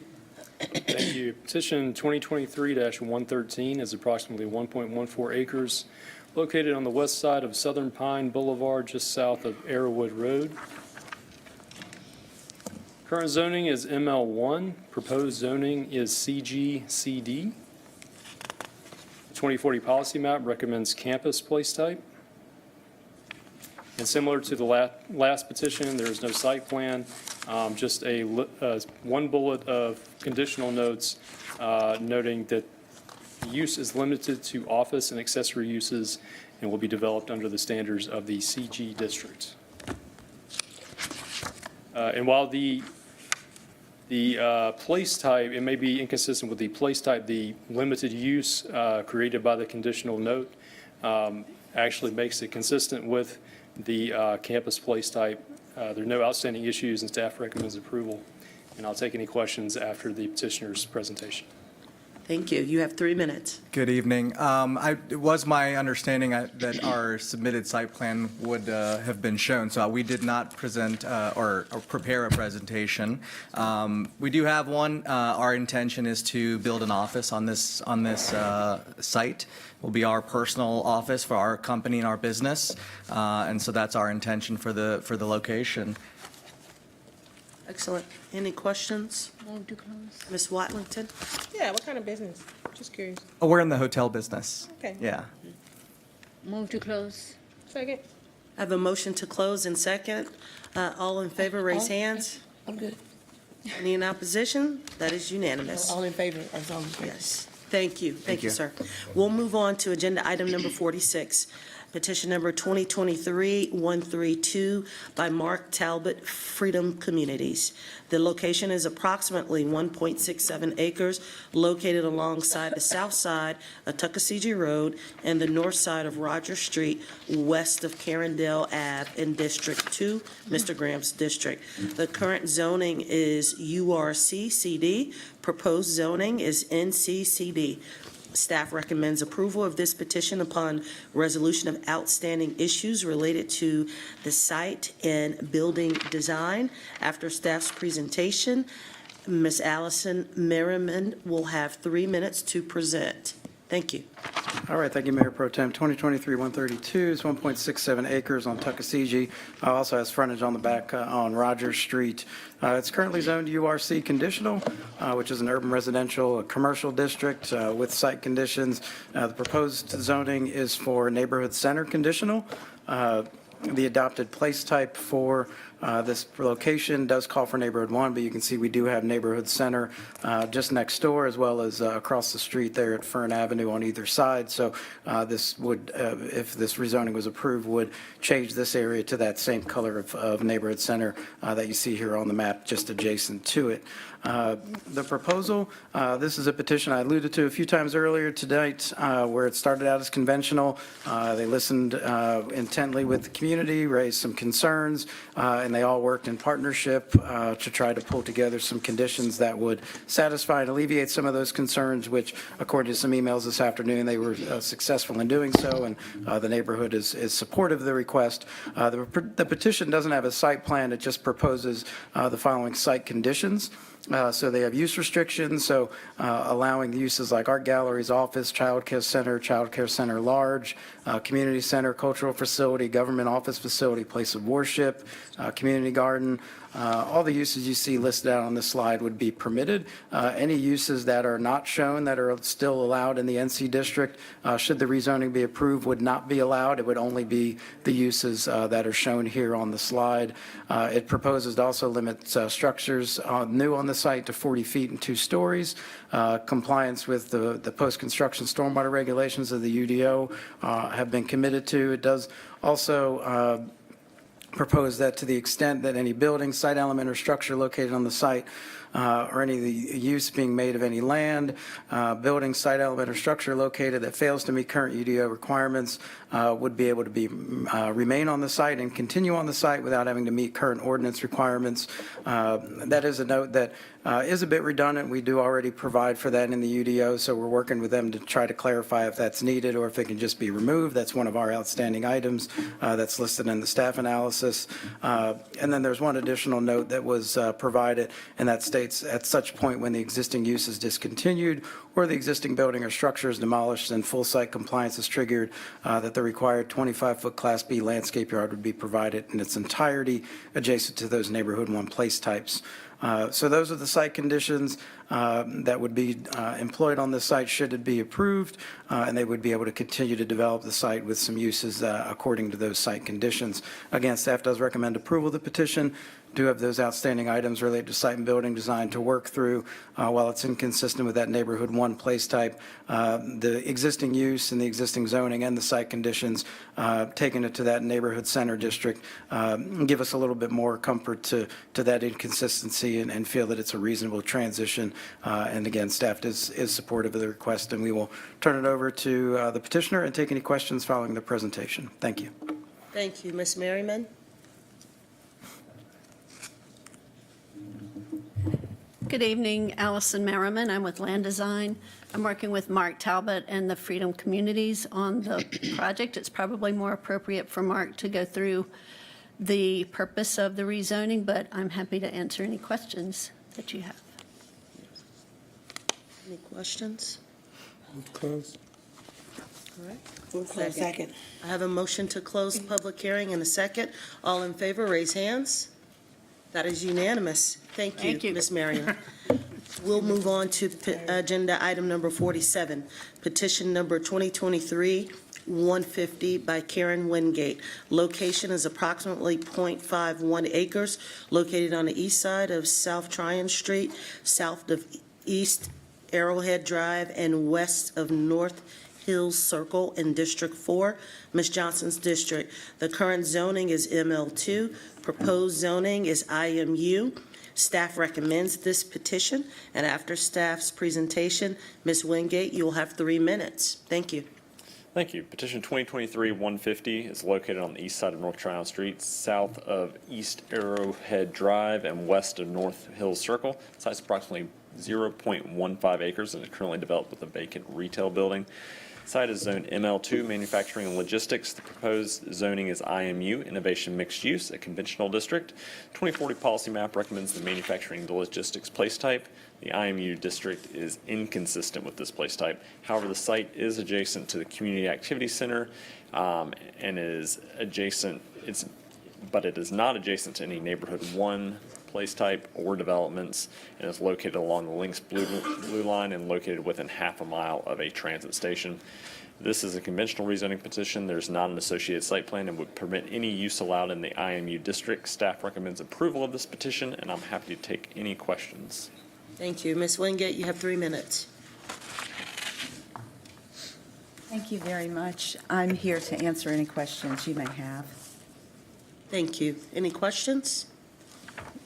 Speaker 10: Thank you. Petition 2023-113 is approximately 1.14 acres located on the west side of Southern Pine Boulevard, just south of Arrowwood Road. Current zoning is ML1. Proposed zoning is CGCD. The 2040 policy map recommends campus place type. And similar to the last petition, there is no site plan, just one bullet of conditional notes noting that the use is limited to office and accessory uses and will be developed under the standards of the CG district. And while the place type, it may be inconsistent with the place type, the limited use created by the conditional note actually makes it consistent with the campus place type. There are no outstanding issues, and staff recommends approval. And I'll take any questions after the petitioner's presentation.
Speaker 3: Thank you. You have 3 minutes.
Speaker 18: Good evening. It was my understanding that our submitted site plan would have been shown, so we did not present or prepare a presentation. We do have one. Our intention is to build an office on this site. It will be our personal office for our company and our business, and so that's our intention for the location.
Speaker 3: Excellent. Any questions?
Speaker 5: Move to close.
Speaker 3: Ms. Watlington?
Speaker 11: Yeah, what kind of business? Just curious.
Speaker 18: Oh, we're in the hotel business.
Speaker 11: Okay.
Speaker 18: Yeah.
Speaker 5: Move to close.
Speaker 11: Second.
Speaker 3: I have a motion to close and second. All in favor, raise hands.
Speaker 12: I'm good.
Speaker 3: Any in opposition? That is unanimous.
Speaker 12: All in favor, or all in favor?
Speaker 3: Yes. Thank you. Thank you,
Speaker 18: you.
Speaker 3: sir. We'll move on to agenda item number 46, petition number 2023-132 by Mark Talbot, Freedom Communities. The location is approximately 1.67 acres located alongside the south side of Tuckasegee Road and the north side of Rogers Street, west of Carindale Ave in District 2, Mr. Graham's district. The current zoning is URC-CD. Proposed zoning is NC-CD. Staff recommends approval of this petition upon resolution of outstanding issues related to the site and building design. After staff's presentation, Ms. Allison Merriman will have 3 minutes to present. Thank you.
Speaker 16: All right, thank you, Mayor Pro Tem. 2023-132 is 1.67 acres on Tuckasegee. Also has frontage on the back on Rogers Street. It's currently zoned URC conditional, which is an urban residential commercial district with site conditions. The proposed zoning is for neighborhood center conditional. The adopted place type for this location does call for neighborhood 1, but you can see we do have neighborhood center just next door, as well as across the street there at Fern Avenue on either side. So this would, if this rezoning was approved, would change this area to that same color of neighborhood center that you see here on the map, just adjacent to it. The proposal, this is a petition I alluded to a few times earlier tonight, where it started out as conventional. They listened intently with the community, raised some concerns, and they all worked in partnership to try to pull together some conditions that would satisfy and alleviate some of those concerns, which, according to some emails this afternoon, they were successful in doing so, and the neighborhood is supportive of the request. The petition doesn't have a site plan. It just proposes the following site conditions. So they have use restrictions, so allowing uses like art galleries, office, child care center large, community center, cultural facility, government office facility, place of worship, community garden. All the uses you see listed out on this slide would be permitted. Any uses that are not shown that are still allowed in the NC district, should the rezoning be approved, would not be allowed. It would only be the uses that are shown here on the slide. It proposes to also limit structures new on the site to 40 feet and 2 stories. Compliance with the post-construction stormwater regulations of the UDO have been committed to. It does also propose that to the extent that any building, site element, or structure located on the site or any of the use being made of any land, building, site element, or structure located that fails to meet current UDO requirements would be able to remain on the site and continue on the site without having to meet current ordinance requirements. That is a note that is a bit redundant. We do already provide for that in the UDO, so we're working with them to try to clarify if that's needed or if it can just be removed. That's one of our outstanding items that's listed in the staff analysis. And then there's one additional note that was provided, and that states at such point when the existing use is discontinued or the existing building or structure is demolished and full site compliance is triggered, that the required 25-foot Class B landscape yard would be provided in its entirety adjacent to those neighborhood 1 place types. So those are the site conditions that would be employed on this site should it be approved, and they would be able to continue to develop the site with some uses according to those site conditions. Again, staff does recommend approval of the petition. Do have those outstanding items related to site and building design to work through. While it's inconsistent with that neighborhood 1 place type, the existing use and the existing zoning and the site conditions, taking it to that neighborhood center district, give us a little bit more comfort to that inconsistency and feel that it's a reasonable transition. And again, staff is supportive of the request, and we will turn it over to the petitioner and take any questions following the presentation. Thank you.
Speaker 3: Thank you. Ms. Merriman?
Speaker 1: Good evening, Allison Merriman. I'm with Land Design. I'm working with Mark Talbot and the Freedom Communities on the project. It's probably more appropriate for Mark to go through the purpose of the rezoning, but I'm happy to answer any questions that you have.
Speaker 3: Any questions?
Speaker 12: Close.
Speaker 3: All right.
Speaker 12: Second.
Speaker 3: I have a motion to close the public hearing and a second. All in favor, raise hands. That is unanimous. Thank you, Ms. Merriam. We'll move on to agenda item number 47, petition number 2023-150 by Karen Wingate. Location is approximately .51 acres, located on the east side of South Tryon Street, south of East Arrowhead Drive, and west of North Hills Circle in District 4, Ms. Johnson's district. The current zoning is ML2. Proposed zoning is IMU. Staff recommends this petition, and after staff's presentation, Ms. Wingate, you'll have 3 minutes. Thank you.
Speaker 23: Thank you. Petition 2023-150 is located on the east side of North Tryon Street, south of East Arrowhead Drive, and west of North Hills Circle. The site is approximately 0.15 acres and is currently developed with a vacant retail building. Site is zoned ML2, Manufacturing and Logistics. The proposed zoning is IMU, Innovation Mixed Use, a conventional district. 2040 policy map recommends the manufacturing and logistics place type. The IMU district is inconsistent with this place type. However, the site is adjacent to the Community Activity Center and is adjacent, but it is not adjacent to any neighborhood 1 place type or developments, and is located along the Lynx Blue Line and located within half a mile of a transit station. This is a conventional rezoning petition. There's not an associated site plan and would permit any use allowed in the IMU district. Staff recommends approval of this petition, and I'm happy to take any questions.
Speaker 3: Thank you. Ms. Wingate, you have 3 minutes.
Speaker 20: Thank you very much. I'm here to answer any questions you may have.
Speaker 3: Thank you. Any questions?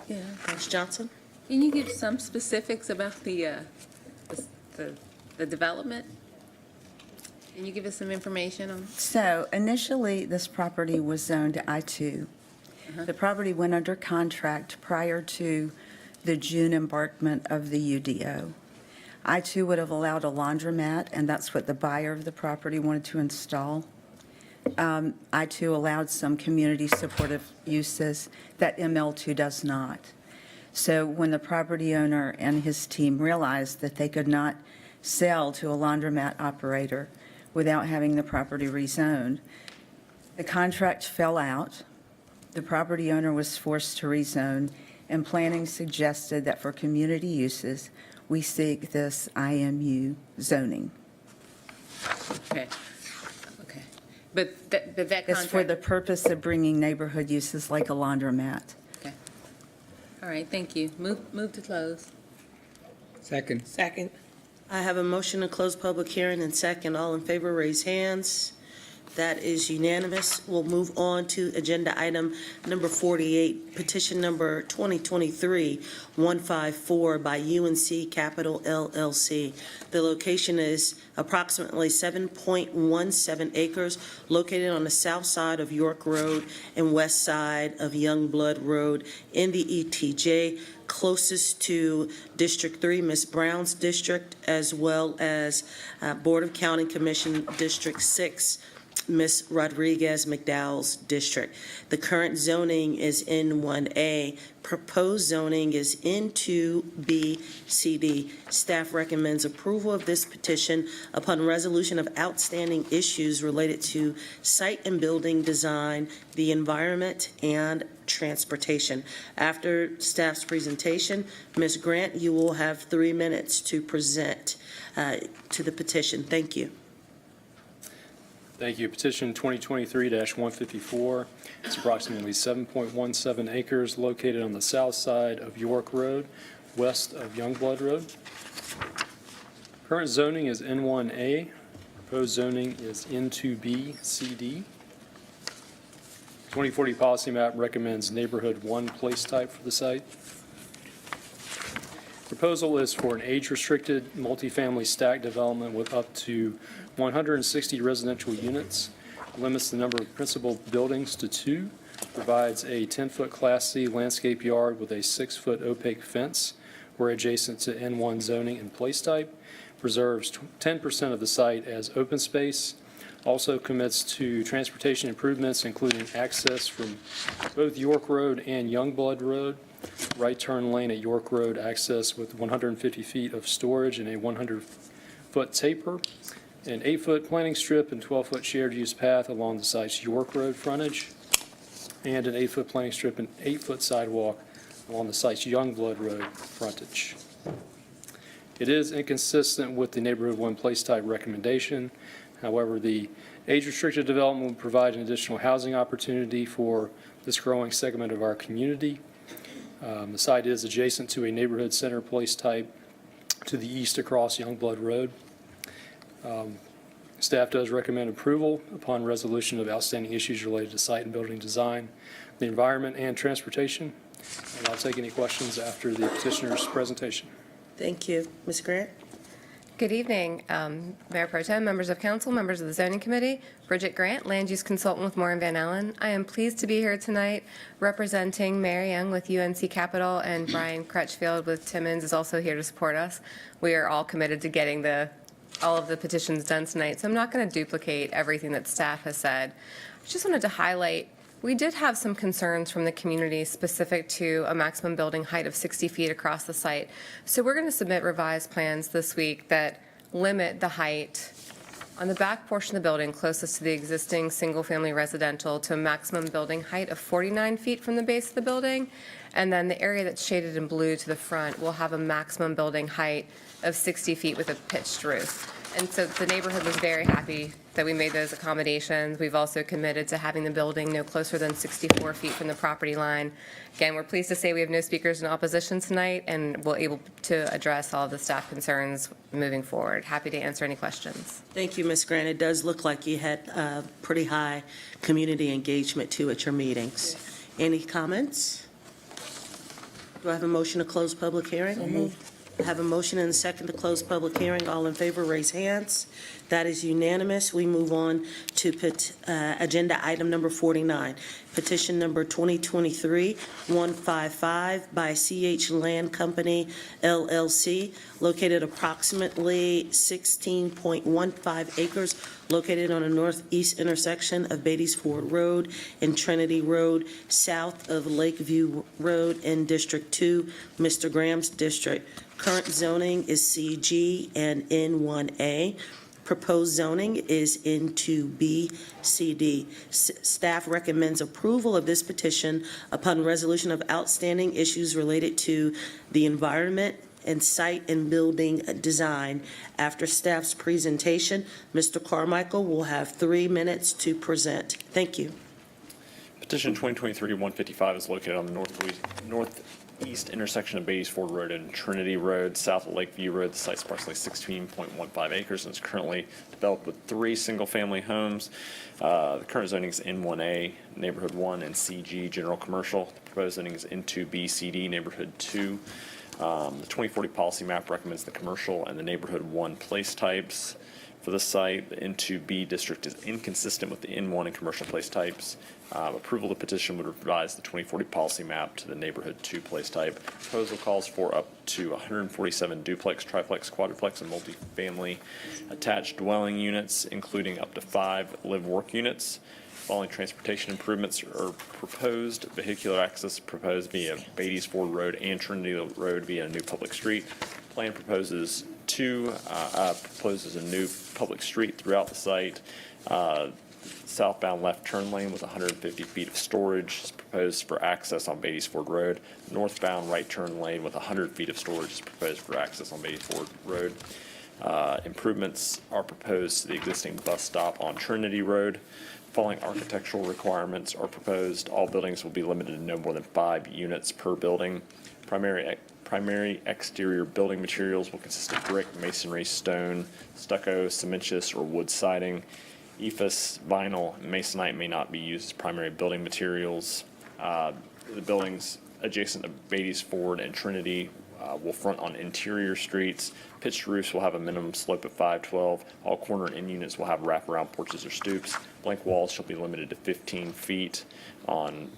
Speaker 7: Yeah.
Speaker 3: Ms. Johnson?
Speaker 7: Can you give some specifics about the development? Can you give us some information on?
Speaker 20: So initially, this property was zoned I-2. The property went under contract prior to the June embarkment of the UDO. I-2 would have allowed a laundromat, and that's what the buyer of the property wanted to install. I-2 allowed some community supportive uses that ML2 does not. So when the property owner and his team realized that they could not sell to a laundromat operator without having the property rezoned, the contract fell out. The property owner was forced to rezone, and planning suggested that for community uses, we seek this IMU zoning.
Speaker 7: Okay. Okay. But that
Speaker 20: It's for the
Speaker 7: contract,
Speaker 20: purpose of bringing neighborhood uses like a laundromat.
Speaker 7: all right, thank you. Move to close.
Speaker 4: Second.
Speaker 12: Second.
Speaker 3: I have a motion to close public hearing and second. All in favor, raise hands. That is unanimous. We'll move on to agenda item number 48, petition number 2023-154 by UNC Capital LLC. The location is approximately 7.17 acres located on the south side of York Road and west side of Youngblood Road in the ETJ, closest to District 3, Ms. Brown's district, as well as Board of County Commission District 6, Ms. Rodriguez McDowell's district. The current zoning is in 1A. Proposed zoning is in 2B/CD. Staff recommends approval of this petition upon resolution of outstanding issues related to site and building design, the environment, and transportation. After staff's presentation, Ms. Grant, you will have 3 minutes to present to the petition. Thank you.
Speaker 10: Thank you. Petition 2023-154. It's approximately 7.17 acres located on the south side of York Road, west of Youngblood Road. Current zoning is N1A. Proposed zoning is N2B/CD. 2040 policy map recommends neighborhood 1 place type for the site. Proposal is for an age-restricted multifamily stack development with up to 160 residential units, limits the number of principal buildings to 2, provides a 10-foot Class C landscape yard with a 6-foot opaque fence where adjacent to N1 zoning and place type, preserves 10% of the site as open space, also commits to transportation improvements, including access from both York Road and Youngblood Road, right turn lane at York Road, access with 150 feet of storage and a 100-foot taper, an 8-foot planting strip and 12-foot shared use path along the site's York Road frontage, and an 8-foot planting strip and 8-foot sidewalk along the site's Youngblood Road frontage. It is inconsistent with the neighborhood 1 place type recommendation. However, the age-restricted development will provide an additional housing opportunity for this growing segment of our community. The site is adjacent to a neighborhood center place type to the east across Youngblood Road. Staff does recommend approval upon resolution of outstanding issues related to site and building design, the environment, and transportation. And I'll take any questions after the petitioner's presentation.
Speaker 3: Thank you. Ms. Grant?
Speaker 8: Good evening, Mayor Pro Tem, members of council, members of the zoning committee. Bridget Grant, land use consultant with Moore & Van Allen. I am pleased to be here tonight representing Mary Young with UNC Capital, and Brian Crutchfield with Timmons is also here to support us. We are all committed to getting all of the petitions done tonight, so I'm not going to duplicate everything that staff has said. I just wanted to highlight, we did have some concerns from the community specific to a maximum building height of 60 feet across the site. So we're going to submit revised plans this week that limit the height on the back portion of the building closest to the existing single-family residential to a maximum building height of 49 feet from the base of the building. And then the area that's shaded in blue to the front will have a maximum building height of 60 feet with a pitched roof. And so the neighborhood was very happy that we made those accommodations. We've also committed to having the building no closer than 64 feet from the property line. Again, we're pleased to say we have no speakers in opposition tonight, and we'll able to address all of the staff concerns moving forward. Happy to answer any questions.
Speaker 3: Thank you, Ms. Grant. It does look like you had pretty high community engagement, too, at your meetings. Any comments? Do I have a motion to close public hearing? I have a motion and a second to close public hearing. All in favor, raise hands. That is unanimous. We move on to agenda item number 49, petition number 2023-155 by CH Land Company LLC, located approximately 16.15 acres, located on the northeast intersection of Beatties Ford Road and Trinity Road, south of Lakeview Road in District 2, Mr. Graham's district. Current zoning is CG and N1A. Proposed zoning is N2B, CD. Staff recommends approval of this petition upon resolution of outstanding issues related to the environment and site and building design. After staff's presentation, Mr. Carmichael will have 3 minutes to present. Thank you.
Speaker 23: Petition 2023-155 is located on the northeast intersection of Beatties Ford Road and Trinity Road, south of Lakeview Road. The site's approximately 16.15 acres and is currently developed with 3 single-family homes. The current zoning is N1A, Neighborhood 1, and CG, General Commercial. The proposed zoning is N2B, CD, Neighborhood 2. The 2040 policy map recommends the commercial and the Neighborhood 1 place types. For this site, the N2B district is inconsistent with the N1 and commercial place types. Approval of the petition would revise the 2040 policy map to the neighborhood 2 place type. Proposal calls for up to 147 duplex, triplex, quadruplex, and multifamily attached dwelling units, including up to 5 live-work units. Following transportation improvements are proposed. Vehicular access proposed via Beatties Ford Road and Trinity Road via a new public street. Plan proposes a new public street throughout the site. Southbound left turn lane with 150 feet of storage is proposed for access on Beatties Ford Road. Northbound right turn lane with 100 feet of storage is proposed for access on Beatties Ford Road. Improvements are proposed to the existing bus stop on Trinity Road. Following architectural requirements are proposed. All buildings will be limited to no more than 5 units per building. Primary exterior building materials will consist of brick, masonry, stone, stucco, cementitious, or wood siding. EIFS, vinyl, and masonite may not be used as primary building materials. The buildings adjacent to Beatties Ford and Trinity will front on interior streets. Pitched roofs will have a minimum slope of 512. All corner and end units will have wraparound porches or stoops. Blank walls shall be limited to 15 feet on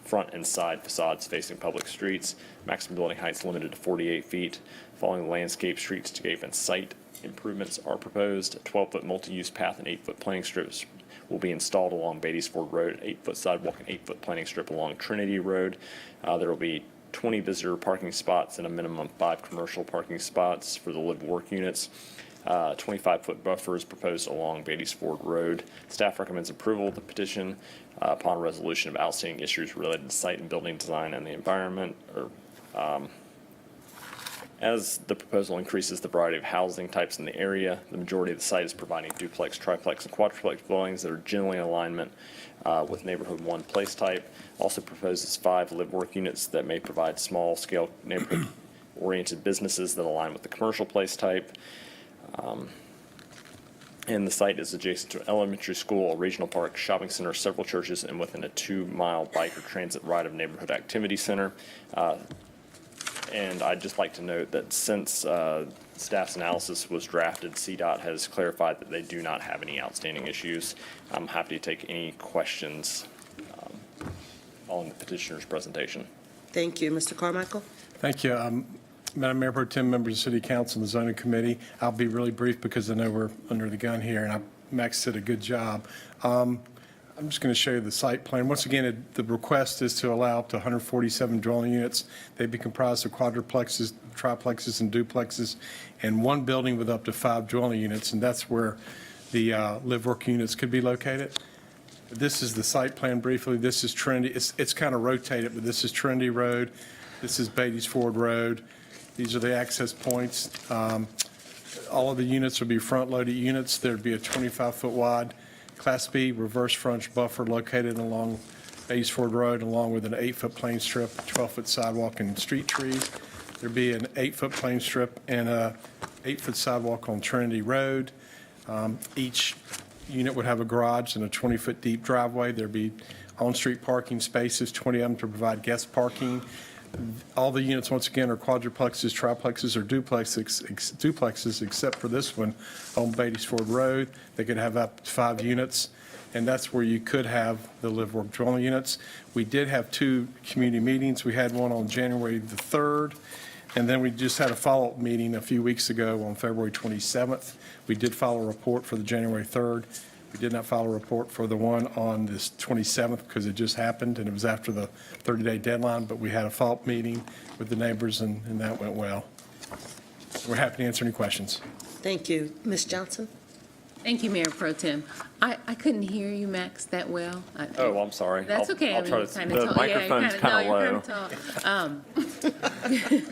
Speaker 23: front and side facades facing public streets. Maximum building heights limited to 48 feet. Following landscape, streetscape, and site improvements are proposed. A 12-foot multi-use path and 8-foot planting strips will be installed along Beatties Ford Road, 8-foot sidewalk and 8-foot planting strip along Trinity Road. There will be 20 visitor parking spots and a minimum of 5 commercial parking spots for the live-work units. 25-foot buffer is proposed along Beatties Ford Road. Staff recommends approval of the petition upon resolution of outstanding issues related to site and building design and the environment. As the proposal increases the variety of housing types in the area, the majority of the site is providing duplex, triplex, and quadruplex dwellings that are generally in alignment with Neighborhood 1 place type. Also proposes 5 live-work units that may provide small-scale neighborhood-oriented businesses that align with the commercial place type. And the site is adjacent to an elementary school, a regional park, shopping center, several churches, and within a 2-mile bike or transit ride of Neighborhood Activity Center. And I'd just like to note that since staff's analysis was drafted, CDOT has clarified that they do not have any outstanding issues. I'm happy to take any questions following the petitioner's presentation.
Speaker 3: Thank you. Mr. Carmichael?
Speaker 14: Thank you. Madam Mayor Pro Tem, members of City Council and the Zoning Committee, I'll be really brief because I know we're under the gun here, and Max did a good job. I'm just going to show you the site plan. Once again, the request is to allow up to 147 dwelling units. They'd be comprised of quadruplexes, triplexes, and duplexes, and 1 building with up to 5 dwelling units, and that's where the live-work units could be located. This is the site plan briefly. This is Trinity. It's kind of rotated, but this is Trinity Road. This is Beatties Ford Road. These are the access points. All of the units will be front-loaded units. There'd be a 25-foot wide Class B reverse frontage buffer located along Beatties Ford Road, along with an 8-foot plane strip, 12-foot sidewalk, and street trees. There'd be an 8-foot plane strip and a 8-foot sidewalk on Trinity Road. Each unit would have a garage and a 20-foot deep driveway. There'd be on-street parking spaces, 20 of them to provide guest parking. All the units, once again, are quadruplexes, triplexes, or duplexes, except for this one on Beatty's Ford Road. They could have up to 5 units, and that's where you could have the live-work dwelling units. We did have 2 community meetings. We had one on January the 3rd, and then we just had a follow-up meeting a few weeks ago on February 27th. We did file a report for the January 3rd. We did not file a report for the one on this 27th because it just happened and it was after the 30-day deadline, but we had a follow-up meeting with the neighbors and that went well. We're happy to answer any questions.
Speaker 3: Thank you. Ms. Johnson?
Speaker 7: Thank you, Mayor Pro Tem. I couldn't hear you, Max, that well.
Speaker 23: Oh, I'm sorry.
Speaker 7: That's okay.
Speaker 23: I'll try
Speaker 7: you're
Speaker 23: to,
Speaker 7: kinda
Speaker 23: the
Speaker 7: tall. Yeah, you're
Speaker 23: microphone's kind of low.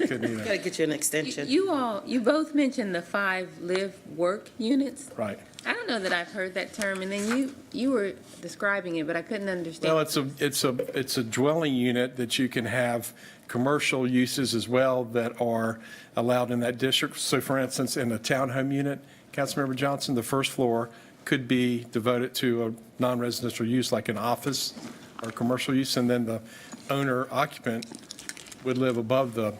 Speaker 14: Couldn't either.
Speaker 3: Got to get you an extension.
Speaker 7: You both mentioned the 5 live-work units.
Speaker 14: Right.
Speaker 7: I don't know that I've heard that term, and then you were describing it, but I couldn't understand.
Speaker 14: Well, it's a dwelling unit that you can have commercial uses as well that are allowed in that district. So for instance, in a townhome unit, Councilmember Johnson, the first floor could be devoted to a non-residential use like an office or commercial use, and then the owner occupant would live above the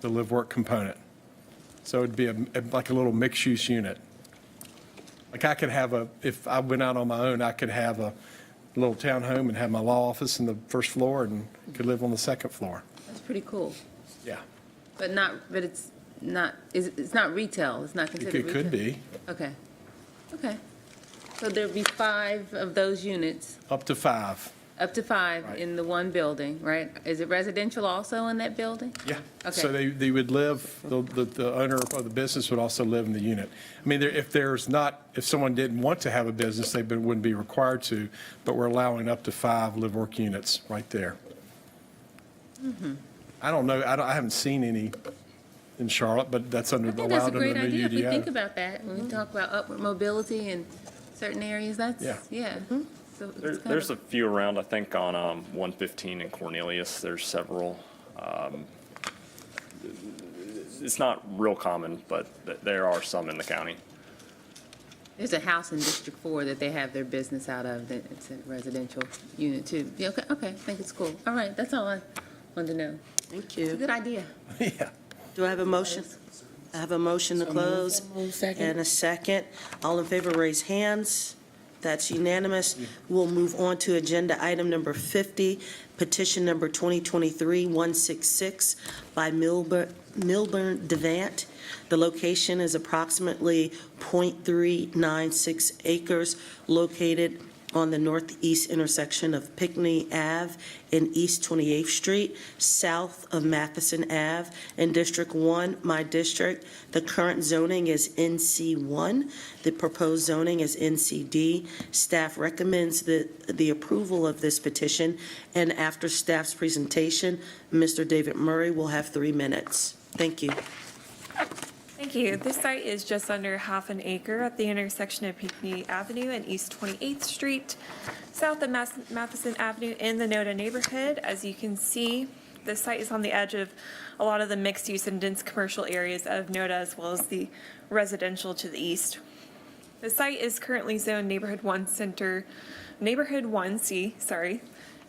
Speaker 14: live-work component. So it'd be like a little mixed-use unit. Like I could have if I went out on my own, I could have a little townhome and have my law office in the first floor and could live on the second floor.
Speaker 7: That's pretty cool.
Speaker 14: Yeah.
Speaker 7: But it's not retail, it's not considered
Speaker 14: It
Speaker 7: retail?
Speaker 14: could be,
Speaker 7: Okay, okay. So there'd be 5 of those units,
Speaker 14: up to 5.
Speaker 7: up to 5
Speaker 14: Right.
Speaker 7: in the one building, right? Is it residential also in that building?
Speaker 14: Yeah.
Speaker 7: Okay.
Speaker 14: So they would live, the owner of the business would also live in the unit. I mean, if someone didn't want to have a business, they wouldn't be required to, but we're allowing up to 5 live-work units right there. I don't know, I haven't seen any in Charlotte, but that's
Speaker 7: I think that's a
Speaker 14: allowed under
Speaker 7: great
Speaker 14: the
Speaker 7: idea if we think
Speaker 14: UDO.
Speaker 7: about that, when we talk about upward mobility in certain areas, that's,
Speaker 14: Yeah.
Speaker 7: yeah. So it's kind
Speaker 23: There's
Speaker 7: of-
Speaker 23: a few around, I think, on 115 and Cornelius. There's several. It's not real common, but there are some in the county.
Speaker 7: There's a house in District 4 that they have their business out of, that it's a residential unit too. Yeah, okay, I think it's cool. All right, that's all I wanted to know.
Speaker 3: Thank
Speaker 7: It's a
Speaker 3: you.
Speaker 7: good idea.
Speaker 14: Yeah.
Speaker 3: Do I have a motion? I have a motion to close and a second. All in favor, raise hands. That's unanimous. We'll move on to agenda item number 50, petition number 2023-166 by Milburn Devant. The location is approximately .396 acres located on the northeast intersection of Pinckney Ave and East 28th Street, south of Matheson Ave in District 1, my district. The current zoning is NC1. The proposed zoning is NCD. Staff recommends the approval of this petition, and after staff's presentation, Mr. David Murray will have 3 minutes. Thank you.
Speaker 2: Thank you. This site is just under half an acre at the intersection of Pinckney Avenue and East 28th Street, south of Matheson Avenue in the NODA neighborhood. As you can see, the site is on the edge of a lot of the mixed-use and dense commercial areas of NODA, as well as the residential to the east. The site is currently zoned Neighborhood 1C,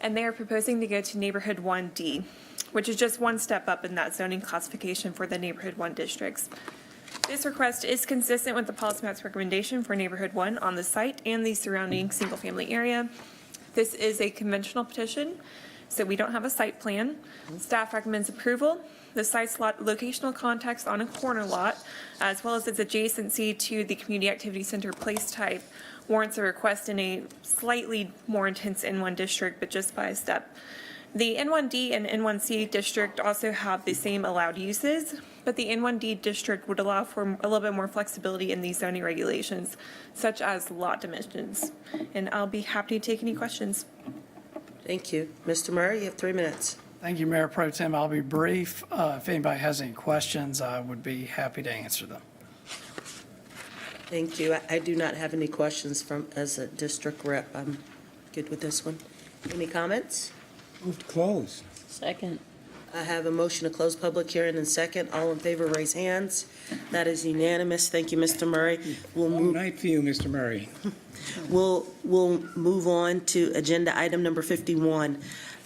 Speaker 2: and they are proposing to go to Neighborhood 1D, which is just one step up in that zoning classification for the Neighborhood 1 districts. This request is consistent with the policy map's recommendation for Neighborhood 1 on the site and the surrounding single-family area. This is a conventional petition, so we don't have a site plan. Staff recommends approval. The site's locational context on a corner lot, as well as its adjacency to the Community Activity Center place type, warrants a request in a slightly more intense N1 district, but just by a step. The N1D and N1C district also have the same allowed uses, but the N1D district would allow for a little bit more flexibility in these zoning regulations, such as lot dimensions. And I'll be happy to take any questions.
Speaker 3: Thank you. Mr. Murray, you have 3 minutes.
Speaker 6: Thank you, Mayor Pro Tem. I'll be brief. If anybody has any questions, I would be happy to answer them.
Speaker 3: Thank you. I do not have any questions as a district rep. I'm good with this one. Any comments?
Speaker 4: Move to close.
Speaker 9: Second.
Speaker 3: I have a motion to close public hearing and second. All in favor, raise hands. That is unanimous. Thank you, Mr. Murray.
Speaker 4: Long night for you, Mr. Murray.
Speaker 3: We'll move on to agenda item number 51.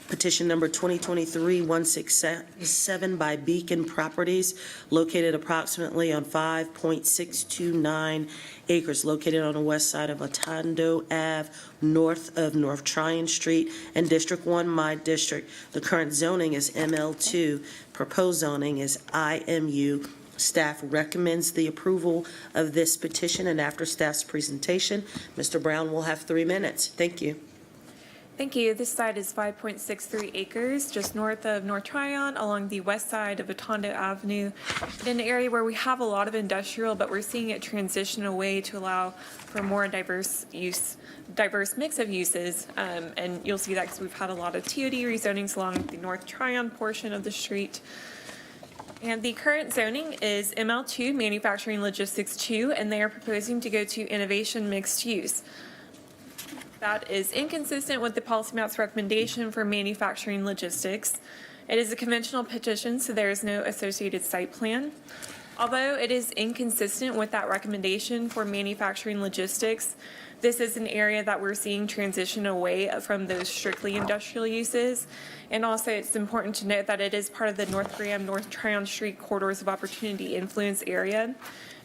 Speaker 3: Petition number 2023-167 by Beacon Properties, located approximately on 5.629 acres, located on the west side of Otondo Ave, north of North Tryon Street, and District 1, my district. The current zoning is ML2. Proposed zoning is IMU. Staff recommends the approval of this petition, and after staff's presentation, Mr. Brown will have 3 minutes. Thank you.
Speaker 2: Thank you. This site is 5.63 acres, just north of North Tryon, along the west side of Otondo Avenue, in an area where we have a lot of industrial, but we're seeing it transition away to allow for more diverse mix of uses. And you'll see that because we've had a lot of TOD rezonings along the North Tryon portion of the street. And the current zoning is ML2, Manufacturing Logistics 2, and they are proposing to go to Innovation Mixed Use. That is inconsistent with the policy map's recommendation for manufacturing logistics. It is a conventional petition, so there is no associated site plan. Although it is inconsistent with that recommendation for manufacturing logistics, this is an area that we're seeing transition away from those strictly industrial uses. And also, it's important to note that it is part of the North Graham, North Tryon Street corridors of opportunity influence area.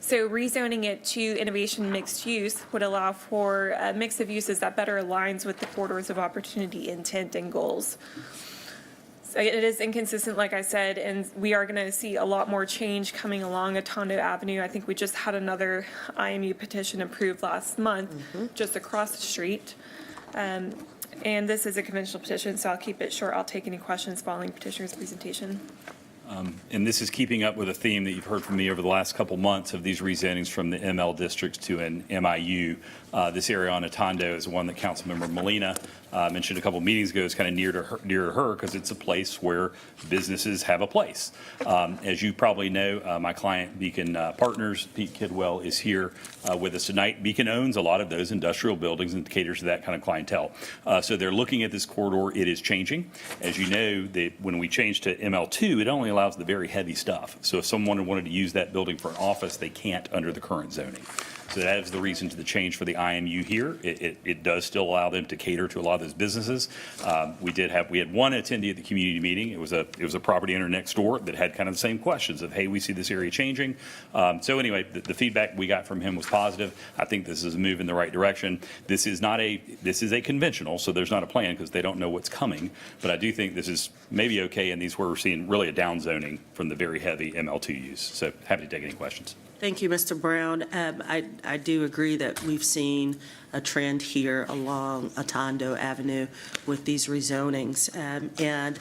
Speaker 2: So rezoning it to innovation mixed use would allow for a mix of uses that better aligns with the corridors of opportunity intent and goals. So it is inconsistent, like I said, and we are going to see a lot more change coming along Otondo Avenue. I think we just had another IMU petition approved last month, just across the street. And this is a conventional petition, so I'll keep it short. I'll take any questions following petitioner's presentation.
Speaker 17: And this is keeping up with a theme that you've heard from me over the last couple months of these rezonings from the ML districts to an MIU. This area on Otondo is one that Councilmember Molina mentioned a couple meetings ago. Is kind of near to her because it's a place where businesses have a place. As you probably know, my client Beacon Partners, Pete Kidwell, is here with us tonight. Beacon owns a lot of those industrial buildings and caters to that kind of clientele. So they're looking at this corridor. It is changing. As you know, when we changed to ML2, it only allows the very heavy stuff. So if someone wanted to use that building for an office, they can't under the current zoning. So that is the reason to the change for the IMU here. It does still allow them to cater to a lot of those businesses. We had one attendee at the community meeting. It was a property owner next door that had kind of the same questions of, hey, we see this area changing. So anyway, the feedback we got from him was positive. I think this is a move in the right direction. This is a conventional, so there's not a plan because they don't know what's coming. But I do think this is maybe okay in these where we're seeing really a down zoning from the very heavy ML2 use. So happy to take any questions.
Speaker 3: Thank you, Mr. Brown. I do agree that we've seen a trend here along Otondo Avenue with these rezonings. And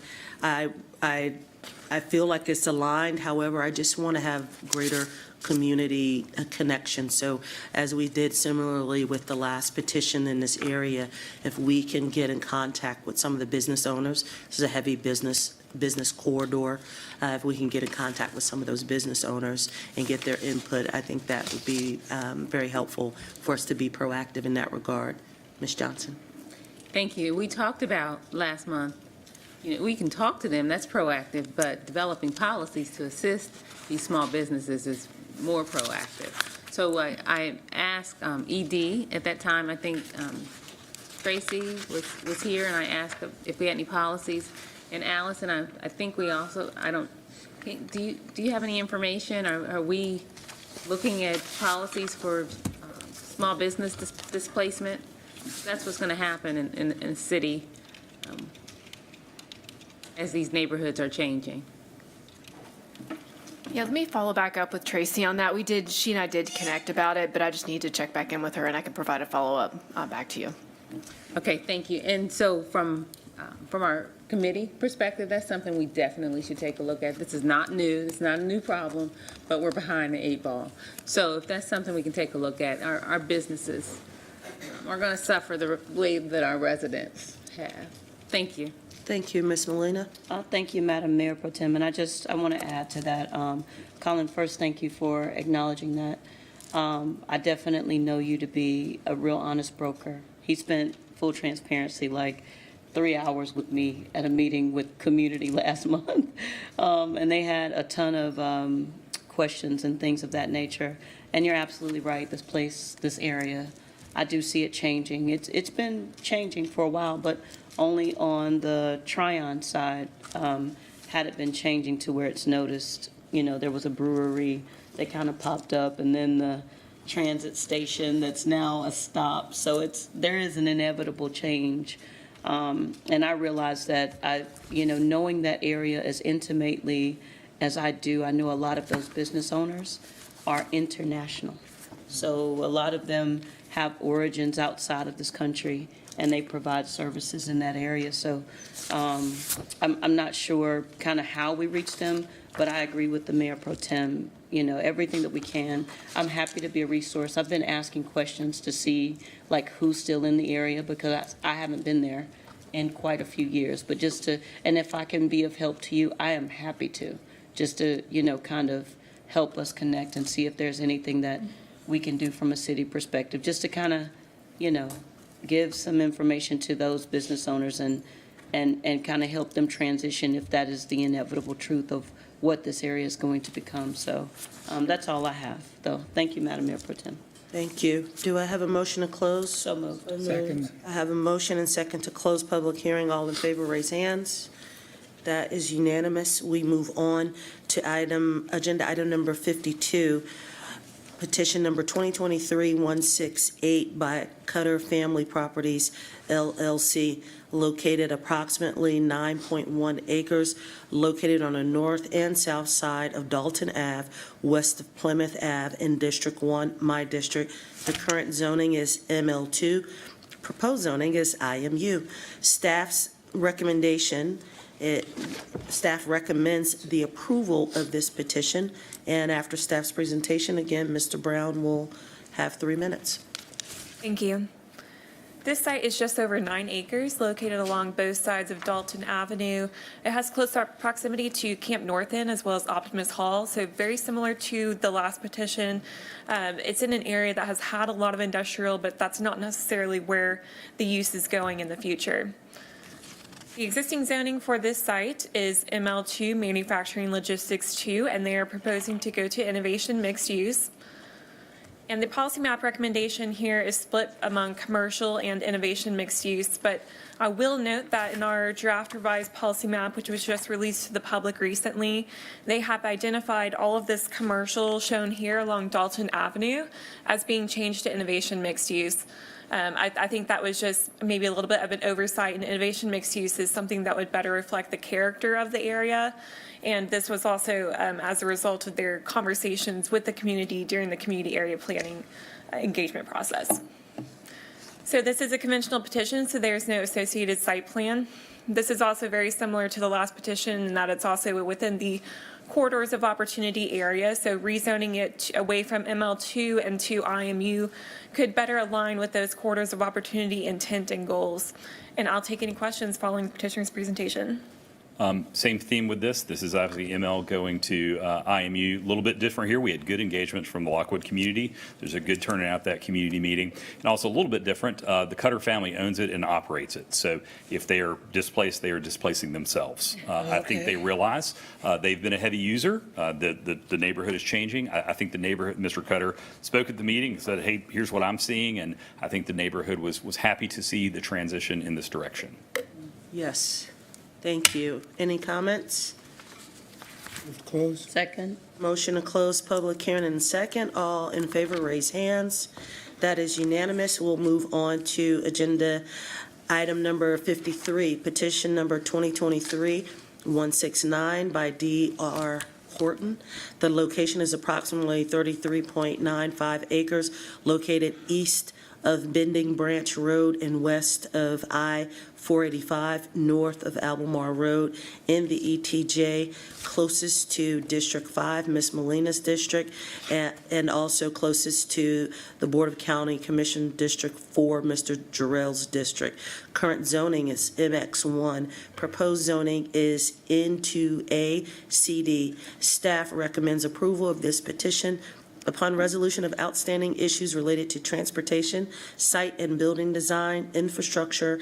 Speaker 3: I feel like it's aligned. However, I just want to have greater community connection. So as we did similarly with the last petition in this area, if we can get in contact with some of the business owners, this is a heavy business corridor. If we can get in contact with some of those business owners and get their input, I think that would be very helpful for us to be proactive in that regard. Ms. Johnson.
Speaker 7: Thank you. We talked about last month, we can talk to them, that's proactive, but developing policies to assist these small businesses is more proactive. So I asked ED at that time, I think Tracy was here, and I asked if we had any policies. And Allison, I think we also, do you have any information? Are we looking at policies for small business displacement? That's what's going to happen in the city as these neighborhoods are changing.
Speaker 15: Yeah, let me follow back up with Tracy on that. She and I did connect about it, but I just need to check back in with her, and I can provide a follow-up back to you.
Speaker 7: Okay, thank you. And so from our committee perspective, that's something we definitely should take a look at. This is not new. It's not a new problem, but we're behind the 8 ball. So if that's something we can take a look at, our businesses are going to suffer the way that our residents have. Thank you.
Speaker 3: Thank you, Ms. Molina.
Speaker 21: Thank you, Madam Mayor Pro Tem. And I want to add to that. Colin, first, thank you for acknowledging that. I definitely know you to be a real honest broker. He spent, full transparency, like 3 hours with me at a meeting with community last month. And they had a ton of questions and things of that nature. And you're absolutely right. This area I do see it changing. It's been changing for a while, but only on the Tryon side had it been changing to where it's noticed. You know, there was a brewery that kind of popped up, and then the transit station that's now a stop. So there is an inevitable change. And I realize that knowing that area as intimately as I do, I know a lot of those business owners are international. So a lot of them have origins outside of this country, and they provide services in that area. So I'm not sure kind of how we reach them, but I agree with the Mayor Pro Tem, everything that we can. I'm happy to be a resource. I've been asking questions to see like who's still in the area, because I haven't been there in quite a few years. But and if I can be of help to you, I am happy to, just to, kind of help us connect and see if there's anything that we can do from a city perspective, just to kind of, give some information to those business owners and kind of help them transition if that is the inevitable truth of what this area is going to become. So that's all I have, though. Thank you, Madam Mayor Pro Tem.
Speaker 3: Thank you. Do I have a motion to close?
Speaker 21: So moved.
Speaker 4: Second.
Speaker 3: I have a motion and second to close public hearing. All in favor, raise hands. That is unanimous. We move on to agenda item number 52, petition number 2023-168 by Cutter Family Properties, LLC, located approximately 9.1 acres, located on the north and south side of Dalton Ave, west of Plymouth Ave in District 1, my district. The current zoning is ML2. Proposed zoning is IMU. Staff recommends the approval of this petition, and after staff's presentation, again, Mr. Brown will have 3 minutes.
Speaker 2: Thank you. This site is just over 9 acres, located along both sides of Dalton Avenue. It has close proximity to Camp North End as well as Optimus Hall, so very similar to the last petition. It's in an area that has had a lot of industrial, but that's not necessarily where the use is going in the future. The existing zoning for this site is ML2, Manufacturing Logistics 2, and they are proposing to go to Innovation Mixed Use. And the policy map recommendation here is split among commercial and innovation mixed use, but I will note that in our draft revised policy map, which was just released to the public recently, they have identified all of this commercial shown here along Dalton Avenue as being changed to innovation mixed use. I think that was just maybe a little bit of an oversight, and innovation mixed use is something that would better reflect the character of the area. And this was also as a result of their conversations with the community during the community area planning engagement process. So this is a conventional petition, so there's no associated site plan. This is also very similar to the last petition in that it's also within the corridors of opportunity area, so rezoning it away from ML2 and to IMU could better align with those corridors of opportunity intent and goals. And I'll take any questions following the petitioner's presentation.
Speaker 17: Same theme with this. This is obviously ML going to IMU. A little bit different here. We had good engagement from the Lockwood community. There's a good turnout at that community meeting. And also a little bit different, the Cutter family owns it and operates it. So if they are displaced, they are displacing themselves. I think they realize they've been a heavy user. The neighborhood is changing. I think the neighborhood, Mr. Cutter spoke at the meeting and said, hey, here's what I'm seeing. And I think the neighborhood was happy to see the transition in this direction.
Speaker 3: Yes. Thank you. Any comments?
Speaker 4: Close.
Speaker 21: Second.
Speaker 3: Motion to close public hearing in second. All in favor, raise hands. That is unanimous. We'll move on to agenda item number 53, petition number 2023-169 by D.R. Horton. The location is approximately 33.95 acres, located east of Bending Branch Road and west of I-485, north of Albemarle Road in the ETJ, closest to District 5, Ms. Molina's district, and also closest to the Board of County Commission District 4, Mr. Jarrell's district. Current zoning is MX1. Proposed zoning is N2A CD. Staff recommends approval of this petition upon resolution of outstanding issues related to transportation, site and building design, infrastructure,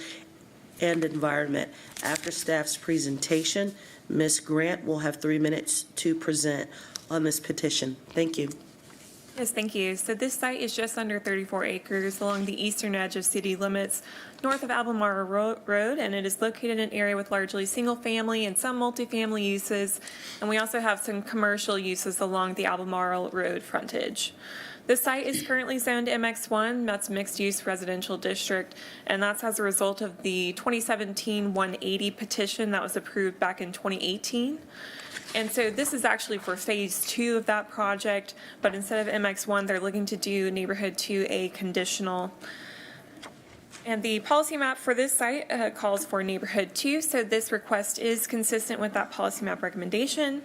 Speaker 3: and environment. After staff's presentation, Ms. Grant will have 3 minutes to present on this petition. Thank you.
Speaker 2: Yes, thank you. So this site is just under 34 acres along the eastern edge of city limits, north of Albemarle Road, and it is located in an area with largely single-family and some multifamily uses, and we also have some commercial uses along the Albemarle Road frontage. The site is currently zoned MX1, that's mixed-use residential district, and that's as a result of the 2017 180 petition that was approved back in 2018. And so this is actually for phase 2 of that project, but instead of MX1, they're looking to do neighborhood 2A conditional. And the policy map for this site calls for neighborhood 2, so this request is consistent with that policy map recommendation.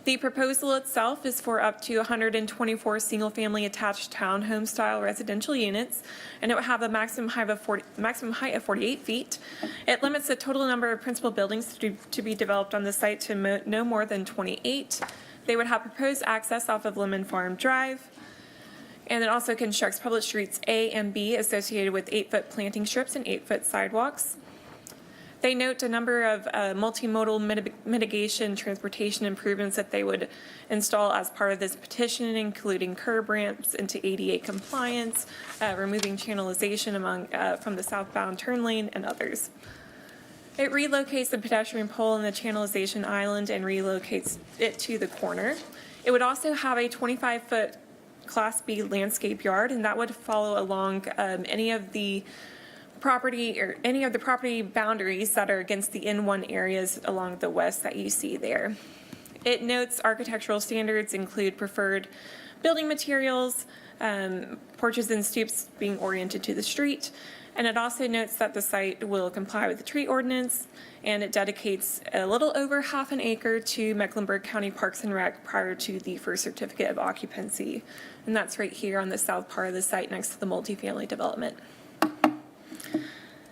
Speaker 2: The proposal itself is for up to 124 single-family attached townhome-style residential units, and it would have a maximum height of 48 feet. It limits the total number of principal buildings to be developed on the site to no more than 28. They would have proposed access off of Lemon Farm Drive, and it also constructs public streets A and B associated with 8-foot planting strips and 8-foot sidewalks. They note a number of multimodal mitigation transportation improvements that they would install as part of this petition, including curb ramps into ADA compliance, removing channelization from the southbound turn lane, and others. It relocates the pedestrian pole in the channelization island and relocates it to the corner. It would also have a 25-foot Class B landscape yard, and that would follow along any of the property boundaries that are against the N1 areas along the west that you see there. It notes architectural standards include preferred building materials, porches and stoops being oriented to the street, and it also notes that the site will comply with the tree ordinance, and it dedicates a little over half an acre to Mecklenburg County Parks and Rec prior to the first certificate of occupancy, and that's right here on the south part of the site next to the multifamily development.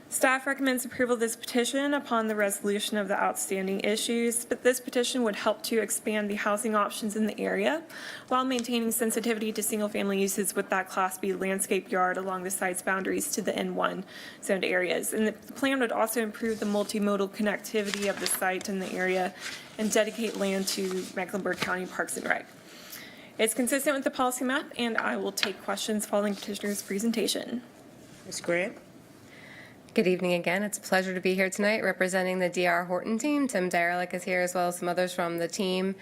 Speaker 2: Staff recommends approval of this petition upon the resolution of the outstanding issues, but this petition would help to expand the housing options in the area while maintaining sensitivity to single-family uses with that Class B landscape yard along the site's boundaries to the N1 zoned areas. And the plan would also improve the multimodal connectivity of the site in the area and dedicate land to Mecklenburg County Parks and Rec. It's consistent with the policy map, and I will take questions following petitioner's presentation.
Speaker 3: Ms. Grant?
Speaker 8: Good evening again. It's a pleasure to be here tonight representing the D.R. Horton team. Tim Derelick is here as well as some others from the team.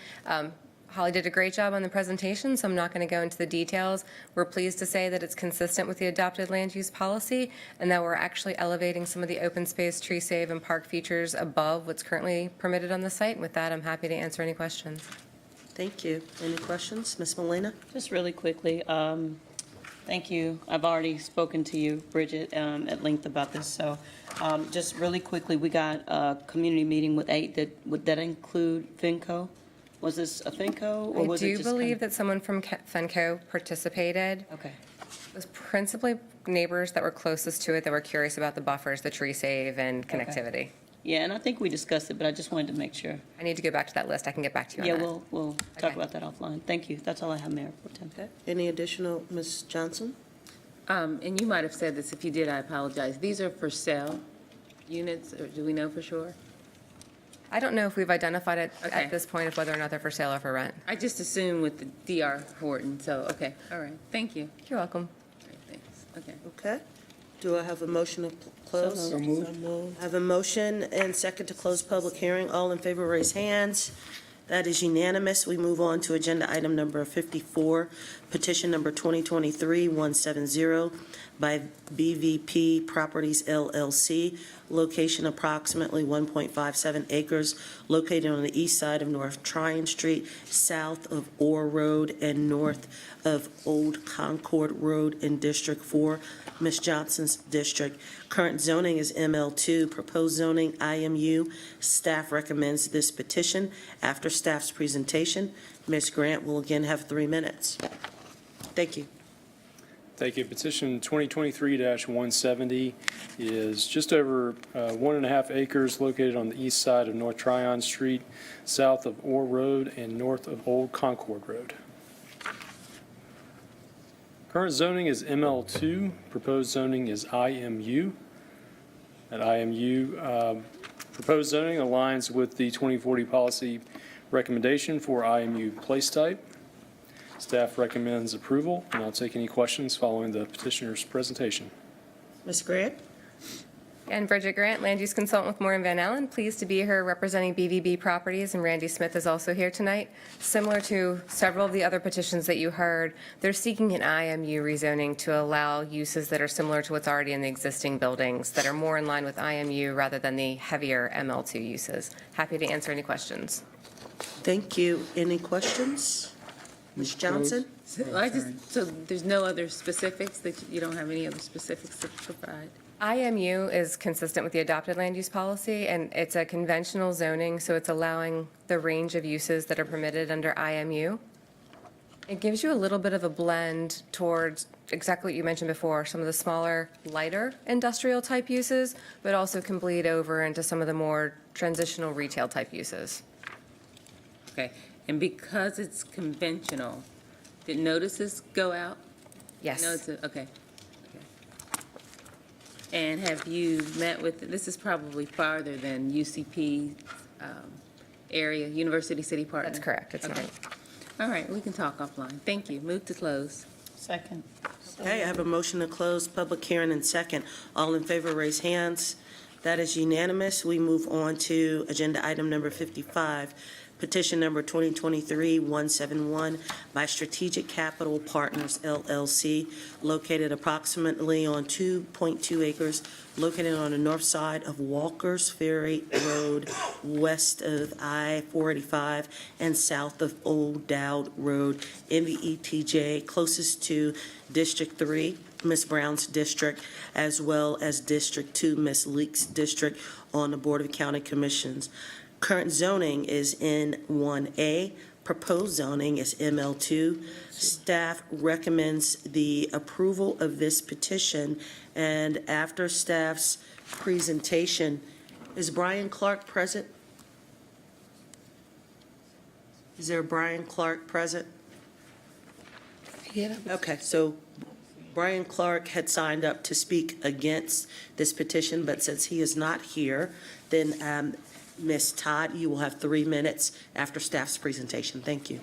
Speaker 8: Holly did a great job on the presentation, so I'm not going to go into the details. We're pleased to say that it's consistent with the adopted land use policy and that we're actually elevating some of the open space, tree save, and park features above what's currently permitted on the site. And with that, I'm happy to answer any questions.
Speaker 3: Thank you. Any questions? Ms. Molina?
Speaker 21: Just really quickly, thank you. I've already spoken to you, Bridget, at length about this. So just really quickly, we got a community meeting with 8. Would that include FinCo? Was this a FinCo? Or was
Speaker 8: I
Speaker 21: it
Speaker 8: do
Speaker 21: just
Speaker 8: believe that someone from FENCO participated.
Speaker 21: Okay.
Speaker 8: It was principally neighbors that were closest to it that were curious about the buffers, the tree save, and connectivity.
Speaker 21: Yeah, and I think we discussed it, but I just wanted to make sure.
Speaker 8: I need to go back to that list. I can get back to you on
Speaker 21: Yeah,
Speaker 8: that.
Speaker 21: we'll talk about that offline. Thank you. That's all I have, Mayor Pro Tem.
Speaker 3: Okay. Any additional, Ms. Johnson?
Speaker 7: And you might have said this. If you did, I apologize. These are for sale units, or do we know for sure?
Speaker 8: I don't know if we've identified it
Speaker 7: Okay.
Speaker 8: at this point of whether or not they're for sale or for rent.
Speaker 7: I just assumed with the D.R. Horton, so, okay, all right. Thank you.
Speaker 8: You're welcome.
Speaker 7: All right, thanks. Okay.
Speaker 3: Okay. Do I have a motion to close?
Speaker 4: So moved.
Speaker 3: I have a motion and second to close public hearing. All in favor, raise hands. That is unanimous. We move on to agenda item number 54, petition number 2023-170 by BVP Properties LLC, location approximately 1.57 acres, located on the east side of North Tryon Street, south of Orr Road, and north of Old Concord Road in District 4, Ms. Johnson's district. Current zoning is ML2, proposed zoning IMU. Staff recommends this petition. After staff's presentation, Ms. Grant will again have 3 minutes. Thank you.
Speaker 10: Thank you. Petition 2023-170 is just over 1.5 acres located on the east side of North Tryon Street, south of Orr Road, and north of Old Concord Road. Current zoning is ML2. Proposed zoning is IMU. At IMU, proposed zoning aligns with the 2040 policy recommendation for IMU place type. Staff recommends approval, and I'll take any questions following the petitioner's presentation.
Speaker 3: Ms. Grant?
Speaker 8: And Bridget Grant, Land Use Consultant with Moore and Van Allen, pleased to be here representing BVB Properties, and Randy Smith is also here tonight. Similar to several of the other petitions that you heard, they're seeking an IMU rezoning to allow uses that are similar to what's already in the existing buildings, that are more in line with IMU rather than the heavier ML2 uses. Happy to answer any questions.
Speaker 3: Thank you. Any questions? Ms. Johnson?
Speaker 7: So there's no other specifics, that you don't have any other specifics to provide?
Speaker 8: IMU is consistent with the adopted land use policy, and it's a conventional zoning, so it's allowing the range of uses that are permitted under IMU. It gives you a little bit of a blend towards exactly what you mentioned before, some of the smaller, lighter industrial type uses, but also can bleed over into some of the more transitional retail type uses.
Speaker 7: Okay, and because it's conventional, did notices go out?
Speaker 8: Yes.
Speaker 7: No, okay. And have you met with, this is probably farther than UCP area, University City Partner?
Speaker 8: That's correct, it's not.
Speaker 7: Okay. All right, we can talk offline. Thank you. Move to close.
Speaker 21: Second.
Speaker 3: Okay, I have a motion to close public hearing and second. All in favor, raise hands. That is unanimous. We move on to agenda item number 55, petition number 2023-171 by Strategic Capital Partners LLC, located approximately on 2.2 acres, located on the north side of Walker's Ferry Road, west of I-485 and south of Old Dowd Road, in the ETJ, closest to District 3, Ms. Brown's district, as well as District 2, Ms. Leek's district, on the Board of County Commissions. Current zoning is in 1A. Proposed zoning is ML2. Staff recommends the approval of this petition, and after staff's presentation, is Brian Clark present? Is there Brian Clark present?
Speaker 11: Yeah.
Speaker 3: Okay, so Brian Clark had signed up to speak against this petition, but since he is not here, then Ms. Todd, you will have 3 minutes after staff's presentation. Thank you.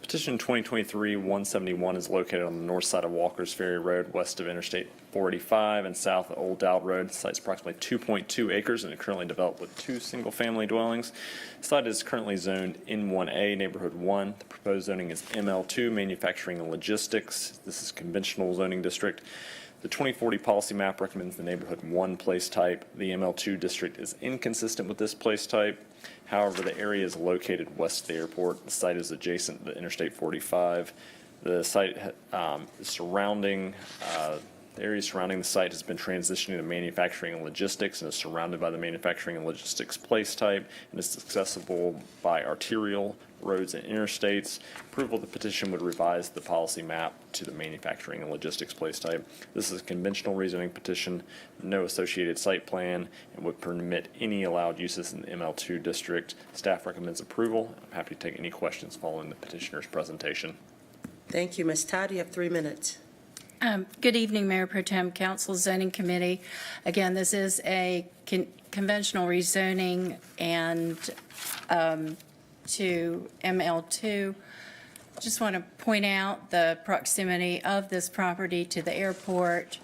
Speaker 23: Petition 2023-171 is located on the north side of Walker's Ferry Road, west of Interstate 485 and south of Old Dowd Road. The site's approximately 2.2 acres and it currently developed with 2 single-family dwellings. The site is currently zoned in 1A, Neighborhood 1. The proposed zoning is ML2, Manufacturing and Logistics. This is conventional zoning district. The 2040 policy map recommends the Neighborhood 1 place type. The ML2 district is inconsistent with this place type. However, the area is located west of the airport. The site is adjacent to Interstate 45. The site the area surrounding the site has been transitioning to manufacturing and logistics and is surrounded by the manufacturing and logistics place type and is accessible by arterial roads and interstates. Approval of the petition would revise the policy map to the manufacturing and logistics place type. This is a conventional rezoning petition, no associated site plan, and would permit any allowed uses in the ML2 district. Staff recommends approval. I'm happy to take any questions following the petitioner's presentation.
Speaker 3: Thank you. Ms. Todd, you have 3 minutes.
Speaker 13: Good evening, Mayor Pro Tem, Council, Zoning Committee. Again, this is a conventional rezoning and to ML2. Just want to point out the proximity of this property to the airport,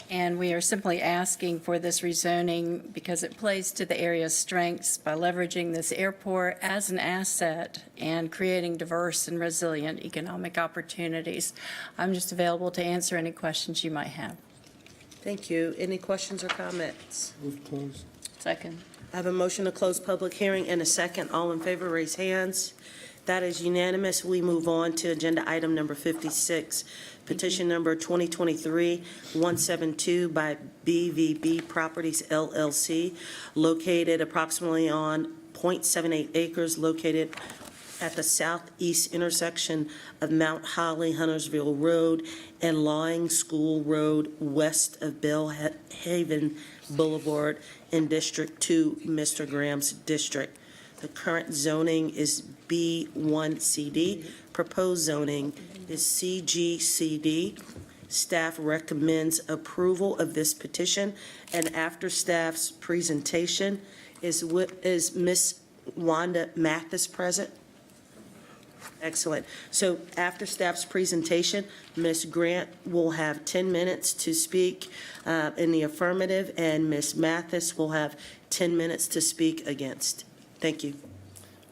Speaker 13: and we are simply asking for this rezoning because it plays to the area's strengths by leveraging this airport as an asset and creating diverse and resilient economic opportunities. I'm just available to answer any questions you might have.
Speaker 3: Thank you. Any questions or comments?
Speaker 14: Move close.
Speaker 21: Second.
Speaker 3: I have a motion to close public hearing and a second. All in favor, raise hands. That is unanimous. We move on to agenda item number 56, petition number 2023-172 by BVB Properties LLC, located approximately on 0.78 acres, located at the southeast intersection of Mount Holly, Huntersville Road, and Lawing School Road, west of Bellhaven Boulevard in District 2, Mr. Graham's district. The current zoning is B1CD. Proposed zoning is CGCD. Staff recommends approval of this petition, and after staff's presentation, is Ms. Wanda Mathis present? Excellent. So after staff's presentation, Ms. Grant will have 10 minutes to speak in the affirmative, and Ms. Mathis will have 10 minutes to speak against. Thank you.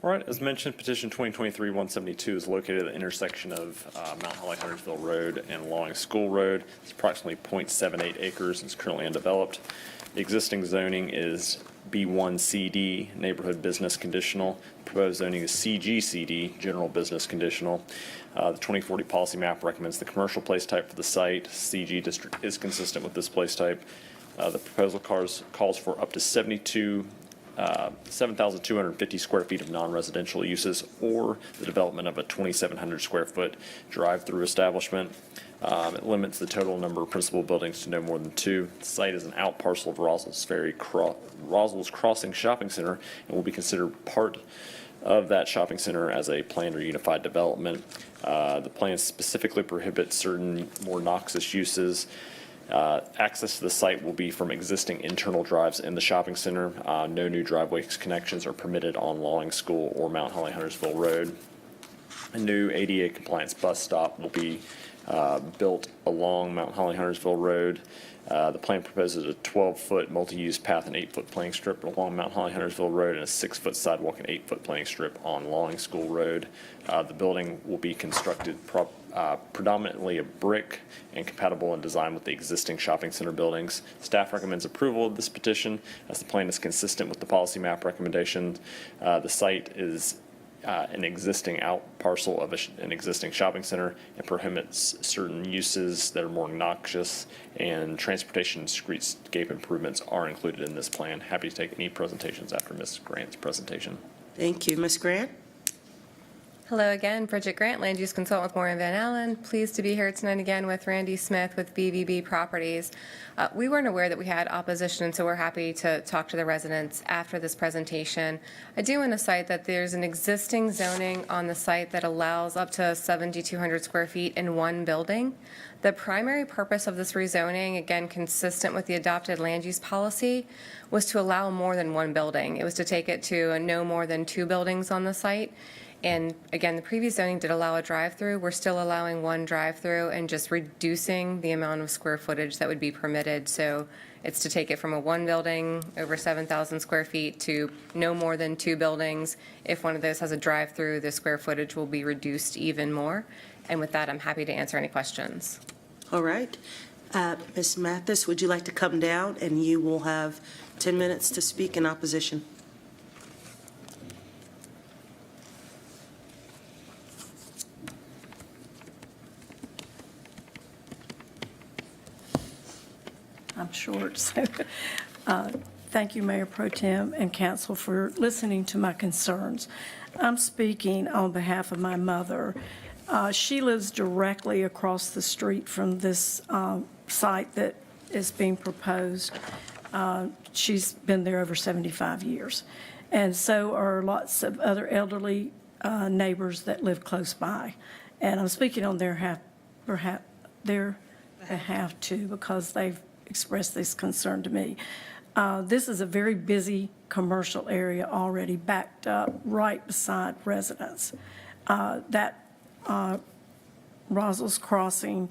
Speaker 23: All right, as mentioned, petition 2023-172 is located at the intersection of Mount Holly Huntersville Road and Lawing School Road. It's approximately 0.78 acres and is currently undeveloped. The existing zoning is B1CD, Neighborhood Business Conditional. Proposed zoning is CGCD, General Business Conditional. The 2040 policy map recommends the commercial place type for the site. CG district is consistent with this place type. The proposal calls for up to 7,250 square feet of non-residential uses, or the development of a 2,700 square foot drive-through establishment. It limits the total number of principal buildings to no more than 2. The site is an out parcel of Roswell's Crossing Shopping Center and will be considered part of that shopping center as a planned or unified development. The plan specifically prohibits certain more noxious uses. Access to the site will be from existing internal drives in the shopping center. No new driveway connections are permitted on Lawing School or Mount Holly Huntersville Road. A new ADA compliance bus stop will be built along Mount Holly Huntersville Road. The plan proposes a 12-foot multi-use path and 8-foot playing strip along Mount Holly Huntersville Road and a 6-foot sidewalk and 8-foot playing strip on Lawing School Road. The building will be constructed predominantly of brick and compatible in design with the existing shopping center buildings. Staff recommends approval of this petition as the plan is consistent with the policy map recommendations. The site is an existing out parcel of an existing shopping center and prohibits certain uses that are more noxious, and transportation and streetscape improvements are included in this plan. Happy to take any presentations after Ms. Grant's presentation.
Speaker 3: Thank you. Ms. Grant?
Speaker 8: Hello again, Bridget Grant, Land Use Consultant with Moore & Van Allen. Pleased to be here tonight again with Randy Smith with BVB Properties. We weren't aware that we had opposition, so we're happy to talk to the residents after this presentation. I do want to cite that there's an existing zoning on the site that allows up to 7,200 square feet in one building. The primary purpose of this rezoning, again consistent with the adopted land use policy, was to allow more than one building. It was to take it to no more than 2 buildings on the site. And again, the previous zoning did allow a drive-through. We're still allowing one drive-through and just reducing the amount of square footage that would be permitted. So it's to take it from a 1 building over 7,000 square feet to no more than 2 buildings. If one of those has a drive-through, the square footage will be reduced even more. And with that, I'm happy to answer any questions.
Speaker 3: All right. Ms. Mathis, would you like to come down, and you will have 10 minutes to speak in opposition.
Speaker 5: I'm short, so thank you, Mayor Pro Tem and Council, for listening to my concerns. I'm speaking on behalf of my mother. She lives directly across the street from this site that is being proposed. She's been there over 75 years. And so are lots of other elderly neighbors that live close by. And I'm speaking on their behalf too, because they've expressed this concern to me. This is a very busy commercial area already backed up right beside residents. That Roswell's Crossing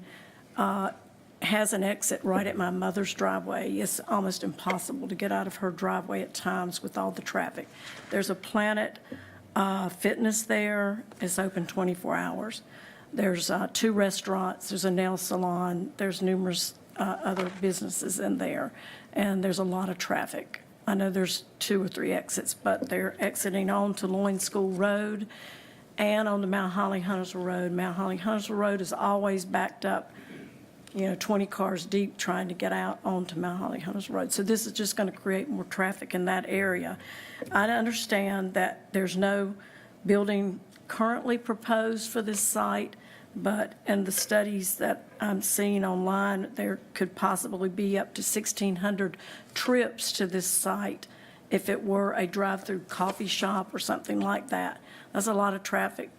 Speaker 5: has an exit right at my mother's driveway. It's almost impossible to get out of her driveway at times with all the traffic. There's a Planet Fitness there. It's open 24 hours. There's 2 restaurants. There's a nail salon. There's numerous other businesses in there, and there's a lot of traffic. I know there's 2 or 3 exits, but they're exiting on to Lawing School Road and on the Mount Holly Huntersville Road. Mount Holly Huntersville Road is always backed up, 20 cars deep trying to get out onto Mount Holly Huntersville Road. So this is just going to create more traffic in that area. I understand that there's no building currently proposed for this site, but in the studies that I'm seeing online, there could possibly be up to 1,600 trips to this site if it were a drive-through coffee shop or something like that. That's a lot of traffic,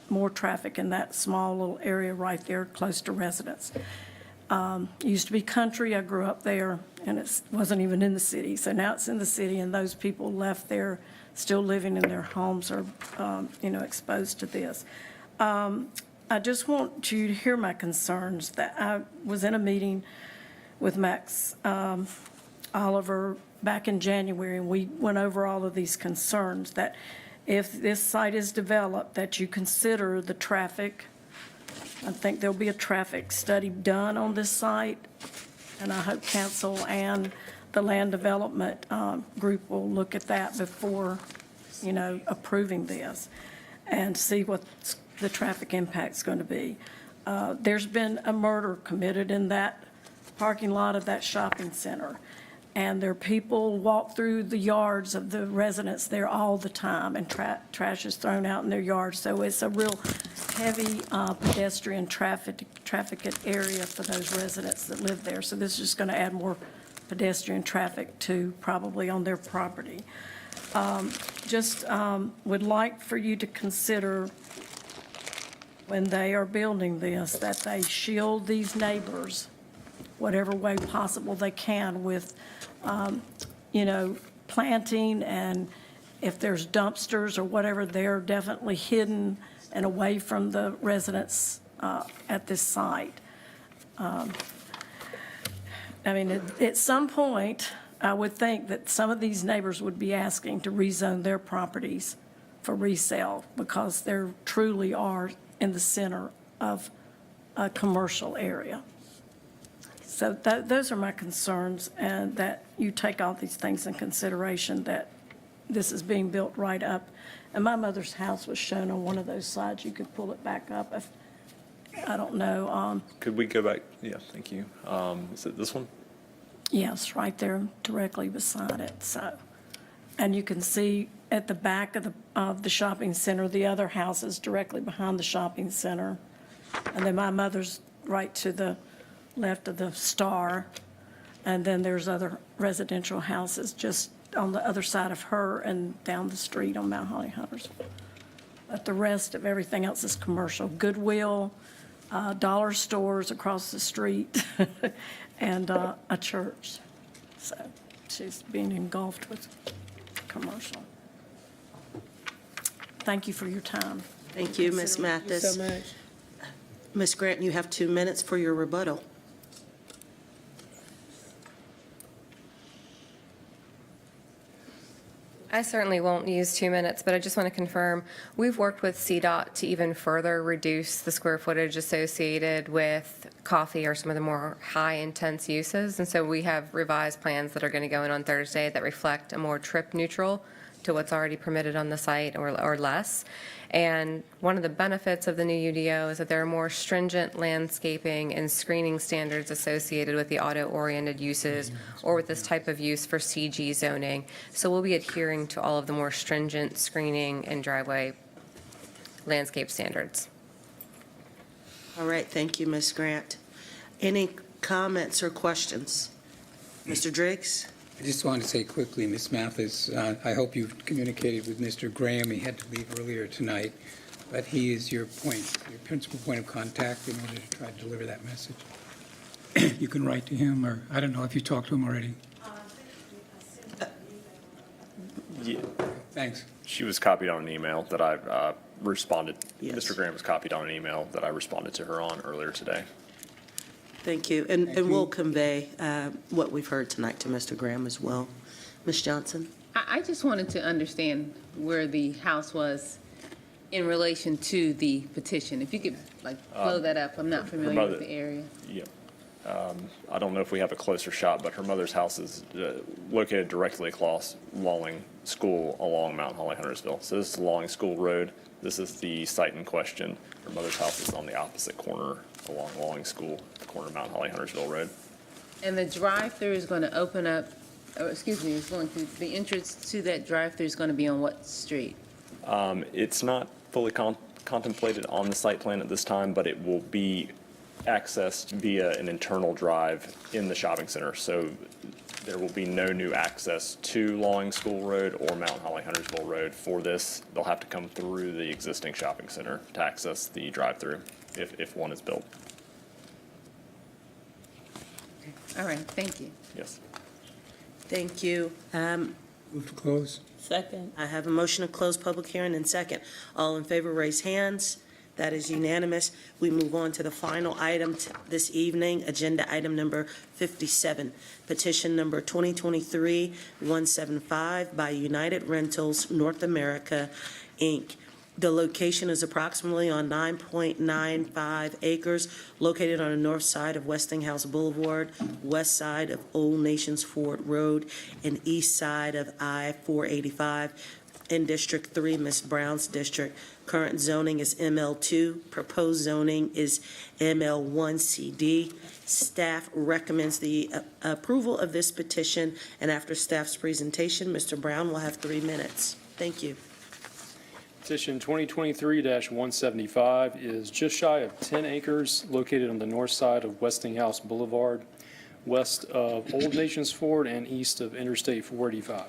Speaker 5: more traffic in that small little area right there close to residents. It used to be country. I grew up there, and it wasn't even in the city. So now it's in the city, and those people left there still living in their homes are, exposed to this. I just want you to hear my concerns. That I was in a meeting with Max Oliver back in January, and we went over all of these concerns, that if this site is developed, that you consider the traffic. I think there'll be a traffic study done on this site, and I hope council and the land development group will look at that before, approving this, and see what the traffic impact's going to be. There's been a murder committed in that parking lot of that shopping center, and there are people walk through the yards of the residents there all the time, and trash is thrown out in their yards. So it's a real heavy pedestrian trafficked area for those residents that live there. So this is just going to add more pedestrian traffic to probably on their property. Would like for you to consider, when they are building this, that they shield these neighbors whatever way possible they can with, planting, and if there's dumpsters or whatever, they're definitely hidden and away from the residents at this site. At some point, I would think that some of these neighbors would be asking to rezone their properties for resale, because they truly are in the center of a commercial area. So those are my concerns, and that you take all these things in consideration, that this is being built right up. And my mother's house was shown on one of those slides. You could pull it back up if, I don't know.
Speaker 23: Could we go back? Yeah, thank you. Is it this one?
Speaker 5: Yes, right there directly beside it, so. And you can see at the back of the shopping center, the other houses directly behind the shopping center. And then my mother's right to the left of the star. And then there's other residential houses just on the other side of her and down the street on Mount Holly Huntersville. But the rest of everything else is commercial. Goodwill, dollar stores across the street, and a church. So she's being engulfed with commercial. Thank you for your time.
Speaker 3: Thank you, Ms. Mathis.
Speaker 12: Thank you so much.
Speaker 3: Ms. Grant, you have 2 minutes for your rebuttal.
Speaker 8: I certainly won't use 2 minutes, but I just want to confirm, we've worked with CDOT to even further reduce the square footage associated with coffee or some of the more high intense uses. And so we have revised plans that are going to go in on Thursday that reflect a more trip neutral to what's already permitted on the site or less. And one of the benefits of the new UDO is that there are more stringent landscaping and screening standards associated with the auto-oriented uses or with this type of use for CG zoning. So we'll be adhering to all of the more stringent screening and driveway landscape standards.
Speaker 3: All right, thank you, Ms. Grant. Any comments or questions? Mr. Driggs?
Speaker 4: I just want to say quickly, Ms. Mathis, I hope you've communicated with Mr. Graham. He had to leave earlier tonight, but he is your principal point of contact in order to try to deliver that message. You can write to him, or I don't know if you talked to him already.
Speaker 23: Yeah.
Speaker 4: Thanks.
Speaker 23: She was copied on an email that I responded.
Speaker 3: Yes.
Speaker 23: Mr. Graham was copied on an email that I responded to her on earlier today.
Speaker 3: Thank you. And we'll convey what we've heard tonight to Mr. Graham as well. Ms. Johnson?
Speaker 7: I just wanted to understand where the house was in relation to the petition. If you could, blow that up. I'm not familiar with the area.
Speaker 23: Yeah. I don't know if we have a closer shot, but her mother's house is located directly across Lawling School along Mount Holly Huntersville. So this is Lawling School Road. This is the site in question. Her mother's house is on the opposite corner along Lawling School, the corner of Mount Holly Huntersville Road.
Speaker 7: And the drive-through is going to open up, it's going to, the entrance to that drive-through is going to be on what street?
Speaker 23: It's not fully contemplated on the site plan at this time, but it will be accessed via an internal drive in the shopping center. So there will be no new access to Lawling School Road or Mount Holly Huntersville Road for this. They'll have to come through the existing shopping center to access the drive-through if one is built.
Speaker 7: All right, thank you.
Speaker 23: Yes.
Speaker 3: Thank you.
Speaker 4: Move to close.
Speaker 21: Second.
Speaker 3: I have a motion to close public hearing and second. All in favor, raise hands. That is unanimous. We move on to the final item this evening, agenda item number 57, petition number 2023-175 by United Rentals North America, Inc. The location is approximately on 9.95 acres, located on the north side of Westinghouse Boulevard, west side of Old Nations Ford Road, and east side of I-485 in District 3, Ms. Brown's district. Current zoning is ML2. Proposed zoning is ML1CD. Staff recommends the approval of this petition, and after staff's presentation, Mr. Brown will have 3 minutes. Thank you.
Speaker 10: Petition 2023-175 is just shy of 10 acres located on the north side of Westinghouse Boulevard, west of Old Nations Ford and east of Interstate 485.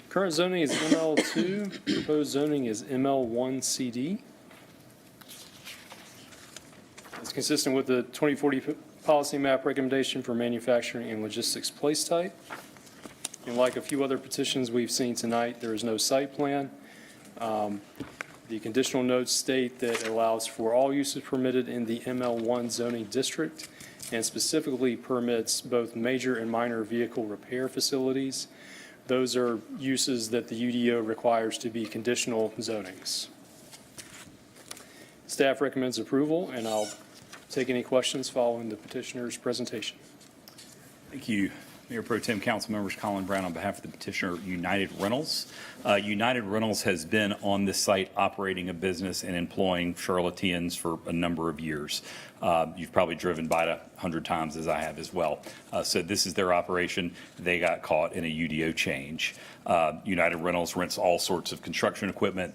Speaker 10: Current zoning is ML2. Proposed zoning is ML1CD. It's consistent with the 2040 policy map recommendation for manufacturing and logistics place type. And like a few other petitions we've seen tonight, there is no site plan. The conditional notes state that it allows for all uses permitted in the ML1 zoning district and specifically permits both major and minor vehicle repair facilities. Those are uses that the UDO requires to be conditional zonings. Staff recommends approval, and I'll take any questions following the petitioner's presentation.
Speaker 17: Thank you, Mayor Pro Tem, council members. Colin Brown on behalf of the petitioner, United Rentals. United Rentals has been on this site operating a business and employing Charlotteans for a number of years. You've probably driven by it 100 times, as I have as well. So this is their operation. They got caught in a UDO change. United Rentals rents all sorts of construction equipment.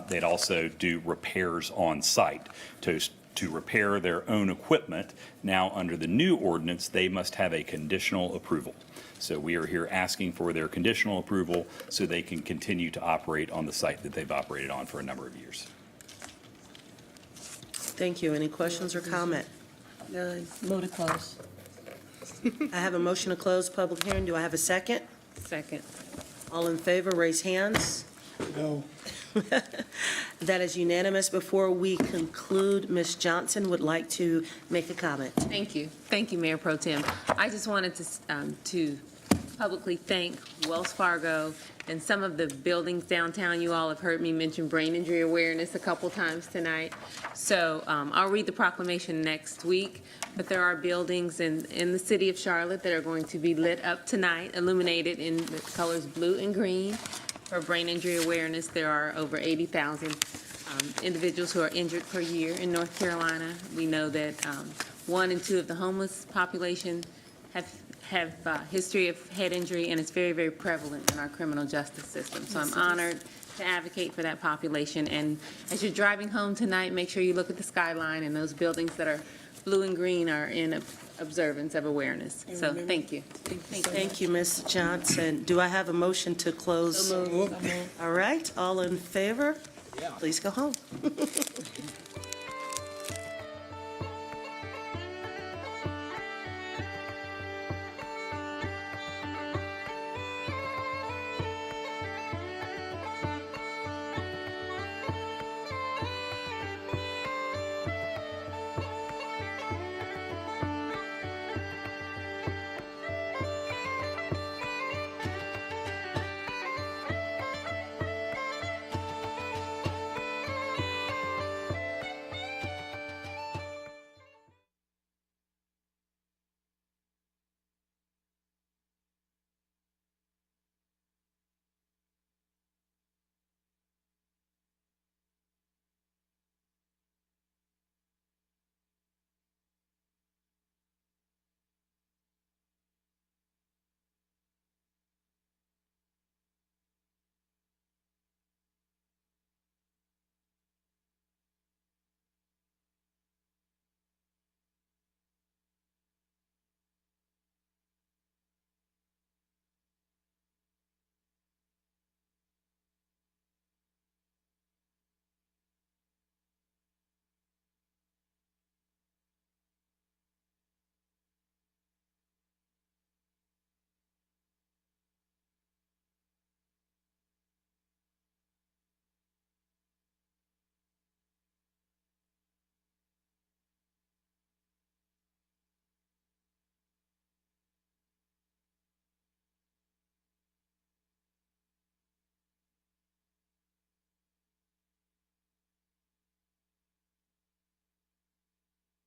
Speaker 17: They'd also do repairs on site. To repair their own equipment, now under the new ordinance, they must have a conditional approval. So we are here asking for their conditional approval so they can continue to operate on the site that they've operated on for a number of years.
Speaker 3: Thank you. Any questions or comment?
Speaker 21: None. Move to close.
Speaker 3: I have a motion to close public hearing. Do I have a second?
Speaker 21: Second.
Speaker 3: All in favor, raise hands.
Speaker 14: No.
Speaker 3: That is unanimous. Before we conclude, Ms. Johnson would like to make a comment.
Speaker 7: Thank you. Thank you, Mayor Pro Tem. I just wanted to publicly thank Wells Fargo and some of the buildings downtown. You all have heard me mention brain injury awareness a couple times tonight. So I'll read the proclamation next week, but there are buildings in the city of Charlotte that are going to be lit up tonight, illuminated in the colors blue and green. For brain injury awareness, there are over 80,000 individuals who are injured per year in North Carolina. We know that 1 in 2 of the homeless population have history of head injury, and it's very, very prevalent in our criminal justice system. So I'm honored to advocate for that population. And as you're driving home tonight, make sure you look at the skyline, and those buildings that are blue and green are in observance of awareness. So thank you.
Speaker 3: Thank you, Ms. Johnson. Do I have a motion to close?
Speaker 21: So moved.
Speaker 3: All right, all in favor? Please go home.